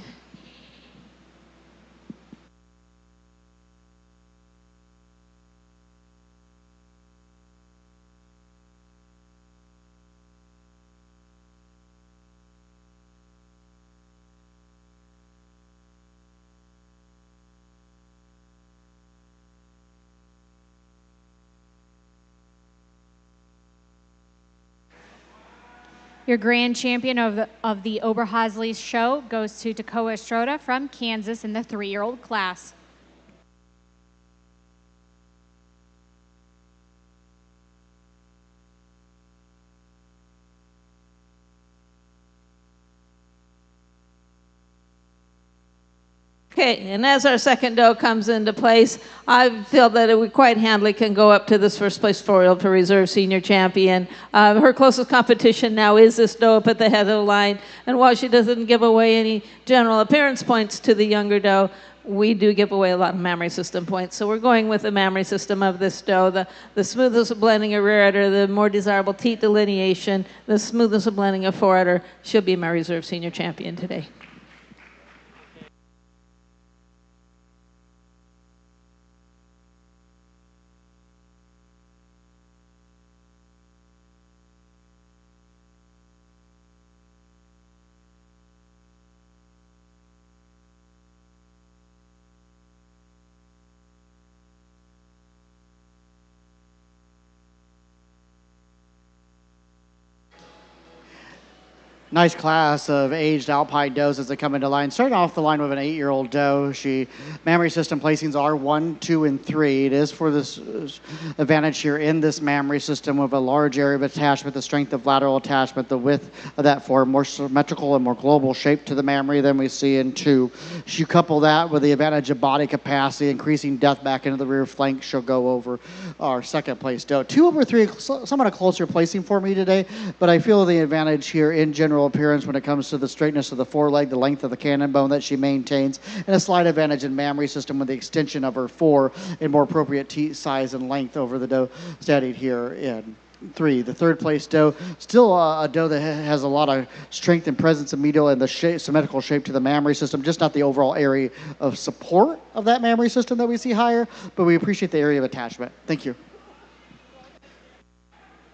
Your grand champion of the Oberhasli show goes to Takoa Stroda from Kansas in the 3-year-old class. Okay, and as our second doe comes into place, I feel that we quite handily can go up to this first place 4-year-old for reserve senior champion. Her closest competition now is this doe up at the head of the line, and while she doesn't give away any general appearance points to the younger doe, we do give away a lot of mammary system points. So we're going with the mammary system of this doe, the smoothness of blending of rear udder, the more desirable teat delineation, the smoothness of blending of forudder. She'll be my reserve senior champion today. Nice class of aged alpine does as they come into line. Starting off the line with an 8-year-old doe. Mammary system placings are 1, 2, and 3. It is for this advantage here in this mammary system with a large area of attachment, the strength of lateral attachment, the width of that for a more symmetrical and more global shape to the mammary than we see in 2. You couple that with the advantage of body capacity, increasing depth back into the rear flank. She'll go over our second place doe. 2 over 3, somewhat a closer placing for me today, but I feel the advantage here in general appearance when it comes to the straightness of the foreleg, the length of the cannon bone that she maintains, and a slight advantage in mammary system with the extension of her fore and more appropriate teat size and length over the doe studied here in 3. The third place doe, still a doe that has a lot of strength and presence in medial and the symmetrical shape to the mammary system, just not the overall area of support of that mammary system that we see higher, but we appreciate the area of attachment. Thank you.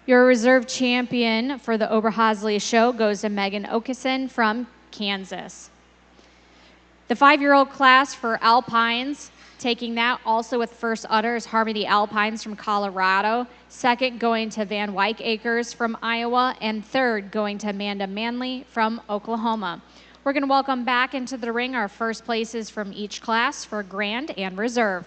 Your reserve champion for the Oberhasli show goes to Megan Okeson from Kansas. The 5-year-old class for Alpines, taking that also with first udder is Harmony Alpines from Colorado. Second going to Van Wyck Acres from Iowa. And third going to Amanda Manley from Oklahoma. We're going to welcome back into the ring our first places from each class for Grand and Reserve.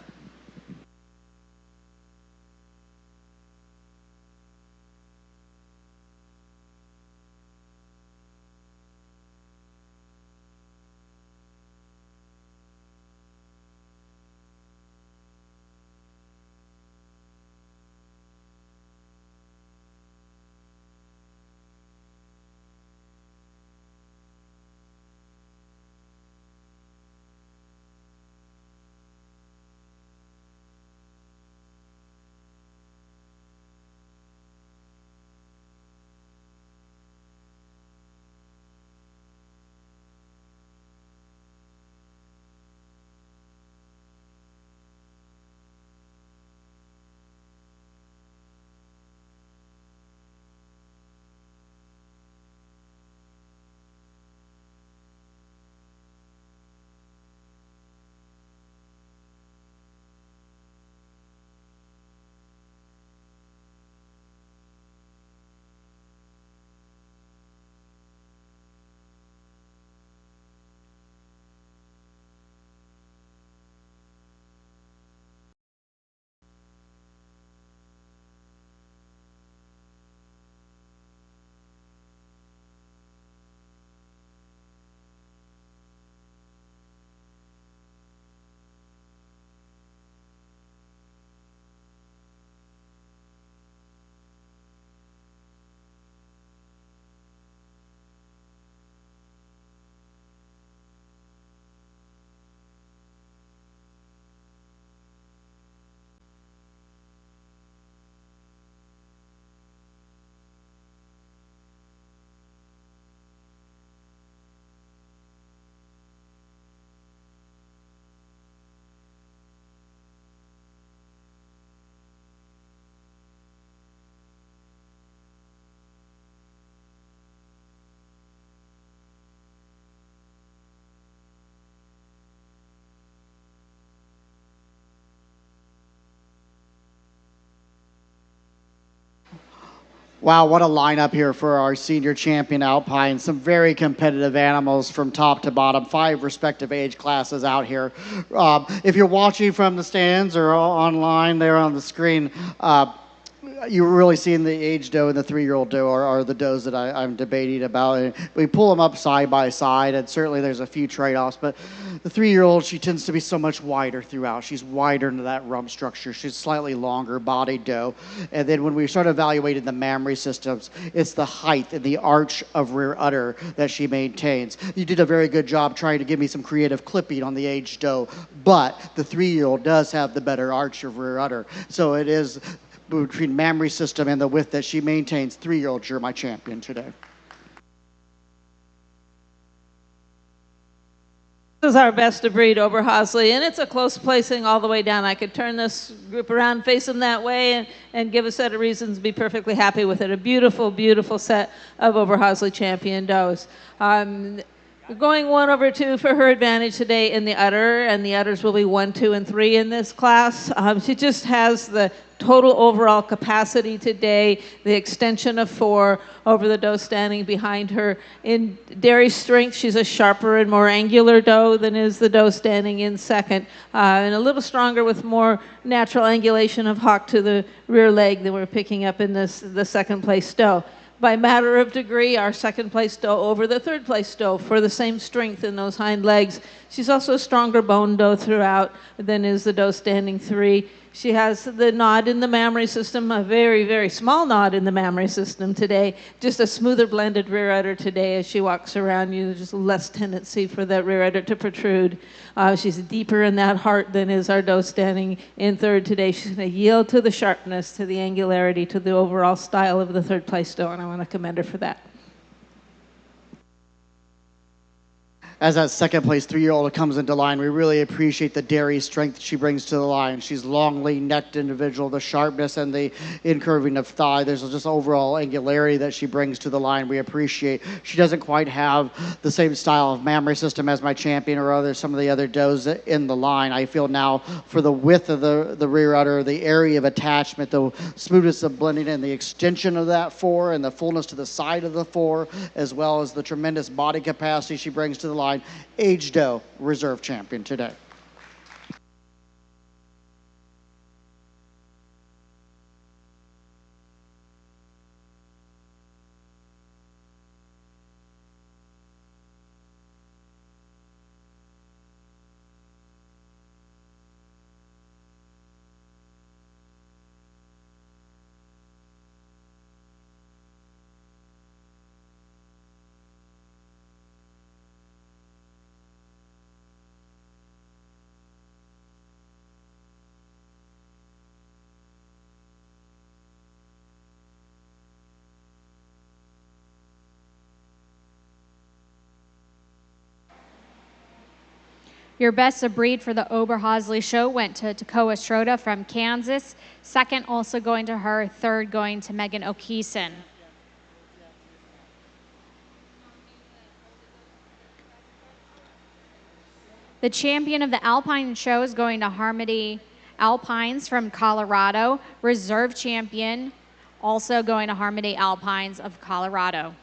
Wow, what a lineup here for our senior champion Alpine. Some very competitive animals from top to bottom, 5 respective age classes out here. If you're watching from the stands or online there on the screen, you're really seeing the age doe and the 3-year-old doe are the does that I'm debating about. And we pull them up side by side, and certainly there's a few trade-offs. But the 3-year-old, she tends to be so much wider throughout. She's wider into that rump structure. She's slightly longer bodied doe. And then when we start evaluating the mammary systems, it's the height and the arch of rear udder that she maintains. You did a very good job trying to give me some creative clipping on the age doe, but the 3-year-old does have the better arch of rear udder. So it is between mammary system and the width that she maintains. 3-year-old, you're my champion today. This is our best of breed Oberhausley, and it's a close placing all the way down. I could turn this group around, face them that way, and give a set of reasons to be perfectly happy with it. A beautiful, beautiful set of Oberhausley champion does. We're going 1/2 for her advantage today in the udder, and the udders will be 1, 2, and 3 in this class. She just has the total overall capacity today, the extension of 4 over the doe standing behind her. In dairy strength, she's a sharper and more angular doe than is the doe standing in second, and a little stronger with more natural angulation of hock to the rear leg than we're picking up in the second place doe. By matter of degree, our second place doe over the third place doe for the same strength in those hind legs. She's also a stronger bone doe throughout than is the doe standing 3. She has the nod in the mammary system, a very, very small nod in the mammary system today. Just a smoother blended rear udder today as she walks around you. There's just less tendency for that rear udder to protrude. She's deeper in that heart than is our doe standing in third today. She's going to yield to the sharpness, to the angularity, to the overall style of the third place doe, and I want to commend her for that. As that second place 3-year-old comes into line, we really appreciate the dairy strength she brings to the line. She's long, lean necked individual, the sharpness and the incurving of thigh. There's just overall angularity that she brings to the line. We appreciate. She doesn't quite have the same style of mammary system as my champion or some of the other does in the line. I feel now for the width of the rear udder, the area of attachment, the smoothness of blending in, the extension of that 4 and the fullness to the side of the 4, as well as the tremendous body capacity she brings to the line. Age doe, reserve champion today. Your best of breed for the Oberhausley show went to Takoa Schroeder from Kansas. Second also going to her. Third going to Megan O'Keeson. The champion of the Alpine show is going to Harmony Alpines from Colorado. Reserve champion also going to Harmony Alpines of Colorado.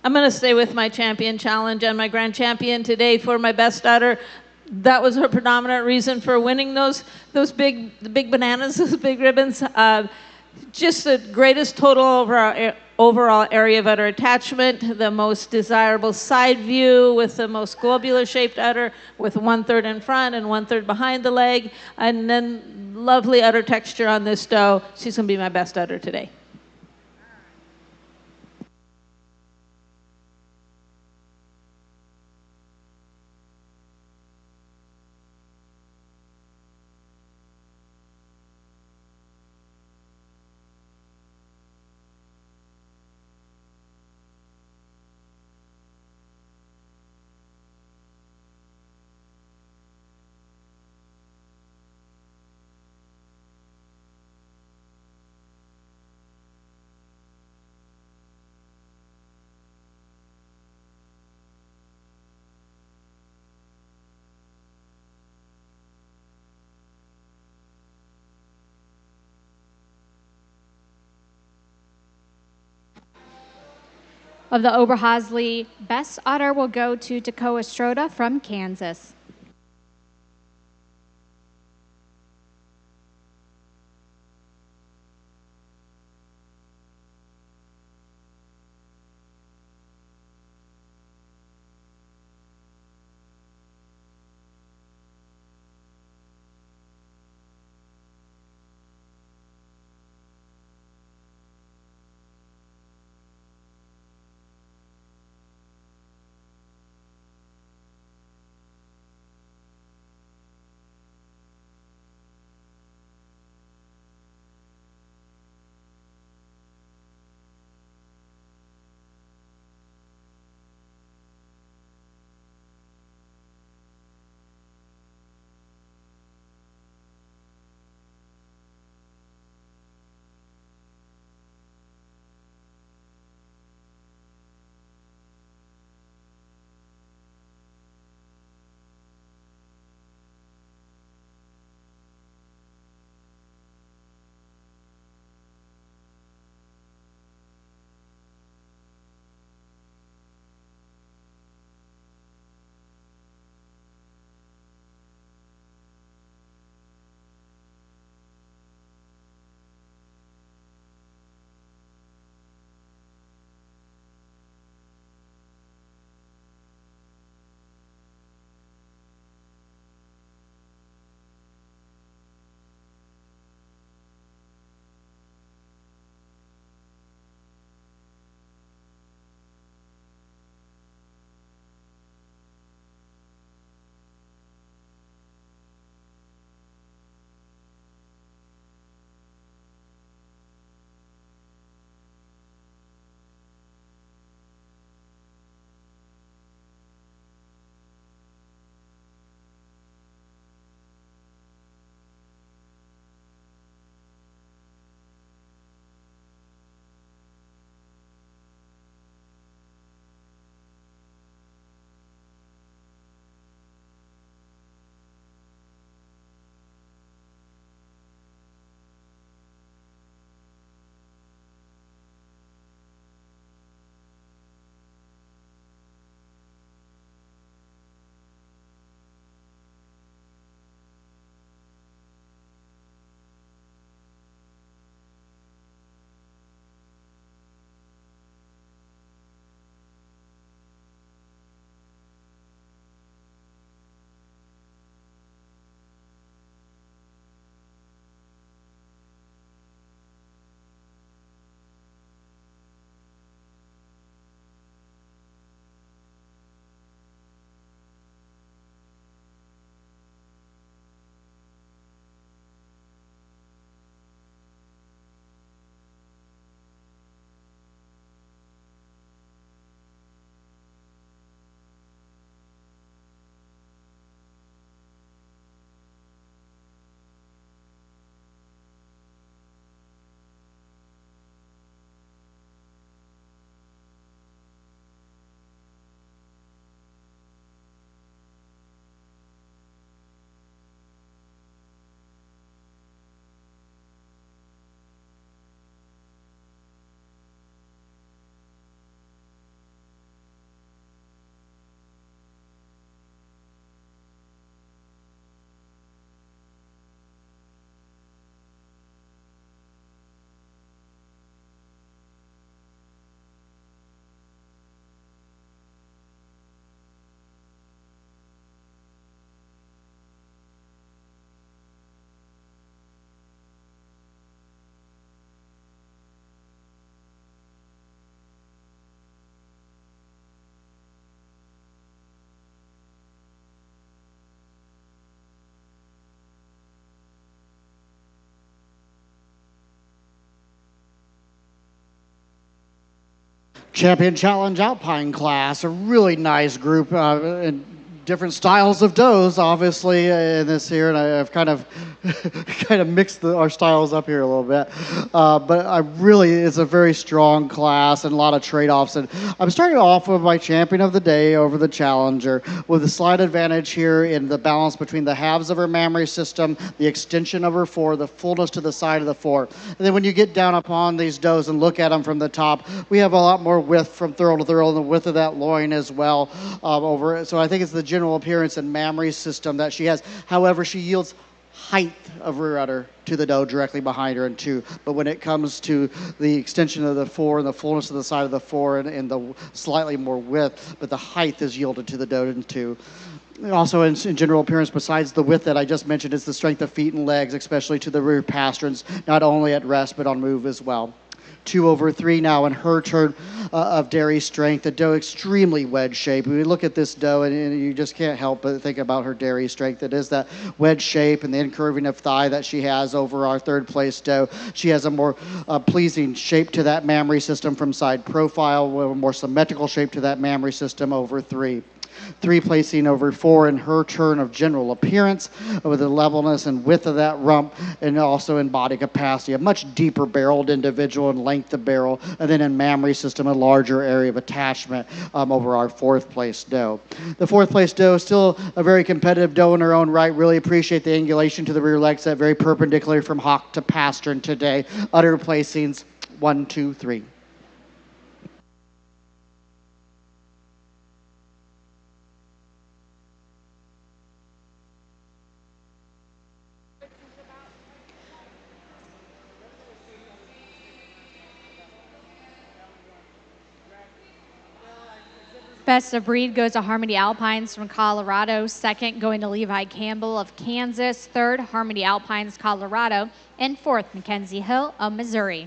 I'm going to stay with my champion challenge, and my grand champion today for my best udder that was her predominant reason for winning those big bananas, those big ribbons. Just the greatest total overall area of udder attachment, the most desirable side view with the most globular shaped udder with 1/3 in front and 1/3 behind the leg, and then lovely udder texture on this doe. She's gonna be my best udder today. Of the Oberhausley, best otter will go to Toccoa Strota from Kansas. Champion Challenge Alpine class, a really nice group, and different styles of does, obviously, in this here, and I've kind of kind of mixed our styles up here a little bit. But it's a very strong class and a lot of trade-offs. And I'm starting off with my champion of the day over the challenger, with a slight advantage here in the balance between the halves of her mammary system, the extension of her fore, the fullness to the side of the fore. And then when you get down upon these does and look at them from the top, we have a lot more width from thurl to thurl, and the width of that loin as well over it. So I think it's the general appearance and mammary system that she has. However, she yields height of rear udder to the doe directly behind her in two. But when it comes to the extension of the fore and the fullness of the side of the fore and the slightly more width, but the height is yielded to the doe in two. Also, in general appearance, besides the width that I just mentioned, is the strength of feet and legs, especially to the rear pasterns, not only at rest but on move as well. 2/3 now in her turn of dairy strength. The doe extremely wedge shape. We look at this doe and you just can't help but think about her dairy strength. It is that wedge shape and the incurving of thigh that she has over our third place doe. She has a more pleasing shape to that mammary system from side profile, with a more symmetrical shape to that mammary system over 3. 3 placing over 4 in her turn of general appearance, with the levelness and width of that rump, and also in body capacity. A much deeper barreled individual in length of barrel, and then in mammary system, a larger area of attachment over our 4th place doe. The 4th place doe is still a very competitive doe in her own right. Really appreciate the angulation to the rear leg set, very perpendicular from hock to pastern today. Udder placings 1, 2, 3. Best of breed goes to Harmony Alpines from Colorado. Second, going to Levi Campbell of Kansas. Third, Harmony Alpines, Colorado. And fourth, Mackenzie Hill of Missouri.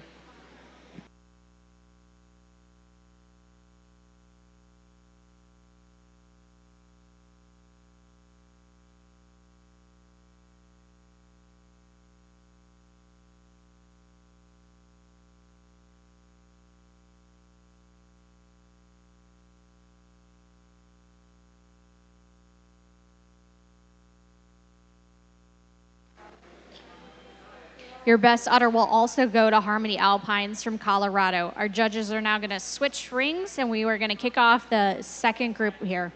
Your best udder will also go to Harmony Alpines from Colorado. Our judges are now going to switch rings, and we are going to kick off the second group here.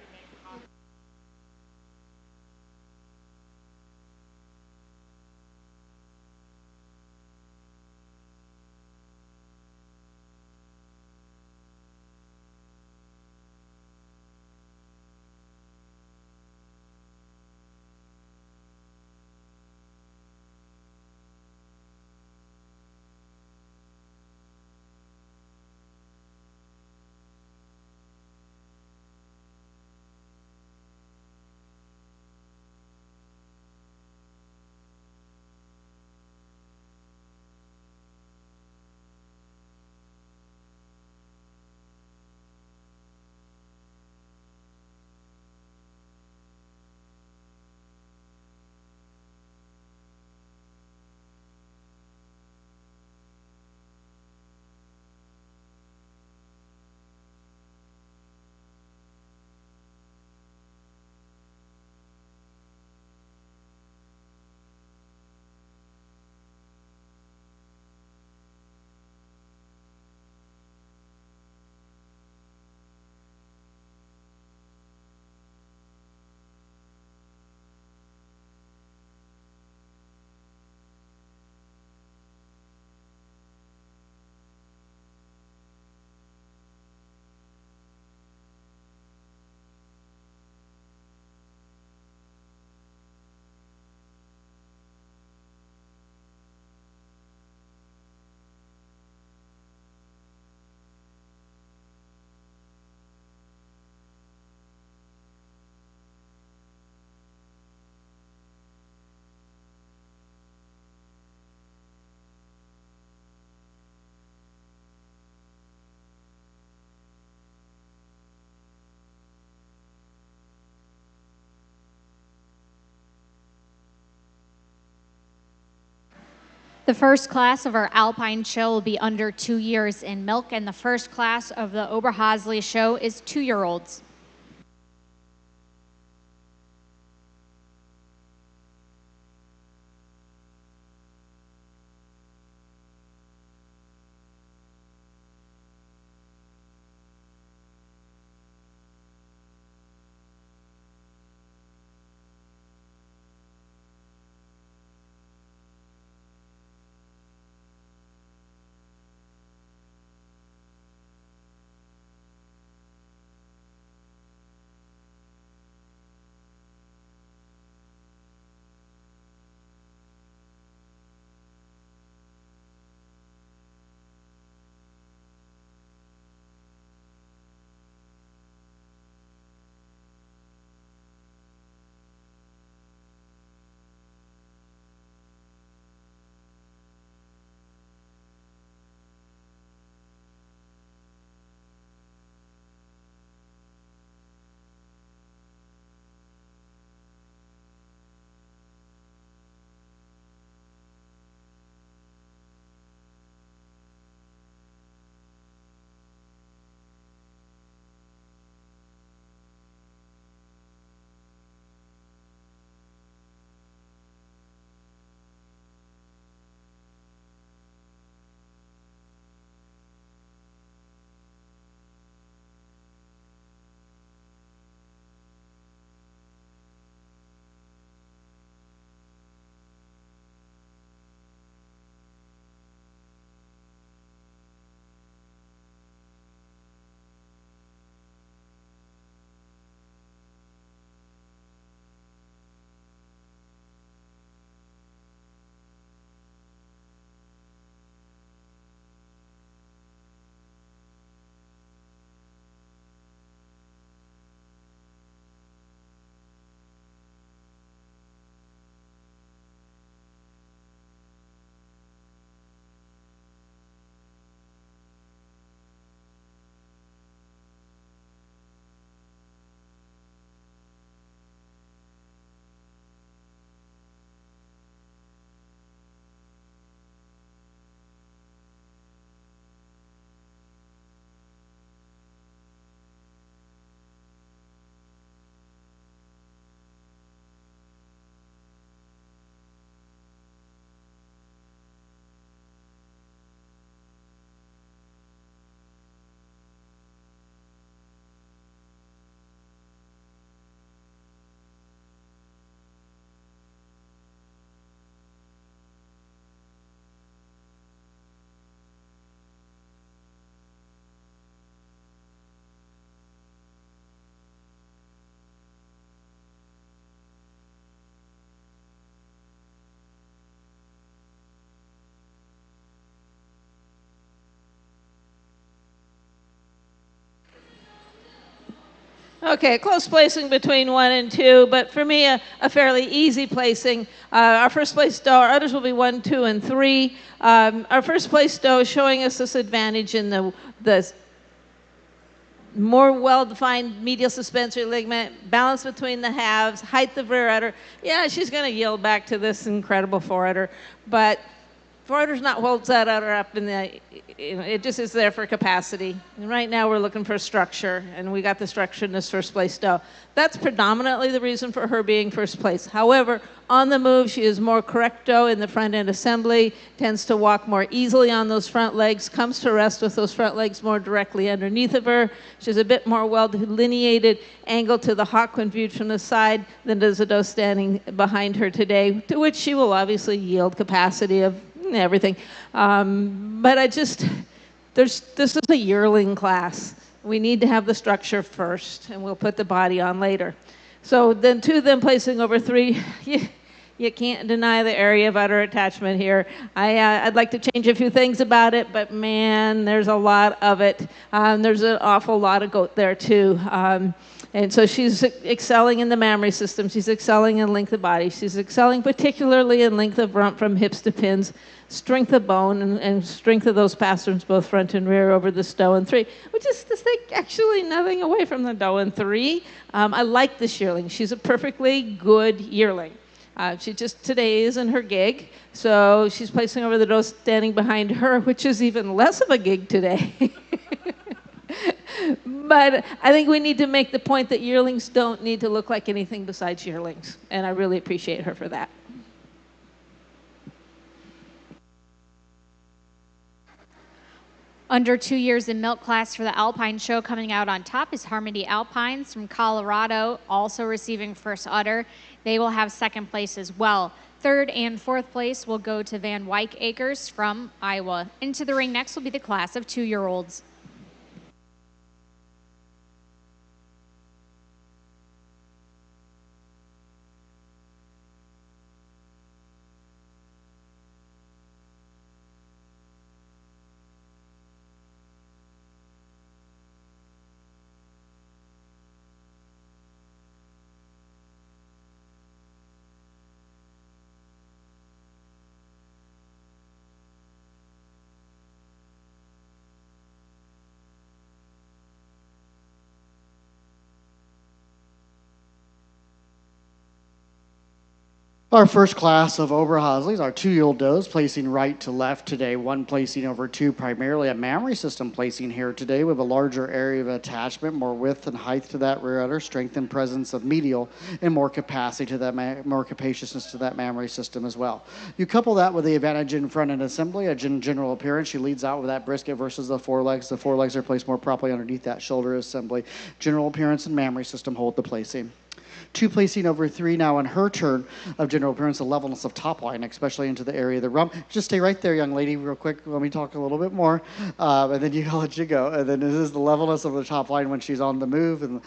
The first class of our Alpine show will be under 2 years in milk, and the first class of the Oberhausley show is 2-year-olds. Okay, close placing between 1 and 2, but for me, a fairly easy placing. Our first place doe, our others will be 1, 2, and 3. Our first place doe is showing us this advantage in the more well-defined medial suspensory ligament, balance between the halves, height of rear udder. Yeah, she's going to yield back to this incredible forudder, but forudder's not holds that udder up in the, it just is there for capacity. And right now we're looking for structure, and we got the structure in this first place doe. That's predominantly the reason for her being first place. However, on the move, she is more correct doe in the front end assembly, tends to walk more easily on those front legs, comes to rest with those front legs more directly underneath of her. She has a bit more well-delineated angle to the hock when viewed from the side than does a doe standing behind her today, to which she will obviously yield capacity of everything. But this is a yearling class. We need to have the structure first, and we'll put the body on later. So then 2, then placing over 3, you can't deny the area of udder attachment here. I'd like to change a few things about it, but man, there's a lot of it. There's an awful lot of goat there too. And so she's excelling in the mammary system. She's excelling in length of body. She's excelling particularly in length of rump from hips to pins, strength of bone, and strength of those pasterns, both front and rear, over this doe in 3, which is to take actually nothing away from the doe in 3. I like this yearling. She's a perfectly good yearling. She just today isn't her gig, so she's placing over the doe standing behind her, which is even less of a gig today. But I think we need to make the point that yearlings don't need to look like anything besides yearlings, and I really appreciate her for that. Under 2 years in milk class for the Alpine show, coming out on top is Harmony Alpines from Colorado, also receiving first udder. They will have second place as well. Third and fourth place will go to Van Wyck Acres from Iowa. Into the ring next will be the class of 2-year-olds. Our first class of Oberhasleys, our 2-year-old does, placing right to left today, one placing over 2, primarily a mammary system placing here today with a larger area of attachment, more width and height to that rear udder, strength and presence of medial, and more capacity to that, more capaciousness to that mammary system as well. You couple that with the advantage in front end assembly, a general appearance. She leads out with that brisket versus the forelegs. The forelegs are placed more properly underneath that shoulder assembly. General appearance and mammary system hold the placing. 2 placing over 3 now in her turn of general appearance, the levelness of top line, especially into the area of the rump. Just stay right there, young lady, real quick. Let me talk a little bit more, and then I'll let you go. And then this is the levelness of the top line when she's on the move, and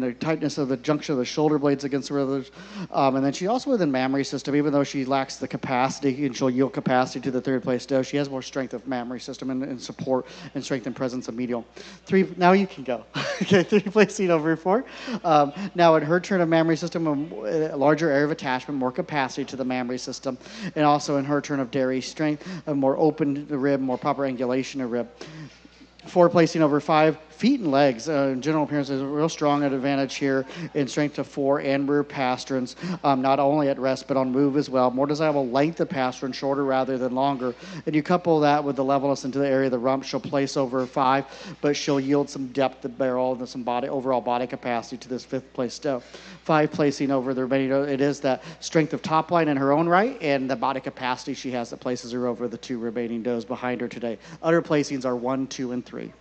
the tightness of the junction of the shoulder blades against the others. And then she also within mammary system, even though she lacks the capacity, and she'll yield capacity to the third place doe, she has more strength of mammary system and support and strength and presence of medial. 3, now you can go. Okay, 3 placing over 4. Now in her turn of mammary system, a larger area of attachment, more capacity to the mammary system, and also in her turn of dairy strength, a more open rib, more proper angulation of rib. 4 placing over 5, feet and legs. General appearance is a real strong advantage here in strength to fore and rear pasterns, not only at rest but on move as well. More desirable length of pastern, shorter rather than longer. And you couple that with the levelness into the area of the rump, she'll place over 5, but she'll yield some depth of barrel and some overall body capacity to this 5th place doe. 5 placing over the remaining doe. It is that strength of top line in her own right and the body capacity she has that places her over the 2 remaining does behind her today. Other placings are 1, 2, and 3.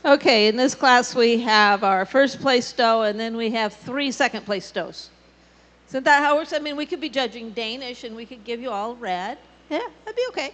Okay, in this class we have our first place doe, and then we have 3 second place does. Isn't that how it works? I mean, we could be judging Danish, and we could give you all red. Yeah, that'd be okay.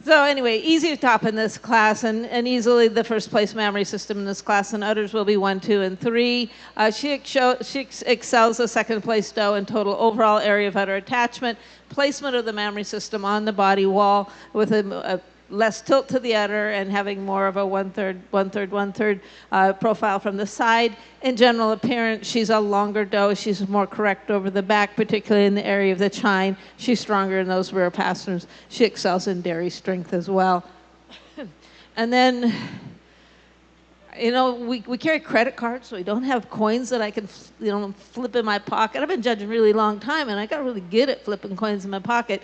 So anyway, easy to top in this class, and easily the first place mammary system in this class, and others will be 1, 2, and 3. She excels the second place doe in total overall area of udder attachment, placement of the mammary system on the body wall with a less tilt to the udder and having more of a 1/3, 1/3, 1/3 profile from the side. In general appearance, she's a longer doe. She's more correct over the back, particularly in the area of the chine. She's stronger in those rear pasterns. She excels in dairy strength as well. And then, you know, we carry credit cards, so we don't have coins that I can, flip in my pocket. I've been judging a really long time, and I got really good at flipping coins in my pocket.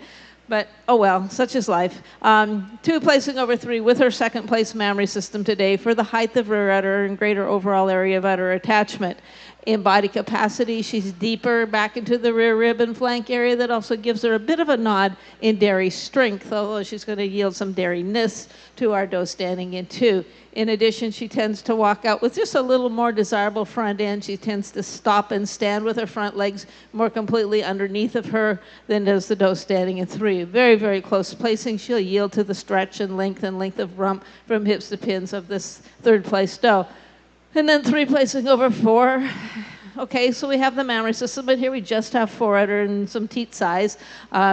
But, oh well, such is life. 2 placing over 3 with her second place mammary system today for the height of rear udder and greater overall area of udder attachment. In body capacity, she's deeper back into the rear rib and flank area. That also gives her a bit of a nod in dairy strength, although she's going to yield some dairiness to our doe standing in 2. In addition, she tends to walk out with just a little more desirable front end. She tends to stop and stand with her front legs more completely underneath of her than does the doe standing in 3. Very, very close placing. She'll yield to the stretch and length of rump from hips to pins of this third place doe. And then 3 placing over 4. Okay, so we have the mammary system, but here we just have 4 udder and some teat size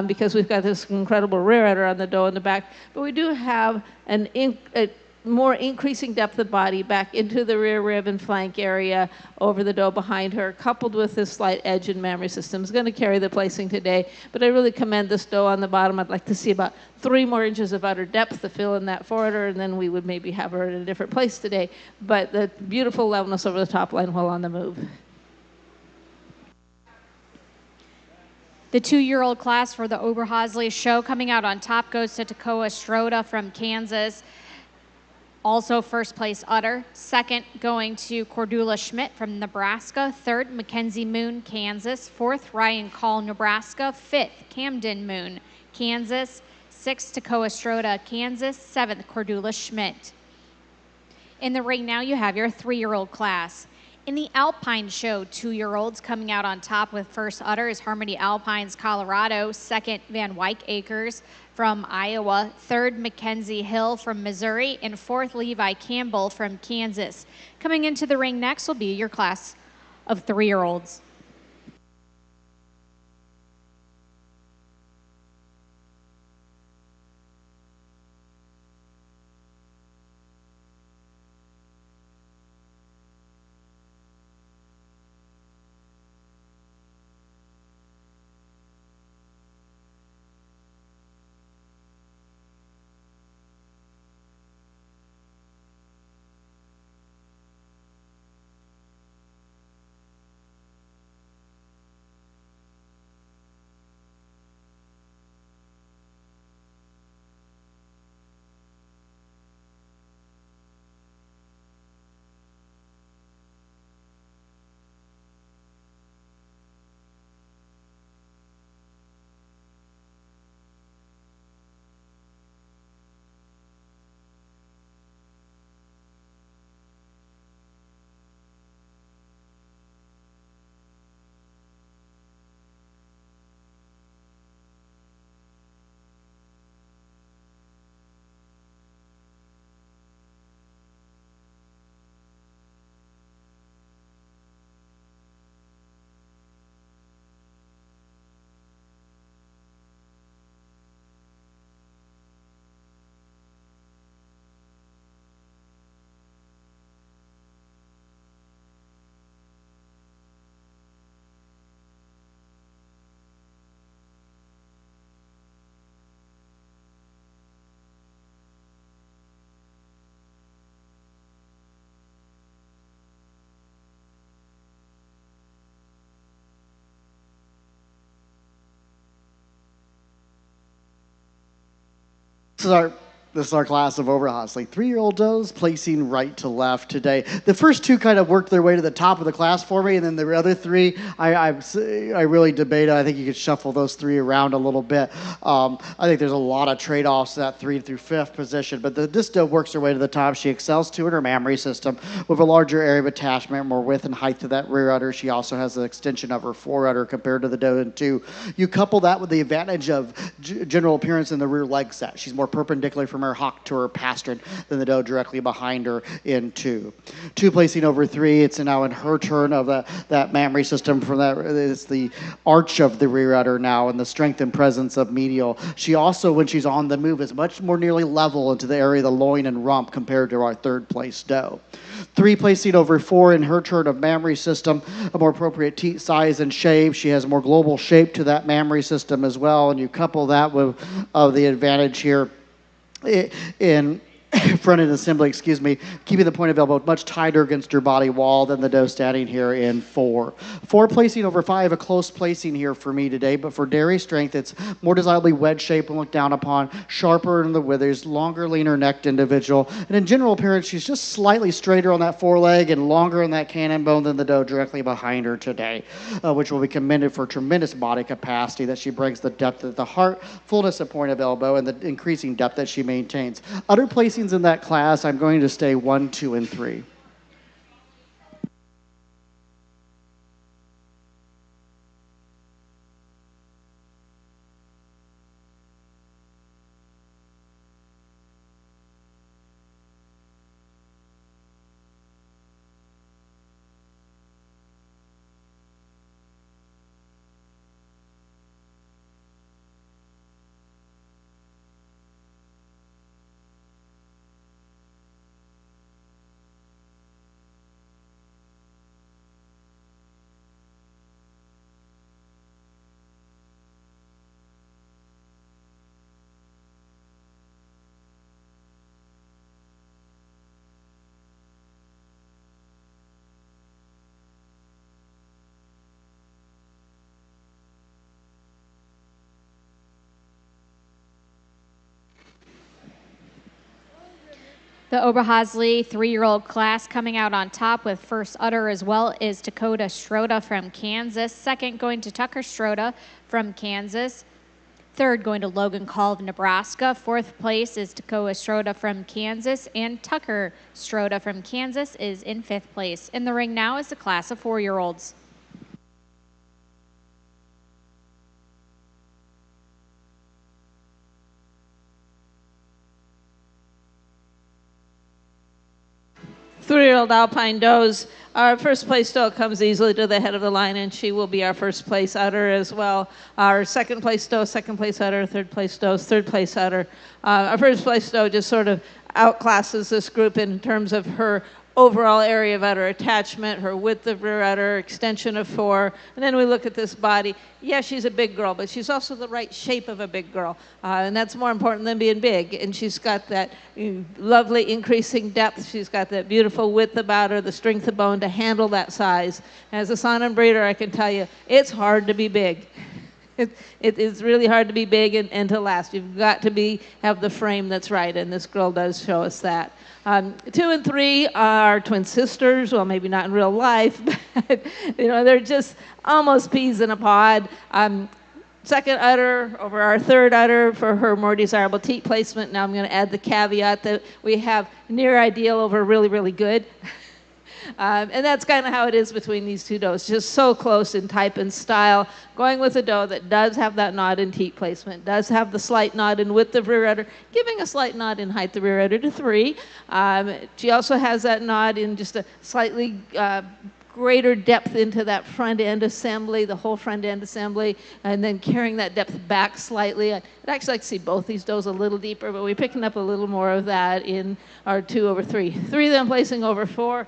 because we've got this incredible rear udder on the doe in the back. But we do have a more increasing depth of body back into the rear rib and flank area over the doe behind her, coupled with this slight edge and mammary system. Is going to carry the placing today, but I really commend this doe on the bottom. I'd like to see about 3 more inches of udder depth to fill in that forudder, and then we would maybe have her in a different place today. But the beautiful levelness over the top line while on the move. The 2-year-old class for the Oberhausley show coming out on top goes to Toccoa Stroda from Kansas. Also first place udder. Second going to Cordula Schmidt from Nebraska. Third, Mackenzie Moon, Kansas. Fourth, Ryan Call, Nebraska. Fifth, Camden Moon, Kansas. Sixth, Toccoa Stroda, Kansas. Seventh, Cordula Schmidt. In the ring now you have your 3-year-old class. In the Alpine show, 2-year-olds coming out on top with first udder is Harmony Alpines, Colorado. Second, Van Wyck Acres from Iowa. Third, Mackenzie Hill from Missouri. And fourth, Levi Campbell from Kansas. Coming into the ring next will be your class of 3-year-olds. This is our class of Oberhausley. 3-year-old does placing right to left today. The first 2 kind of worked their way to the top of the class for me, and then the other 3, I really debate. I think you could shuffle those 3 around a little bit. I think there's a lot of trade-offs that 3 through 5th position, but this doe works her way to the top. She excels too in her mammary system with a larger area of attachment, more width and height to that rear udder. She also has an extension of her forudder compared to the doe in 2. You couple that with the advantage of general appearance in the rear leg set. She's more perpendicular from her hock to her pastern than the doe directly behind her in 2. 2 placing over 3. It's now in her turn of that mammary system. From that, it's the arch of the rear udder now and the strength and presence of medial. She also, when she's on the move, is much more nearly level into the area of the loin and rump compared to our 3rd place doe. 3 placing over 4 in her turn of mammary system, a more appropriate teat size and shape. She has a more global shape to that mammary system as well, and you couple that with the advantage here in front end assembly, keeping the point of elbow much tighter against her body wall than the doe standing here in 4. 4 placing over 5, a close placing here for me today, but for dairy strength, it's more desirably wedge shaped when looked down upon, sharper in the withers, longer, leaner necked individual, and in general appearance, she's just slightly straighter on that foreleg and longer in that cannon bone than the doe directly behind her today, which will be commended for tremendous body capacity that she brings, the depth of the heart, fullness of point of elbow, and the increasing depth that she maintains. Other placings in that class, I'm going to stay 1, 2, and 3. The Oberhasli 3-year-old class coming out on top with first udder as well is Dakota Stroda from Kansas. Second going to Tucker Stroda from Kansas. Third going to Logan Call of Nebraska. Fourth place is Dakota Stroda from Kansas. And Tucker Stroda from Kansas is in 5th place. In the ring now is the class of 4-year-olds. Three-year-old Alpine does. Our first place doe comes easily to the head of the line, and she will be our first place udder as well. Our second place doe, second place udder, third place doe, third place udder. Our first place doe just sort of outclasses this group in terms of her overall area of udder attachment, her width of rear udder, extension of 4. And then we look at this body. Yeah, she's a big girl, but she's also the right shape of a big girl. And that's more important than being big. And she's got that lovely increasing depth. She's got that beautiful width about her, the strength of bone to handle that size. As a son and breeder, I can tell you, it's hard to be big. It's really hard to be big and to last. You've got to have the frame that's right, and this girl does show us that. 2 and 3 are twin sisters. Well, maybe not in real life, but they're just almost peas in a pod. Second udder over our third udder for her more desirable teat placement. Now I'm going to add the caveat that we have near ideal over really, really good. And that's kind of how it is between these two does, just so close in type and style. Going with a doe that does have that nod in teat placement, does have the slight nod in width of rear udder, giving a slight nod in height of rear udder to 3. She also has that nod in just a slightly greater depth into that front end assembly, the whole front end assembly, and then carrying that depth back slightly. I'd actually like to see both these does a little deeper, but we're picking up a little more of that in our 2 over 3. 3 then placing over 4.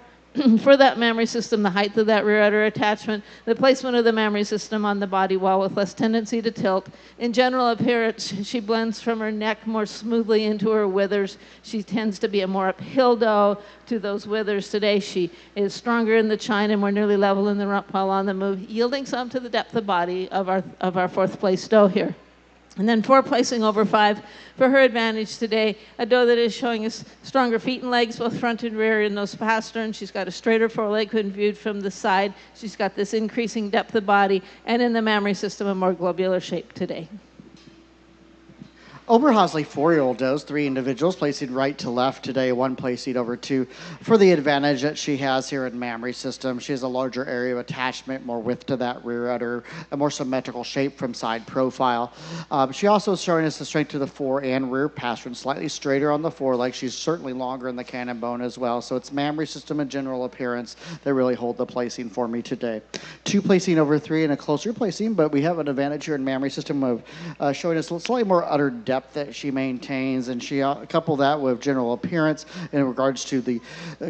For that mammary system, the height of that rear udder attachment, the placement of the mammary system on the body wall with less tendency to tilt. In general appearance, she blends from her neck more smoothly into her withers. She tends to be a more uphill doe to those withers. Today, she is stronger in the chine and more nearly level in the rump while on the move, yielding some to the depth of body of our fourth place doe here. And then 4 placing over 5 for her advantage today. A doe that is showing us stronger feet and legs, both front and rear in those pasterns. She's got a straighter foreleg when viewed from the side. She's got this increasing depth of body, and in the mammary system, a more globular shape today. Oberhasli 4-year-old does, 3 individuals placing right to left today, 1 placing over 2 for the advantage that she has here in mammary system. She has a larger area of attachment, more width to that rear udder, a more symmetrical shape from side profile. She also is showing us the strength to the fore and rear pastern, slightly straighter on the foreleg. She's certainly longer in the cannon bone as well. So it's mammary system and general appearance that really hold the placing for me today. 2 placing over 3 and a closer placing, but we have an advantage here in mammary system of showing us slightly more udder depth depth that she maintains, and she couple that with general appearance in regards to the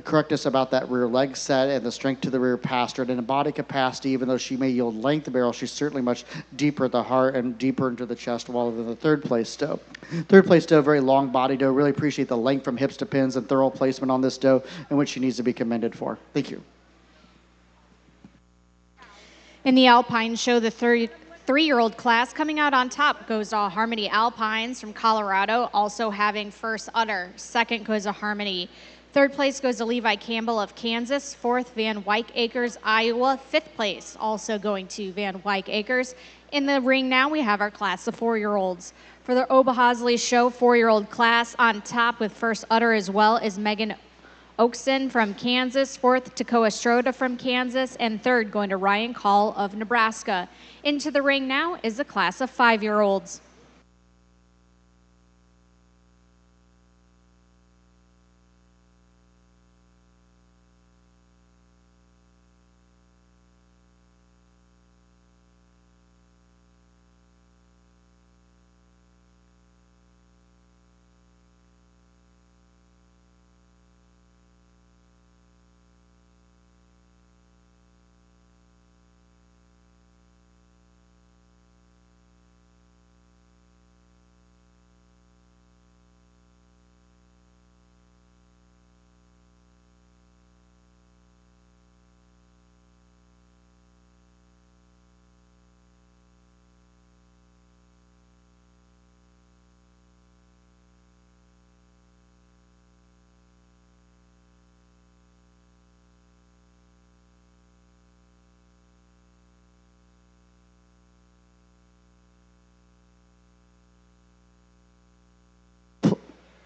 correctness about that rear leg set and the strength to the rear pastern and the body capacity. Even though she may yield length to barrel, she's certainly much deeper at the heart and deeper into the chest wall than the third place doe. Third place doe, very long body doe. Really appreciate the length from hips to pins and thorough placement on this doe, and which she needs to be commended for. Thank you. In the Alpine show, the 3-year-old class coming out on top goes to Harmony Alpines from Colorado, also having first udder. Second goes to Harmony. Third place goes to Levi Campbell of Kansas. Fourth, Van Wyck Acres, Iowa. Fifth place also going to Van Wyck Acres. In the ring now, we have our class of 4-year-olds. For the Oberhausley show, 4-year-old class on top with first udder as well is Megan Oakson from Kansas, fourth Takoa Stroda from Kansas, and third going to Ryan Call of Nebraska. Into the ring now is the class of 5-year-olds.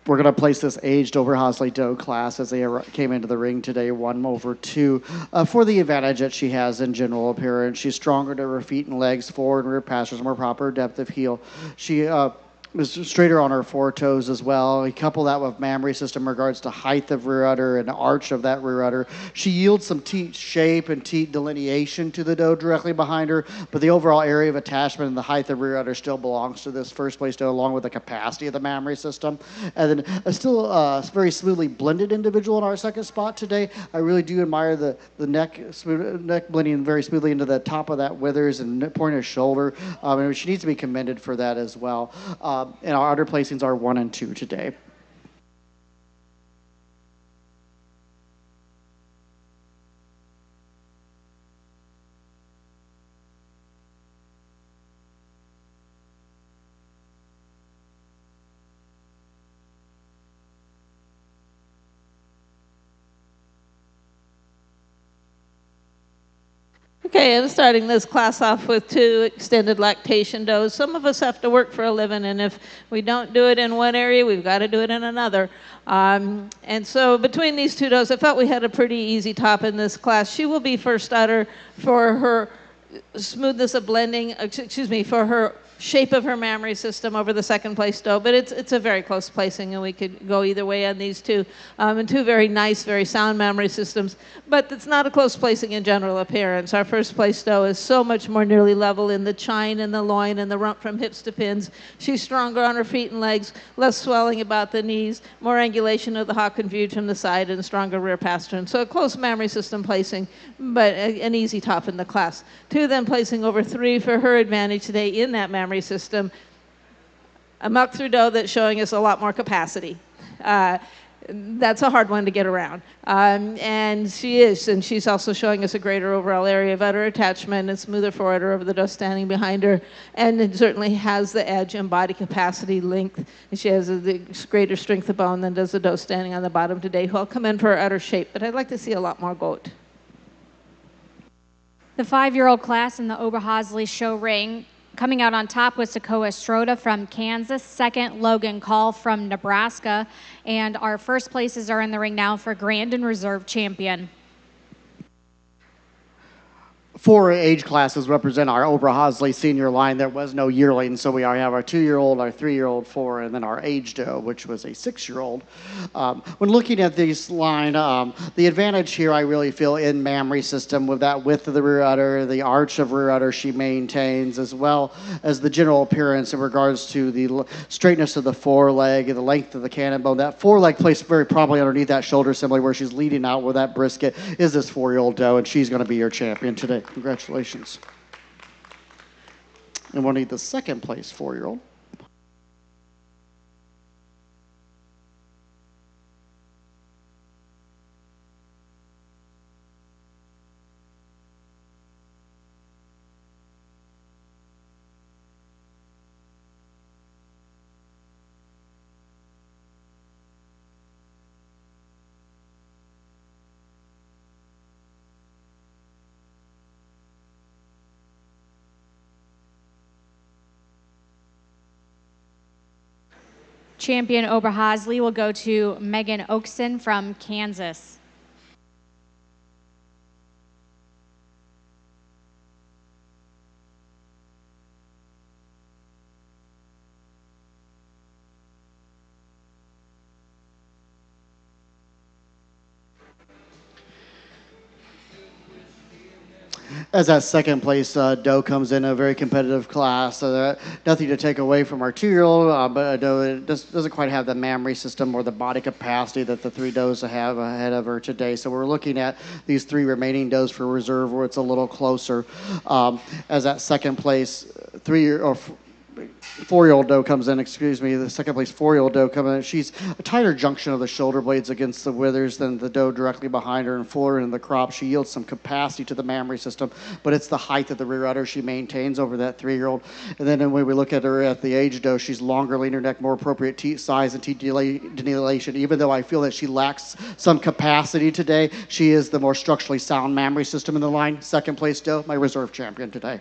We're going to place this aged Oberhausley doe class as they came into the ring today, 1/2, for the advantage that she has in general appearance. She's stronger to her feet and legs, forward and rear pastures, more proper depth of heel. She is straighter on her foretoes as well. You couple that with mammary system in regards to height of rear udder and arch of that rear udder. She yields some teat shape and teat delineation to the doe directly behind her, but the overall area of attachment and the height of rear udder still belongs to this first place doe, along with the capacity of the mammary system. And then still very smoothly blended individual in our second spot today. I really do admire the neck blending very smoothly into the top of that withers and point of shoulder. And she needs to be commended for that as well. And our udder placings are 1 and 2 today. Okay, I'm starting this class off with 2 extended lactation does. Some of us have to work for a living, and if we don't do it in one area, we've got to do it in another. And so between these 2 does, I felt we had a pretty easy top in this class. She will be first udder for her smoothness of blending, for her shape of her mammary system over the second place doe, but it's a very close placing, and we could go either way on these 2. And 2 very nice, very sound mammary systems, but it's not a close placing in general appearance. Our first place doe is so much more nearly level in the chine and the loin and the rump from hips to pins. She's stronger on her feet and legs, less swelling about the knees, more angulation of the hock and view from the side, and stronger rear pastern. So a close mammary system placing, but an easy top in the class. 2 then placing over 3 for her advantage today in that mammary system. A muck through doe that's showing us a lot more capacity. That's a hard one to get around. And she's also showing us a greater overall area of udder attachment and smoother forward over the doe standing behind her. And it certainly has the edge and body capacity length. And she has the greater strength of bone than does the doe standing on the bottom today, who I'll come in for her udder shape, but I'd like to see a lot more goat. The 5-year-old class in the Oberhausley show ring coming out on top was Takoa Stroda from Kansas, second Logan Call from Nebraska, and our first places are in the ring now for Grand and Reserve champion. four age classes represent our Oberhausley senior line. There was no yearling, so we have our 2-year-old, our 3-year-old, 4, and then our age doe, which was a 6-year-old. When looking at this line, the advantage here I really feel in mammary system with that width of the rear udder, the arch of rear udder she maintains, as well as the general appearance in regards to the straightness of the foreleg and the length of the cannon bone. That foreleg placed very probably underneath that shoulder assembly where she's leading out with that brisket is this 4-year-old doe, and she's going to be your champion today. Congratulations. And we'll need the second place 4-year-old. Champion Oberhausley will go to Megan Oakson from Kansas. As that second place doe comes in a very competitive class. Nothing to take away from our 2-year-old, but a doe it doesn't quite have the mammary system or the body capacity that the 3 does have ahead of her today. So we're looking at these 3 remaining does for reserve where it's a little closer. As that second place 4-year-old doe comes in, the second place 4-year-old doe comes in. She's a tighter junction of the shoulder blades against the withers than the doe directly behind her and fuller in the crop. She yields some capacity to the mammary system, but it's the height of the rear udder she maintains over that 3-year-old. And then when we look at her at the age doe, she's longer, leaner neck, more appropriate teat size and teat denilation. Even though I feel that she lacks some capacity today, she is the more structurally sound mammary system in the line. Second place doe, my reserve champion today.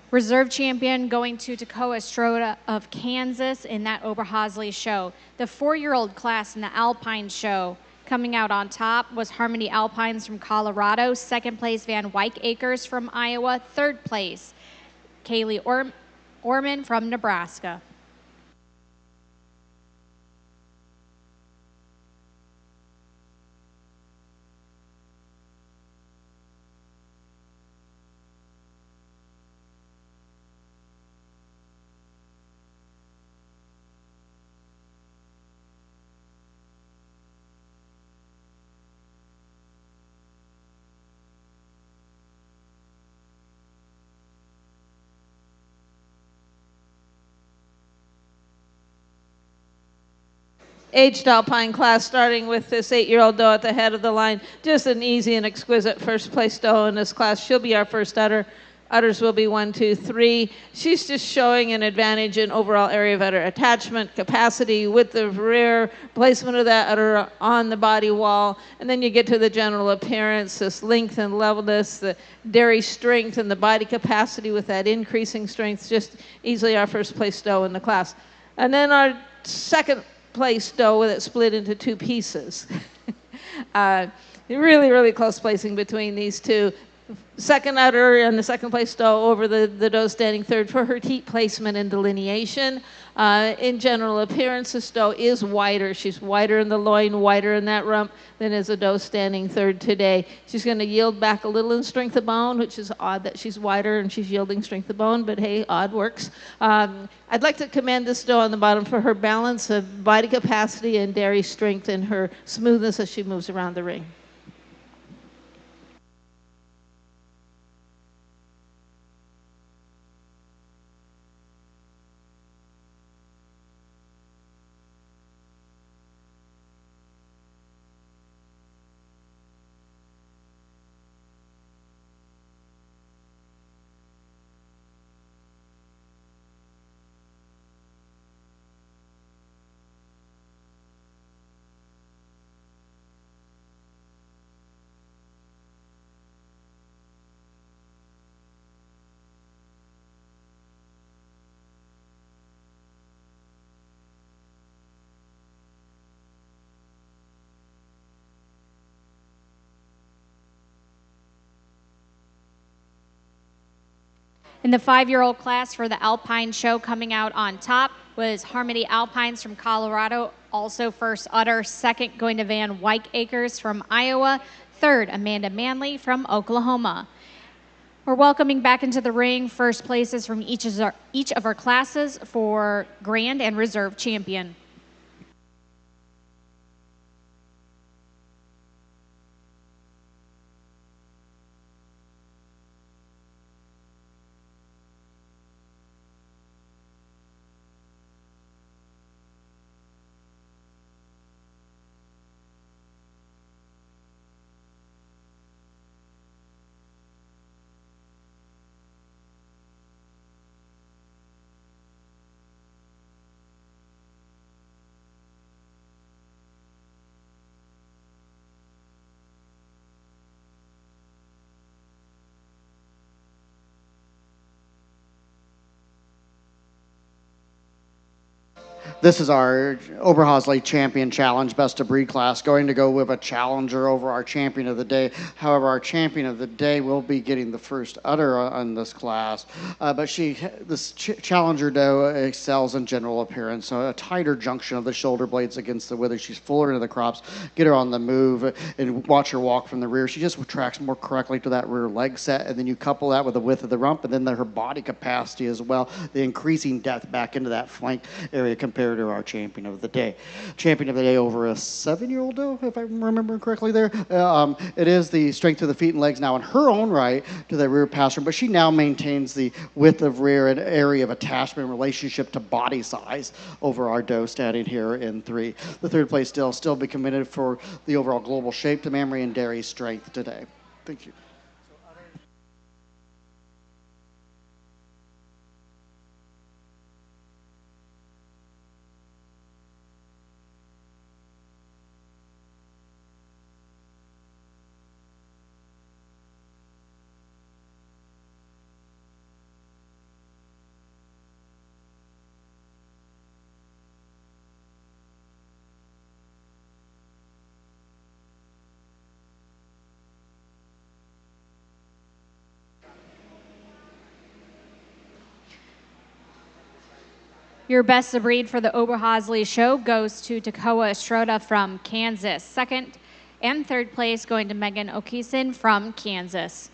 Reserve champion going to Toccoa Stroda of Kansas in that Oberhausley show. The 4-year-old class in the Alpine show coming out on top was Harmony Alpines from Colorado. Second place, Van Wyck Acres from Iowa. Third place, Kaylee Orman from Nebraska. Aged Alpine class, starting with this 8-year-old doe at the head of the line. Just an easy and exquisite first place doe in this class. She'll be our first udder. Udders will be 1, 2, 3. She's just showing an advantage in overall area of udder attachment, capacity, width of rear, placement of that udder on the body wall, and then you get to the general appearance, this length and levelness, the dairy strength and the body capacity with that increasing strength. Just easily our first place doe in the class. And then our second place doe with it split into 2 pieces. Really, really close placing between these two. Second udder and the second place doe over the doe standing third for her teat placement and delineation. In general appearance, this doe is wider. She's wider in the loin, wider in that rump than is a doe standing third today. She's going to yield back a little in strength of bone, which is odd that she's wider and she's yielding strength of bone, but hey, odd works. I'd like to commend this doe on the bottom for her balance of body capacity and dairy strength and her smoothness as she moves around the ring. In the 5-year-old class for the Alpine show, coming out on top was Harmony Alpines from Colorado, also first udder. Second going to Van Wyck Acres from Iowa. Third, Amanda Manley from Oklahoma. We're welcoming back into the ring first places from each of our classes for Grand and Reserve Champion. This is our Oberhausley Champion Challenge Best of Breed class, going to go with a challenger over our champion of the day. However, our champion of the day will be getting the first udder on this class. But this challenger doe excels in general appearance. So a tighter junction of the shoulder blades against the withers. She's fuller into the crops. Get her on the move and watch her walk from the rear. She just tracks more correctly to that rear leg set. And then you couple that with the width of the rump and then her body capacity as well, the increasing depth back into that flank area compared to our champion of the day. Champion of the day over a 7-year-old doe, if I remember correctly there. It is the strength of the feet and legs now in her own right to the rear pastern, but she now maintains the width of rear and area of attachment in relationship to body size over our doe standing here in 3. The third place still be committed for the overall global shape to mammary and dairy strength today. Thank you. Your best of breed for the Oberhausley show goes to Takoa Estrada from Kansas. Second and third place going to Megan Okeson from Kansas.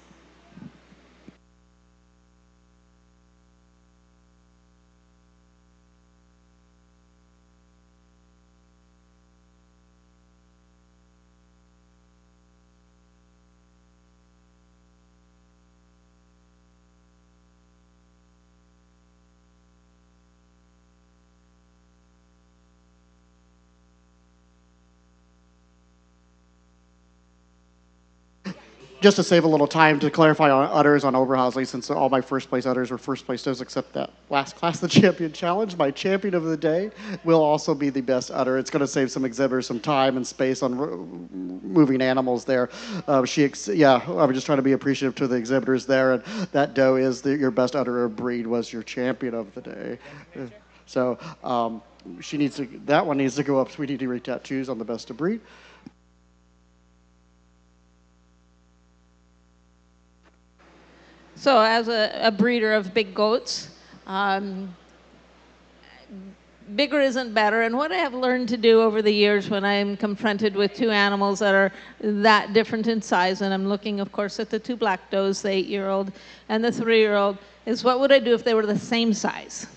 Just to save a little time to clarify on udders on Oberhausley, since all my first place udders were first place does except that last class, the champion challenge. My champion of the day will also be the best udder. It's going to save some exhibitors some time and space on moving animals there. I was just trying to be appreciative to the exhibitors there, and that doe is your best udder of breed was your champion of the day. So that one needs to go up. So we need to re-tattoos on the best of breed. So as a breeder of big goats, bigger isn't better. And what I have learned to do over the years when I'm confronted with two animals that are that different in size, and I'm looking, of course, at the two black does, the 8-year-old and the 3-year-old, is what would I do if they were the same size?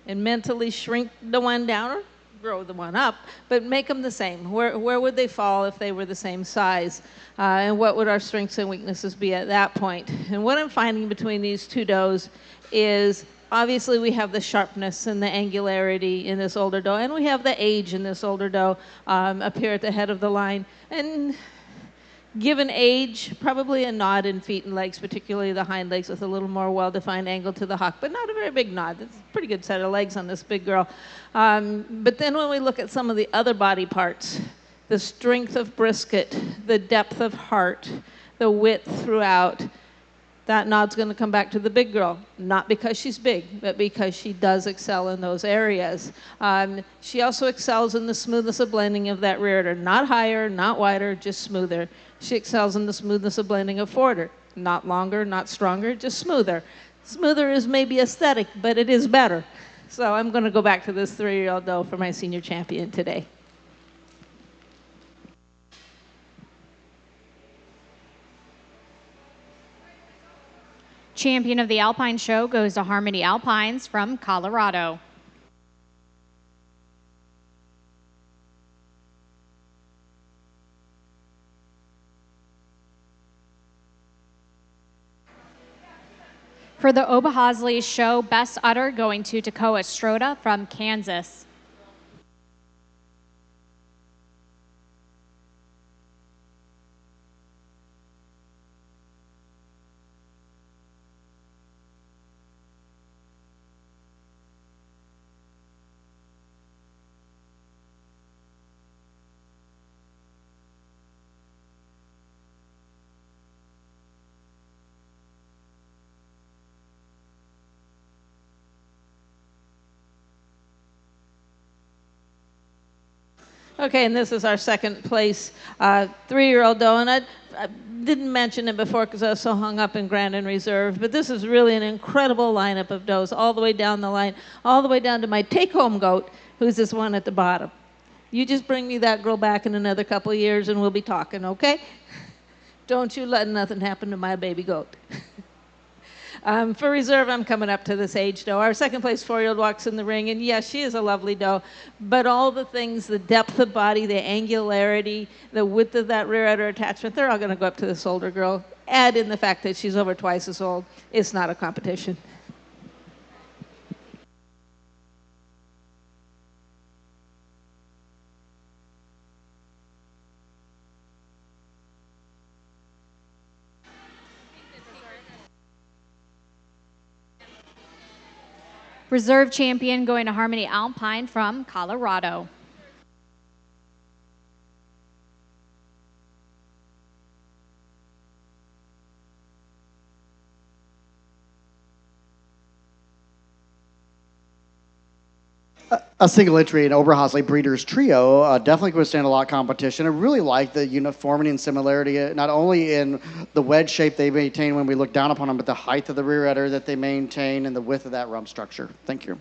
And mentally shrink the one down or grow the one up, but make them the same. Where would they fall if they were the same size? And what would our strengths and weaknesses be at that point? And what I'm finding between these two does is obviously we have the sharpness and the angularity in this older doe, and we have the age in this older doe up here at the head of the line. And given age, probably a nod in feet and legs, particularly the hind legs with a little more well-defined angle to the hock, but not a very big nod. It's a pretty good set of legs on this big girl. But then when we look at some of the other body parts, the strength of brisket, the depth of heart, the width throughout, that nod's going to come back to the big girl, not because she's big, but because she does excel in those areas. She also excels in the smoothness of blending of that rear udder, not higher, not wider, just smoother. She excels in the smoothness of blending of forward udder, not longer, not stronger, just smoother. Smoother is maybe aesthetic, but it is better. So I'm going to go back to this 3-year-old doe for my senior champion today. Champion of the Alpine Show goes to Harmony Alpines from Colorado. For the Oberhausley Show, Best Udder going to Toccoa Strota from Kansas. Okay, and this is our second place 3-year-old doe, and I didn't mention it before because I was so hung up in Grandin Reserve, but this is really an incredible lineup of does all the way down the line, all the way down to my take-home goat, who's this one at the bottom. You just bring me that girl back in another couple of years and we'll be talking, okay? Don't you let nothing happen to my baby goat. For reserve, I'm coming up to this age doe. Our second place 4-year-old walks in the ring, and yes, she is a lovely doe, but all the things, the depth of body, the angularity, the width of that rear udder attachment, they're all going to go up to this older girl. Add in the fact that she's over twice as old. It's not a competition. Reserve champion going to Harmony Alpine from Colorado. A single entry in Oberhausley Breeders Trio definitely could withstand a lot of competition. I really like the uniformity and similarity, not only in the wedge shape they maintain when we look down upon them, but the height of the rear udder that they maintain and the width of that rump structure. Thank you.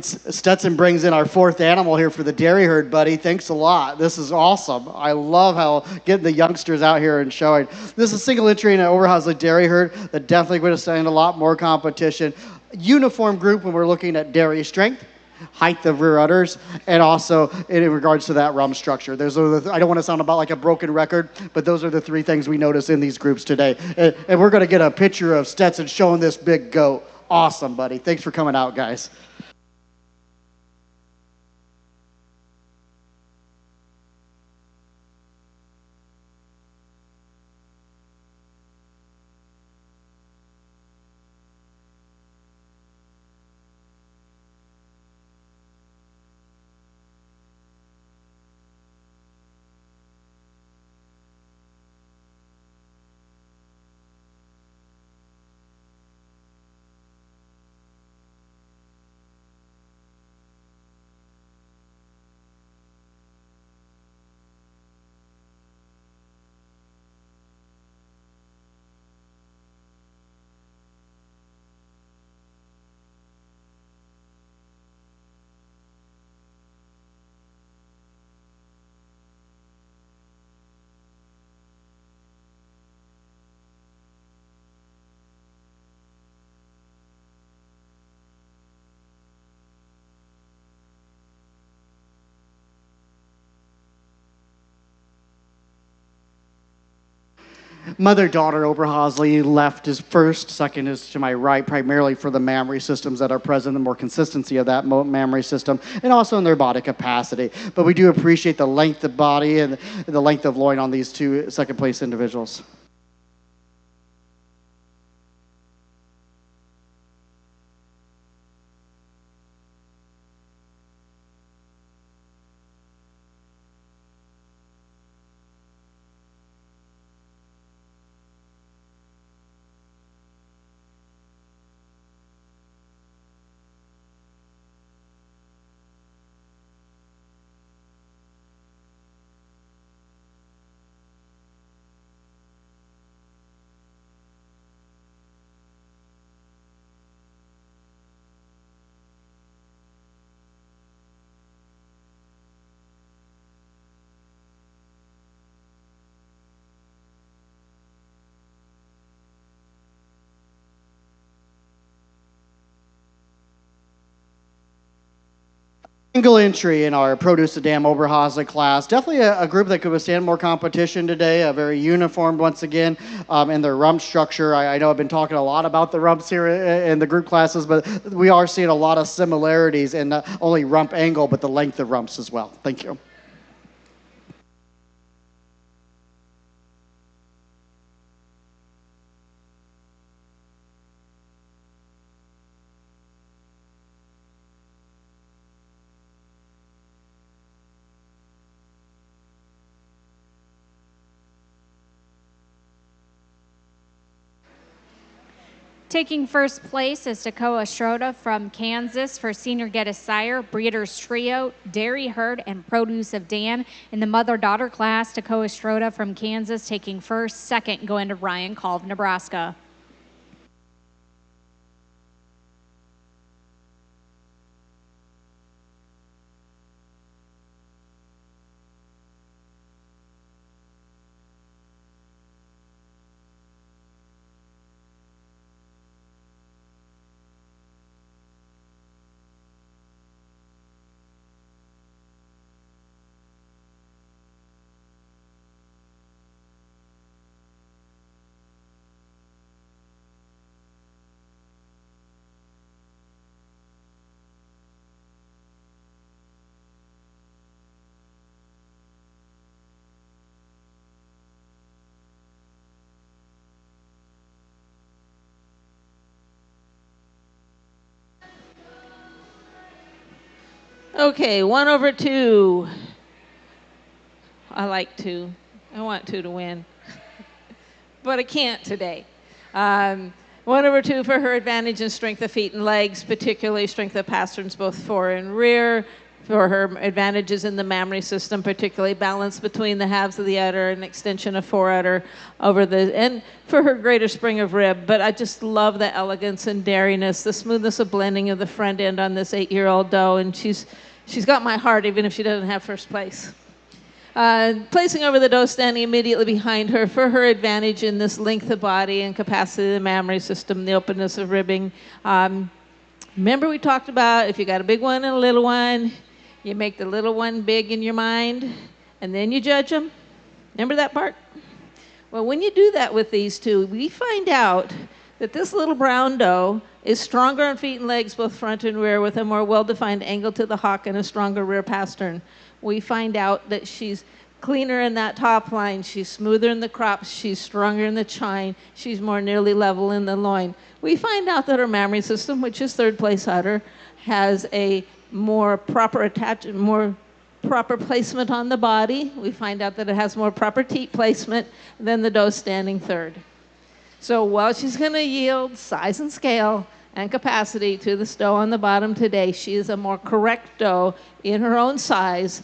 Stetson brings in our fourth animal here for the dairy herd, buddy. Thanks a lot. This is awesome. I love how getting the youngsters out here and showing. This is a single entry in an Oberhausley dairy herd that definitely would have stand a lot more competition. Uniform group when we're looking at dairy strength, height of rear udders, and also in regards to that rump structure. Those are I don't want to sound about like a broken record, but those are the three things we notice in these groups today. And we're going to get a picture of Stetson showing this big goat. Awesome, buddy. Thanks for coming out, guys. Mother-daughter Oberhausley, left is first, second is to my right, primarily for the mammary systems that are present, the more consistency of that mammary system, and also in their body capacity. But we do appreciate the length of body and the length of loin on these two second-place individuals. Single entry in our Produce to Dam Oberhausen class. Definitely a group that could withstand more competition today. Very uniformed once again in their rump structure. I know I've been talking a lot about the rumps here in the group classes, but we are seeing a lot of similarities in not only rump angle, but the length of rumps as well. Thank you. Taking first place is Toccoa Schroeder from Kansas for Senior Get a Sire, Breeders Trio, Dairy Herd, and Produce of Dan. In the mother-daughter class, Toccoa Schroeder from Kansas taking first, second going to Ryan Call of Nebraska. Okay, 1/2. I like 2. I want 2 to win, but I can't today. 1/2 for her advantage in strength of feet and legs, particularly strength of pasterns both fore and rear. For her advantages in the mammary system, particularly balance between the halves of the udder and extension of foreudder and for her greater spring of rib. But I just love the elegance and dariness, the smoothness of blending of the front end on this 8-year-old doe, and she's got my heart even if she doesn't have first place. Placing over the doe standing immediately behind her for her advantage in this length of body and capacity of the mammary system, the openness of ribbing. Remember we talked about if you got a big one and a little one, you make the little one big in your mind, and then you judge them. Remember that part? Well, when you do that with these two, we find out that this little brown doe is stronger on feet and legs, both front and rear, with a more well-defined angle to the hock and a stronger rear pastern. We find out that she's cleaner in that top line, she's smoother in the crops, she's stronger in the chine, she's more nearly level in the loin. We find out that her mammary system, which is third place udder, has a more proper placement on the body. We find out that it has more proper teat placement than the doe standing third. So while she's going to yield size and scale and capacity to the doe on the bottom today, she is a more correct doe in her own size.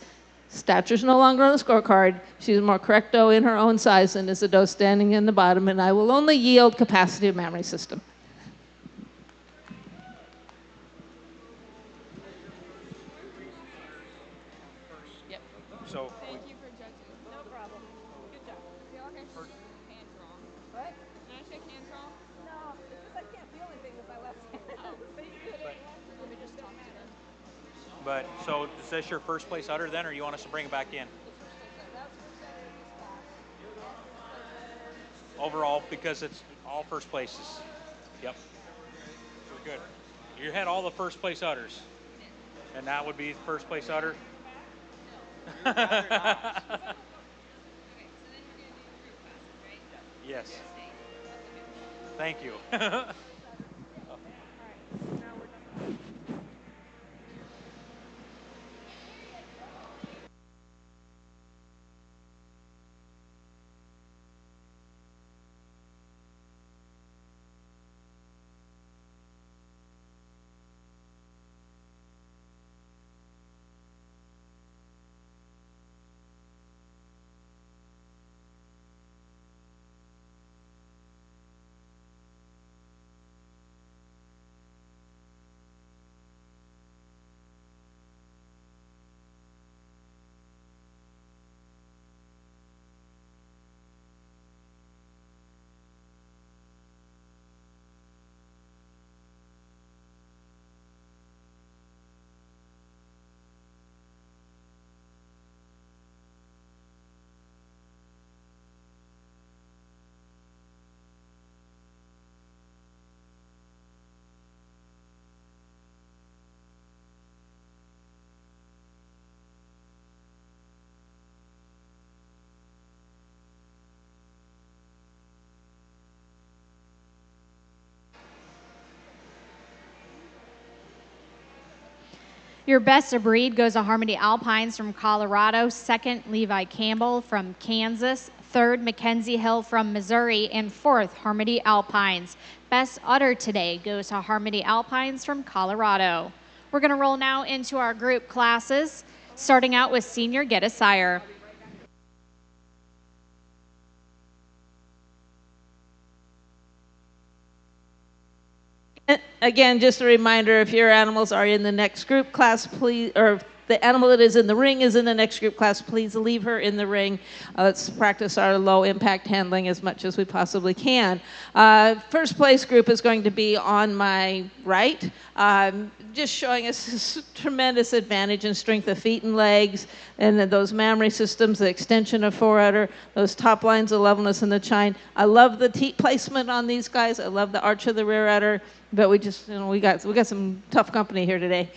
Stature's no longer on the scorecard. She's a more correct doe in her own size than is the doe standing in the bottom, and I will only yield capacity of mammary system. So Thank you for judging. No problem. Good job. Feel okay? Hands wrong. What? Can I shake hands wrong? No, it's just I can't feel anything with my left hand. Oh. But you could anyway. Let me just talk to them. so is this your first place udder then, or you want us to bring it back in? Overall, because it's all first places. Yep. We're good. You had all the first place udders. And that would be first place udder? Yes. Thank you. Your best of breed goes to Harmony Alpines from Colorado, second Levi Campbell from Kansas, third Mackenzie Hill from Missouri, and fourth Harmony Alpines. Best udder today goes to Harmony Alpines from Colorado. We're going to roll now into our group classes, starting out with senior Get a Sire. Again, just a reminder, if your animals are in the next group class, please, or if the animal that is in the ring is in the next group class, please leave her in the ring. Let's practice our low impact handling as much as we possibly can. First place group is going to be on my right, just showing us this tremendous advantage in strength of feet and legs, and then those mammary systems, the extension of foreudder, those top lines of levelness in the chine. I love the teat placement on these guys. I love the arch of the rear udder, but we just, we got some tough company here today.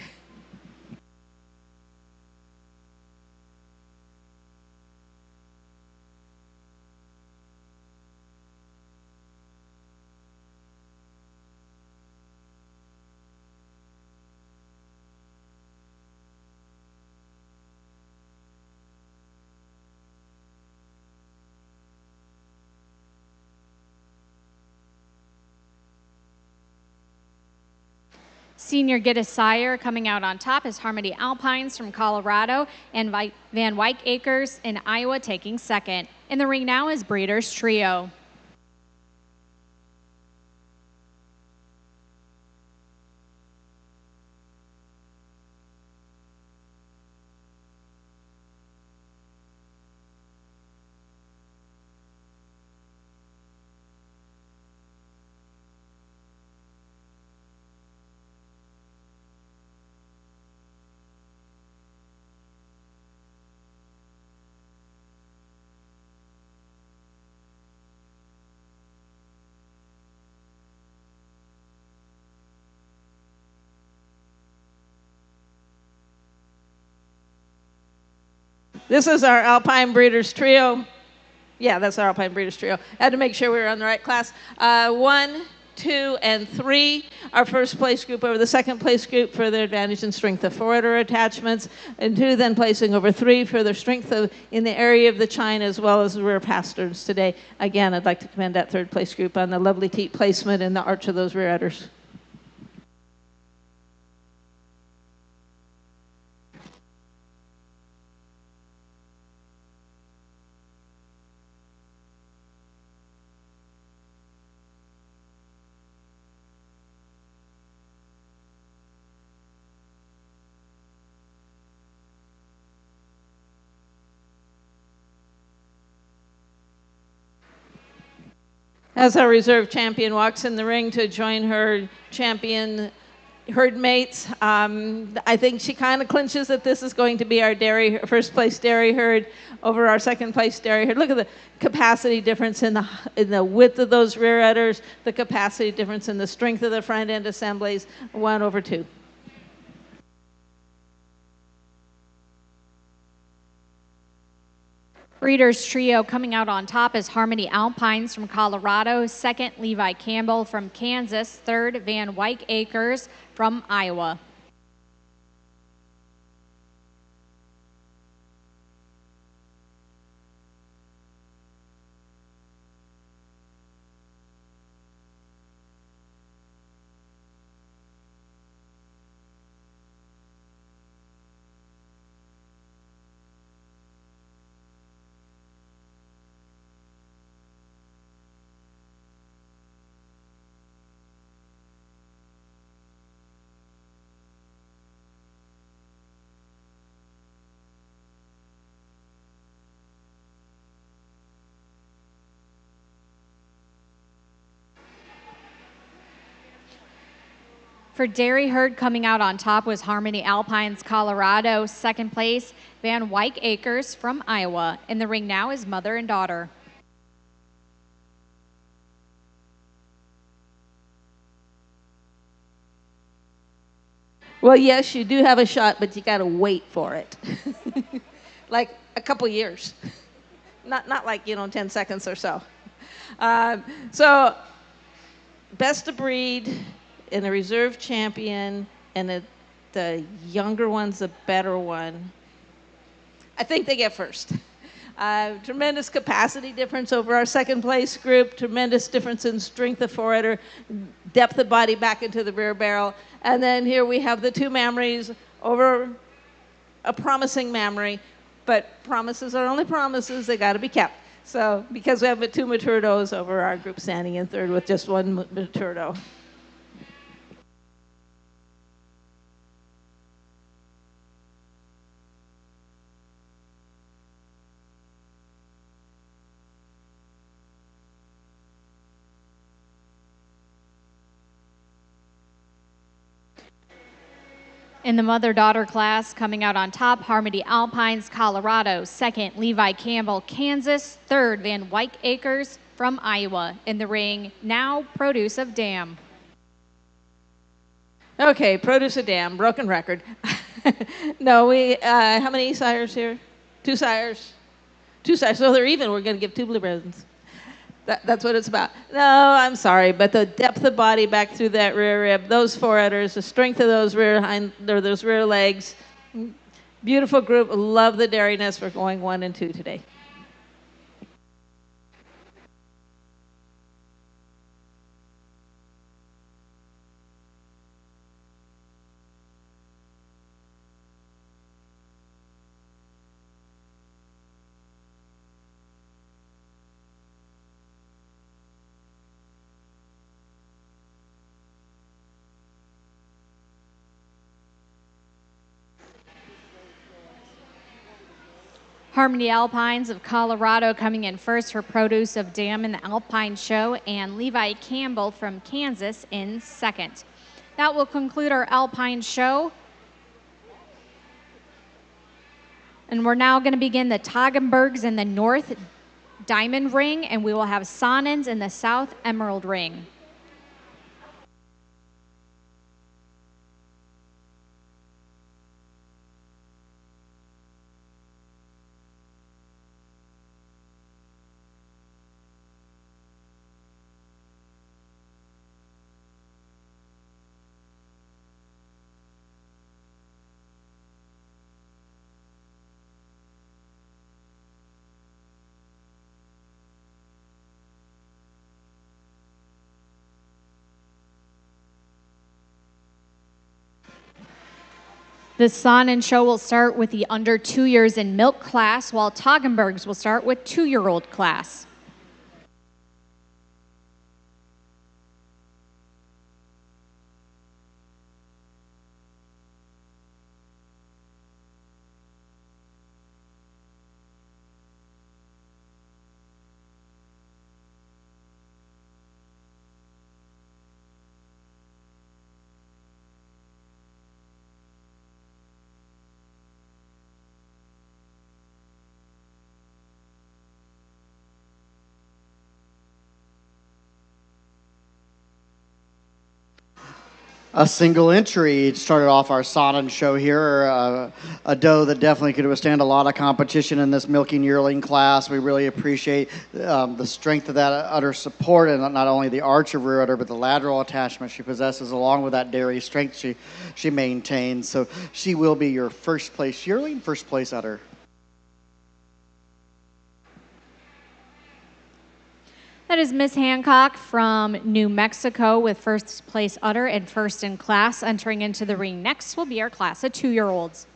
Senior Get a Sire coming out on top is Harmony Alpines from Colorado, and Van Wyck Acres in Iowa taking second. In the ring now is Breeders' Trio. This is our Alpine Breeders Trio. Yeah, that's our Alpine Breeders Trio. I had to make sure we were on the right class. 1, 2, and 3, our first place group over the second place group for their advantage in strength of foreudder attachments, and 2 then placing over 3 for their strength in the area of the chine as well as the rear pasterns today. Again, I'd like to commend that third place group on the lovely teat placement and the arch of those rear udders. As our reserve champion walks in the ring to join her champion herd mates, I think she kind of clinches that this is going to be our first place dairy herd over our second place dairy herd. Look at the capacity difference in the width of those rear udders, the capacity difference in the strength of the front end assemblies, 1/2. Breeders' Trio coming out on top is Harmony Alpines from Colorado, second Levi Campbell from Kansas, third Van Wyck Acres from Iowa. For dairy herd, coming out on top was Harmony Alpines, Colorado, second place, Van Wyck Acres from Iowa. In the ring now is mother and daughter. Well, yes, you do have a shot, but you got to wait for it. Like a couple years. Not like, 10 seconds or so. So, best of breed, and a reserve champion, and a the younger one's a better one. I think they get first. Tremendous capacity difference over our second place group, tremendous difference in strength of forerunner, depth of body back into the rear barrel. And then here we have the two mammaries over a promising mammary, but promises are only promises, they got to be kept. So because we have two mature does over our group standing in third with just one mature doe. In the mother-daughter class, coming out on top, Harmony Alpines, Colorado. Second, Levi Campbell, Kansas. Third, Van Wyck Acres from Iowa. In the ring, now Produce of Dam. Okay, Produce of Dam, broken record. No, how many sires here? Two sires. Two sires, so they're even. We're going to give two blue ribbons. That's what it's about. No, I'm sorry, but the depth of body back through that rear rib, those forerudders, the strength of those those rear legs. Beautiful group. Love the dariness for going 1 and 2 today. Harmony Alpines of Colorado coming in first for Produce of Dam in the Alpine Show, and Levi Campbell from Kansas in second. That will conclude our Alpine Show. And we're now going to begin the Toggenburgs in the North Diamond Ring, and we will have Sonnens in the South Emerald Ring. The Sonnen Show will start with the under 2 years in milk class, while Toggenburgs will start with 2-year-old class. A single entry started off our Sonnen show here. A doe that definitely could withstand a lot of competition in this milking yearling class. We really appreciate the strength of that udder support, and not only the arch of rear udder, but the lateral attachment she possesses, along with that dairy strength she maintains. So she will be your first place yearling, first place udder. That is Miss Hancock from New Mexico with first place udder and first in class. Entering into the ring next will be our class of 2-year-olds.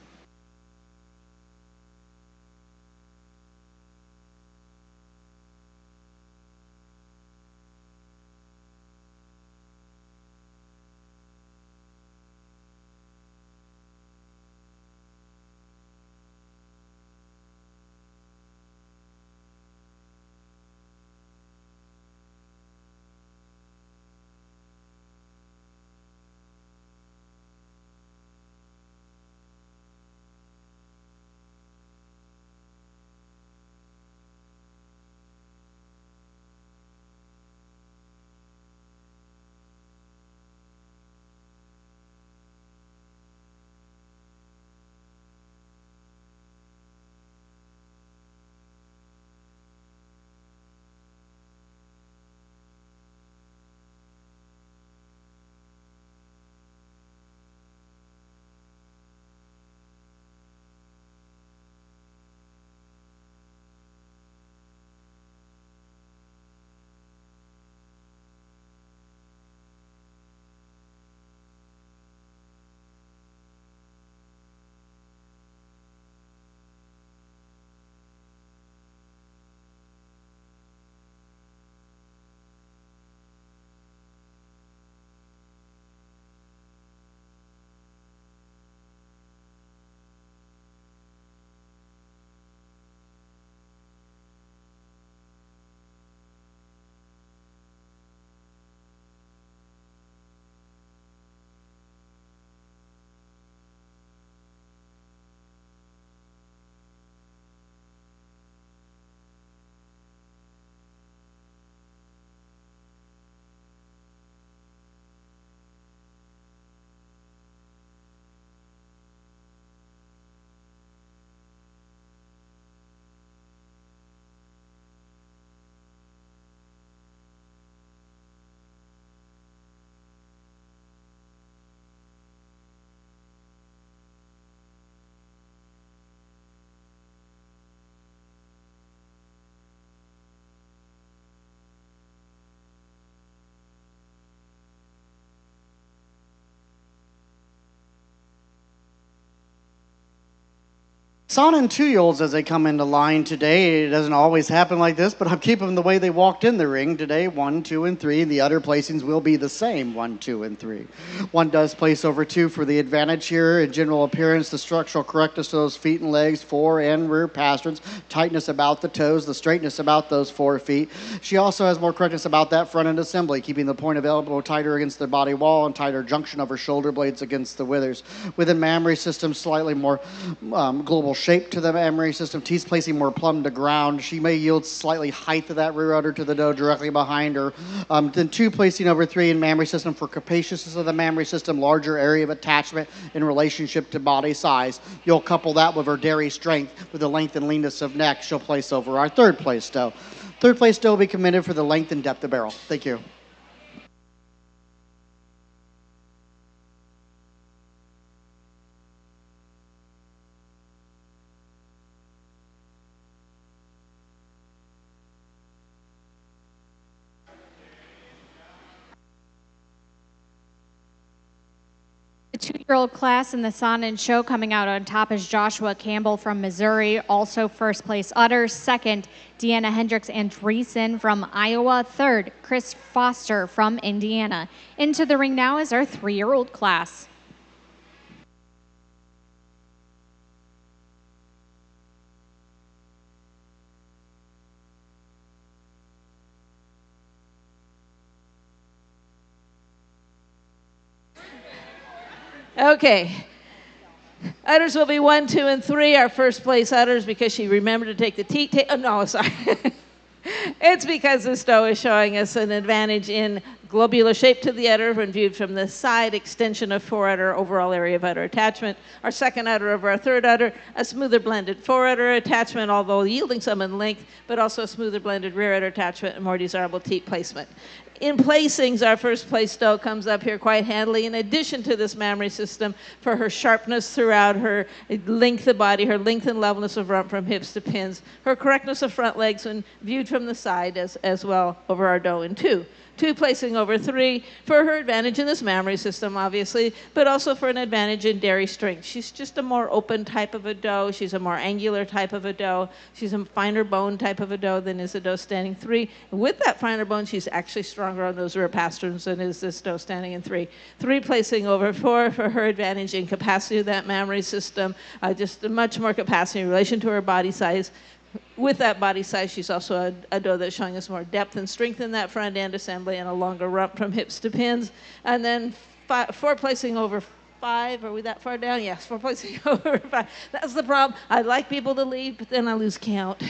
Son and 2-year-olds as they come into line today. It doesn't always happen like this, but I'm keeping them the way they walked in the ring today, 1, 2, and 3. The other placings will be the same, 1, 2, and 3. 1 does place over 2 for the advantage here in general appearance, the structural correctness to those feet and legs, fore and rear pasterns, tightness about the toes, the straightness about those 4 feet. She also has more correctness about that front end assembly, keeping the point of elbow tighter against the body wall and tighter junction of her shoulder blades against the withers. Within mammary system, slightly more global shape to the mammary system. Teeth placing more plumb to ground. She may yield slightly height of that rear udder to the doe directly behind her. Then 2 placing over 3 in mammary system for capaciousness of the mammary system, larger area of attachment in relationship to body size. You'll couple that with her dairy strength with the length and leanness of neck. She'll place over our 3rd place doe. 3rd place doe will be commended for the length and depth of barrel. Thank you. The 2-year-old class in the Sonnen show coming out on top is Joshua Campbell from Missouri, also first place udders. 2nd, Deanna Hendricks Andreessen from Iowa. 3rd, Chris Foster from Indiana. Into the ring now is our 3-year-old class. Okay. Udders will be 1, 2, and 3. Our first place udders because she remembered to take the teat. Oh, no, sorry. It's because this doe is showing us an advantage in globular shape to the udder when viewed from the side, extension of fore-udder, overall area of udder attachment. Our 2nd udder over our 3rd udder, a smoother blended fore-udder attachment, although yielding some in length, but also a smoother blended rear udder attachment and more desirable teat placement. In placings, our first place doe comes up here quite handily, in addition to this mammary system, for her sharpness throughout, her length of body, her length and levelness of rump from hips to pins, her correctness of front legs when viewed from the side as well over our doe in 2. 2 placing over 3 for her advantage in this mammary system, obviously, but also for an advantage in dairy strength. She's just a more open type of a doe. She's a more angular type of a doe. She's a finer bone type of a doe than is a doe standing 3. And with that finer bone, she's actually stronger on those rear pasterns than is this doe standing in 3. 3 placing over 4 for her advantage in capacity of that mammary system, just much more capacity in relation to her body size. With that body size, she's also a doe that's showing us more depth and strength in that front end assembly and a longer rump from hips to pins. And then 4 placing over 5. Are we that far down? Yes, 4 placing over 5. That's the problem. I like people to lead, but then I lose count.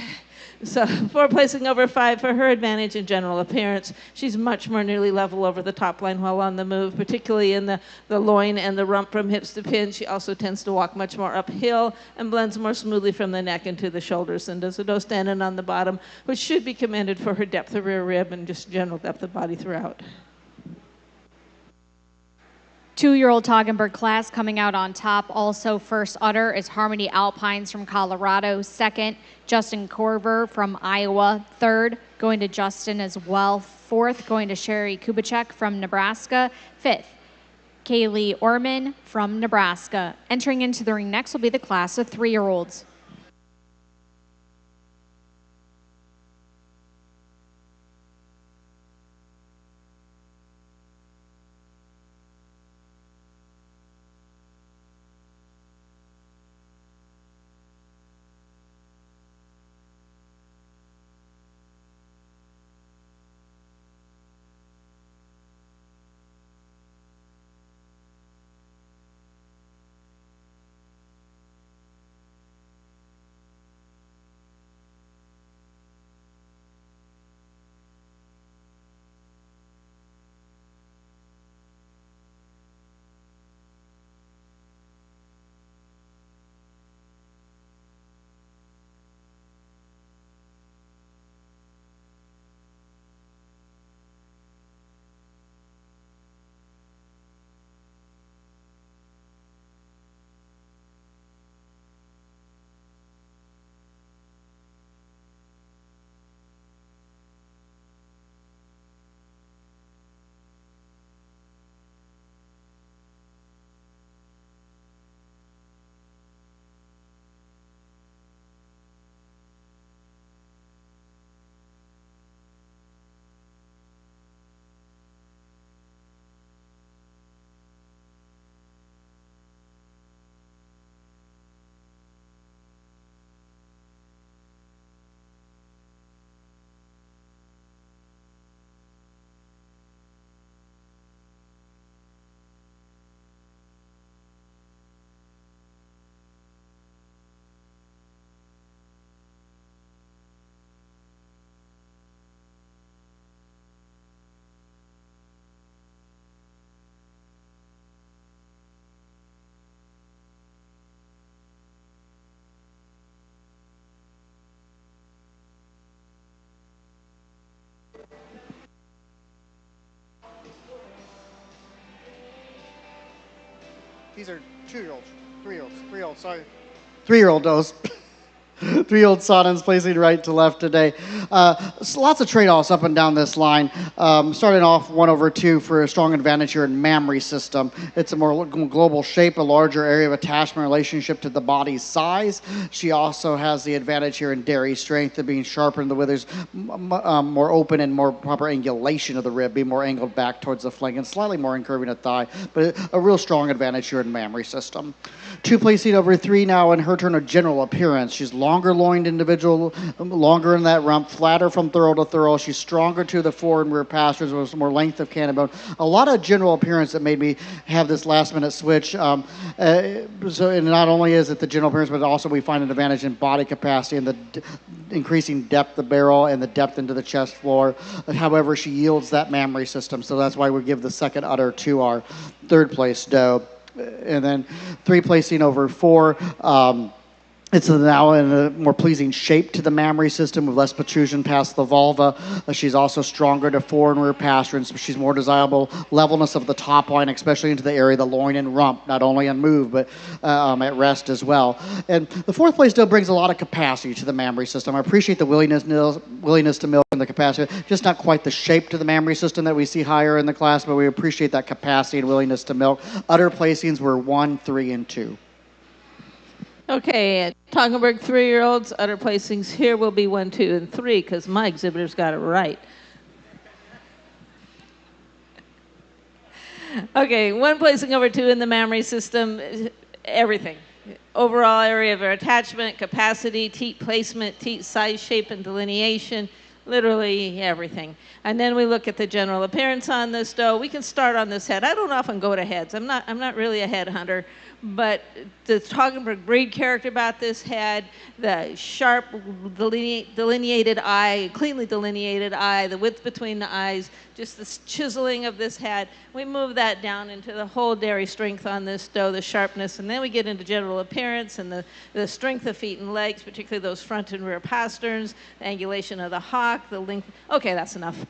So 4 placing over 5 for her advantage in general appearance. She's much more nearly level over the top line while on the move, particularly in the loin and the rump from hips to pins. She also tends to walk much more uphill and blends more smoothly from the neck into the shoulders than does a doe standing on the bottom, which should be commended for her depth of rear rib and just general depth of body throughout. 2-year-old Toggenburg class coming out on top. Also first udder is Harmony Alpines from Colorado. 2nd, Justin Korver from Iowa. 3rd, going to Justin as well. 4th, going to Sherry Kubicek from Nebraska. 5th, Kaylee Orman from Nebraska. Entering into the ring next will be the class of 3-year-olds. These are 2-year-olds, 3-year-olds, sorry. 3-year-old does. 3-year-old Sonnen's placing right to left today. So lots of trade-offs up and down this line. Starting off 1/2 for a strong advantage here in mammary system. It's a more global shape, a larger area of attachment relationship to the body's size. She also has the advantage here in dairy strength of being sharper in the withers, more open and more proper angulation of the rib, being more angled back towards the flank and slightly more incurving at thigh, but a real strong advantage here in mammary system. 2 placing over 3 now in her turn of general appearance. She's longer loined individual, longer in that rump, flatter from thorough to thorough. She's stronger to the fore and rear pastures with more length of cannon. A lot of general appearance that made me have this last minute switch. So and not only is it the general appearance, but also we find an advantage in body capacity and the increasing depth of barrel and the depth into the chest floor. However, she yields that mammary system. So that's why we give the second udder to our 3rd place doe. And then 3 placing over 4. It's now in a more pleasing shape to the mammary system with less protrusion past the vulva. She's also stronger to fore and rear pasterns. She's more desirable levelness of the top line, especially into the area of the loin and rump, not only on move, but at rest as well. And the 4th place still brings a lot of capacity to the mammary system. I appreciate the willingness to milk and the capacity, just not quite the shape to the mammary system that we see higher in the class, but we appreciate that capacity and willingness to milk. Udder placings were 1, 3, and 2. Okay, Toggenburg 3-year-olds, udder placings here will be 1, 2, and 3 because my exhibitors got it right. Okay, 1 placing over 2 in the mammary system, everything. Overall area of attachment, capacity, teat placement, teat size, shape, and delineation, literally everything. And then we look at the general appearance on this doe. We can start on this head. I don't often go to heads. I'm not really a head hunter. But the Toggenburg breed character about this head, the sharp delineated eye, cleanly delineated eye, the width between the eyes, just the chiseling of this head. We move that down into the whole dairy strength on this doe, the sharpness, and then we get into general appearance and the strength of feet and legs, particularly those front and rear pasterns, the angulation of the hock, the length. Okay, that's enough.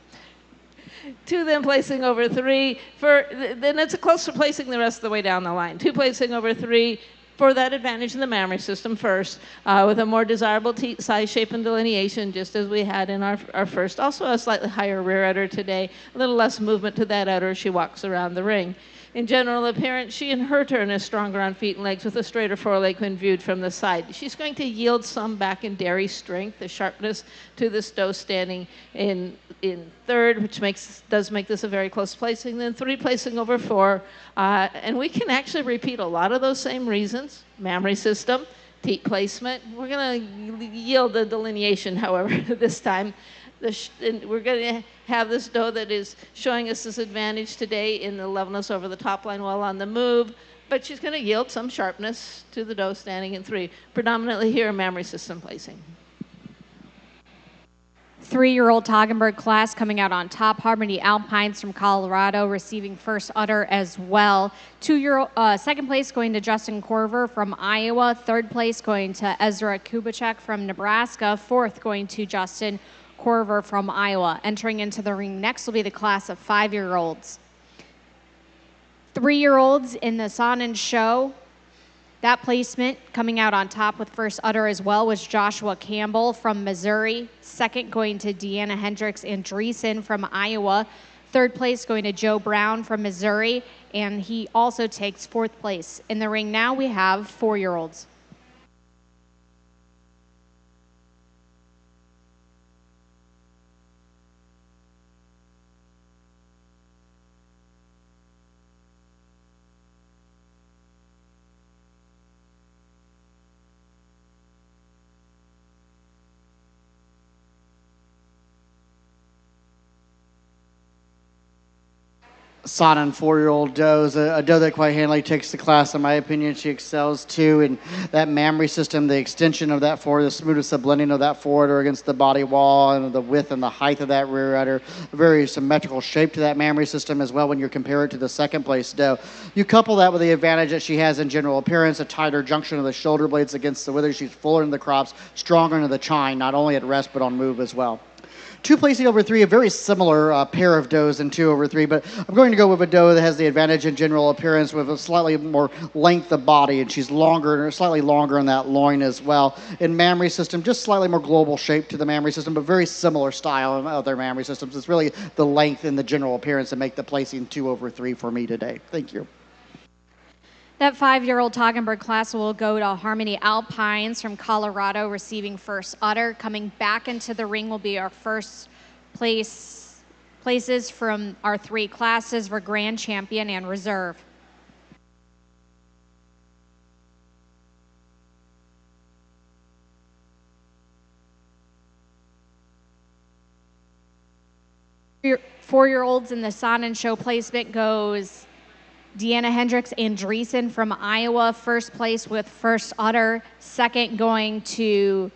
2 then placing over 3. Then it's a closer placing the rest of the way down the line. 2 placing over 3 for that advantage in the mammary system first, with a more desirable teat size, shape, and delineation, just as we had in our first. Also a slightly higher rear udder today, a little less movement to that udder as she walks around the ring. In general appearance, she in her turn is stronger on feet and legs with a straighter foreleg when viewed from the side. She's going to yield some back in dairy strength, the sharpness to this doe standing in 3rd, which does make this a very close placing. Then 3 placing over 4. And we can actually repeat a lot of those same reasons. Mammary system, teat placement. We're going to yield the delineation, however, this time. We're going to have this doe that is showing us this advantage today in the levelness over the top line while on the move, but she's going to yield some sharpness to the doe standing in 3, predominantly here in mammary system placing. 3-year-old Toggenburg class coming out on top. Harmony Alpines from Colorado receiving first udder as well. 2-year-old, 2nd place going to Justin Corver from Iowa. 3rd place going to Ezra Kubacek from Nebraska. 4th going to Justin Corver from Iowa. Entering into the ring next will be the class of 5-year-olds. 3-year-olds in the Sonnen show. That placement coming out on top with first udder as well was Joshua Campbell from Missouri. 2nd going to Deanna Hendricks Andreessen from Iowa. 3rd place going to Joe Brown from Missouri. And he also takes 4th place. In the ring now we have 4-year-olds. Sonnen 4-year-old does, a doe that quite handily takes the class, in my opinion. She excels too in that mammary system, the extension of that forward, the smoothest of blending of that forward or against the body wall, and the width and the height of that rear udder. A very symmetrical shape to that mammary system as well when you compare it to the 2nd place doe. You couple that with the advantage that she has in general appearance, a tighter junction of the shoulder blades against the withers. She's fuller in the crops, stronger into the chine, not only at rest but on move as well. 2 placing over 3, a very similar pair of does in 2 over 3, but I'm going to go with a doe that has the advantage in general appearance with a slightly more length of body, and she's longer, slightly longer in that loin as well. In mammary system, just slightly more global shape to the mammary system, but very similar style in other mammary systems. It's really the length and the general appearance that make the placing 2 over 3 for me today. Thank you. That 5-year-old Toggenburg class will go to Harmony Alpines from Colorado, receiving first udder. Coming back into the ring will be our first places from our 3 classes for Grand Champion and Reserve. Four-year-olds in the Sonnen Show placement goes Deanna Hendricks Andreessen from Iowa, first place with first udder. Second going to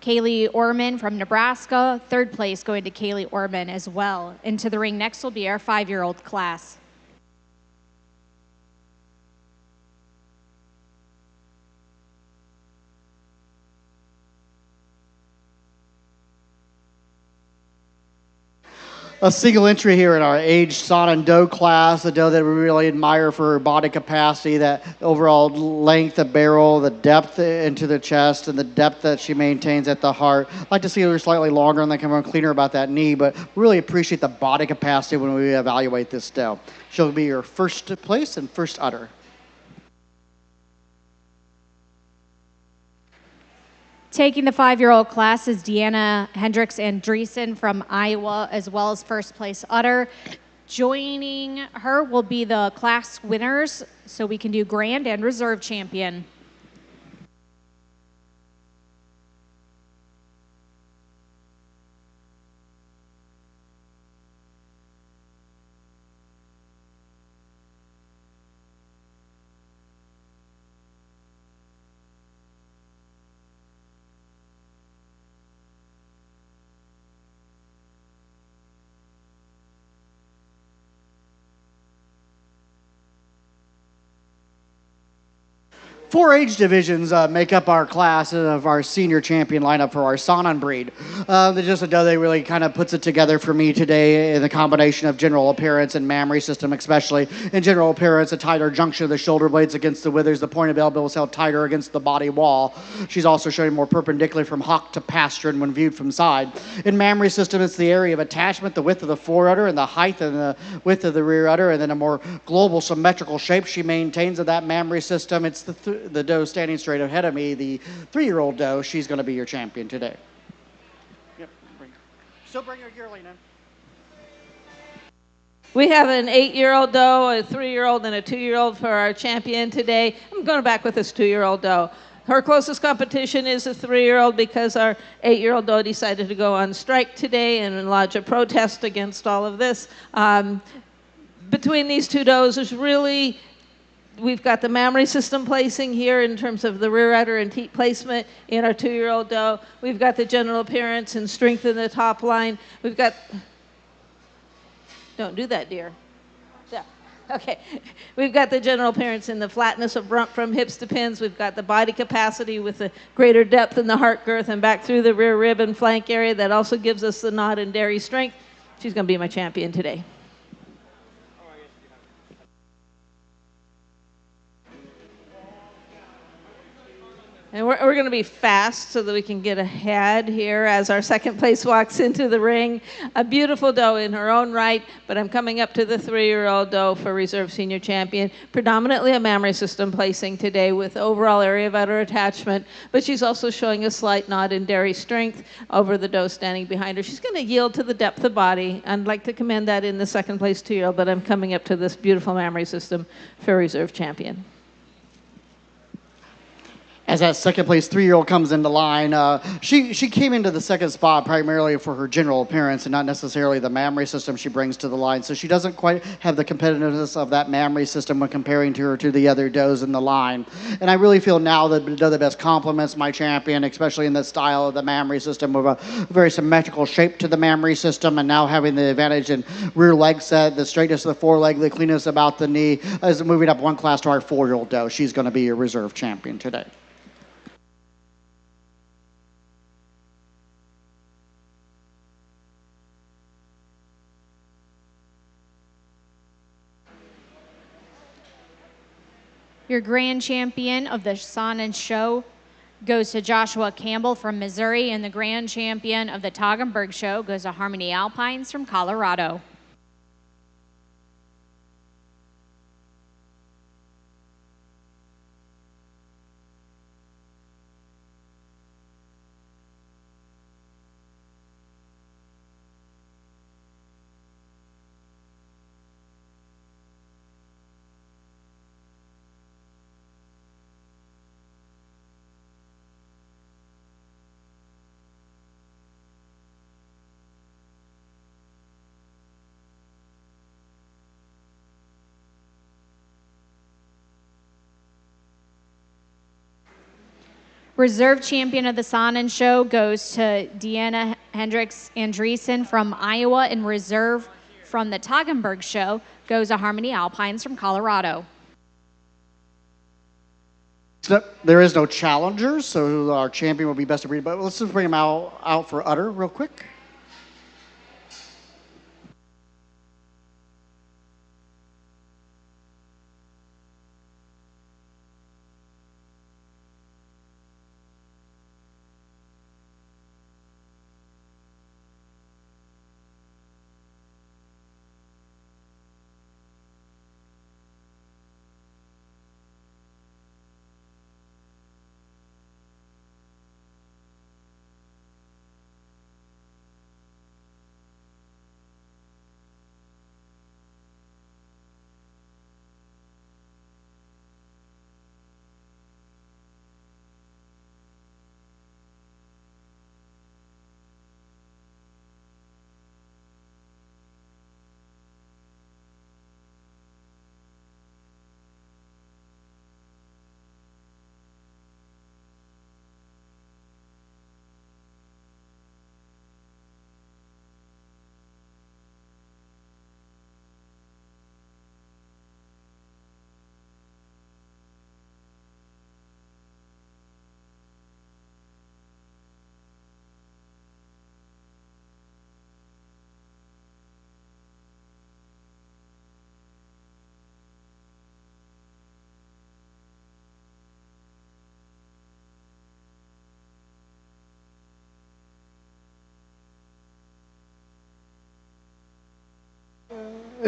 Kaylee Orman from Nebraska. Third place going to Kaylee Orman as well. Into the ring next will be our 5-year-old class. A single entry here in our age Sonnen doe class, a doe that we really admire for her body capacity, that overall length of barrel, the depth into the chest, and the depth that she maintains at the heart. I'd like to see her slightly longer and then come on cleaner about that knee, but really appreciate the body capacity when we evaluate this doe. She'll be your first place and first udder. Taking the 5-year-old class is Deanna Hendricks Andreessen from Iowa, as well as first place udder. Joining her will be the class winners, so we can do Grand and Reserve Champion. Four age divisions make up our class of our senior champion lineup for our Sonnen breed. Just a doe that really kind of puts it together for me today in the combination of general appearance and mammary system, especially in general appearance, a tighter junction of the shoulder blades against the withers, the point of elbow is held tighter against the body wall. She's also showing more perpendicular from hock to pastern when viewed from side. In mammary system, it's the area of attachment, the width of the fore udder and the height and the width of the rear udder, and then a more global symmetrical shape she maintains of that mammary system. It's the doe standing straight ahead of me, the 3-year-old doe. She's going to be your champion today. Yep. Still bring your yearling in. We have an 8-year-old doe, a 3-year-old, and a 2-year-old for our champion today. I'm going back with this 2-year-old doe. Her closest competition is a 3-year-old because our 8-year-old doe decided to go on strike today and lodge a protest against all of this. Between these 2 does, there's really we've got the mammary system placing here in terms of the rear udder and teat placement in our 2-year-old doe. We've got the general appearance and strength in the top line. We've got, don't do that, dear. Yeah, okay. We've got the general appearance in the flatness of rump from hips to pins. We've got the body capacity with the greater depth in the heart girth and back through the rear rib and flank area. That also gives us the knot and dairy strength. She's going to be my champion today. And we're going to be fast so that we can get ahead here as our second place walks into the ring. A beautiful doe in her own right, but I'm coming up to the 3-year-old doe for Reserve Senior Champion. Predominantly a mammary system placing today with overall area of udder attachment, but she's also showing a slight nod in dairy strength over the doe standing behind her. She's going to yield to the depth of body. I'd like to commend that in the second place 2-year-old, but I'm coming up to this beautiful mammary system for Reserve Champion. As that second place 3-year-old comes into line, she came into the second spot primarily for her general appearance and not necessarily the mammary system she brings to the line. So she doesn't quite have the competitiveness of that mammary system when comparing to her to the other does in the line. And I really feel now that the doe that best complements my champion, especially in the style of the mammary system with a very symmetrical shape to the mammary system, and now having the advantage in rear leg set, the straightness of the foreleg, the cleanness about the knee, is moving up one class to our 4-year-old doe. She's going to be your reserve champion today. Your grand champion of the Sun and Show goes to Joshua Campbell from Missouri, and the grand champion of the Toggenburg Show goes to Harmony Alpines from Colorado. Reserve champion of the Sonnen Show goes to Deanna Hendricks Andreessen from Iowa, and reserve from the Toggenburg Show goes to Harmony Alpines from Colorado. There is no challenger, so our champion will be best of breed. But let's just bring him out for udder real quick.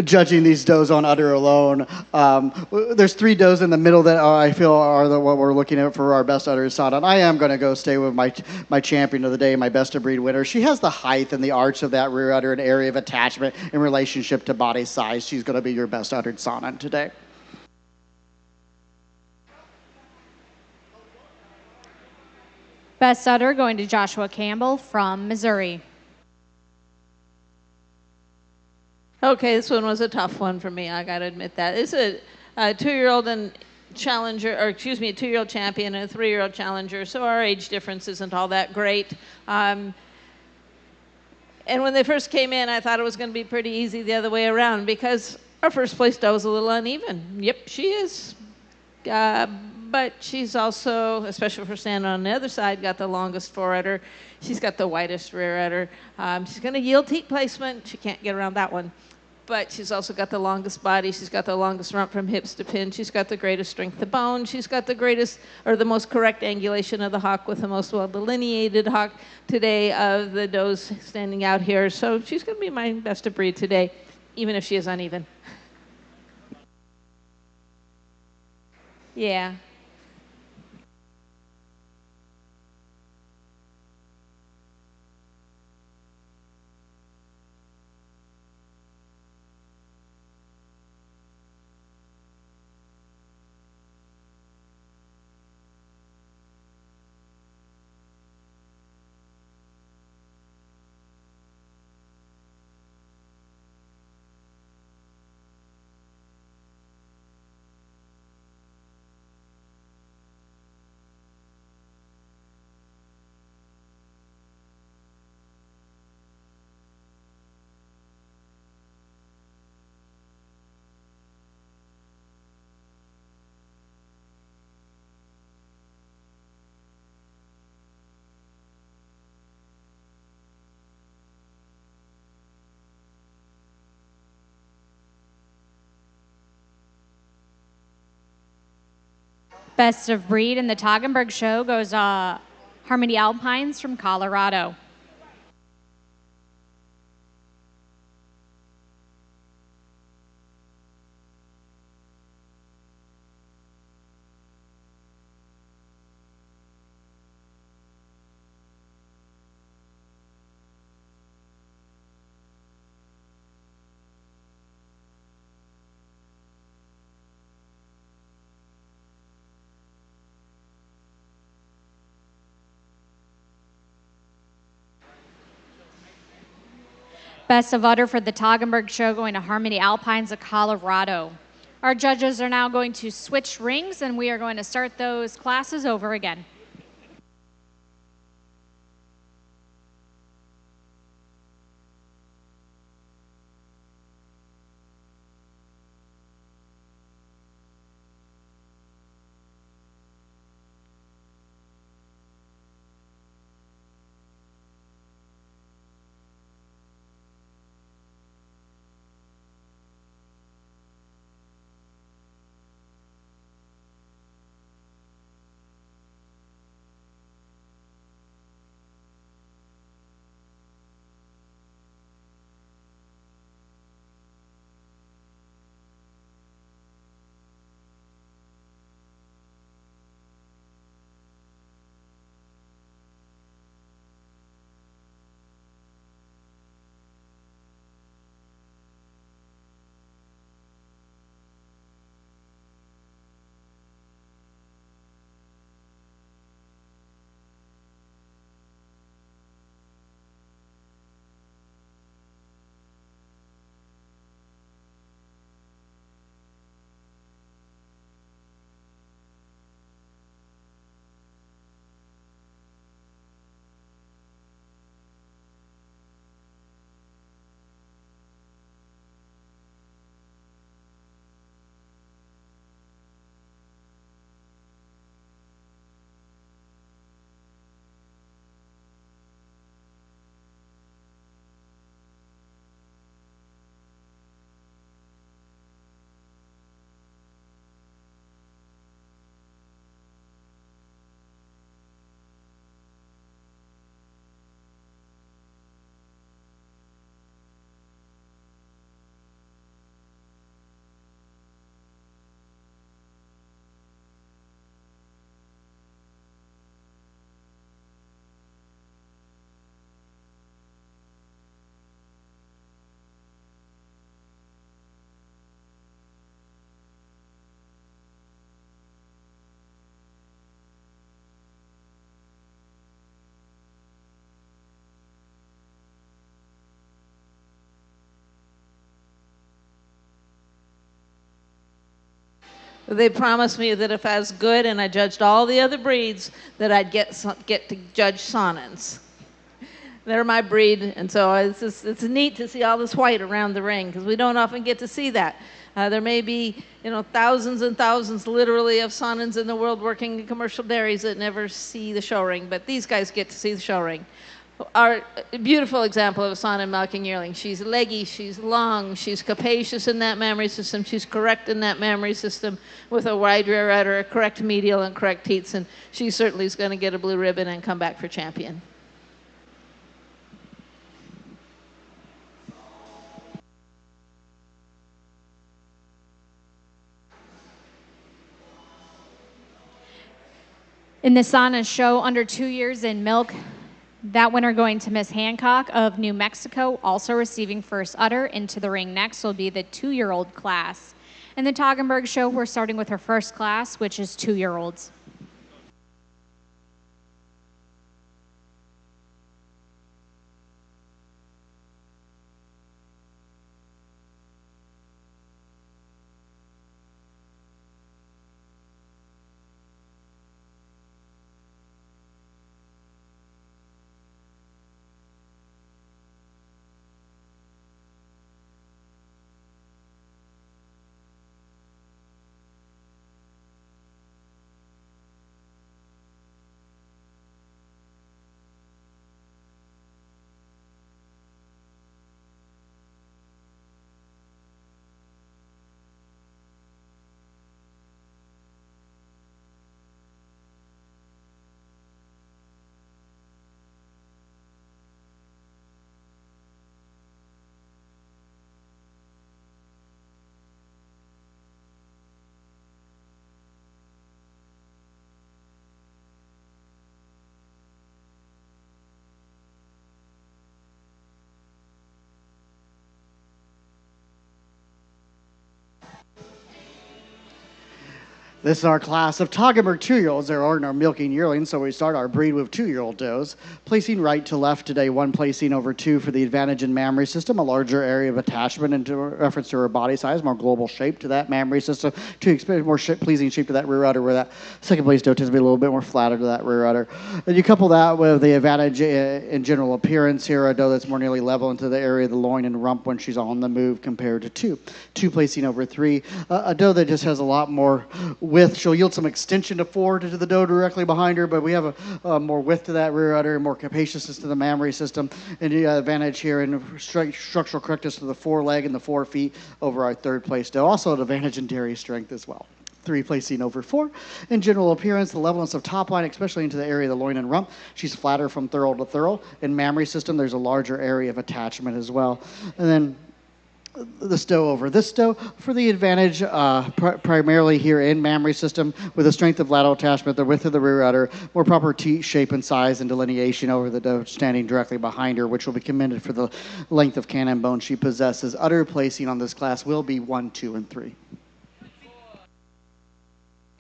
Judging these does on udder alone, there's 3 does in the middle that I feel are what we're looking at for our best udder son. And I am going to go stay with my champion of the day, my best of breed winner. She has the height and the arch of that rear udder and area of attachment in relationship to body size. She's going to be your best uddered sonnet today. Best udder going to Joshua Campbell from Missouri. Okay, this one was a tough one for me. I got to admit that. It's a 2-year-old and challenger, or excuse me, a 2-year-old champion and a 3-year-old challenger. So our age difference isn't all that great. And when they first came in, I thought it was going to be pretty easy the other way around because our first place doe was a little uneven. Yep, she is. But she's also, especially for standing on the other side, got the longest fore udder. She's got the widest rear udder. She's going to yield teat placement. She can't get around that one. But she's also got the longest body. She's got the longest rump from hips to pin. She's got the greatest strength of bone. She's got the greatest, or the most correct angulation of the hock with the most well-delineated hock today of the does standing out here. So she's going to be my best of breed today, even if she is uneven. Yeah. Best of breed in the Toggenburg show goes Harmony Alpines from Colorado. Best of udder for the Toggenburg show going to Harmony Alpines of Colorado. Our judges are now going to switch rings and we are going to start those classes over again. They promised me that if I was good and I judged all the other breeds, that I'd get to judge Sonnens. They're my breed, and so it's neat to see all this white around the ring because we don't often get to see that. There may be, thousands and thousands, literally, of Sonnens in the world working in commercial dairies that never see the show ring, but these guys get to see the show ring. Our beautiful example of a Sonnen milking yearling. She's leggy, she's long, she's capacious in that mammary system, she's correct in that mammary system with a wide rear udder, a correct medial, and correct teats, and she certainly is going to get a blue ribbon and come back for champion. In the Sana show, under 2 years in milk, that winner going to Miss Hancock of New Mexico, also receiving first udder. Into the ring next will be the 2-year-old class. In the Toggenburg show, we're starting with her first class, which is 2-year-olds. This is our class of Toggenburg 2-year-olds. There aren't our milking yearlings, so we start our breed with 2-year-old does. Placing right to left today, 1 placing over 2 for the advantage in mammary system, a larger area of attachment in reference to her body size, more global shape to that mammary system, 2 more pleasing shape to that rear udder, where that second place doe tends to be a little bit more flatter to that rear udder. And you couple that with the advantage in general appearance here, a doe that's more nearly level into the area of the loin and rump when she's on the move compared to 2. 2 placing over 3, a doe that just has a lot more width. She'll yield some extension to forward to the doe directly behind her, but we have a more width to that rear udder, more capaciousness to the mammary system, and the advantage here in structural correctness to the foreleg and the 4 feet over our 3rd place doe. Also an advantage in dairy strength as well. 3 placing over 4. In general appearance, the levelness of top line, especially into the area of the loin and rump, she's flatter from thurl to thurl. In mammary system, there's a larger area of attachment as well. And then the stow over this stow for the advantage primarily here in mammary system with the strength of lateral attachment, the width of the rear udder, more proper teat shape and size and delineation over the doe standing directly behind her, which will be commended for the length of cannon bone she possesses. Udder placing on this class will be 1, 2, and 3.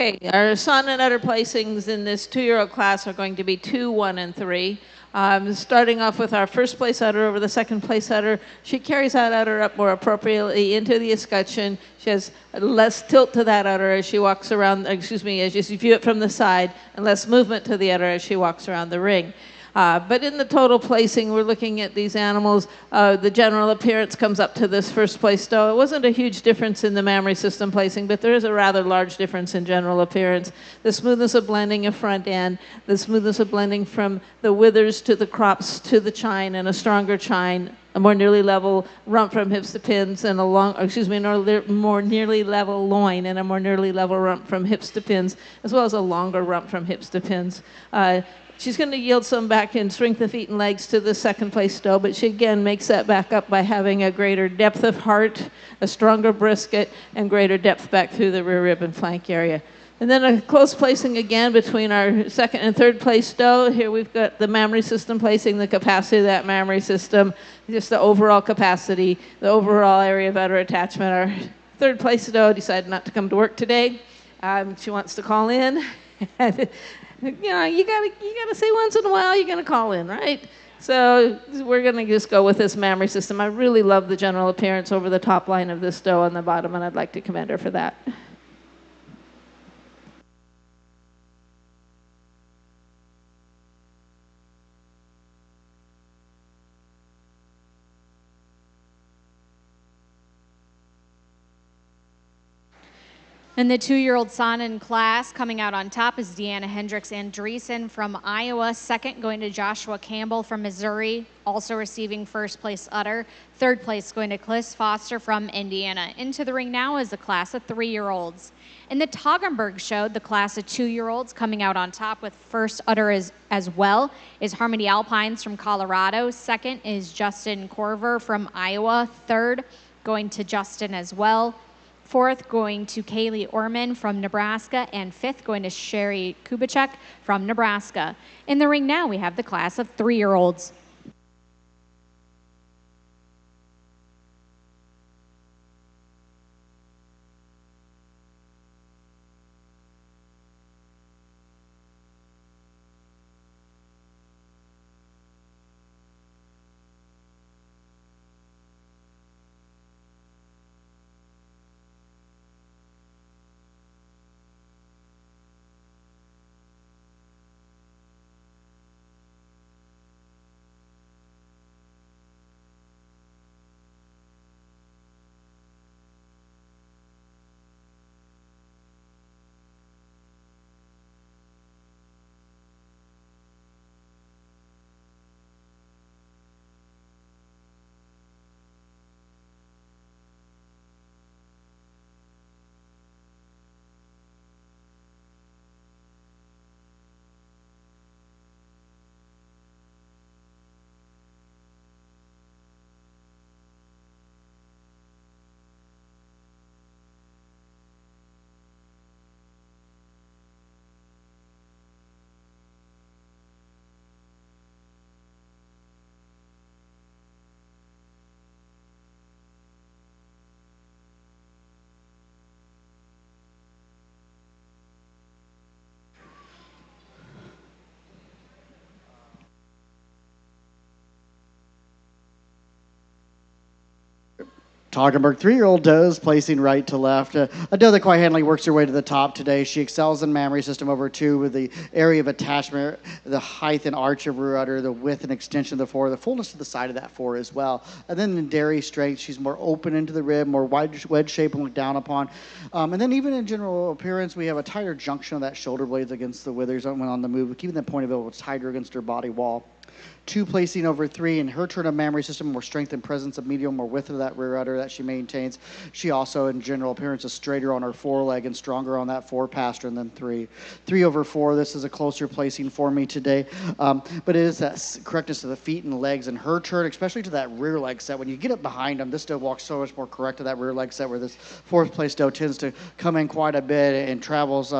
Okay, our son and udder placings in this 2-year-old class are going to be 2, 1, and 3. Starting off with our 1st place udder over the 2nd place udder. She carries that udder up more appropriately into the escutcheon. She has less tilt to that udder as she walks around, as you view it from the side, and less movement to the udder as she walks around the ring. But in the total placing, we're looking at these animals. The general appearance comes up to this 1st place doe. It wasn't a huge difference in the mammary system placing, but there is a rather large difference in general appearance. The smoothness of blending of front end, the smoothness of blending from the withers to the crops to the chine, and a stronger chine, a more nearly level rump from hips to pins, and more nearly level loin, and a more nearly level rump from hips to pins, as well as a longer rump from hips to pins. She's going to yield some back in strength of feet and legs to the 2nd place doe, but she again makes that back up by having a greater depth of heart, a stronger brisket, and greater depth back through the rear rib and flank area. And then a close placing again between our 2nd and 3rd place doe. Here we've got the mammary system placing, the capacity of that mammary system, just the overall capacity, the overall area of udder attachment. Our 3rd place doe decided not to come to work today. She wants to call in. You gotta say once in a while you're gonna call in, right? So we're gonna just go with this mammary system. I really love the general appearance over the top line of this doe on the bottom, and I'd like to commend her for that. And the 2-year-old son in class coming out on top is Deanna Hendricks Andreessen from Iowa. 2nd going to Joshua Campbell from Missouri, also receiving 1st place udder. 3rd place going to Cliss Foster from Indiana. Into the ring now is a class of 3-year-olds. In the Toggenburg show, the class of 2-year-olds coming out on top with 1st udder as well is Harmony Alpines from Colorado. 2nd is Justin Corver from Iowa. 3rd going to Justin as well. 4th going to Kaylee Orman from Nebraska, and 5th going to Sherry Kubachek from Nebraska. In the ring now, we have the class of 3-year-olds. Toggenburg, 3-year-old does, placing right to left. A doe that quite handily works her way to the top today. She excels in mammary system over 2 with the area of attachment, the height and arch of rear udder, the width and extension of the fore, the fullness to the side of that fore as well. And then in dairy strength, she's more open into the rib, more wide wedge shape and look down upon. And then even in general appearance, we have a tighter junction of that shoulder blades against the withers when on the move, keeping that point of view tighter against her body wall. 2 placing over 3 in her turn of mammary system, more strength and presence of medial, more width of that rear udder that she maintains. She also, in general appearance, is straighter on her foreleg and stronger on that forepastern than 3. 3 over 4, this is a closer placing for me today. But it is that correctness of the feet and legs in her turn, especially to that rear leg set. When you get up behind them, this doe walks so much more correct to that rear leg set, where this 4th place doe tends to come in quite a bit and travels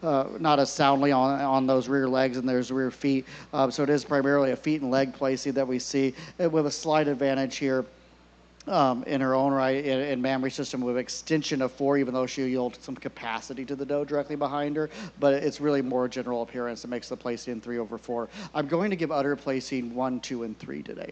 not as soundly on those rear legs and those rear feet. So it is primarily a feet and leg placing that we see with a slight advantage here in her own right in mammary system with extension of 4, even though she yields some capacity to the doe directly behind her. But it's really more general appearance that makes the placing in 3 over 4. I'm going to give udder placing 1, 2, and 3 today.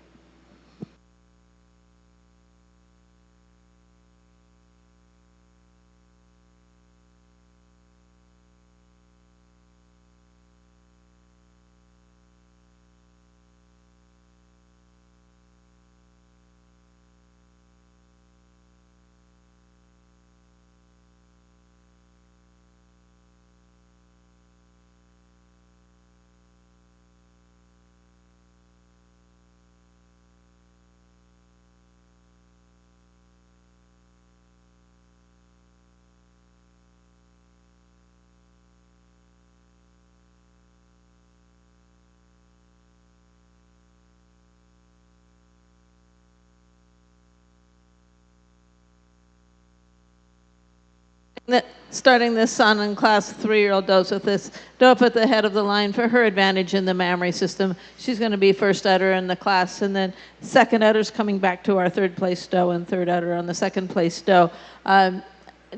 Starting this son in class 3-year-old does with this doe up at the head of the line for her advantage in the mammary system. She's going to be first udder in the class, and then second udder's coming back to our 3rd place doe and 3rd udder on the 2nd place doe.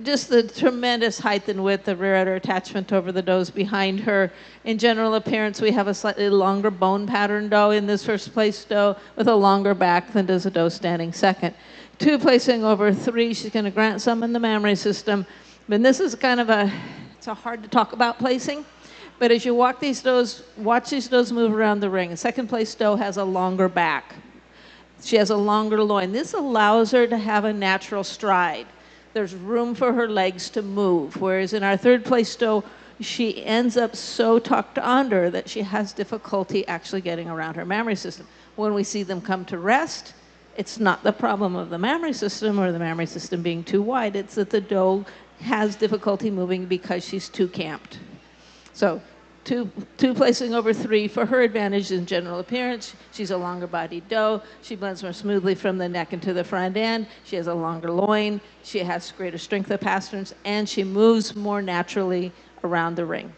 Just the tremendous height and width of rear udder attachment over the does behind her. In general appearance, we have a slightly longer bone pattern doe in this 1st place doe with a longer back than does a doe standing second. 2 placing over 3, she's going to grant some in the mammary system. And this is kind of it's a hard to talk about placing, but as you watch these does move around the ring. A 2nd place doe has a longer back. She has a longer loin. This allows her to have a natural stride. There's room for her legs to move, whereas in our 3rd place doe, she ends up so tucked under that she has difficulty actually getting around her mammary system. When we see them come to rest, it's not the problem of the mammary system or the mammary system being too wide. It's that the doe has difficulty moving because she's too camped. So 2 placing over 3 for her advantage in general appearance. She's a longer bodied doe. She blends more smoothly from the neck into the front end. She has a longer loin. She has greater strength of pasterns, and she moves more naturally around the ring.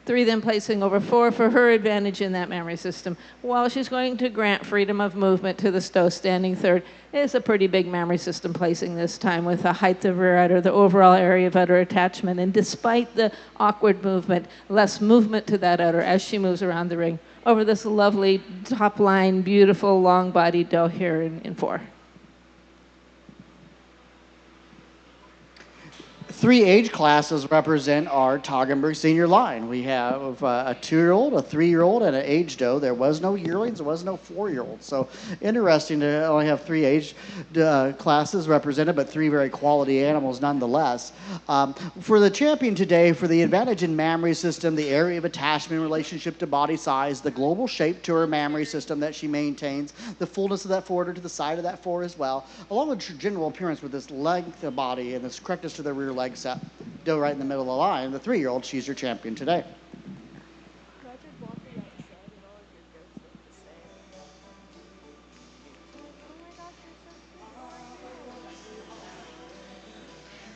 3 then placing over 4 for her advantage in that mammary system. While she's going to grant freedom of movement to the doe standing 3rd, it's a pretty big mammary system placing this time with the height of rear udder, the overall area of udder attachment, and despite the awkward movement, less movement to that udder as she moves around the ring over this lovely top line, beautiful long-bodied doe here in 4. 3 age classes represent our Toggenburg senior line. We have a 2-year-old, a 3-year-old, and an age doe. There was no yearlings, there was no 4-year-olds. So interesting to only have 3 age classes represented, but 3 very quality animals nonetheless. For the champion today, for the advantage in mammary system, the area of attachment in relationship to body size, the global shape to her mammary system that she maintains, the fullness of that forward to the side of that fore as well, along with general appearance with this length of body and this correctness to the rear leg set, doe right in the middle of the line. The 3-year-old, she's your champion today.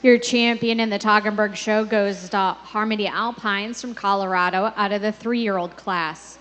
Your champion in the Toggenburg show goes to Harmony Alpines from Colorado out of the 3-year-old class.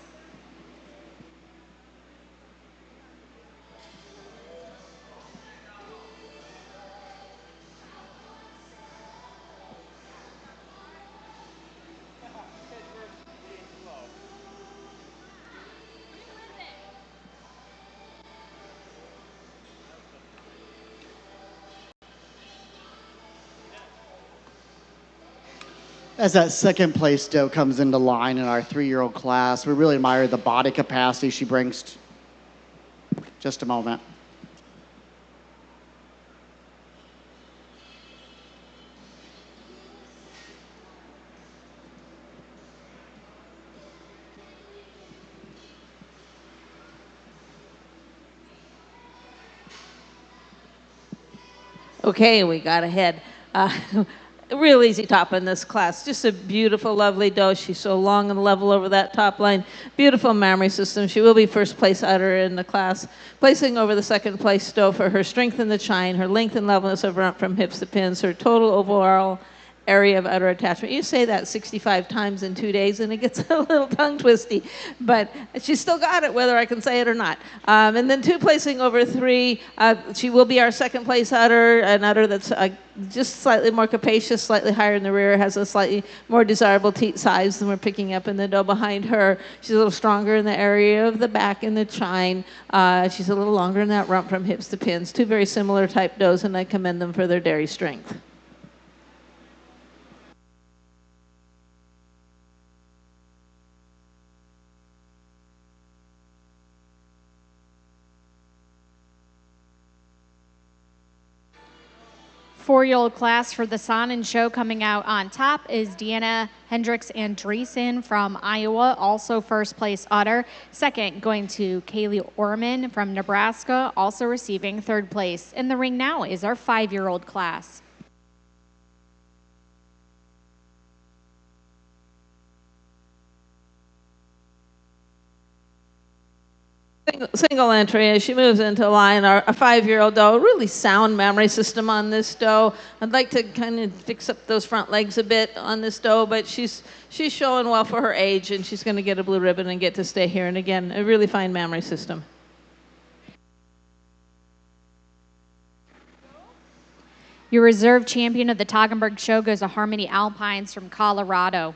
As that second place doe comes into line in our 3-year-old class, we really admire the body capacity she brings. Just a moment. Okay, we got ahead. Real easy top in this class. Just a beautiful, lovely doe. She's so long and level over that top line. Beautiful mammary system. She will be first place udder in the class, placing over the second place doe for her strength in the chine, her length and levelness of rump from hips to pins, her total overall area of udder attachment. You say that 65 times in 2 days and it gets a little tongue twisty, but she still got it whether I can say it or not. And then 2 placing over 3, she will be our second place udder, an udder that's just slightly more capacious, slightly higher in the rear, has a slightly more desirable teat size than we're picking up in the doe behind her. She's a little stronger in the area of the back and the chine. She's a little longer in that rump from hips to pins. 2 very similar type does, and I commend them for their dairy strength. Four-year-old class for the Sonnen show coming out on top is Deanna Hendricks Andreessen from Iowa, also first place udder. Second going to Kaylee Orman from Nebraska, also receiving third place. In the ring now is our 5-year-old class. Single entry as she moves into line. A 5-year-old doe, really sound mammary system on this doe. I'd like to kind of fix up those front legs a bit on this doe, but she's showing well for her age, and she's going to get a blue ribbon and get to stay here. And again, a really fine mammary system. Your reserve champion of the Toggenburg show goes to Harmony Alpines from Colorado.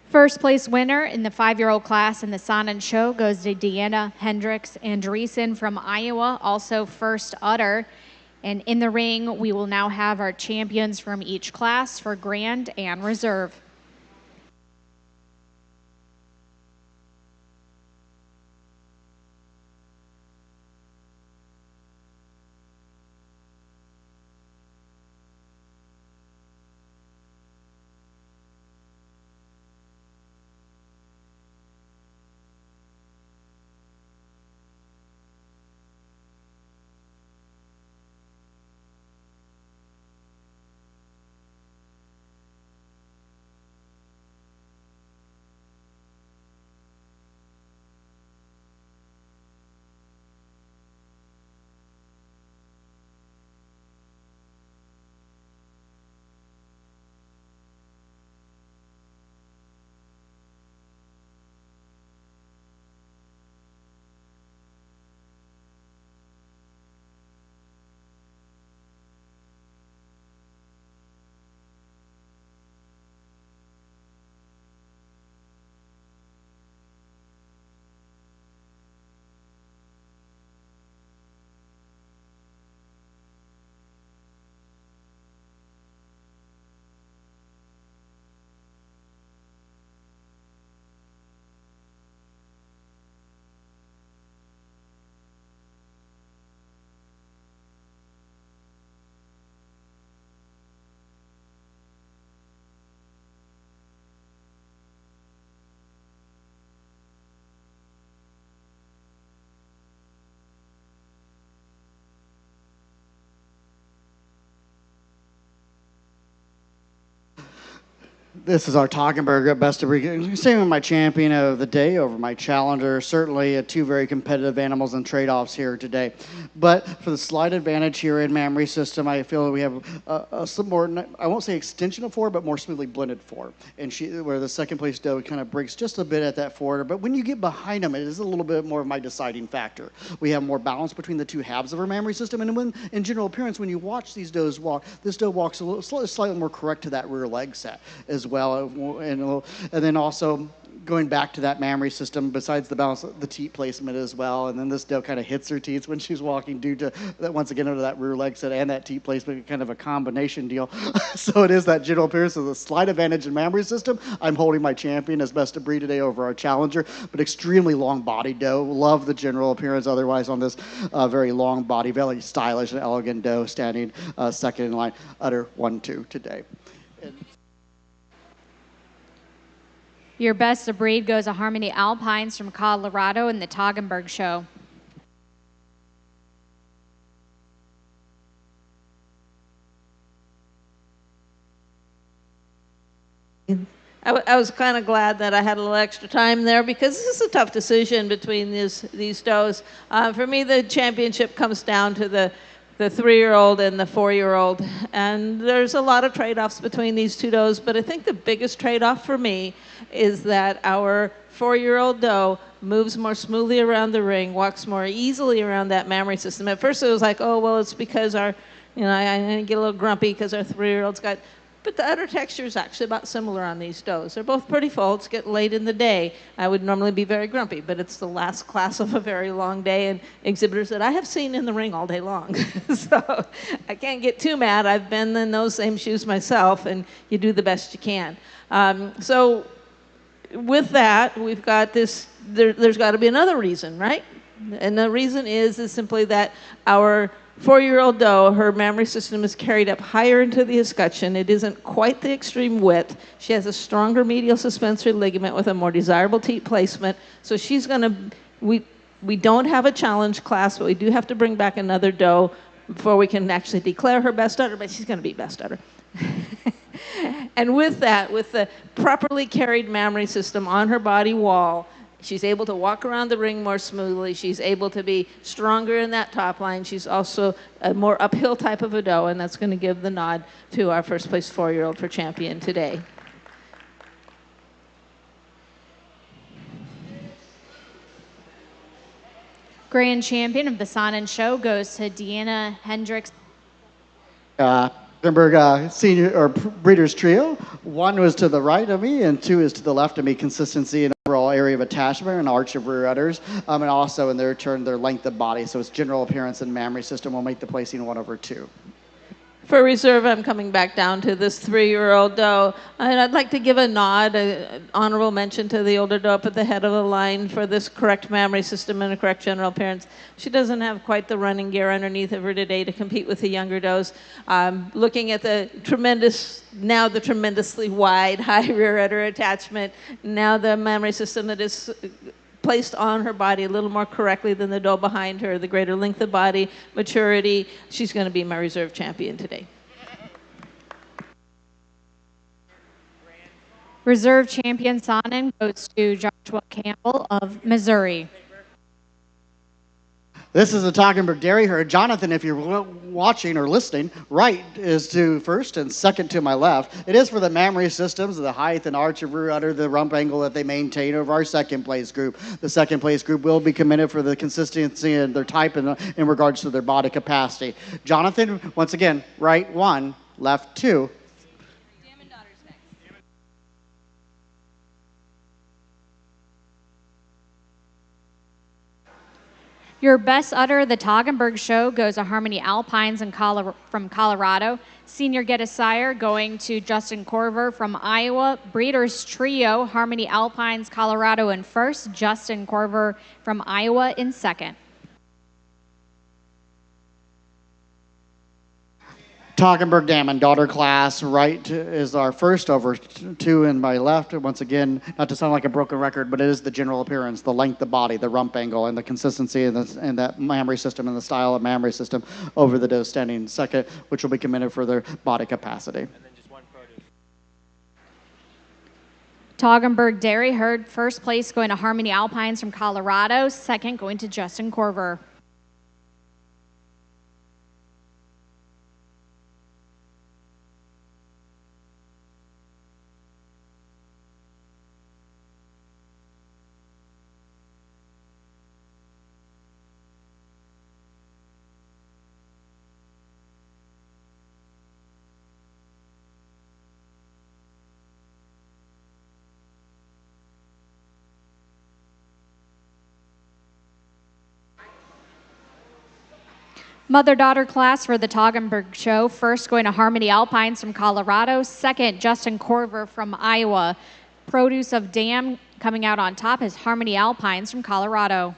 First place winner in the 5-year-old class in the Sonnen show goes to Deanna Hendricks Andreessen from Iowa, also first udder. And in the ring, we will now have our champions from each class for Grand and Reserve. This is our Toggenburg best of breed. Same with my champion of the day over my challenger. Certainly 2 very competitive animals and trade-offs here today. But for the slight advantage here in mammary system, I feel we have some more, I won't say extension of 4, but more smoothly blended 4. And where the second place doe kind of breaks just a bit at that forward. But when you get behind them, it is a little bit more of my deciding factor. We have more balance between the 2 halves of our mammary system. And when, in general appearance, when you watch these does walk, this doe walks a little slightly more correct to that rear leg set as well. And then also, going back to that mammary system, besides the balance, the teat placement as well, and then this doe kind of hits her teats when she's walking due to that, once again, under that rear leg set and that teat placement, kind of a combination deal. So it is that general appearance of the slight advantage in mammary system. I'm holding my champion as best of breed today over our challenger, but extremely long body doe. Love the general appearance otherwise on this very long body, very stylish and elegant doe standing second in line. Udder 1-2 today. Your best of breed goes to Harmony Alpines from Colorado in the Toggenburg Show. I was kind of glad that I had a little extra time there because this is a tough decision between these does. For me, the championship comes down to the 3-year-old and the 4-year-old, and there's a lot of trade-offs between these two does, but I think the biggest trade-off for me is that our 4-year-old doe moves more smoothly around the ring, walks more easily around that mammary system. At first it was like, oh, well, it's because I get a little grumpy because our 3-year-old's got, but the udder texture is actually about similar on these does. They're both pretty full. It's getting late in the day. I would normally be very grumpy, but it's the last class of a very long day, and exhibitors that I have seen in the ring all day long. So I can't get too mad. I've been in those same shoes myself, and you do the best you can. So with that, we've got this, there's got to be another reason, right? And the reason is simply that our 4-year-old doe, her mammary system is carried up higher into the escutcheon. It isn't quite the extreme width. She has a stronger medial suspensory ligament with a more desirable teat placement. So she's going to, we don't have a challenge class, but we do have to bring back another doe before we can actually declare her best udder, but she's going to be best udder. And with that, with the properly carried mammary system on her body wall, she's able to walk around the ring more smoothly. She's able to be stronger in that top line. She's also a more uphill type of a doe, and that's going to give the nod to our first place 4-year-old for champion today. Grand champion of the Sonnen Show goes to Deanna Hendricks. Senior or Breeders' Trio. 1 was to the right of me, and 2 is to the left of me. Consistency and overall area of attachment and arch of rear udders, and also in their turn their length of body. So its general appearance and mammary system will make the placing 1/2. For reserve, I'm coming back down to this 3-year-old doe. And I'd like to give a nod, an honorable mention to the older doe up at the head of the line for this correct mammary system and a correct general appearance. She doesn't have quite the running gear underneath of her today to compete with the younger does. Looking at the tremendously wide high rear udder attachment, now the mammary system that is placed on her body a little more correctly than the doe behind her, the greater length of body, maturity, she's going to be my reserve champion today. Reserve champion Sonnen goes to Joshua Campbell of Missouri. This is the Toggenburg Dairy Herd. Jonathan, if you're watching or listening, right is to first and second to my left. It is for the mammary systems, the height and arch of rear udder, the rump angle that they maintain over our second place group. The second place group will be commended for the consistency and their type in regards to their body capacity. Jonathan, once again, right 1, left 2. Your best udder, the Toggenburg Show, goes to Harmony Alpines from Colorado. Senior Get a Sire going to Justin Corver from Iowa. Breeders' Trio, Harmony Alpines, Colorado in first. Justin Corver from Iowa in second. Toggenburg Dam and daughter class, right is our first over 2 in my left. Once again, not to sound like a broken record, but it is the general appearance, the length of body, the rump angle, and the consistency and that mammary system and the style of mammary system over the doe standing second, which will be commended for their body capacity. And then just one produce. Toggenburg Dairy Herd, first place going to Harmony Alpines from Colorado, second going to Justin Corver. Mother-daughter class for the Toggenburg Show. First, going to Harmony Alpines from Colorado. Second, Justin Corver from Iowa. Produce of Dam coming out on top is Harmony Alpines from Colorado.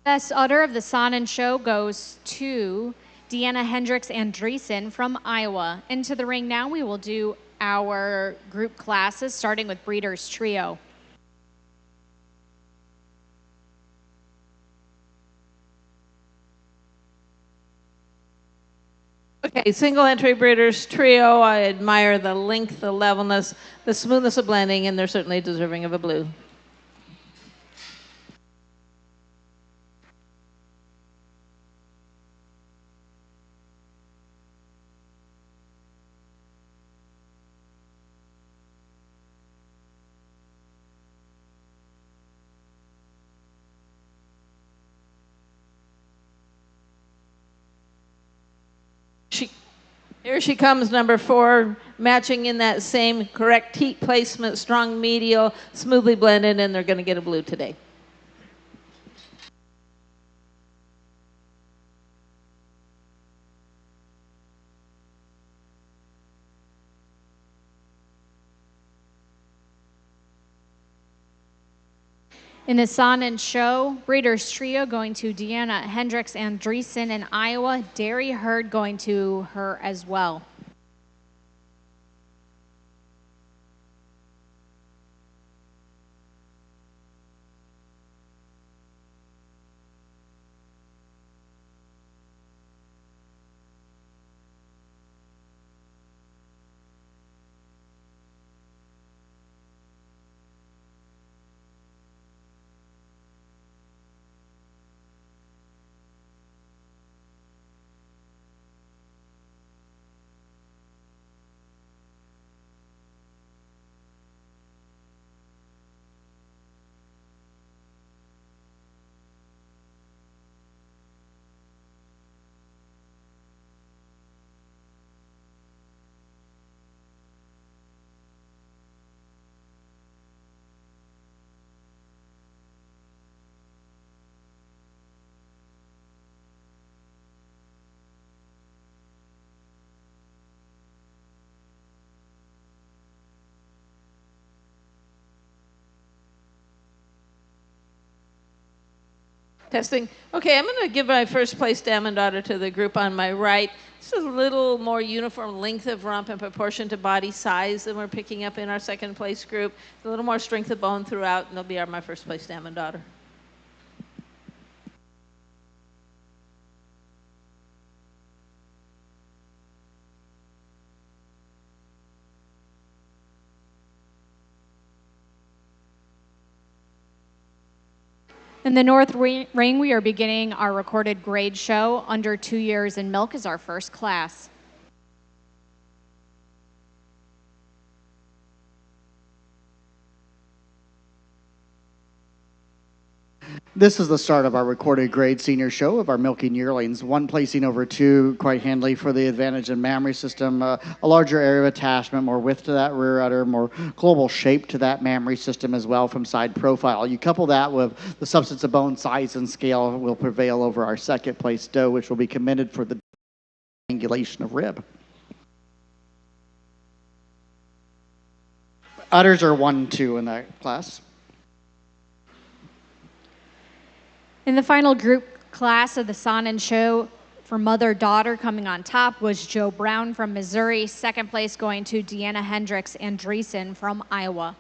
Best udder of the Sonnen Show goes to Deanna Hendricks Andreessen from Iowa. Into the ring now, we will do our group classes, starting with Breeders' Trio. Okay, single entry Breeders' Trio. I admire the length, the levelness, the smoothness of blending, and they're certainly deserving of a blue. Here she comes, number 4, matching in that same correct heat placement, strong medial, smoothly blended, and they're going to get a blue today. In the Sonnen Show, Breeders' Trio going to Deanna Hendricks Andreessen in Iowa. Derry Hurd going to her as well. Testing. Okay, I'm going to give my first place Dam and Daughter to the group on my right. This is a little more uniform length of rump in proportion to body size than we're picking up in our second place group. A little more strength of bone throughout, and they'll be my first place Dam and Daughter. In the North Ring, we are beginning our recorded grade show. Under 2 years in milk is our first class. This is the start of our recorded grade senior show of our milking yearlings. 1 placing over 2 quite handily for the advantage in mammary system, a larger area of attachment, more width to that rear udder, more global shape to that mammary system as well from side profile. You couple that with the substance of bone size and scale will prevail over our second place doe, which will be committed for the angulation of rib. Udders are 1-2 in that class. In the final group class of the Sonnen Show for mother-daughter, coming on top was Joe Brown from Missouri. Second place going to Deanna Hendricks Andreessen from Iowa.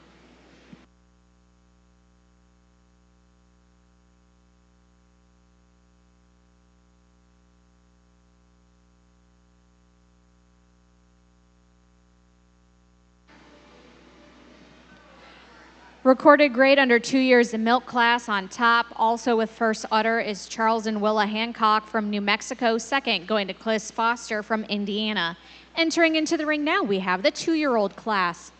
Recorded grade under 2 years, the milk class on top. Also with first udder is Charles and Willa Hancock from New Mexico. Second, going to Cliss Foster from Indiana. Entering into the ring now, we have the 2-year-old class.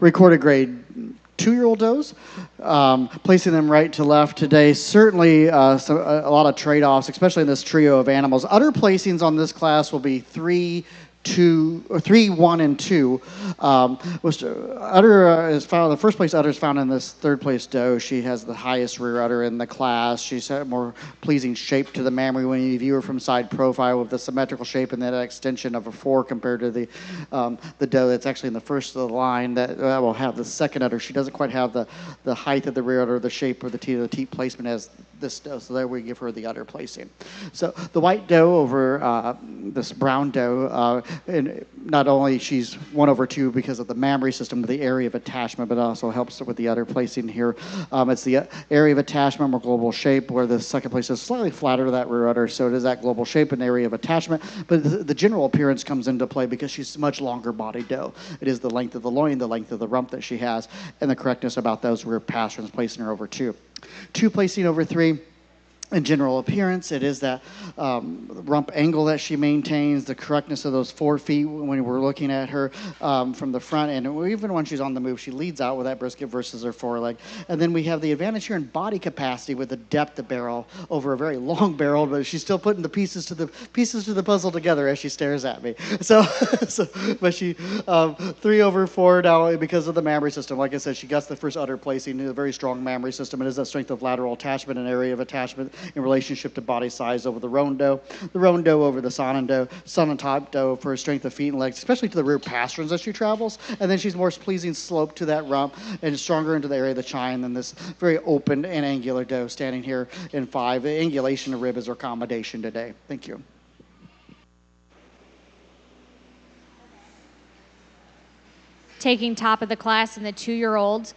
Recorded grade 2-year-old does, placing them right to left today. Certainly a lot of trade-offs, especially in this trio of animals. Udder placings on this class will be 3, two or 3, 1, and 2. Was udder is found. The first place udder is found in this third place doe. She has the highest rear udder in the class. She's had a more pleasing shape to the mammary when you view her from side profile, with the symmetrical shape and that extension of a 4 compared to the doe that's actually in the first of the line that will have the second udder. She doesn't quite have the height of the rear udder, the shape or the teat placement as this doe. So there we give her the udder placing. So the white doe over this brown doe, and not only she's 1/2 because of the mammary system with the area of attachment, but also helps with the udder placing here. It's the area of attachment, more global shape, where the second place is slightly flatter to that rear udder. So it is that global shape and area of attachment. But the general appearance comes into play because she's a much longer body doe. It is the length of the loin, the length of the rump that she has, and the correctness about those rear pasterns placing her over 2. 2 placing over 3. In general appearance, it is that rump angle that she maintains, the correctness of those 4 feet when we're looking at her from the front, and even when she's on the move, she leads out with that brisket versus her foreleg. And then we have the advantage here in body capacity with the depth of barrel over a very long barrel, but she's still putting the pieces to the puzzle together as she stares at me. So, but she 3/4 now because of the mammary system. Like I said, she got the first udder placing, a very strong mammary system. It is that strength of lateral attachment and area of attachment in relationship to body size over the roan doe. The roan doe over the Saanen doe. Saanen top doe for her strength of feet and legs, especially to the rear pasterns as she travels. And then she's more pleasing slope to that rump and stronger into the area of the chine than this very open and angular doe standing here in 5. The angulation of rib is her accommodation today. Thank you. Taking top of the class in the 2-year-olds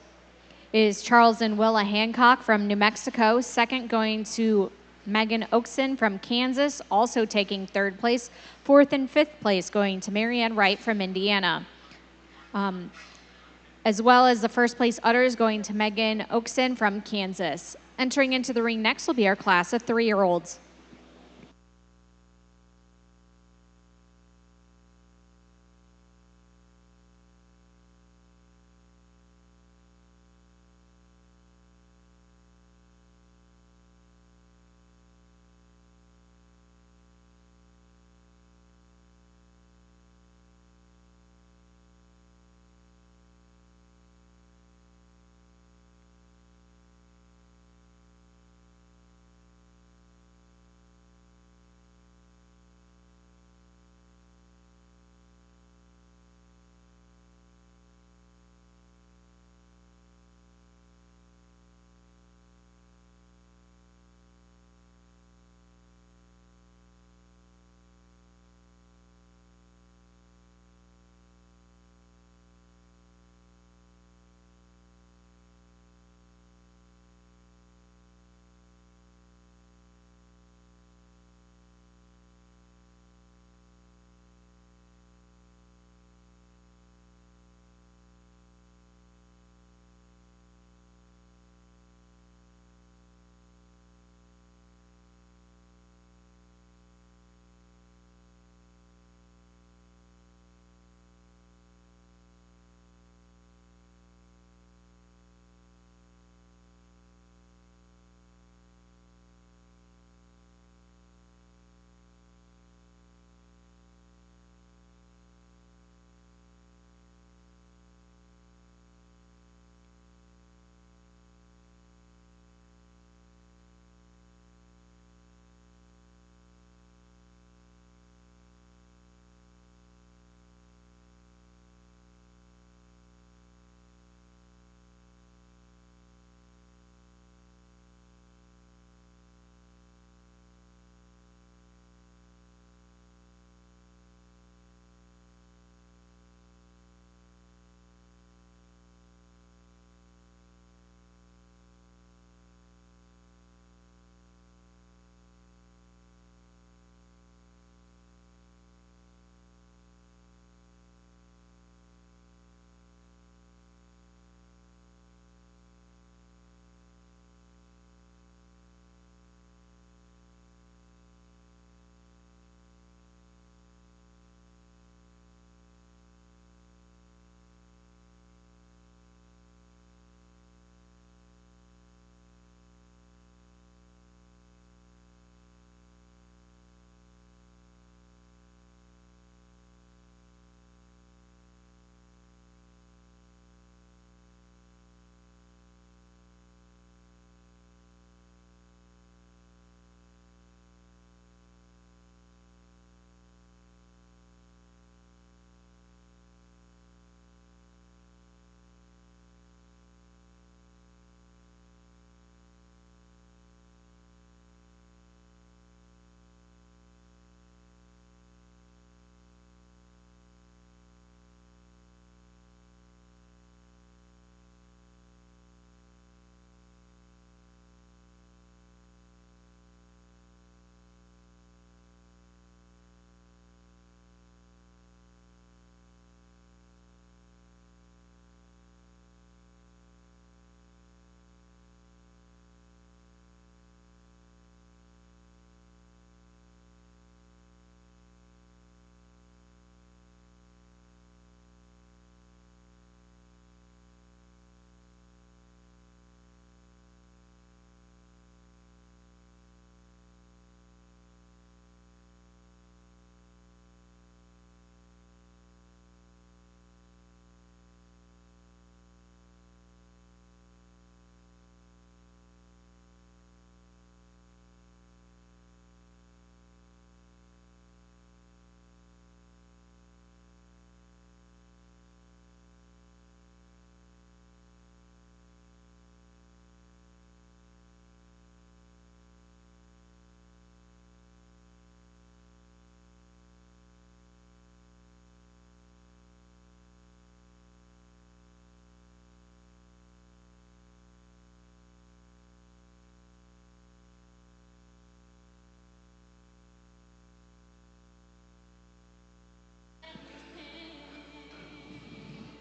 is Charles and Willa Hancock from New Mexico. Second going to Megan Oakson from Kansas, also taking 3rd place. 4th and 5th place going to Marianne Wright from Indiana. As well as the 1st place udders going to Megan Oakson from Kansas. Entering into the ring next will be our class of 3-year-olds.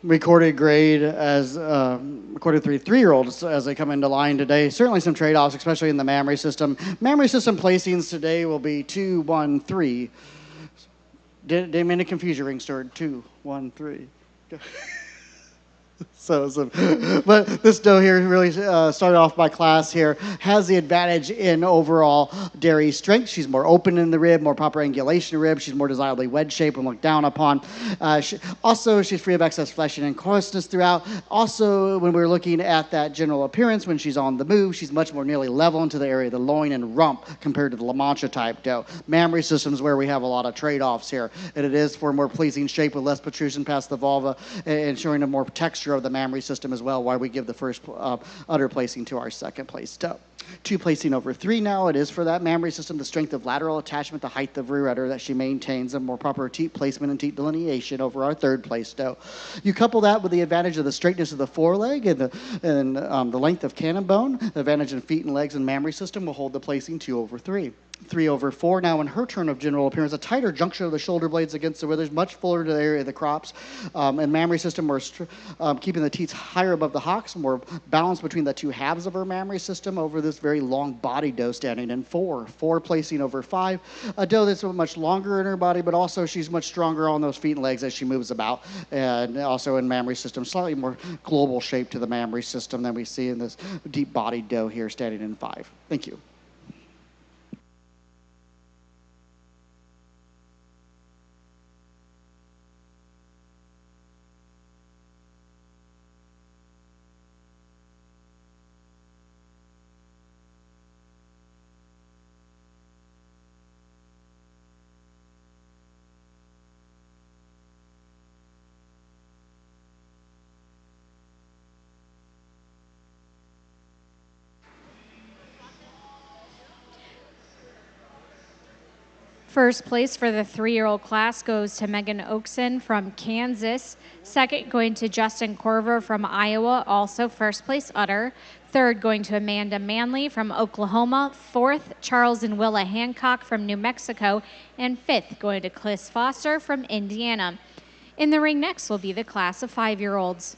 recorded grade as recorded 3-year-olds as they come into line today. Certainly some trade-offs, especially in the mammary system. Mammary system placings today will be 2, 1, 3. Didn't mean to confuse you, ring steward. 2, 1, 3. But this doe here really started off by class here, has the advantage in overall dairy strength. She's more open in the rib, more proper angulation rib. She's more desirably wedge shaped when looked down upon. Also, she's free of excess fleshing and coarseness throughout. Also, when we're looking at that general appearance, when she's on the move, she's much more nearly level into the area of the loin and rump compared to the La Mancha type doe. Mammary systems where we have a lot of trade-offs here, and it is for a more pleasing shape with less protrusion past the vulva, ensuring a more texture of the mammary system as well, why we give the first udder placing to our second place doe. 2 placing over 3 now. It is for that mammary system, the strength of lateral attachment, the height of rear udder that she maintains, a more proper teat placement and teat delineation over our third place doe. You couple that with the advantage of the straightness of the foreleg and the length of cannon bone, the advantage in feet and legs and mammary system will hold the placing 2 over 3. 3 over 4 now in her turn of general appearance, a tighter junction of the shoulder blades against the withers, much fuller to the area of the crops. And mammary system, we're keeping the teats higher above the hocks, more balance between the 2 halves of her mammary system over this very long body doe standing in 4. 4 placing over 5. A doe that's much longer in her body, but also she's much stronger on those feet and legs as she moves about. And also in mammary system, slightly more global shape to the mammary system than we see in this deep bodied doe here standing in 5. Thank you. First place for the 3-year-old class goes to Megan Oakson from Kansas. Second going to Justin Corver from Iowa, also first place udder. Third going to Amanda Manley from Oklahoma. Fourth, Charles and Willa Hancock from New Mexico. And fifth going to Cliss Foster from Indiana. In the ring next will be the class of 5-year-olds.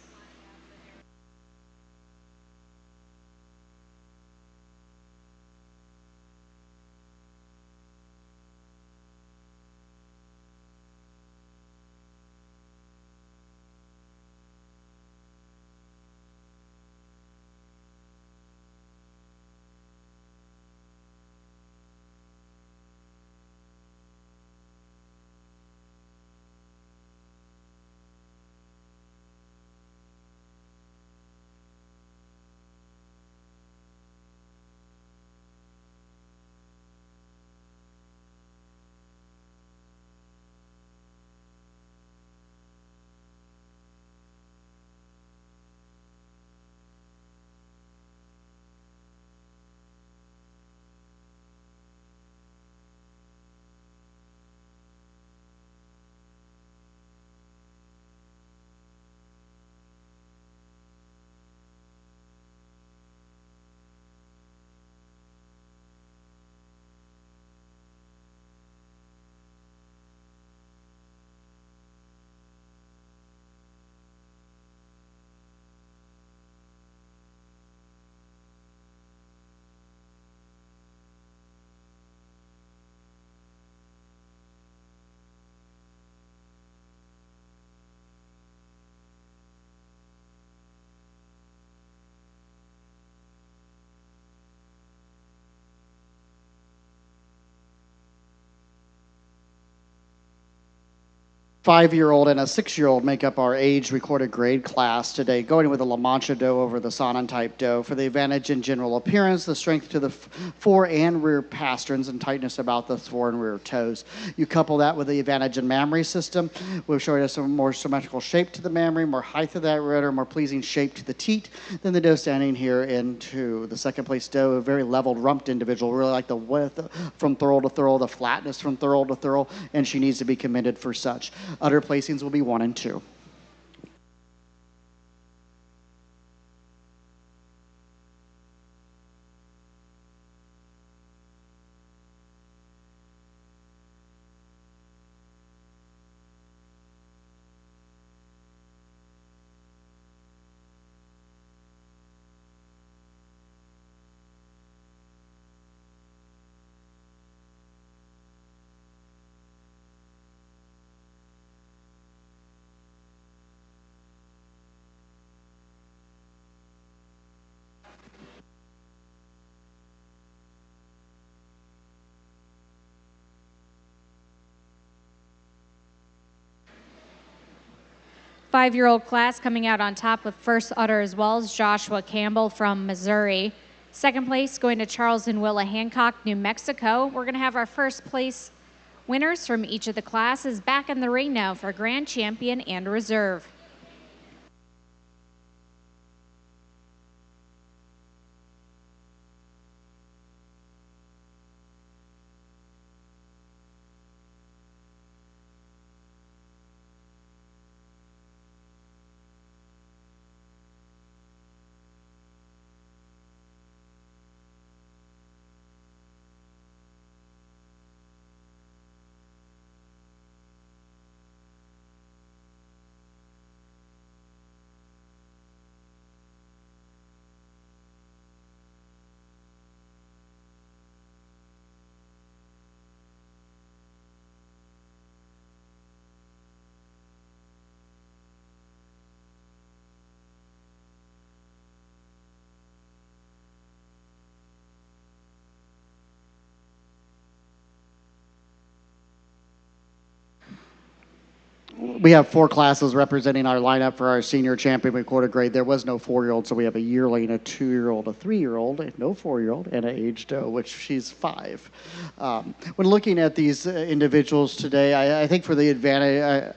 Five-year-old and a 6-year-old make up our age recorded grade class today, going with a La Mancha doe over the Saanen type doe for the advantage in general appearance, the strength to the fore and rear pasterns, and tightness about the fore and rear toes. You couple that with the advantage in mammary system, we're showing us a more symmetrical shape to the mammary, more height of that rudder, more pleasing shape to the teat than the doe standing here into the second place doe, a very leveled rumped individual, really like the width from thurl to thurl, the flatness from thurl to thurl, and she needs to be commended for such. Udder placings will be 1 and 2. 5-year-old class coming out on top with first udder as well as Joshua Campbell from Missouri. Second place going to Charles and Willa Hancock, New Mexico. We're going to have our first place winners from each of the classes back in the ring now for grand champion and reserve. We have 4 classes representing our lineup for our senior champion recorded grade. There was no 4-year-old, so we have a yearling, a 2-year-old, a 3-year-old, no 4-year-old, and an age doe, which she's 5. When looking at these individuals today, I think for the advantage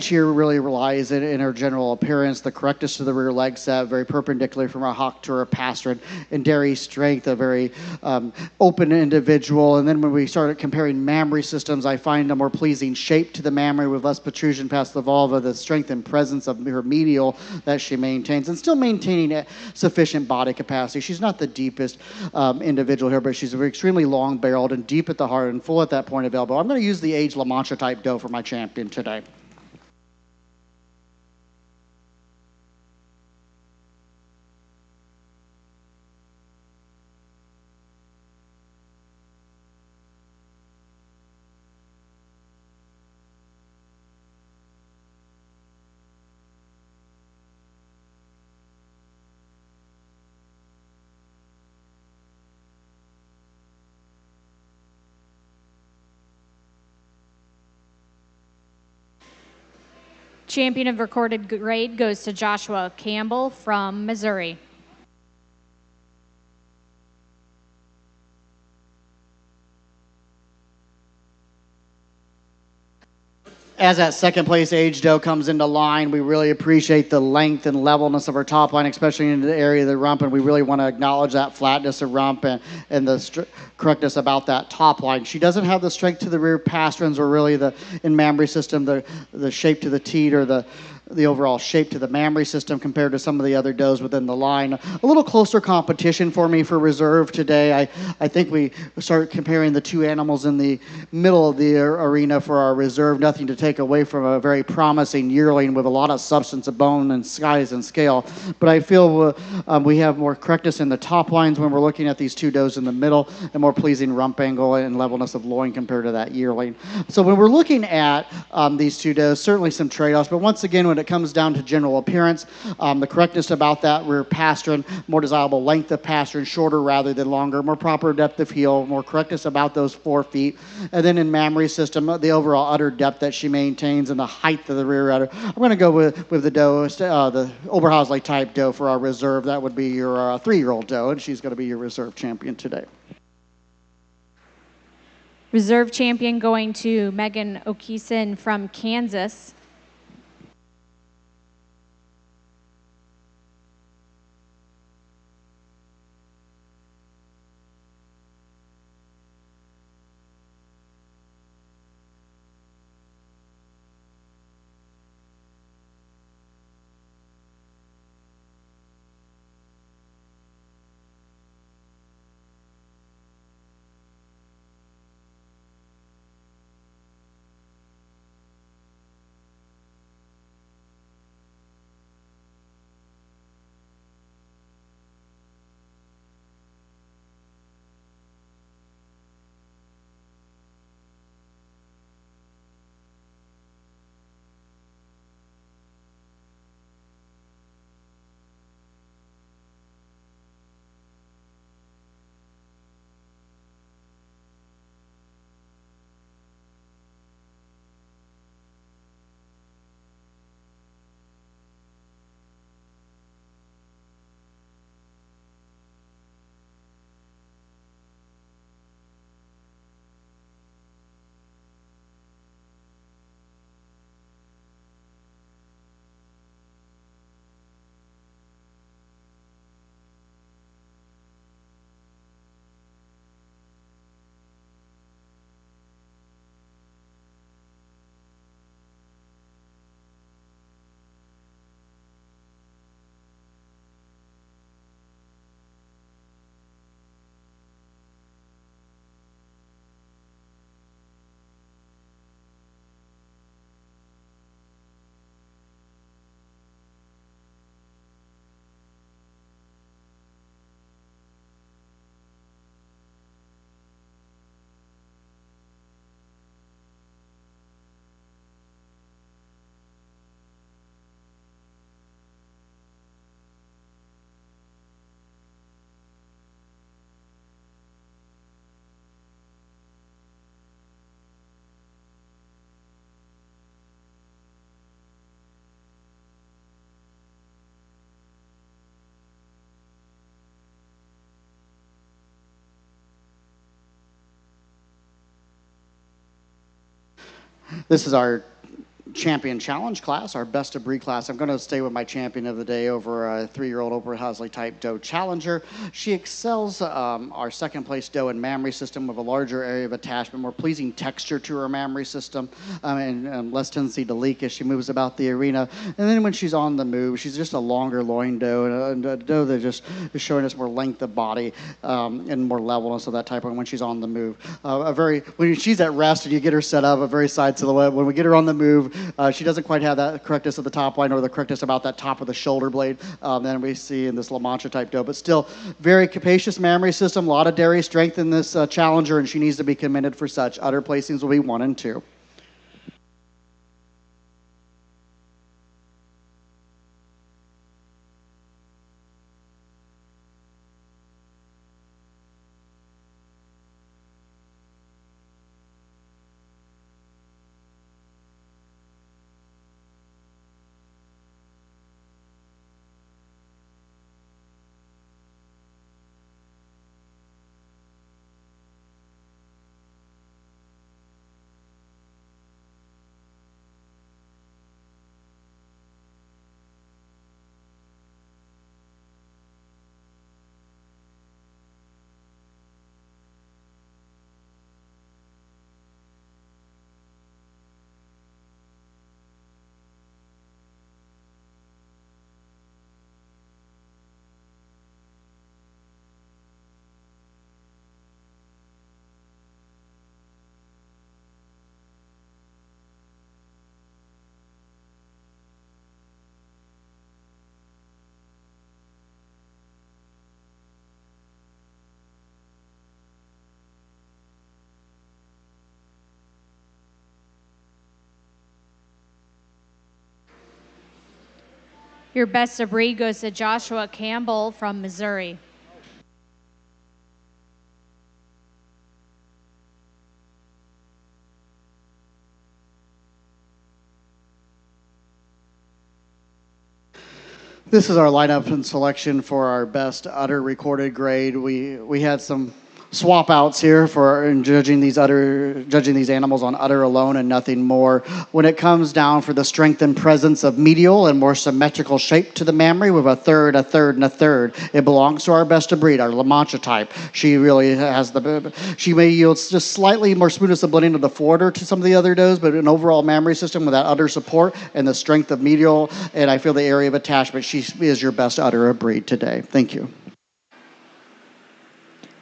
here really relies in her general appearance, the correctness to the rear leg set, very perpendicular from a hawk to her pastern, and dairy strength, a very open individual. And then when we started comparing mammary systems, I find a more pleasing shape to the mammary with less protrusion past the vulva, the strength and presence of her medial that she maintains, and still maintaining a sufficient body capacity. She's not the deepest individual here, but she's extremely long-barreled and deep at the heart and full at that point of elbow. I'm going to use the age La Mancha type doe for my champion today. Champion of recorded grade goes to Joshua Campbell from Missouri. As that second place age doe comes into line, we really appreciate the length and levelness of her top line, especially in the area of the rump, and we really want to acknowledge that flatness of rump and the correctness about that top line. She doesn't have the strength to the rear pasterns or really in mammary system, the shape to the teat or the overall shape to the mammary system compared to some of the other does within the line. A little closer competition for me for reserve today. I think we start comparing the two animals in the middle of the arena for our reserve. Nothing to take away from a very promising yearling with a lot of substance of bone and size and scale. But I feel we have more correctness in the top lines when we're looking at these two does in the middle, and more pleasing rump angle and levelness of loin compared to that yearling. So when we're looking at these two does, certainly some trade-offs. But once again, when it comes down to general appearance, the correctness about that rear pastern, more desirable length of pastern, shorter rather than longer, more proper depth of heel, more correctness about those 4 feet. And then in mammary system, the overall udder depth that she maintains and the height of the rear udder. I'm going to go with the doe, the Oberhausley type doe for our reserve. That would be your 3-year-old doe, and she's going to be your reserve champion today. Reserve champion going to Megan Okeson from Kansas. This is our champion challenge class, our best of breed class. I'm going to stay with my champion of the day over a 3-year-old Oberhausley type doe challenger. She excels our second place doe in mammary system with a larger area of attachment, more pleasing texture to her mammary system, and less tendency to leak as she moves about the arena. And then when she's on the move, she's just a longer loin doe, and a doe that just is showing us more length of body and more levelness of that type when she's on the move. When she's at rest and you get her set up, a very side silhouette. When we get her on the move, she doesn't quite have that correctness of the top line or the correctness about that top of the shoulder blade than we see in this La Mancha type doe. But still, very capacious mammary system, a lot of dairy strength in this challenger, and she needs to be commended for such. Udder placings will be 1 and 2. Your best of breed goes to Joshua Campbell from Missouri. This is our lineup and selection for our best udder recorded grade. We had some swap outs here for in judging these animals on udder alone and nothing more. When it comes down for the strength and presence of medial and more symmetrical shape to the mammary with a third, a third, and a third, it belongs to our best of breed, our La Mancha type. She really has she may yield just slightly more smoothness of blending of the forwarder to some of the other does, but an overall mammary system with that udder support and the strength of medial, and I feel the area of attachment, she is your best udder of breed today. Thank you.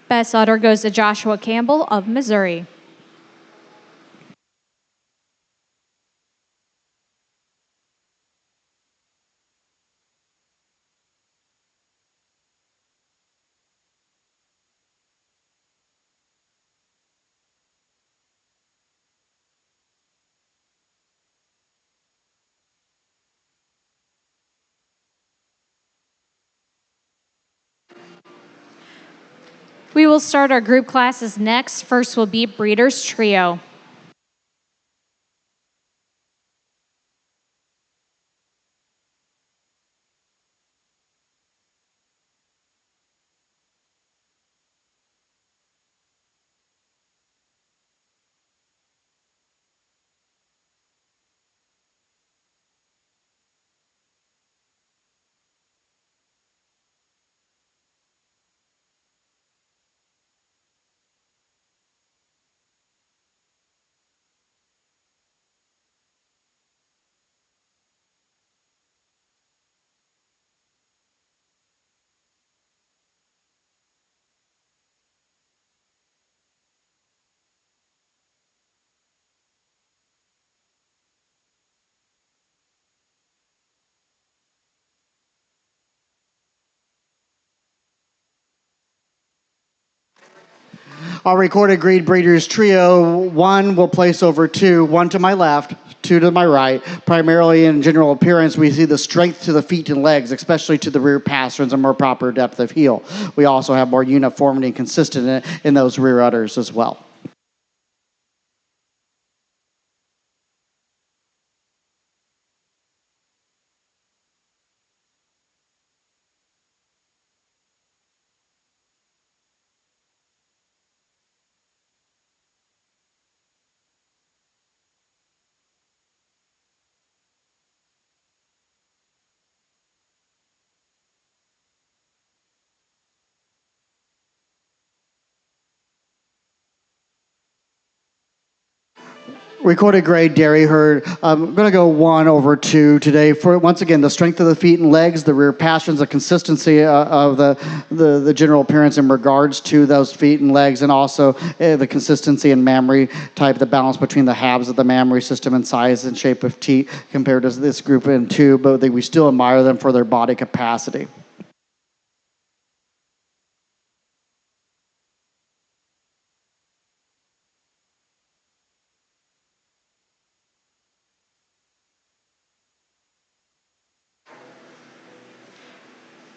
Best udder goes to Joshua Campbell of Missouri. We will start our group classes next. First will be Breeders' Trio. Our recorded grade breeders trio, 1 will place over 2, 1 to my left, 2 to my right. Primarily in general appearance, we see the strength to the feet and legs, especially to the rear pasterns and more proper depth of heel. We also have more uniformity and consistency in those rear udders as well. Recorded grade dairy herd. I'm going to go 1/2 today. For once again, the strength of the feet and legs, the rear pasterns, the consistency of the general appearance in regards to those feet and legs, and also the consistency and mammary type, the balance between the halves of the mammary system and size and shape of teat compared to this group in two. But we still admire them for their body capacity.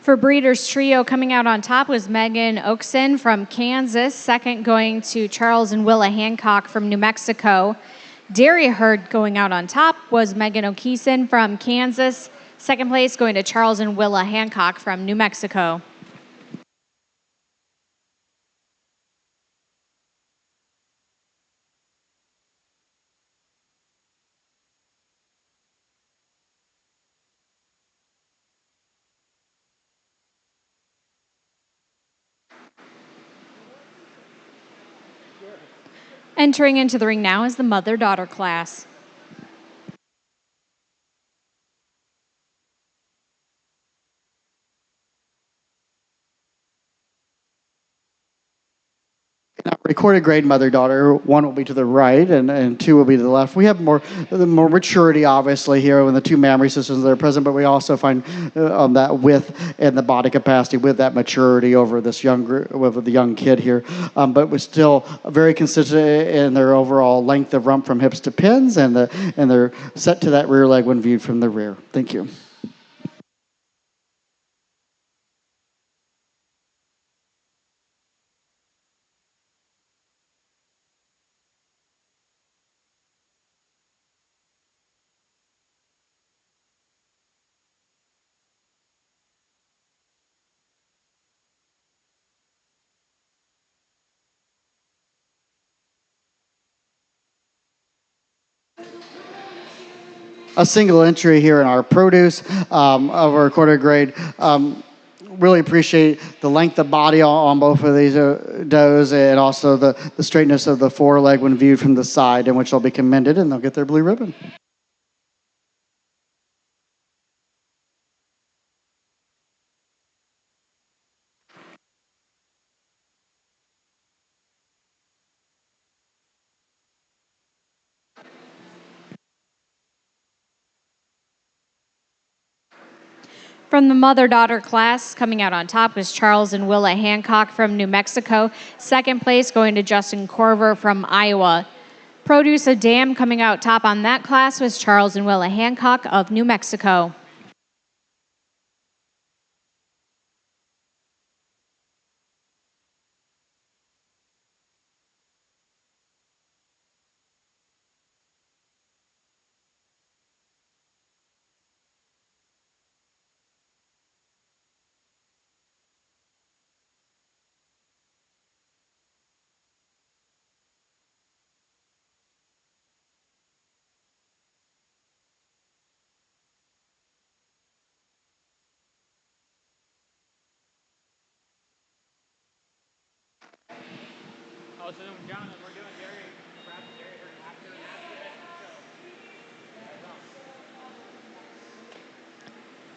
For Breeders' Trio, coming out on top was Megan Oakson from Kansas. Second going to Charles and Willa Hancock from New Mexico. Dairy herd going out on top was Megan O'Keeson from Kansas. Second place going to Charles and Willa Hancock from New Mexico. Entering into the ring now is the mother-daughter class. Now, recorded grade mother-daughter, one will be to the right and two will be to the left. We have more maturity, obviously, here in the two mammary systems that are present, but we also find that width and the body capacity with that maturity over this over the young kid here. But we're still very consistent in their overall length of rump from hips to pins, and they're set to that rear leg when viewed from the rear. Thank you. A single entry here in our produce of our recorded grade. Really appreciate the length of body on both of these does, and also the straightness of the foreleg when viewed from the side, in which they'll be commended and they'll get their blue ribbon. From the mother-daughter class, coming out on top was Charles and Willa Hancock from New Mexico. Second place going to Justin Corver from Iowa. Produce of Dam coming out top on that class was Charles and Willa Hancock of New Mexico.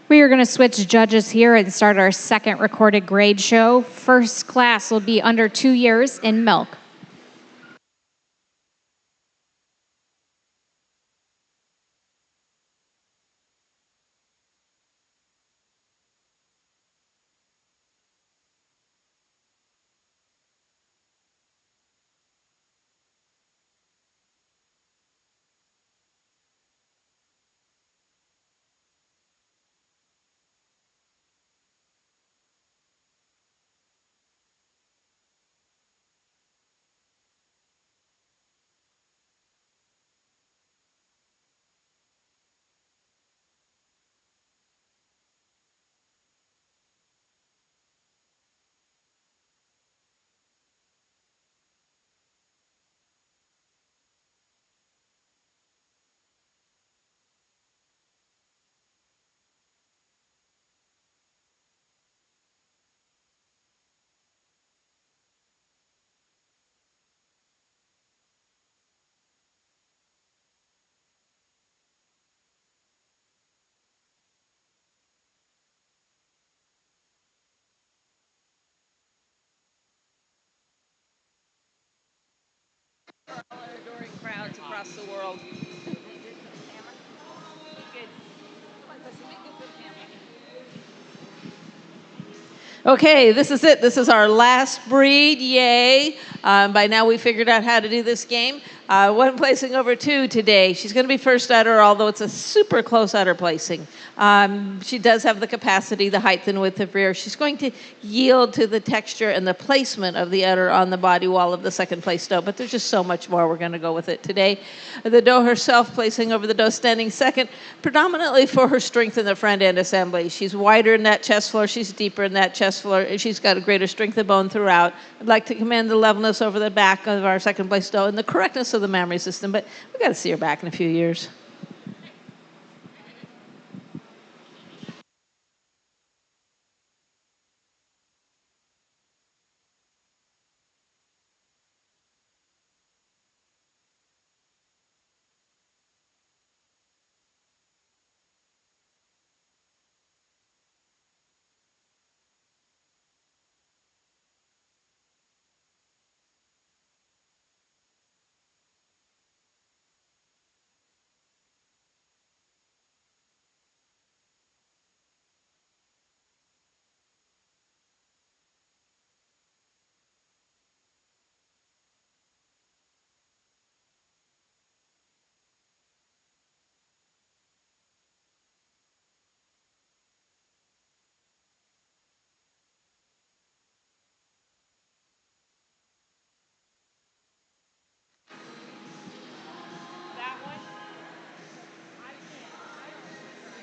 We are going to switch judges here and start our second recorded grade show. First class will be under 2 years in milk. crowds across the world. Good. Come on, Chrissy, make good for the camera. Okay, this is it. This is our last breed. Yay. By now we figured out how to do this game. One placing over two today. She's going to be first udder, although it's a super close udder placing. She does have the capacity, the height and width of rear. She's going to yield to the texture and the placement of the udder on the body wall of the second place doe, but there's just so much more. We're going to go with it today. The doe herself placing over the doe standing second, predominantly for her strength in the front end assembly. She's wider in that chest floor. She's deeper in that chest floor. And she's got a greater strength of bone throughout. I'd like to commend the levelness over the back of our second place doe and the correctness of the mammary system, but we've got to see her back in a few years.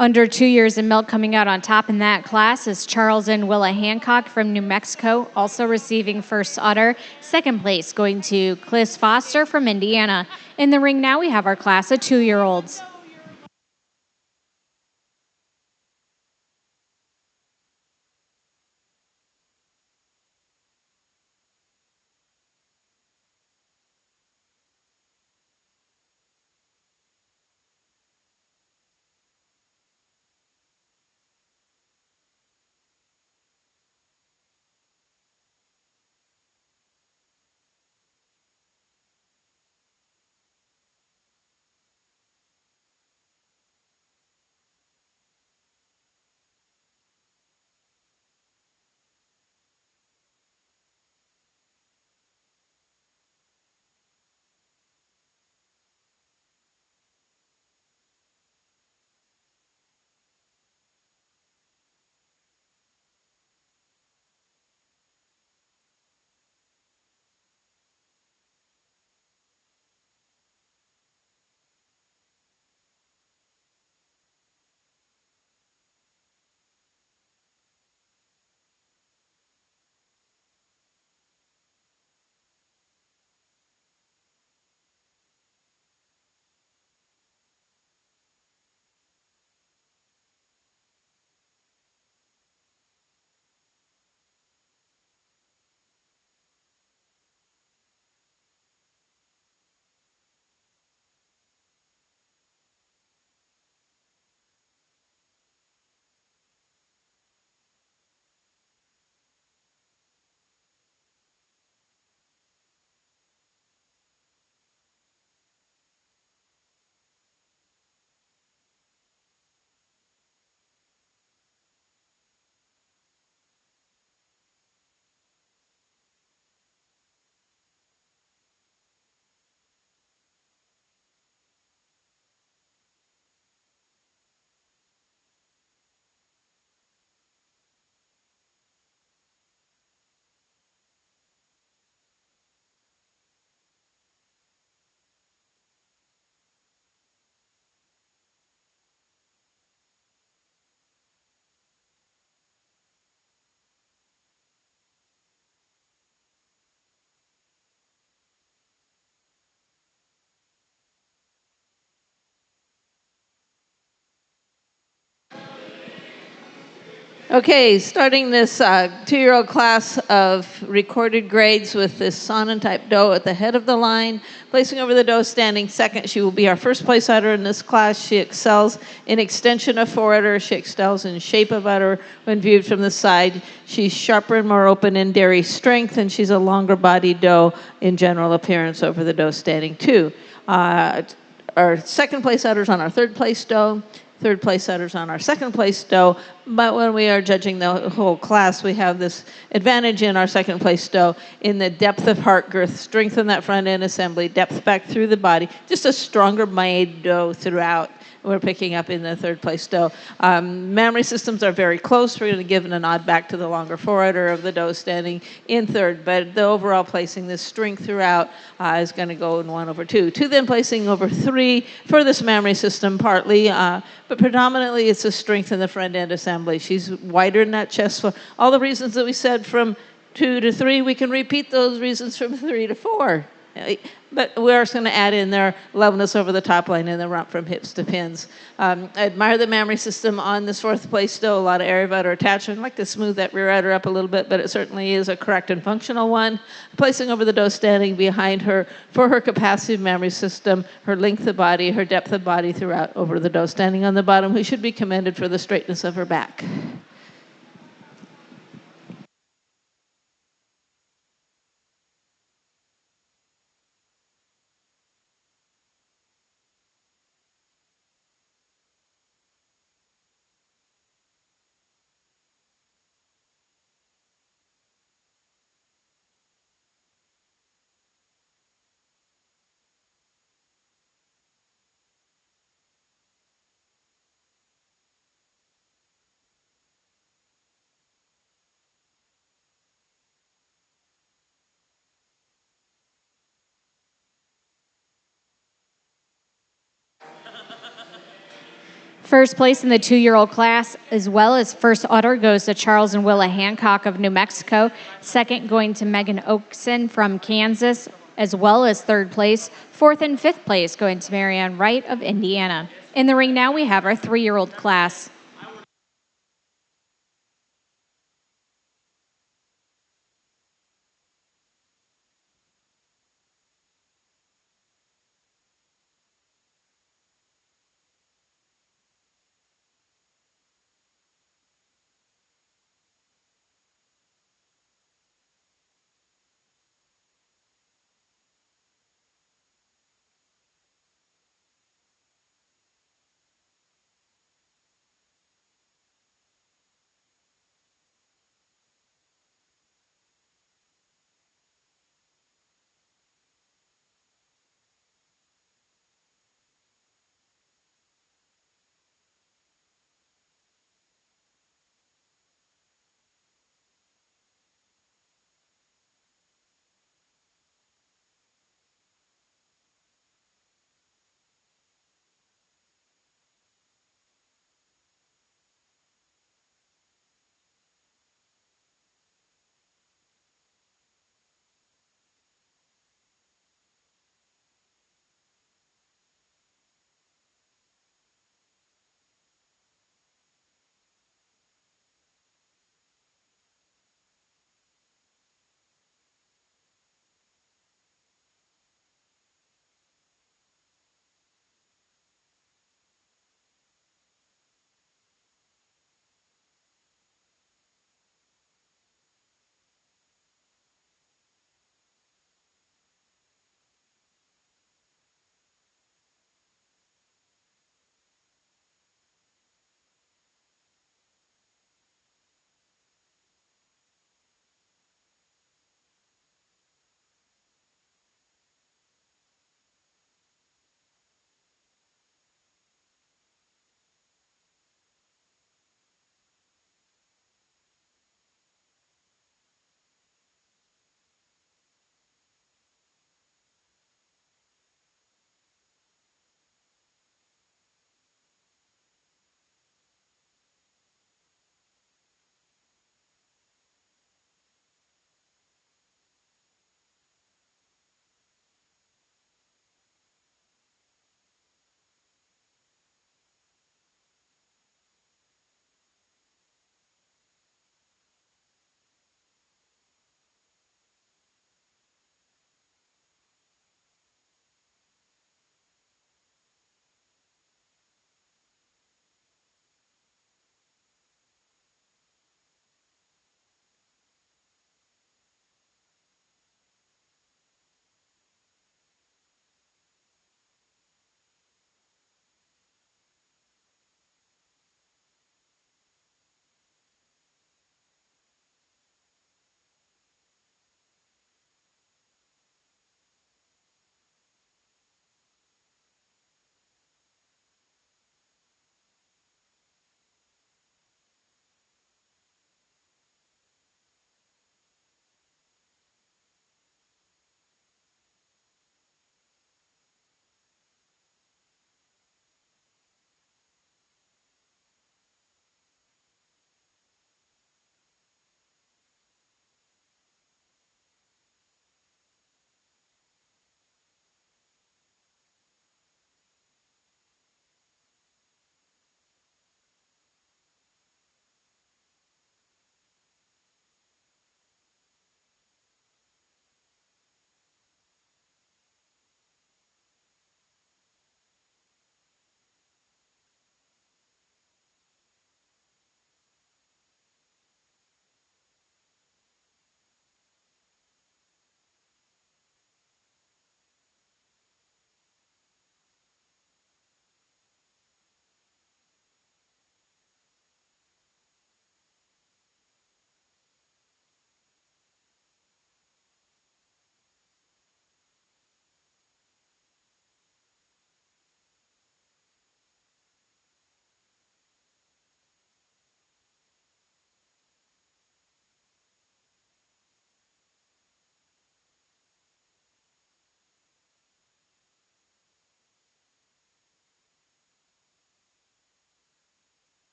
Under 2 years of milk coming out on top in that class is Charles and Willa Hancock from New Mexico, also receiving first udder. Second place going to Cliss Foster from Indiana. In the ring now we have our class of 2-year-olds. Okay, starting this 2-year-old class of recorded grades with this Sonnen-type doe at the head of the line. Placing over the doe standing second, she will be our first place udder in this class. She excels in extension of foreudder. She excels in shape of udder when viewed from the side. She's sharper and more open in dairy strength, and she's a longer bodied doe in general appearance over the doe standing two. Our second place udders on our third place doe. Third place udders on our second place doe, but when we are judging the whole class, we have this advantage in our second place doe in the depth of heart girth, strength in that front end assembly, depth back through the body, just a stronger made doe throughout. We're picking up in the third place doe. Mammary systems are very close. We're going to give a nod back to the longer forudder of the doe standing in third, but the overall placing, this strength throughout is going to go in 1/2. 2 then placing over 3 for this mammary system partly, but predominantly it's a strength in the front end assembly. She's wider in that chest for all the reasons that we said from 2 to 3. We can repeat those reasons from 3 to 4. But we're just going to add in their levelness over the top line and the rump from hips to pins. I admire the mammary system on this fourth place doe. A lot of area of udder attachment. I'd like to smooth that rear udder up a little bit, but it certainly is a correct and functional one. Placing over the doe standing behind her for her capacity of mammary system, her length of body, her depth of body throughout over the doe standing on the bottom, who should be commended for the straightness of her back. First place in the 2-year-old class, as well as first udder, goes to Charles and Willa Hancock of New Mexico. Second going to Megan Oakson from Kansas, as well as third place. Fourth and fifth place going to Marianne Wright of Indiana. In the ring now, we have our 3-year-old class.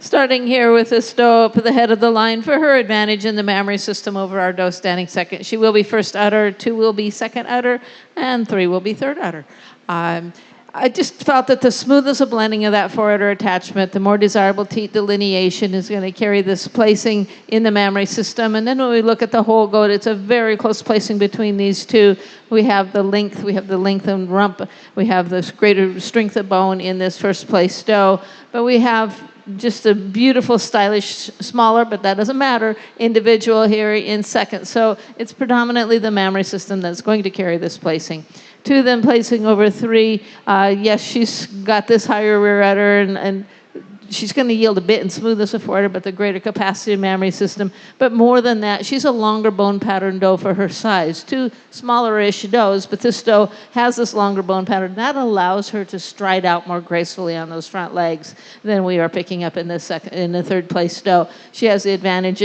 Starting here with this doe up at the head of the line for her advantage in the mammary system over our doe standing second. She will be first udder, 2 will be second udder, and 3 will be third udder. I just felt that the smoothness of blending of that forudder attachment, the more desirable teat delineation is going to carry this placing in the mammary system. And then when we look at the whole goat, it's a very close placing between these two. We have the length and rump, we have this greater strength of bone in this first place doe, but we have just a beautiful, stylish, smaller, but that doesn't matter, individual here in second. So it's predominantly the mammary system that's going to carry this placing. 2 then placing over 3. Yes, she's got this higher rear udder and she's going to yield a bit in smoothness of forudder, but the greater capacity of mammary system. But more than that, she's a longer bone pattern doe for her size. 2 smaller-ish does, but this doe has this longer bone pattern. That allows her to stride out more gracefully on those front legs than we are picking up in the third place doe. She has the advantage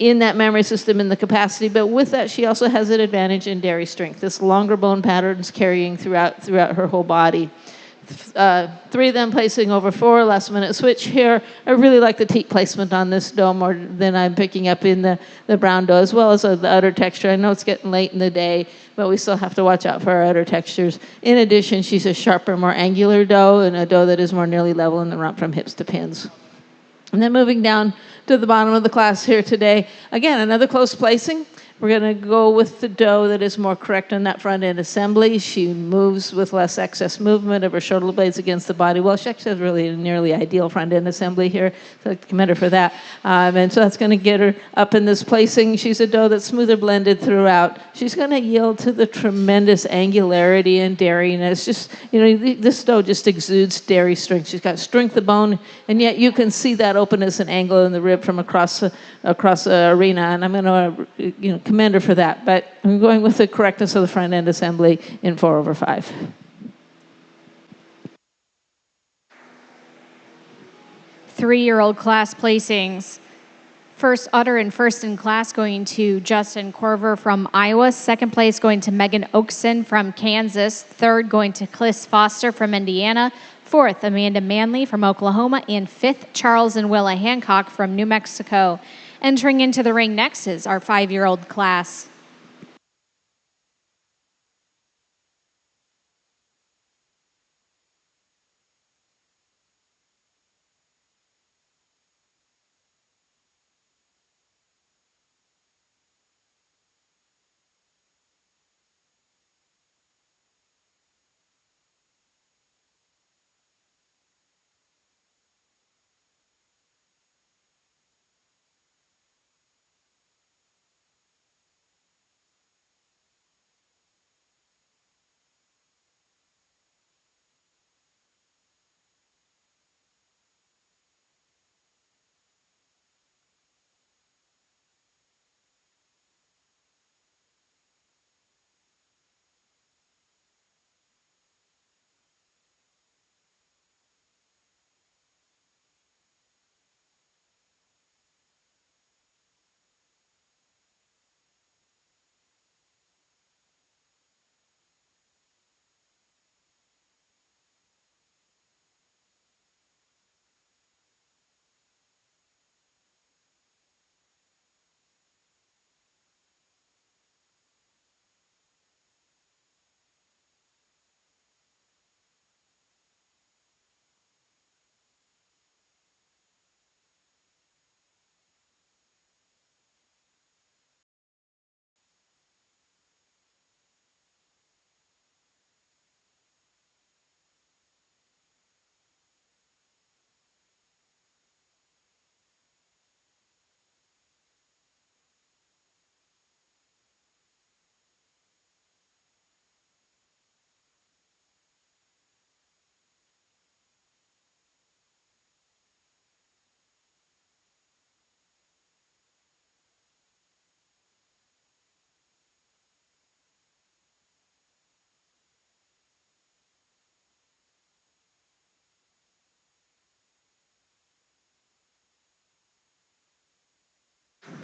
in that mammary system in the capacity, but with that she also has an advantage in dairy strength. This longer bone patterns carrying throughout her whole body. 3 then placing over 4, last minute switch here. I really like the teat placement on this doe more than I'm picking up in the brown doe, as well as the udder texture. I know it's getting late in the day, but we still have to watch out for our udder textures. In addition, she's a sharper, more angular doe, and a doe that is more nearly level in the rump from hips to pins. And then moving down to the bottom of the class here today, again, another close placing. We're going to go with the doe that is more correct on that front end assembly. She moves with less excess movement of her shoulder blades against the body. Well, she actually has really a nearly ideal front end assembly here, so I commend her for that. And so that's going to get her up in this placing. She's a doe that's smoother blended throughout. She's going to yield to the tremendous angularity and dairiness. Just, this doe just exudes dairy strength. She's got strength of bone, and yet you can see that openness and angle in the rib from across the arena. And I'm going to, commend her for that, but I'm going with the correctness of the front end assembly in 4 over 5. Three-year-old class placings. First udder and first in class going to Justin Corver from Iowa. Second place going to Megan Oakson from Kansas. Third going to Cliss Foster from Indiana. Fourth, Amanda Manley from Oklahoma. And fifth, Charles and Willa Hancock from New Mexico. Entering into the ring next is our 5-year-old class.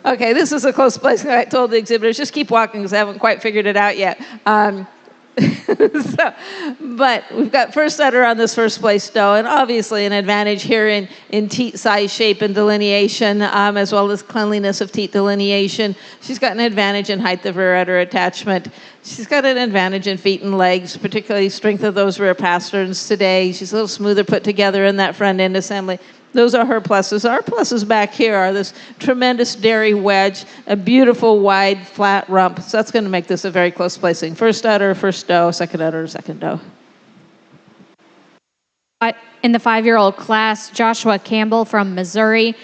Okay, this is a close place. I told the exhibitors, just keep walking because I haven't quite figured it out yet. so, but we've got first udder on this first place doe, and obviously an advantage here in teat size, shape, and delineation, as well as cleanliness of teat delineation. She's got an advantage in height of rear udder attachment. She's got an advantage in feet and legs, particularly strength of those rear pasterns today. She's a little smoother put together in that front end assembly. Those are her pluses. Our pluses back here are this tremendous dairy wedge, a beautiful wide flat rump. So that's going to make this a very close placing. First udder, first doe, second udder, second doe. In the 5-year-old class, Joshua Campbell from Missouri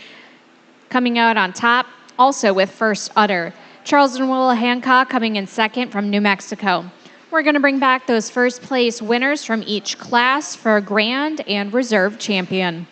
coming out on top, also with first udder. Charles and Willa Hancock coming in second from New Mexico. We're going to bring back those first place winners from each class for grand and reserve champion.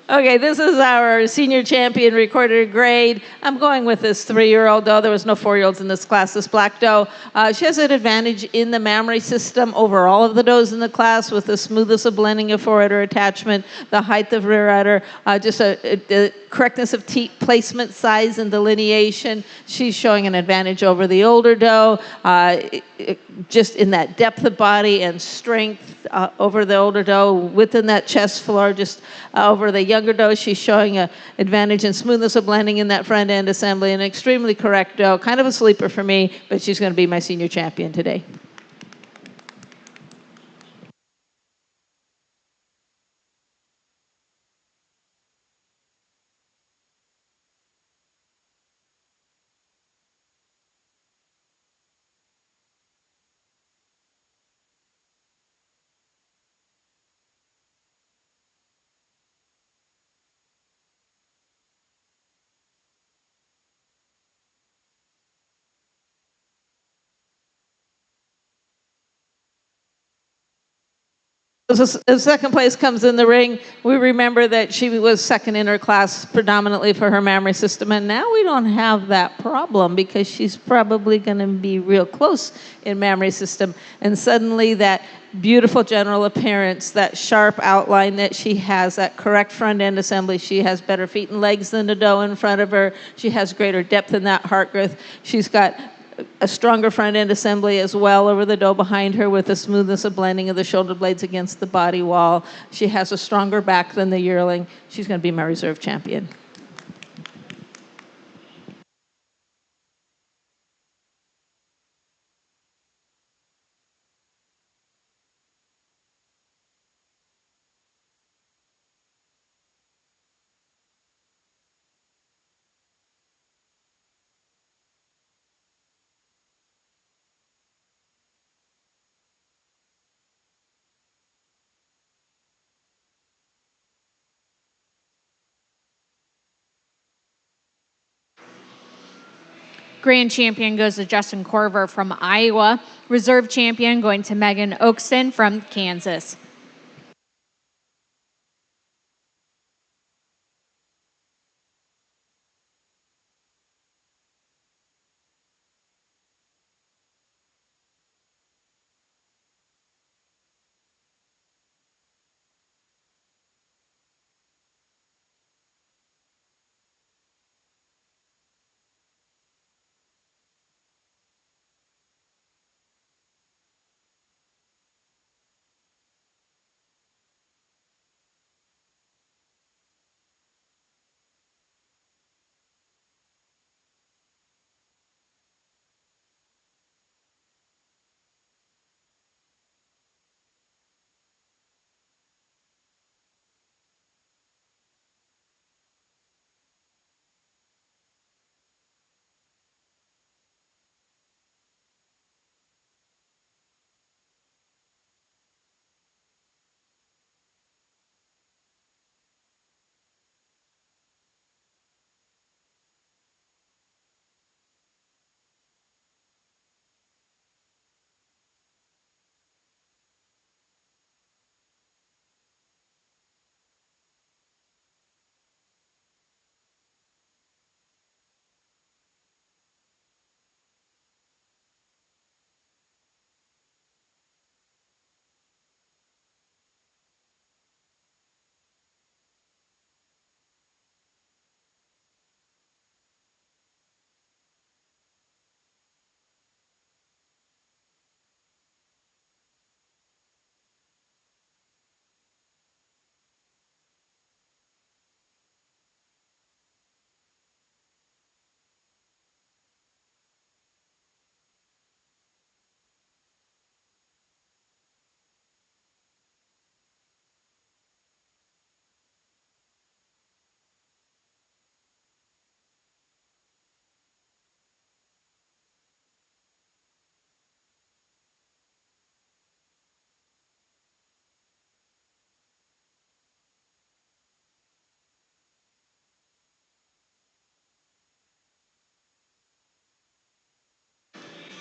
Okay, this is our senior champion recorded grade. I'm going with this 3-year-old doe. There was no 4-year-olds in this class, this black doe. She has an advantage in the mammary system over all of the does in the class with the smoothness of blending of forudder attachment, the height of rear udder, just a correctness of teat placement, size, and delineation. She's showing an advantage over the older doe, just in that depth of body and strength over the older doe, within that chest floor, just over the younger doe. She's showing an advantage in smoothness of blending in that front end assembly. An extremely correct doe, kind of a sleeper for me, but she's going to be my senior champion today. The second place comes in the ring. We remember that she was second in her class predominantly for her mammary system, and now we don't have that problem because she's probably going to be real close in mammary system. And suddenly that beautiful general appearance, that sharp outline that she has, that correct front end assembly, she has better feet and legs than the doe in front of her. She has greater depth in that heart girth. She's got a stronger front end assembly as well over the doe behind her with the smoothness of blending of the shoulder blades against the body wall. She has a stronger back than the yearling. She's going to be my reserve champion. Grand champion goes to Justin Corver from Iowa. Reserve champion going to Megan Oakson from Kansas.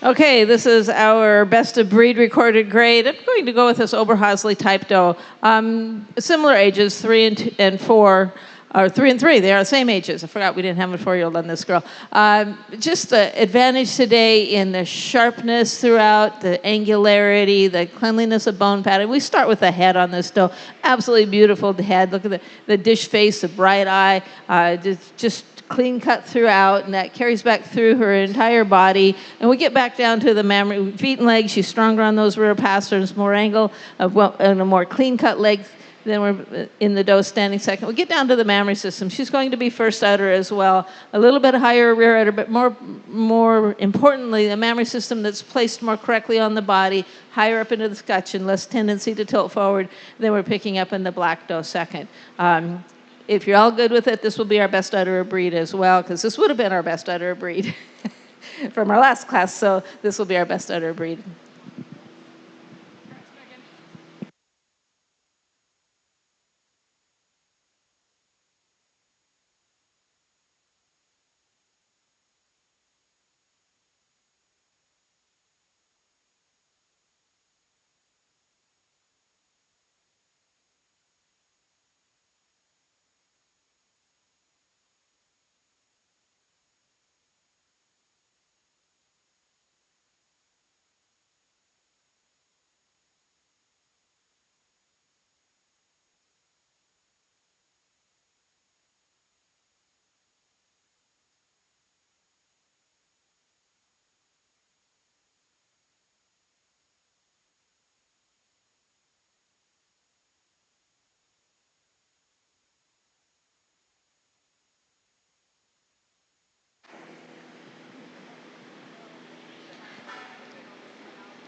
Okay, this is our best of breed recorded grade. I'm going to go with this Oberhausley type doe. Similar ages, 3 and 4, or 3 and 3. They are the same ages. I forgot we didn't have a 4-year-old on this girl. Just the advantage today in the sharpness throughout, the angularity, the cleanliness of bone pattern. We start with the head on this doe. Absolutely beautiful head. Look at the dish face, the bright eye, just clean cut throughout, and that carries back through her entire body. And we get back down to the mammary, feet and legs. She's stronger on those rear pasterns, more angle, and a more clean cut leg. Then we're in the doe standing second. We get down to the mammary system. She's going to be first udder as well. A little bit higher rear udder, but more importantly, the mammary system that's placed more correctly on the body, higher up into the scutcheon, less tendency to tilt forward. Then we're picking up in the black doe second. If you're all good with it, this will be our best udder of breed as well, because this would have been our best udder of breed from our last class, so this will be our best udder of breed.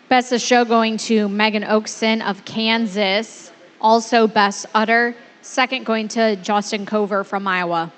Best of show going to Megan Oakson of Kansas, also best udder. Second going to Justin Cover from Iowa.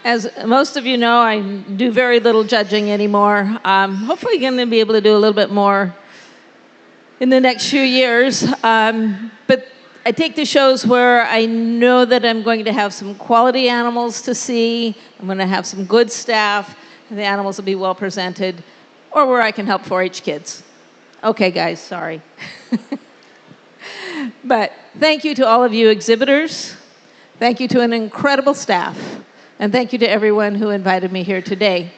As most of you know, I do very little judging anymore. Hopefully going to be able to do a little bit more in the next few years. But I take the shows where I know that I'm going to have some quality animals to see, I'm going to have some good staff, and the animals will be well presented, or where I can help 4-H kids. Okay, guys, sorry. But thank you to all of you exhibitors. Thank you to an incredible staff. And thank you to everyone who invited me here today.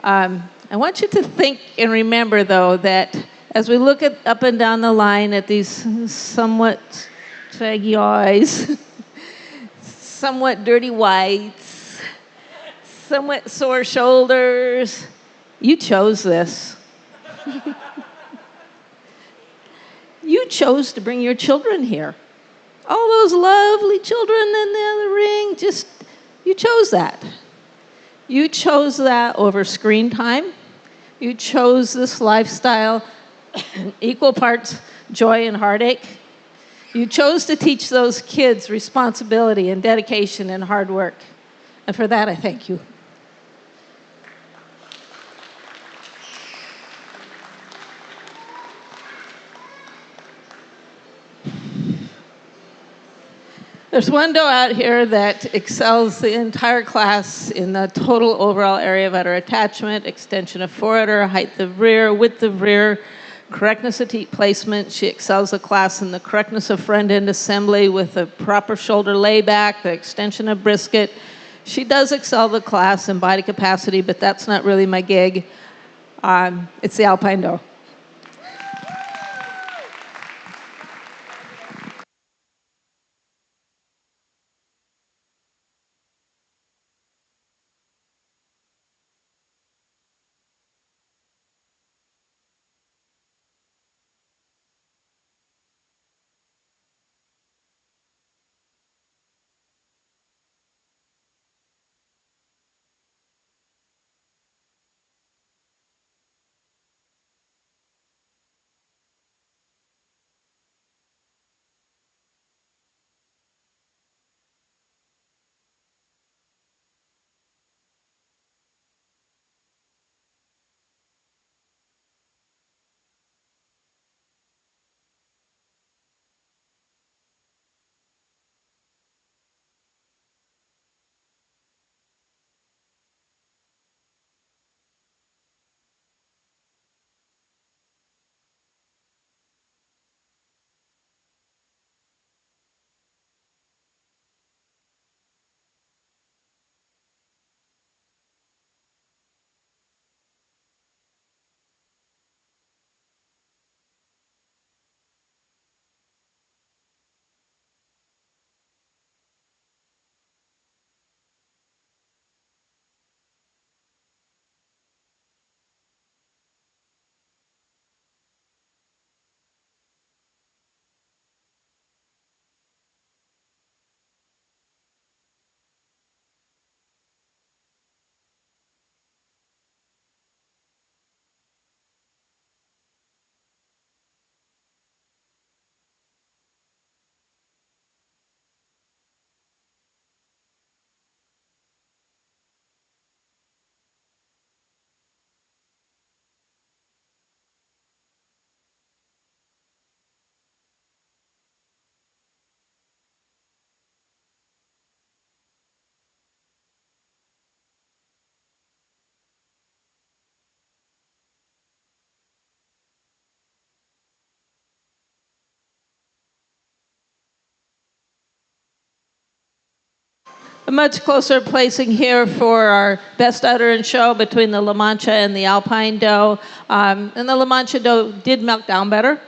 I want you to think and remember, though, that as we look up and down the line at these somewhat saggy eyes, somewhat dirty whites, somewhat sore shoulders, you chose this. You chose to bring your children here. All those lovely children in the other ring, you chose that. You chose that over screen time. You chose this lifestyle, equal parts joy and heartache. You chose to teach those kids responsibility and dedication and hard work. And for that, I thank you. There's one doe out here that excels the entire class in the total overall area of udder attachment, extension of foreudder, height of rear, width of rear, correctness of teat placement. She excels the class in the correctness of front end assembly with the proper shoulder layback, the extension of brisket. She does excel the class in body capacity, but that's not really my gig. It's the alpine doe. A much closer placing here for our best udder show between the La Mancha and the Alpine doe. And the La Mancha doe did milk down better.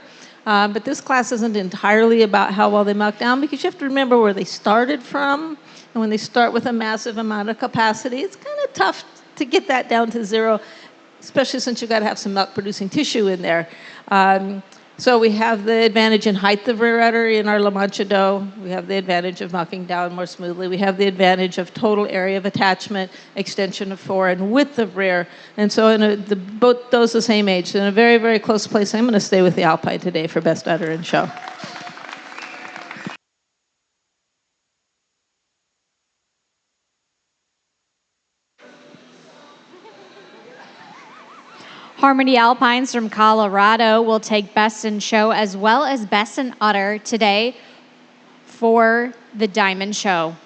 But this class isn't entirely about how well they milk down, because you have to remember where they started from. And when they start with a massive amount of capacity, it's kind of tough to get that down to zero, especially since you've got to have some milk-producing tissue in there. So we have the advantage in height of rear udder in our La Mancha doe. We have the advantage of milking down more smoothly. We have the advantage of total area of attachment, extension of fore, and width of rear. And so both those the same age. So in a very, very close place, I'm going to stay with the Alpine today for best udder and show. Harmony Alpines from Colorado will take Best in Show as well as Best in Udder today for the Diamond Show.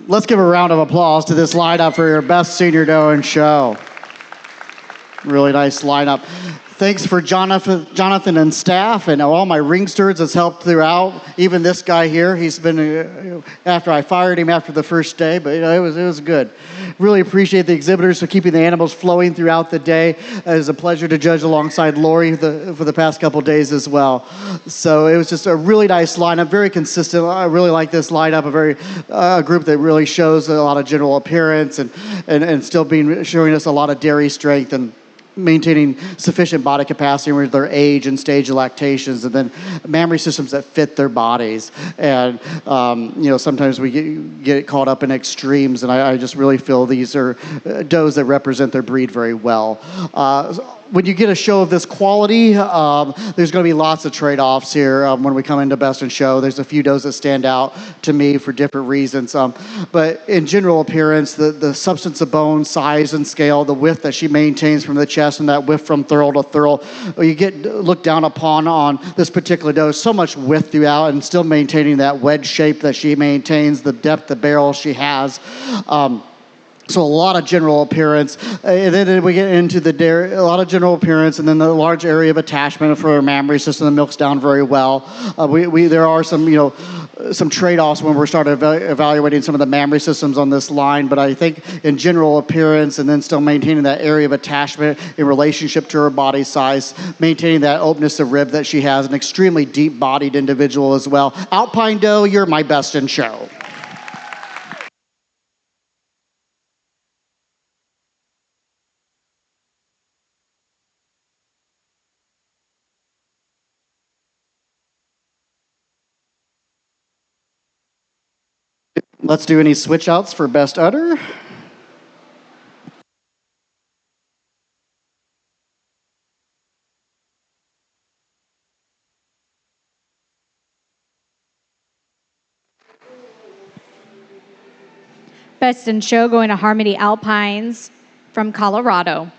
Let's give a round of applause to this lineup for your best senior doe and show. Really nice lineup. Thanks for Jonathan and staff, and all my ring stewards has helped throughout. Even this guy here, he's been after I fired him after the first day, but it was good. Really appreciate the exhibitors for keeping the animals flowing throughout the day. It was a pleasure to judge alongside Lori for the past couple days as well. So it was just a really nice lineup, very consistent. I really like this lineup. A group that really shows a lot of general appearance and still showing us a lot of dairy strength and maintaining sufficient body capacity with their age and stage of lactations, and then mammary systems that fit their bodies. And sometimes we get caught up in extremes, and I just really feel these are does that represent their breed very well. When you get a show of this quality, there's going to be lots of trade-offs here when we come into Best in Show. There's a few does that stand out to me for different reasons. But in general appearance, the substance of bone, size and scale, the width that she maintains from the chest and that width from thurl to thurl, you get looked down upon on this particular doe. So much width throughout and still maintaining that wedge shape that she maintains, the depth of barrel she has. So a lot of general appearance, and then we get into the dairy, a lot of general appearance, and then the large area of attachment for our mammary system that milks down very well. There are some trade-offs when we're starting evaluating some of the mammary systems on this line, but I think in general appearance and then still maintaining that area of attachment in relationship to her body size, maintaining that openness of rib that she has, an extremely deep-bodied individual as well. Alpine doe, you're my best in show. Let's do any switch outs for best udder. Best in Show going to Harmony Alpines from Colorado.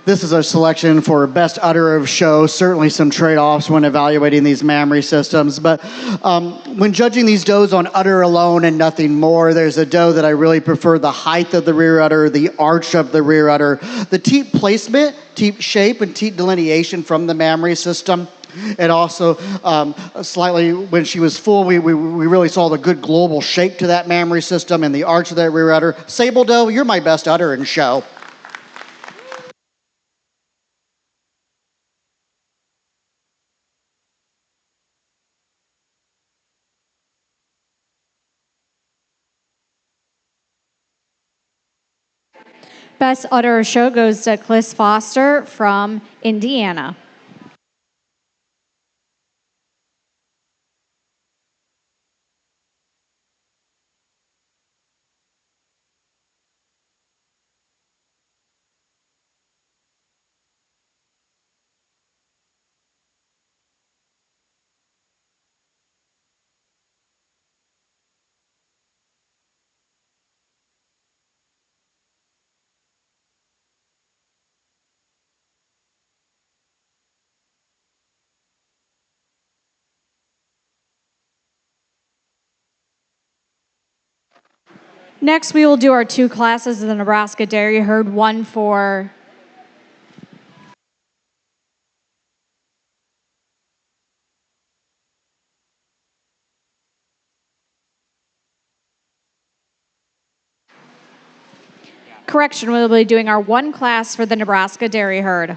This is a selection for best udder of show. Certainly some trade-offs when evaluating these mammary systems. But when judging these does on udder alone and nothing more, there's a doe that I really prefer the height of the rear udder, the arch of the rear udder, the teat placement, teat shape, and teat delineation from the mammary system. And also, slightly when she was full, we really saw the good global shape to that mammary system and the arch of that rear udder. Sable doe, you're my best udder in show. Best udder show goes to Cliss Foster from Indiana. Next, we will do our 2 classes of the Nebraska Dairy Herd, one for correction, we'll be doing our 1 class for the Nebraska Dairy Herd.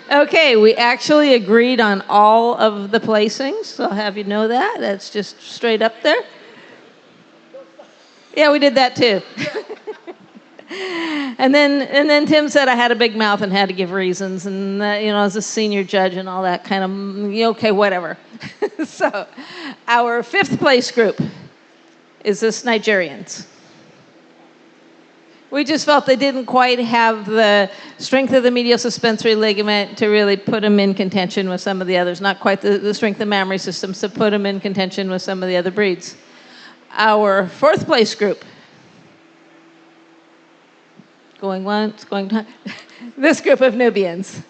Okay, we actually agreed on all of the placings, so I'll have you know that. That's just straight up there. Yeah, we did that too. And then Tim said I had a big mouth and had to give reasons, and as a senior judge and all that kind of okay, whatever. So, our 5th place group is this Nigerians. We just felt they didn't quite have the strength of the medial suspensory ligament to really put them in contention with some of the others, not quite the strength of the mammary systems to put them in contention with some of the other breeds. Our 4th place group, going once, going twice, this group of Nubians.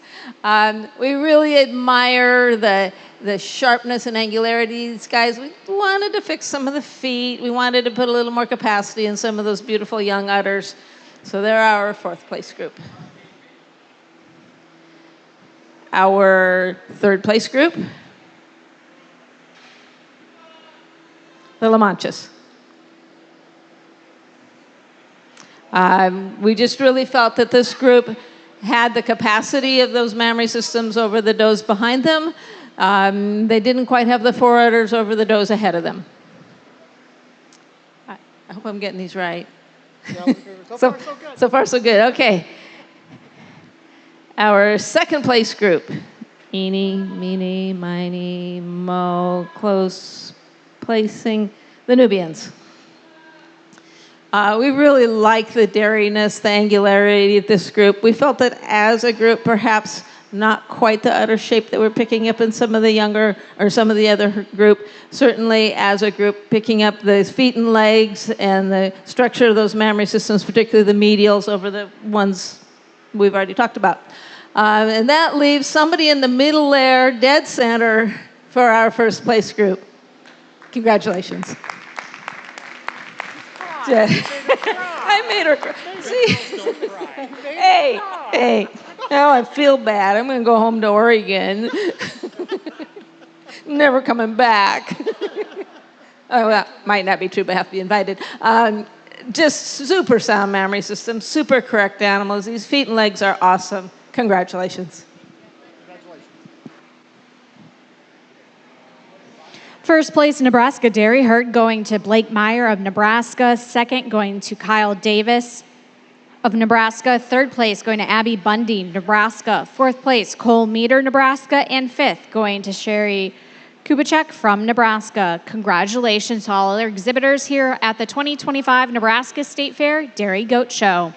We really admire the sharpness and angularity of these guys. We wanted to fix some of the feet. We wanted to put a little more capacity in some of those beautiful young udders. So they're our 4th place group. Our 3rd place group, the La Manchas. We just really felt that this group had the capacity of those mammary systems over the does behind them. They didn't quite have the forudders over the does ahead of them. I hope I'm getting these right. Yeah, so far, so good. So far, so good. Okay. Our 2nd place group, eeny, meeny, miny, mo, close placing, the Nubians. We really like the dairyness, the angularity of this group. We felt that as a group, perhaps not quite the udder shape that we're picking up in some of the younger or some of the other group. Certainly as a group, picking up the feet and legs and the structure of those mammary systems, particularly the medials over the ones we've already talked about. And that leaves somebody in the middle there, dead center, for our 1st place group. Congratulations. I made her cry. See? Hey. Now I feel bad. I'm going to go home to Oregon. Never coming back. Oh, well, might not be true, but have to be invited. Just super sound mammary system, super correct animals. These feet and legs are awesome. Congratulations. First place, Nebraska Dairy Herd, going to Blake Meyer of Nebraska. 2nd, going to Kyle Davis of Nebraska. 3rd place, going to Abby Bundy, Nebraska. 4th place, Cole Meter, Nebraska. And 5th, going to Sherry Kubachek from Nebraska. Congratulations to all other exhibitors here at the 2025 Nebraska State Fair Dairy Goat Show.